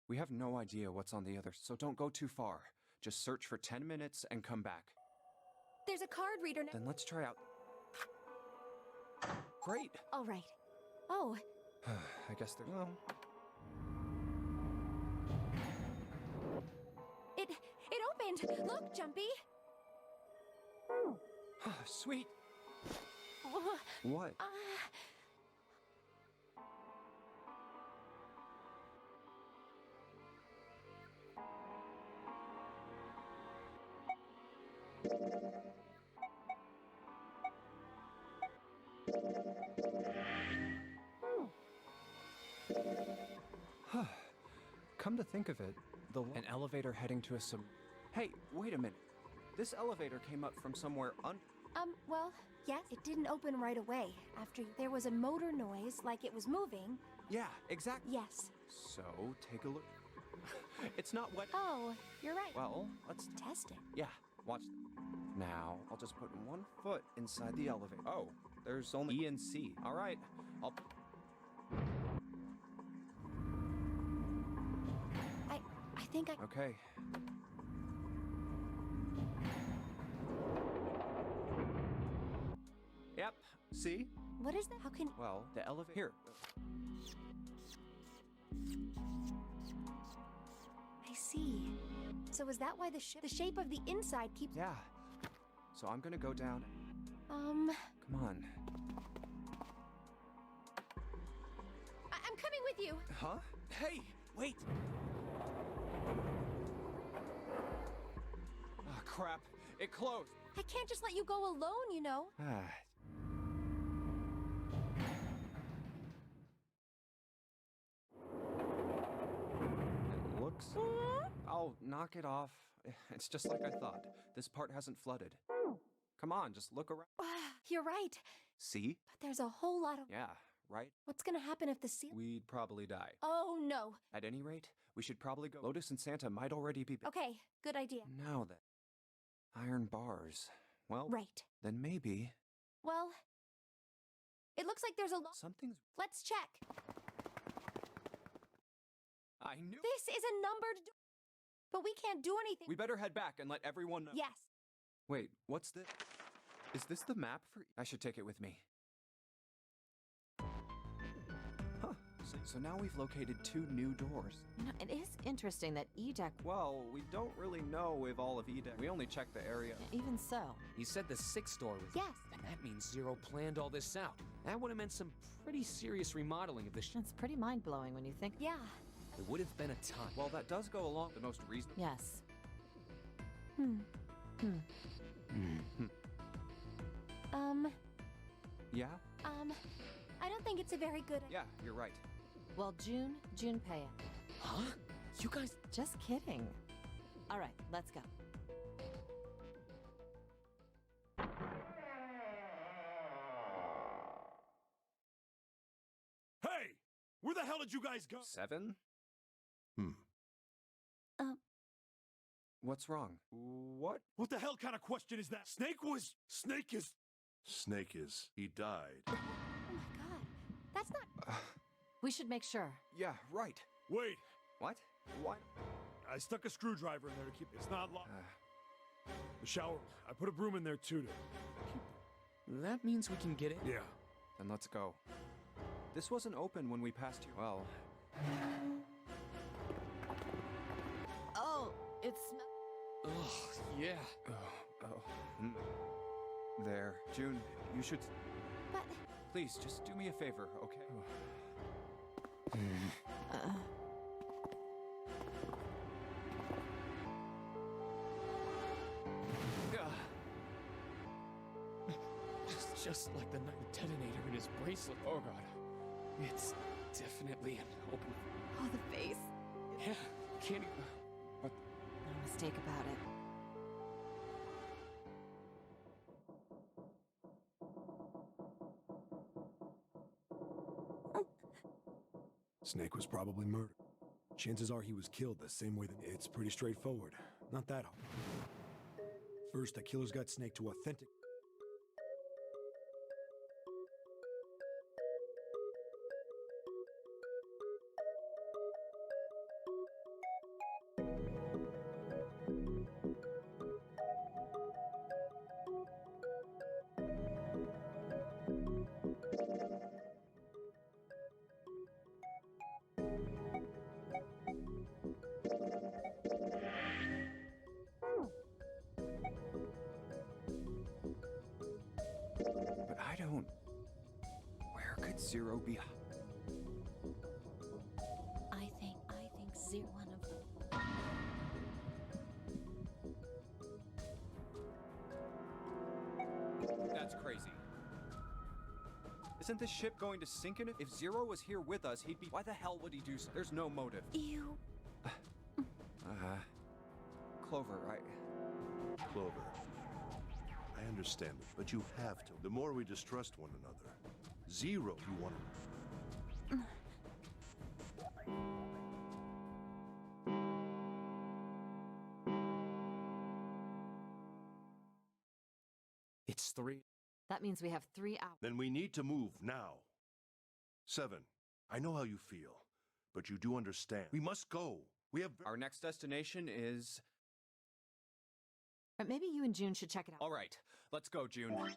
We have no idea what's on the other, so don't go too far. Just search for 10 minutes and come back. There's a card reader now. Then let's try out... Great! All right. Oh. I guess there's... Well... It opened! Look, Jumpy! Sweet! What? Come to think of it, an elevator heading to a Hey, wait a minute. This elevator came up from somewhere Well, yes, it didn't open right away. After there was a motor noise, like it was moving. Yeah, exactly. Yes. So, take a look. It's not what... Oh, you're right. Well, let's... Test it. Yeah, watch. Now, I'll just put one foot inside the elevator. Oh, there's only E and C. All right, I'll... I think I... Okay. Yep, see? What is that? How can... Well, the elevator... Here. I see. So is that why the shape of the inside keeps... Yeah. So I'm gonna go down... Come on. I'm coming with you! Huh? Hey, wait! Oh, crap. It closed. I can't just let you go alone, you know. It looks... Oh, knock it off. It's just like I thought. This part hasn't flooded. Come on, just look around. You're right. See? But there's a whole lot of... Yeah, right? What's gonna happen if the seal... We'd probably die. Oh, no. At any rate, we should probably go. Lotus and Santa might already be... Okay, good idea. Now then. Iron bars. Well... Right. Then maybe... Well... It looks like there's a lot... Something's... Let's check. I knew... This is a numbered... But we can't do anything... We better head back and let everyone know. Yes. Wait, what's this? Is this the map for... I should take it with me. Huh. So now we've located 2 new doors. You know, it is interesting that E-Deck... Well, we don't really know if all of E-Deck... We only checked the area. Even so. He said the 6th door was... Yes. And that means Zero planned all this out. That would have meant some pretty serious remodeling of the It's pretty mind-blowing when you think... Yeah. It would have been a ton. Well, that does go along the most reasonable... Yes. Yeah? I don't think it's a very good... Yeah, you're right. Well, Junpei. Huh? You guys... Just kidding. All right, let's go. Hey! Where the hell did you guys go? 7? What's wrong? What? What the hell kind of question is that? Snake is... Snake is. He died. Oh my god. That's not... We should make sure. Yeah, right. Wait. What? What? I stuck a screwdriver in there to keep it. It's not locked. The shower. I put a broom in there too to keep it. That means we can get it? Yeah. Then let's go. This wasn't open when we passed you. Well, Oh, it's. Ugh, yeah. There. June, you should. But Please, just do me a favor, okay? Just like the detonator in his bracelet. Oh god. It's definitely an open. Oh, the face. Yeah, can't even. No mistake about it. Snake was probably murdered. Chances are he was killed the same way that it's pretty straightforward. Not that hard. First, the killers got Snake to authentic. But I don't. Where could Zero be? I think Zero one of them. That's crazy. Isn't this ship going to sink in it? If Zero was here with us, he'd be. Why the hell would he do so? There's no motive. You. Clover, Clover. I understand it, but you have to. The more we distrust one another, Zero, you want to. It's 3. That means we have 3 hours. Then we need to move now. 7. I know how you feel, but you do understand. We must go. We have. Our next destination is. But maybe you and June should check it out. All right, let's go, June.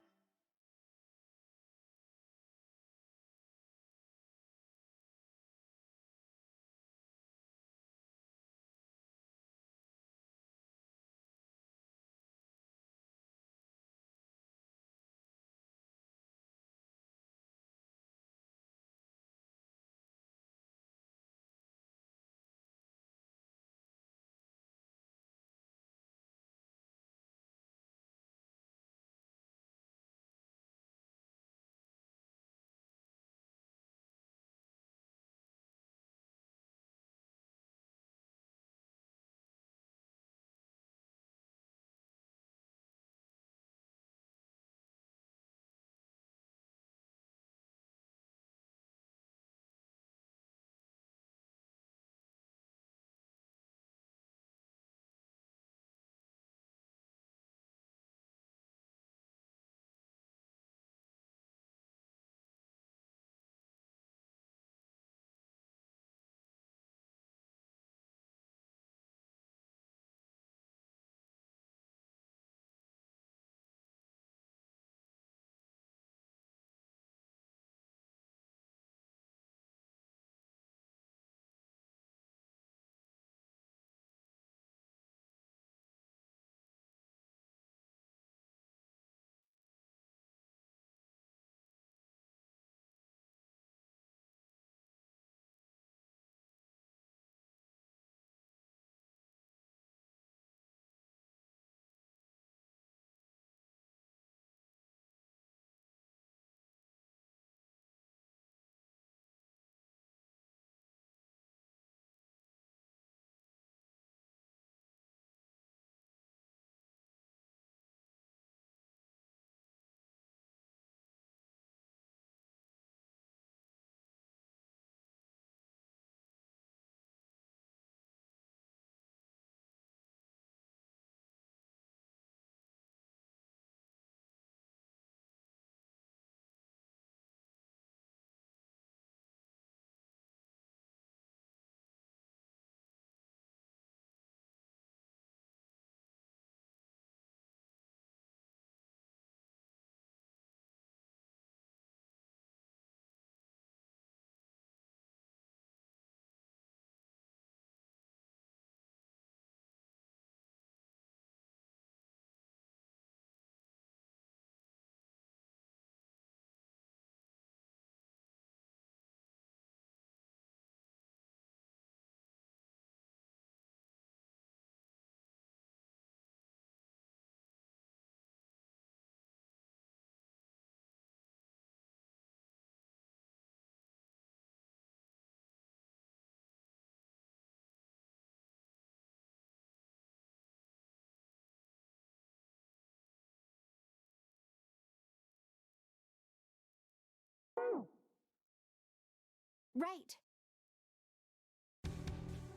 Right.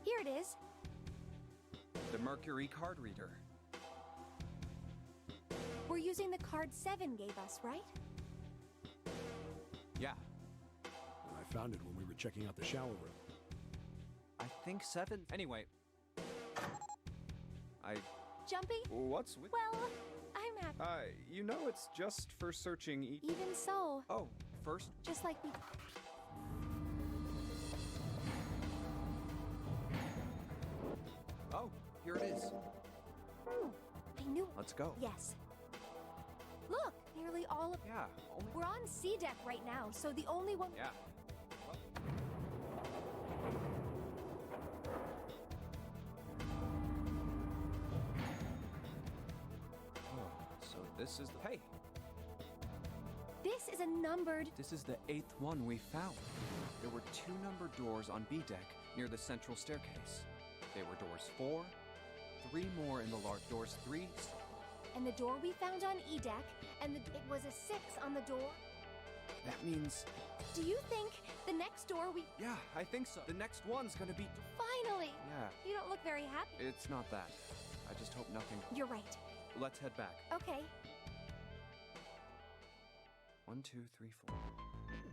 Here it is. The Mercury card reader. We're using the card 7 gave us, right? Yeah, I found it when we were checking out the shower room. I think 7. Anyway. Jumpy? What's with... Well, I'm happy. You know it's just for searching Even so, Oh, first? just like we... Oh, here it is. I knew... Let's go. Yes. Look, nearly all of... Yeah, only... We're on C deck right now, so the only one... Yeah. So this is the... Hey! This is a numbered... This is the 8th one we found. There were 2 numbered doors on B deck near the central staircase. They were doors 4, 3 more in the large doors 3. And the door we found on E deck, and it was a 6 on the door. That means... Do you think the next door we... Yeah, I think so. The next one's gonna be... Finally! Yeah, You don't look very happy. it's not that. I just hope nothing... You're right. Let's head back. Okay. 1, 2, 3, 4.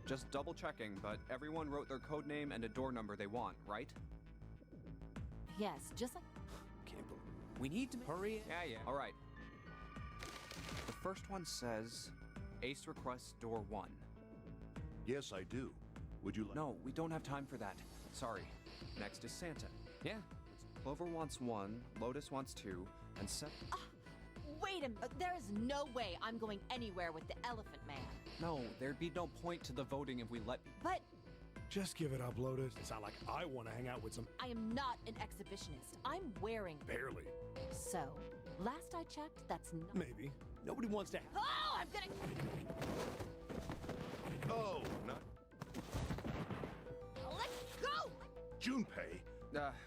Just double checking, but everyone wrote their code name and a door number they want, right? Yes, just like... Can't believe We need to hurry. Yeah. All right. The first one says, Ace requests door 1. Yes, I do. Would you like... No, we don't have time for that. Sorry. Next is Santa. Yeah. Clover wants 1, Lotus wants 2, and 7. Wait a minute. There is no way I'm going anywhere with the Elephant Man. No, there'd be no point to the voting if we let... But Just give it up, Lotus. It's not like I want to hang out with some... I am not an exhibitionist. I'm wearing... Barely. So, last I checked, that's not... Maybe. Nobody wants to... Oh, I'm gonna... Oh, not... Let's go! Junpei!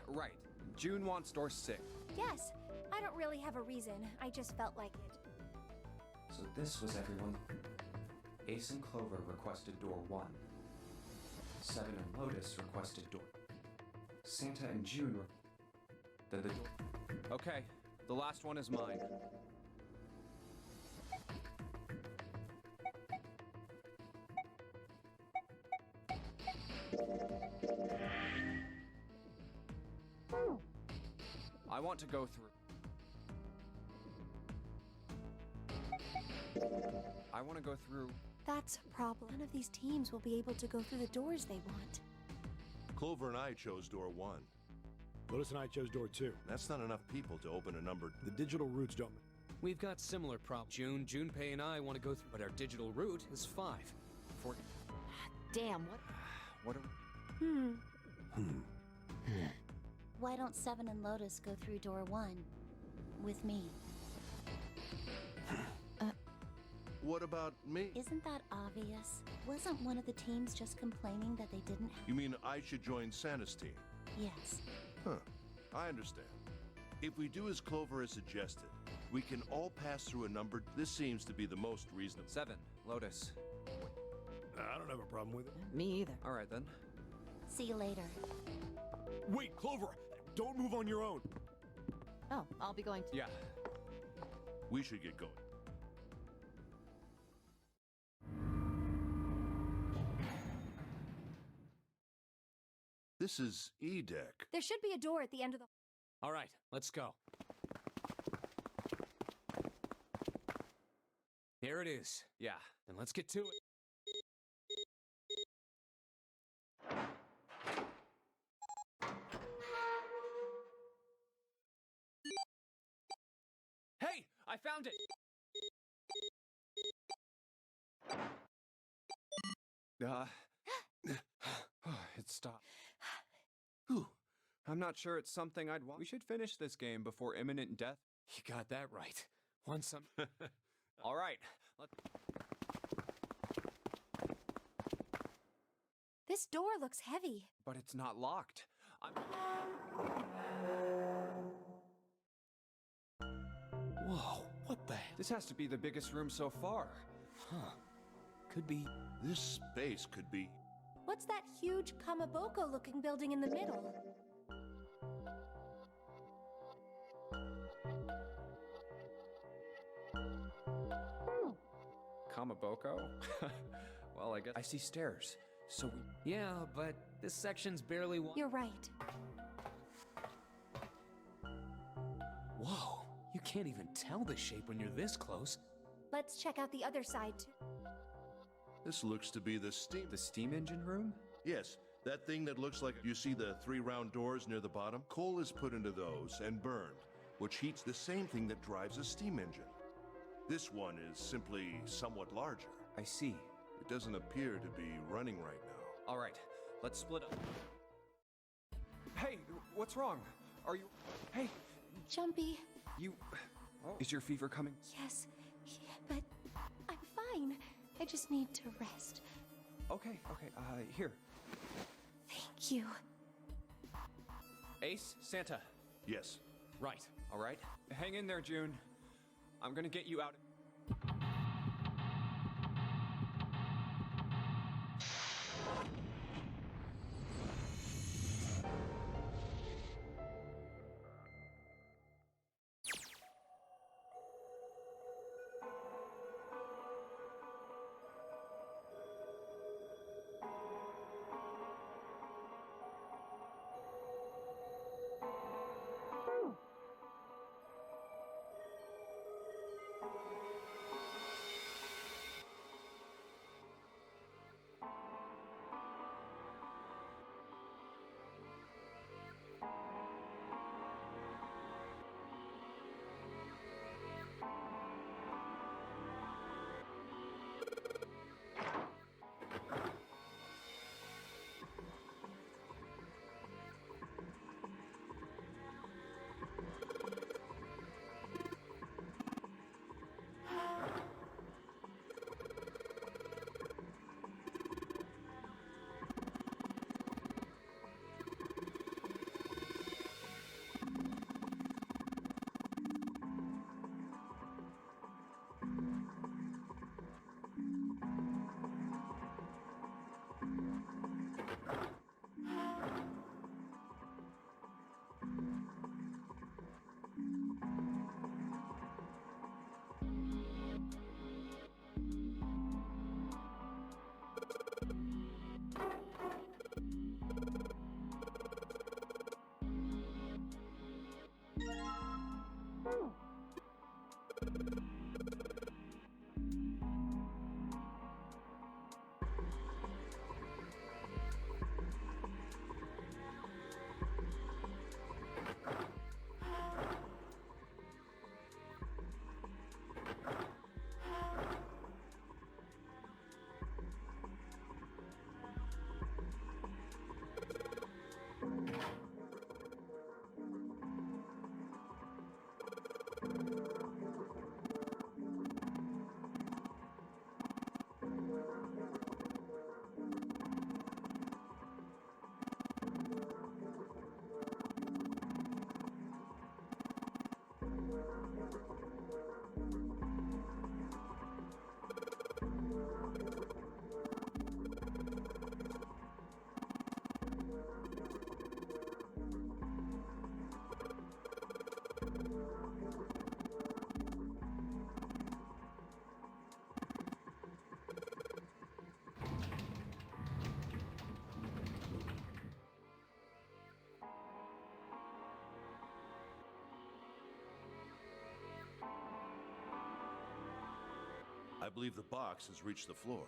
Right. June wants door 6. Yes. I don't really have a reason. I just felt like it. So this was everyone. Ace and Clover requested door 1. 7 and Lotus requested door. Santa and June Then the door. Okay, the last one is mine. I want to go through. I want to go through. That's a problem. None of these teams will be able to go through the doors they want. Clover and I chose door 1. Lotus and I chose door 2. That's not enough people to open a numbered... The digital routes don't... We've got similar problems. Junpei and I want to go through, but our digital route is 5. Damn, what? What are Why don't 7 and Lotus go through door 1 with me? What about me? Isn't that obvious? Wasn't one of the teams just complaining that they didn't have... You mean I should join Santa's team? Yes. Huh. I understand. If we do as Clover has suggested, we can all pass through a number. This seems to be the most reasonable. 7, Lotus. I don't have a problem with it. Me either. All right then. See you later. Wait, Clover! Don't move on your own! Oh, I'll be going to... Yeah. We should get going. This is E-Deck. There should be a door at the end of the... All right, let's go. Here it is. Yeah. Then let's get to it. Hey! I found it! It stopped. Whew. I'm not sure it's something I'd want. We should finish this game before imminent death. You got that right. Want some? All right. This door looks heavy. But it's not locked. Whoa, what the? This has to be the biggest room so far. Huh. Could be. This space could be... What's that huge Kamaboko-looking building in the middle? Kamaboko? Well, I guess I see stairs. So we... Yeah, but this section's barely You're right. Whoa, you can't even tell the shape when you're this close. Let's check out the other side, too. This looks to be the steam. The steam engine room? Yes, that thing that looks like you see the 3 round doors near the bottom? Coal is put into those and burned, which heats the same thing that drives a steam engine. This one is simply somewhat larger. I see. It doesn't appear to be running right now. All right, let's split up. Hey, what's wrong? Are you... Hey, Jumpy. you... Is your fever coming? Yes, but I'm fine. I just need to rest. Okay, here. Thank you. Ace, Santa. Yes. Right, all right. Hang in there, June. I'm gonna get you out. I believe the box has reached the floor.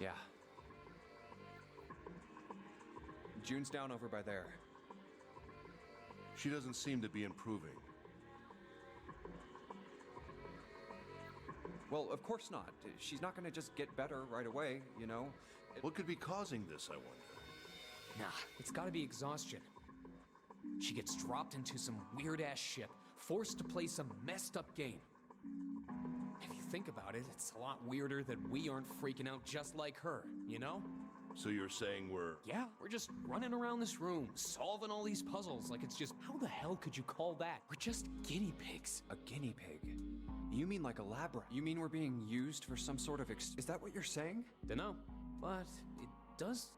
Yeah. June's down over by there. She doesn't seem to be improving. Well, of course not. She's not gonna just get better right away, you know? What could be causing this, I wonder? Nah, it's gotta be exhaustion. She gets dropped into some weird-ass ship, forced to play some messed-up game. If you think about it, it's a lot weirder that we aren't freaking out just like her, you know? So you're saying we're... Yeah, we're just running around this room, solving all these puzzles like it's just... How the hell could you call that? We're just guinea pigs. A guinea pig? You mean like a labyrinth? You mean we're being used for some sort of is that what you're saying? Dunno, but it does.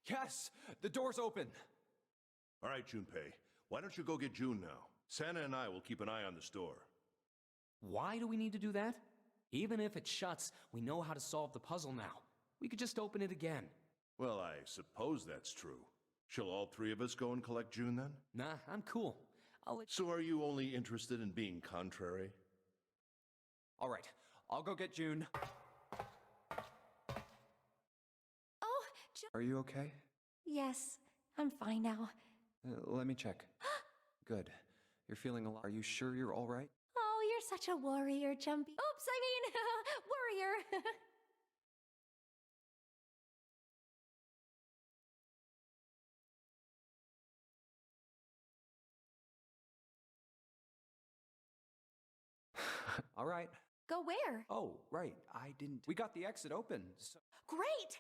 Yes! The door's open! All right, Junpei. Why don't you go get June now? Santa and I will keep an eye on the store. Why do we need to do that? Even if it shuts, we know how to solve the puzzle now. We could just open it again. Well, I suppose that's true. Shall all three of us go and collect June then? Nah, I'm cool. So are you only interested in being contrary? All right, I'll go get June. Oh, Are you okay? yes, I'm fine now. Let me check. Good. You're feeling a lot. Are you sure you're all right? Oh, you're such a warrior, Jumpy. Oops, I mean, warrior. All right. Go where? Oh, right. I didn't. We got the exit open. So... Great!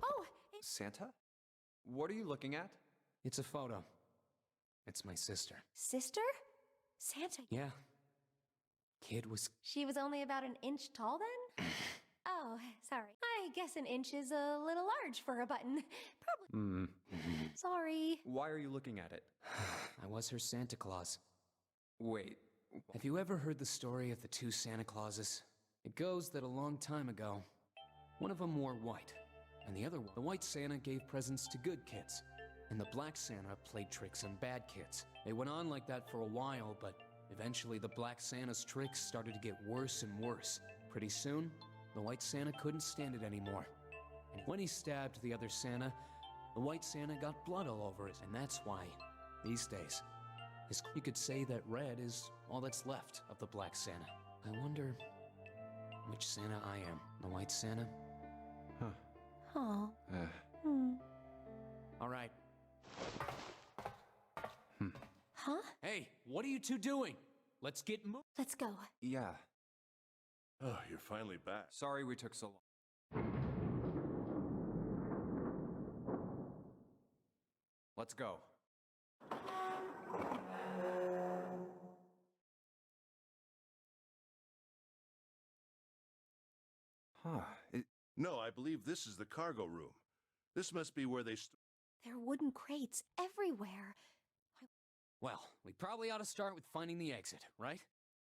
Oh, Santa? What are you looking at? It's a photo. It's my sister. sister? Santa. Yeah. Kid was... She was only about an inch tall then? Oh, sorry. I guess an inch is a little large for a button. Probably. Sorry. Why are you looking at it? I was her Santa Claus. Wait. Have you ever heard the story of the two Santa Clauses? It goes that a long time ago, one of them wore white, and the other one, the white Santa gave presents to good kids, and the black Santa played tricks on bad kids. They went on like that for a while, but eventually the black Santa's tricks started to get worse and worse. Pretty soon, the white Santa couldn't stand it anymore. And when he stabbed the other Santa, the white Santa got blood all over it, and that's why, these days, You could say that red is all that's left of the Black Santa. I wonder which Santa I am. The White Santa? Huh. Oh. All right. Huh? Hey, what are you two doing? Let's get moving. Let's go. Yeah. Oh, you're finally back. Sorry we took so long. Let's go. Huh. No, I believe this is the cargo room. This must be where they There are wooden crates everywhere. Well, we probably ought to start with finding the exit, right?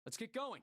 Let's get going.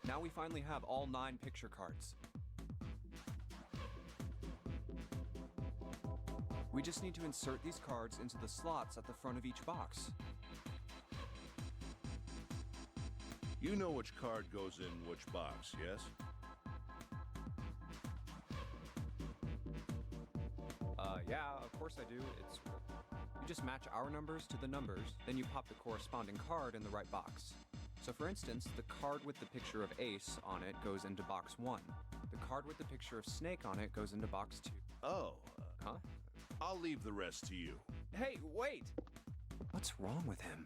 Now we finally have all 9 picture cards. We just need to insert these cards into the slots at the front of each box. You know which card goes in which box, yes? Yeah, of course I do. You just match our numbers to the numbers, then you pop the corresponding card in the right box. So for instance, the card with the picture of Ace on it goes into box 1. The card with the picture of Snake on it goes into box 2. Oh. Huh? I'll leave the rest to you. Hey, wait! What's wrong with him?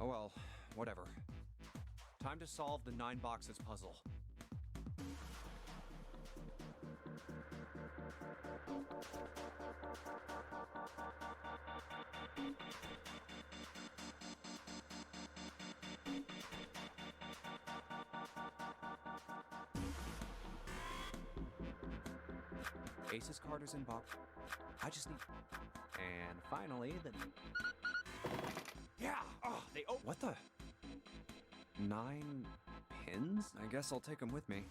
Oh well, whatever. Time to solve the 9 boxes puzzle. Ace's card is in box. I just need... And finally, the... Yeah! Oh, they... Oh, what the... 9 pins? I guess I'll take them with me.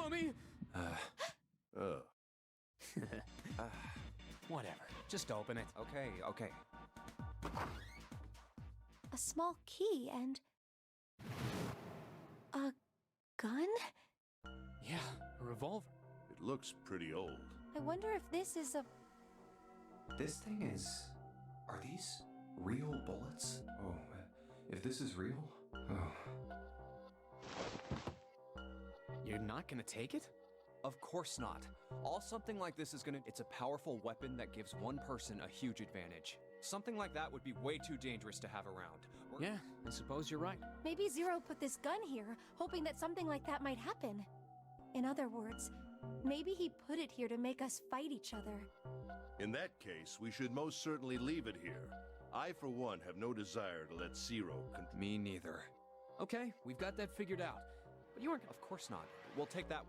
Mummy! Uh, Whatever. Just open it. Okay, okay. A small key and... a gun? Yeah, a revolver. it looks pretty old. I wonder if this is a... This thing is... Are these real bullets? Oh, if this is real... Oh. You're not gonna take it? Of course not. All something like this is gonna... It's a powerful weapon that gives one person a huge advantage. Something like that would be way too dangerous to have around. Yeah, I suppose you're right. Maybe Zero put this gun here, hoping that something like that might happen. In other words, maybe he put it here to make us fight each other. In that case, we should most certainly leave it here. I, for one, have no desire to let Zero Me neither. Okay, we've got that figured out. But you aren't... Of course not. We'll take that...